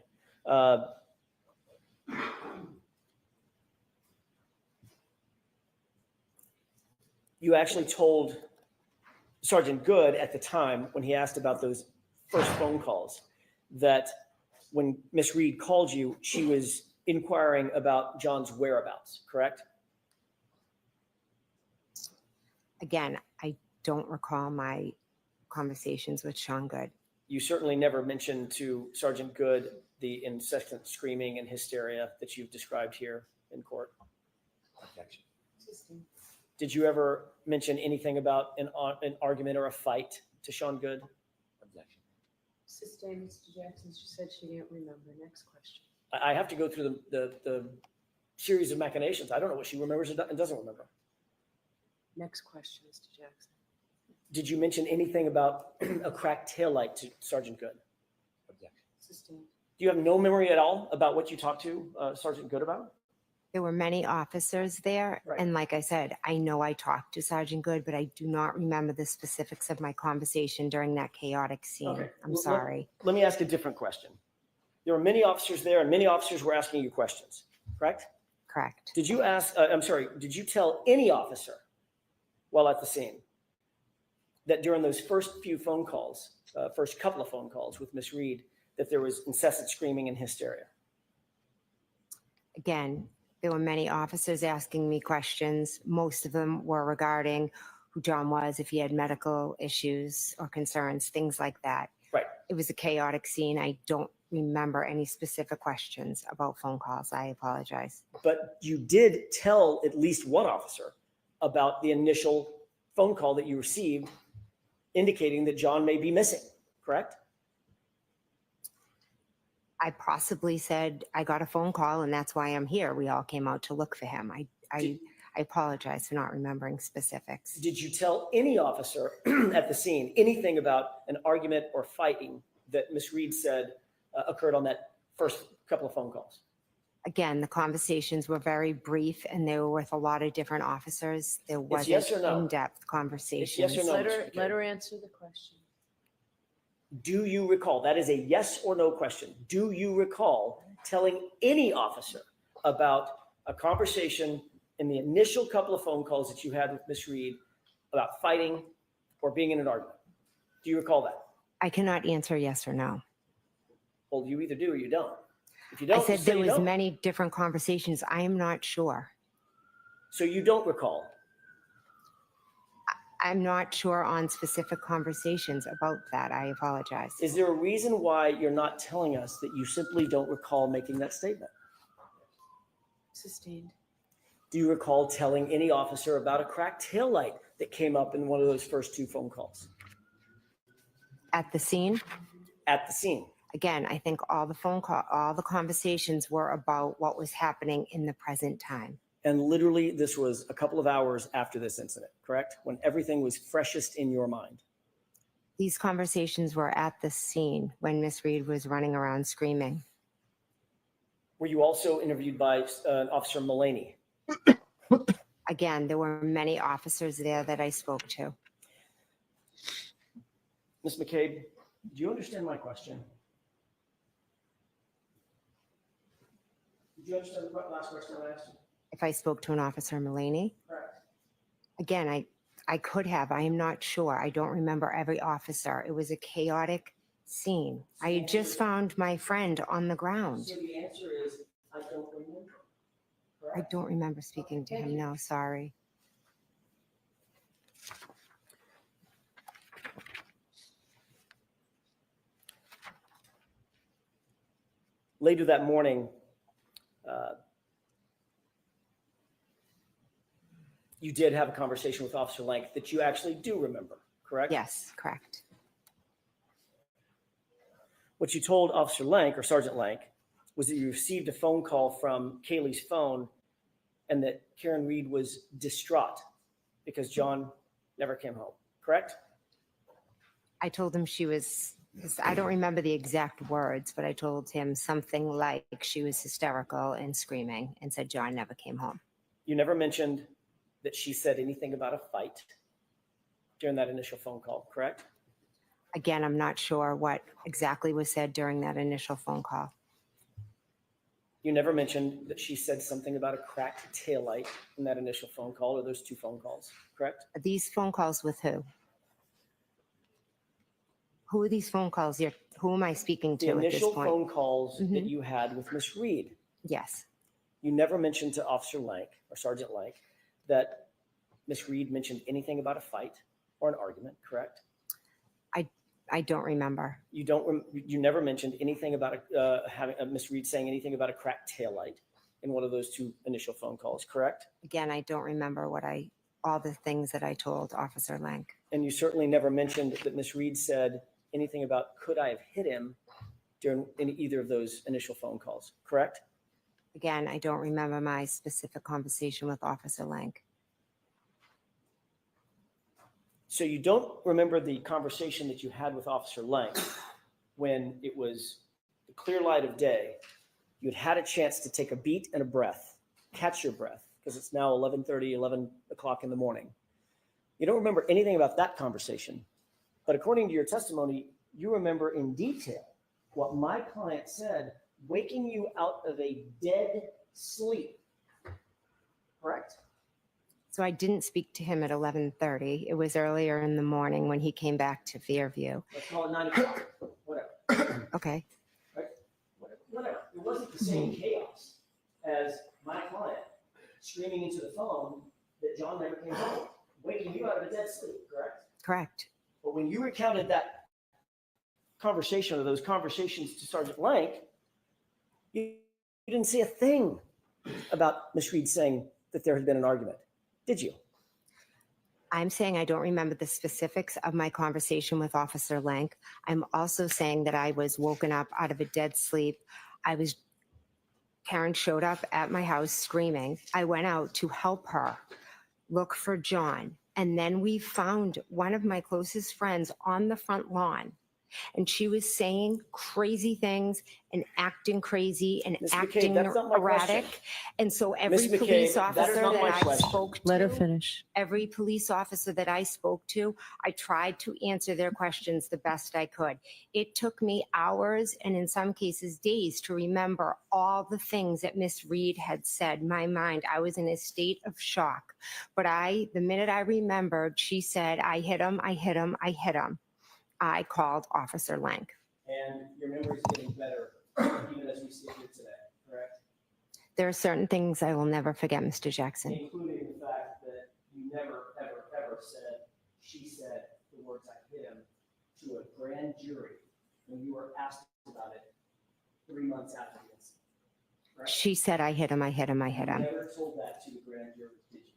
You actually told Sergeant Good at the time when he asked about those first phone calls that when Miss Reed called you, she was inquiring about John's whereabouts, correct? Again, I don't recall my conversations with Sean Good. You certainly never mentioned to Sergeant Good the incessant screaming and hysteria that you've described here in court. Objection. Did you ever mention anything about an argument or a fight to Sean Good? Objection. Sustained, Mr. Jackson. She said she didn't remember. Next question. I have to go through the series of machinations. I don't know what she remembers and doesn't remember. Next question, Mr. Jackson. Did you mention anything about a cracked taillight to Sergeant Good? Objection. Sustained. Do you have no memory at all about what you talked to Sergeant Good about? There were many officers there. Right. And like I said, I know I talked to Sergeant Good, but I do not remember the specifics of my conversation during that chaotic scene. Okay. I'm Well, sorry. Let me ask a different question. There were many officers there and many officers were asking you questions, correct? Correct. Did you ask, did you tell any officer while at the scene that during those first few phone calls, first couple of phone calls with Miss Reed, that there was incessant screaming and hysteria? Again, there were many officers asking me questions. Most of them were regarding who John was, if he had medical issues or concerns, things like that. Right. It was a chaotic scene. I don't remember any specific questions about phone calls. I apologize. But you did tell at least one officer about the initial phone call that you received indicating that John may be missing, correct? I possibly said I got a phone call and that's why I'm here. We all came out to look for him. I apologize for not remembering specifics. Did you tell any officer at the scene anything about an argument or fighting that Miss Reed said occurred on that first couple of phone calls? Again, the conversations were very brief and they were with a lot of different officers. There wasn't yes or no. in-depth conversations. yes or no. Let her answer the question. Do you recall? That is a yes or no question. Do you recall telling any officer about a conversation in the initial couple of phone calls that you had with Miss Reed about fighting or being in an argument? Do you recall that? I cannot answer yes or no. Well, you either do or you don't. If you don't, I said just say there you was don't. many different conversations. I am not sure. So you don't recall. I'm not sure on specific conversations about that. I apologize. Is there a reason why you're not telling us that you simply don't recall making that statement? Sustained. Do you recall telling any officer about a cracked taillight that came up in one of those first two phone calls? At the scene, At the scene. again, I think all the conversations were about what was happening in the present time. And literally, this was a couple of hours after this incident, correct? When everything was freshest in your mind. These conversations were at the scene when Miss Reed was running around screaming. Were you also interviewed by Officer Mullaney? Again, there were many officers there that I spoke to. Ms. McCabe, do you understand my question? Did you understand the last question I asked you? If I spoke to an officer, Mullaney, Correct. again, I could have. I am not sure. I don't remember every officer. It was a chaotic scene. I had just found my friend on the ground. So the answer is, I don't remember. I Correct? don't remember speaking to him. No, sorry. Later that morning, you did have a conversation with Officer Lank that you actually do remember, correct? Yes, correct. What you told Officer Lank or Sergeant Lank was that you received a phone call from Kaylee's phone and that Karen Reed was distraught because John never came home, correct? I told him I don't remember the exact words, but I told him something like she was hysterical and screaming and said John never came home. You never mentioned that she said anything about a fight during that initial phone call, correct? Again, I'm not sure what exactly was said during that initial phone call. You never mentioned that she said something about a cracked taillight in that initial phone call or those two phone calls, correct? Are these phone calls with who? Who are these phone calls? Who am I speaking The to at this initial point? phone calls that Mhm. you had with Miss Reed, Yes. you never mentioned to Officer Lank or Sergeant Lank that Ms. Reed mentioned anything about a fight or an argument, correct? I don't remember. You never mentioned anything about having Ms. Reed saying anything about a cracked taillight in one of those two initial phone calls, correct? Again, I don't remember all the things that I told Officer Lank. And you certainly never mentioned that Ms. Reed said anything about could I have hit him during either of those initial phone calls, correct? Again, I don't remember my specific conversation with Officer Lank. So you don't remember the conversation that you had with Officer Lank when it was the clear light of day, you'd had a chance to take a beat and a breath, catch your breath, because it's now 11:30, 11 o'clock in the morning. You don't remember anything about that conversation, but according to your testimony, you remember in detail what my client said, waking you out of a dead sleep, correct? So I didn't speak to him at 11:30. It was earlier in the morning when he came back to Fairview. Let's call it 9 o'clock, whatever. Okay. Right? Whatever. It wasn't the same chaos as my client screaming into the phone that John never came home, waking you out of a dead sleep, correct? Correct. But when you recounted that conversation or those conversations to Sergeant Lank, you didn't see a thing about Ms. Reed saying that there had been an argument, did you? I'm saying I don't remember the specifics of my conversation with Officer Lank. I'm also saying that I was woken up out of a dead sleep. Karen showed up at my house screaming. I went out to help her look for John. And then we found one of my closest friends on the front lawn. And she was saying crazy things and acting crazy and Ms. McCabe, acting that's not my erratic. question. And so every Ms. McCabe, police that is officer not my that I question. spoke to, Let her finish. every police officer that I spoke to, I tried to answer their questions the best I could. It took me hours and in some cases days to remember all the things that Miss Reed had said. My mind, I was in a state of shock. But the minute I remembered, she said, I hit him, I hit him, I hit him. I called Officer Lank. And your memory is getting better even as we sit here today, correct? There are certain things I will never forget, Mr. Jackson. Including the fact that you never, ever, ever said, she said the words I hit him to a grand jury when you were asked about it 3 months after the incident, correct? She said, I hit him, I hit him, I hit him. You never told that to the grand jury, did you?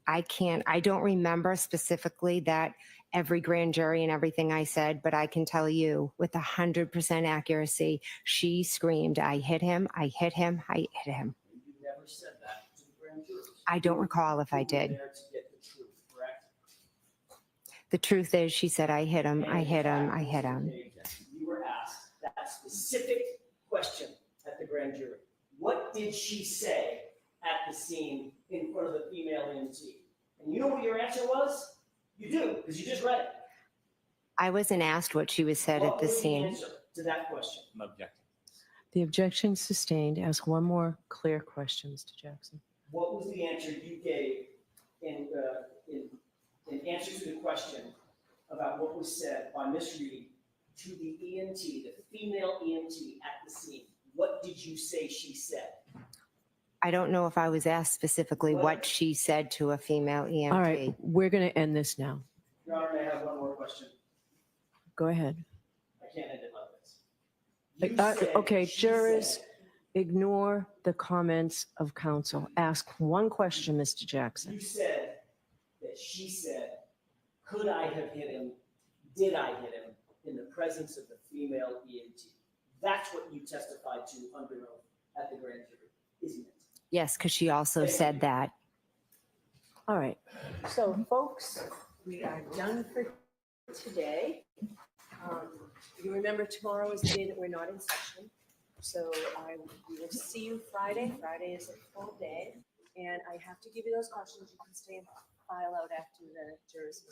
I don't remember specifically that every grand jury and everything I said, but I can tell you with 100% accuracy, she screamed, I hit him, I hit him, I hit him. You never said that to the grand jury. I don't recall if I You were did. there to get the truth, correct? The truth is, she said, I hit him, I hit him, I hit him. You were asked that specific question at the grand jury. What did she say at the scene in front of the female EMT? And you know what your answer was? You do, because you just read it. I wasn't asked what she was said at the What was scene. answer to that question? I'm objecting. The objection sustained. Ask one more clear question, Mr. Jackson. What was the answer you gave in answer to the question about what was said by Miss Reed to the EMT, the female EMT at the scene? What did you say she said? I don't know if I was asked specifically what she said to a female EMT. All right, we're going to end this now. Your Honor, may I have one more question? Go ahead. I can't end it like this. You said Okay, she jurors, said- ignore the comments of counsel. Ask one question, Mr. Jackson. You said that she said, could I have hit him? Did I hit him in the presence of the female EMT? That's what you testified to under oath at the grand jury, isn't it? Yes, because she also said that. All right. So, folks, we are done for today. You remember tomorrow is the day that we're not in session. So we will see you Friday. Friday is a full day. And I have to give you those cautions. You can stay and file out after the jurors.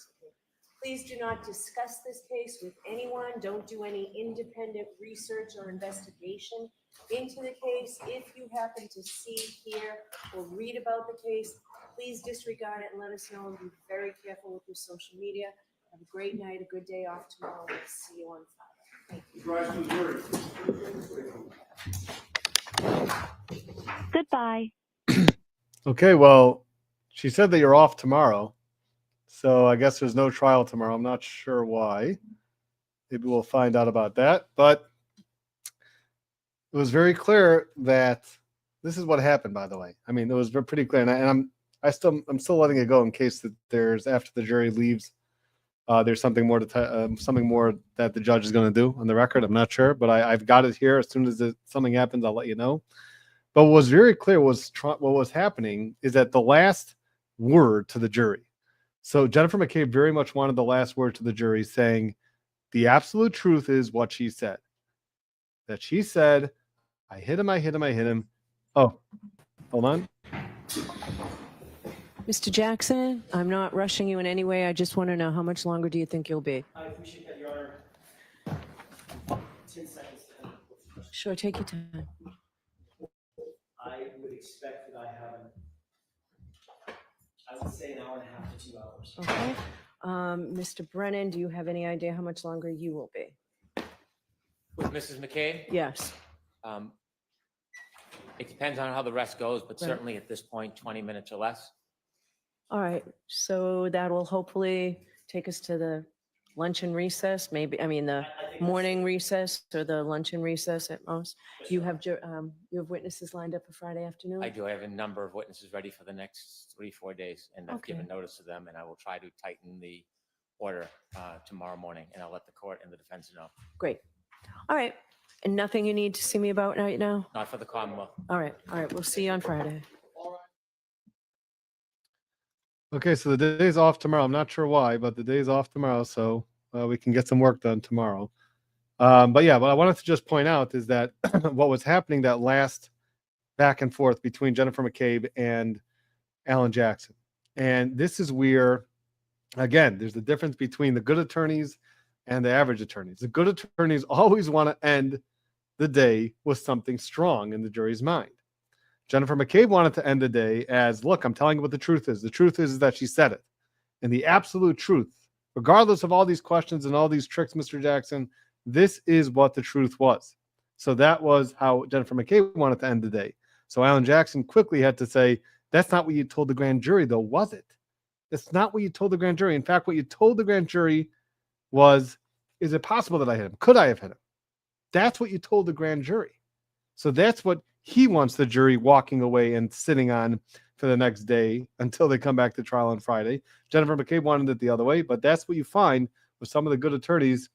Please do not discuss this case with anyone. Don't do any independent research or investigation into the case. If you happen to see, hear, or read about the case, please disregard it and let us know, and be very careful with your social media. Have a great night, a good day off tomorrow. We'll see you on Friday. Thank you. Rise to the jury. Goodbye. Okay, well, She said that you're off tomorrow. So I guess there's no trial tomorrow. I'm not sure why. Maybe we'll find out about that. But it was very clear that this is what happened, by the way. I mean, it was pretty clear. And I'm still letting it go in case that there's, after the jury leaves, there's something more something more that the judge is going to do on the record. I'm not sure, but I've got it here. As soon as something happens, I'll let you know. But what was very clear was what was happening is that the last word to the jury. So Jennifer McCabe very much wanted the last word to the jury, saying the absolute truth is what she said. That she said, I hit him, I hit him, I hit him. Oh, hold on. Mr. Jackson, I'm not rushing you in any way. I just want to know, how much longer do you think you'll be? I appreciate that, Your Honor. 10 seconds to end the question. Sure, take your time. I would expect that I would say an hour and a half to 2 hours. Okay. Mr. Brennan, do you have any idea how much longer you will be? With Mrs. McCabe, Yes. it depends on how the rest goes, but Right. certainly at this point, 20 minutes or less. All right. So that will hopefully take us to the luncheon recess, maybe, I mean, the I think morning recess or the luncheon recess at most. You have witnesses lined up for Friday afternoon? I do have a number of witnesses ready for the next 3-4 days, and I've Okay. given notice to them, and I will try to tighten the order tomorrow morning, and I'll let the court and the defense know. Great. All right. And nothing you need to see me about right now? Not for the Commonwealth. All right. All right. We'll see you on Friday. Okay, so the day's off tomorrow. I'm not sure why, but the day's off tomorrow, so we can get some work done tomorrow. But yeah, what I wanted to just point out is that what was happening that last back and forth between Jennifer McCabe and Alan Jackson. And this is where, again, there's the difference between the good attorneys and the average attorneys. The good attorneys always want to end the day with something strong in the jury's mind. Jennifer McCabe wanted to end the day as, look, I'm telling you what the truth is. The truth is that she said it. And the absolute truth, regardless of all these questions and all these tricks, Mr. Jackson, this is what the truth was. So that was how Jennifer McCabe wanted to end the day. So Alan Jackson quickly had to say, that's not what you told the grand jury, though, was it? That's not what you told the grand jury. In fact, what you told the grand jury was, is it possible that I hit him? Could I have hit him? That's what you told the grand jury. So that's what he wants the jury walking away and sitting on for the next day until they come back to trial on Friday. Jennifer McCabe wanted it the other way, but that's what you find with some of the good attorneys.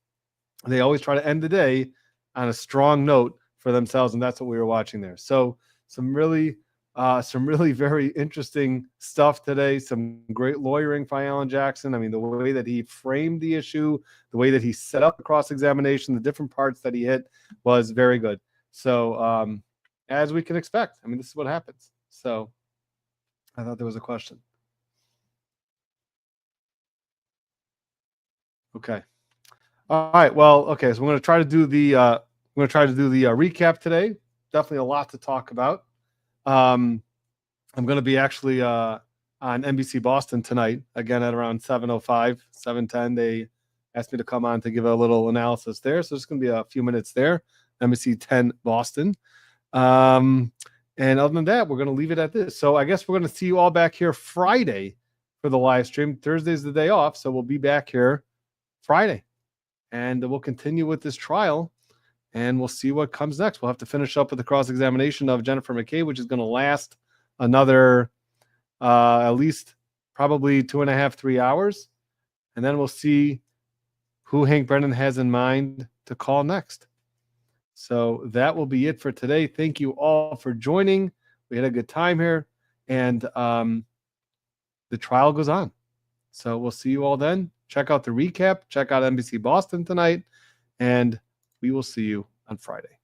They always try to end the day on a strong note for themselves, and that's what we were watching there. So some really very interesting stuff today. Some great lawyering by Alan Jackson. I mean, the way that he framed the issue, the way that he set up the cross-examination, the different parts that he hit was very good. So as we can expect, I mean, this is what happens. So I thought there was a question. Okay. All right. Well, okay. So we're going to try to do the recap today. Definitely a lot to talk about. I'm going to be actually on NBC Boston tonight again at around 7:05, 7:10. They asked me to come on to give a little analysis there, so it's going to be a few minutes there. NBC 10 Boston. And other than that, we're going to leave it at this. So I guess we're going to see you all back here Friday for the live stream. Thursday's the day off, so we'll be back here Friday. And we'll continue with this trial, and we'll see what comes next. We'll have to finish up with the cross-examination of Jennifer McCabe, which is going to last another at least probably 2.5, 3 hours. And then we'll see who Hank Brennan has in mind to call next. So that will be it for today. Thank you all for joining. We had a good time here, and the trial goes on. So we'll see you all then. Check out the recap. Check out NBC Boston tonight, and we will see you on Friday.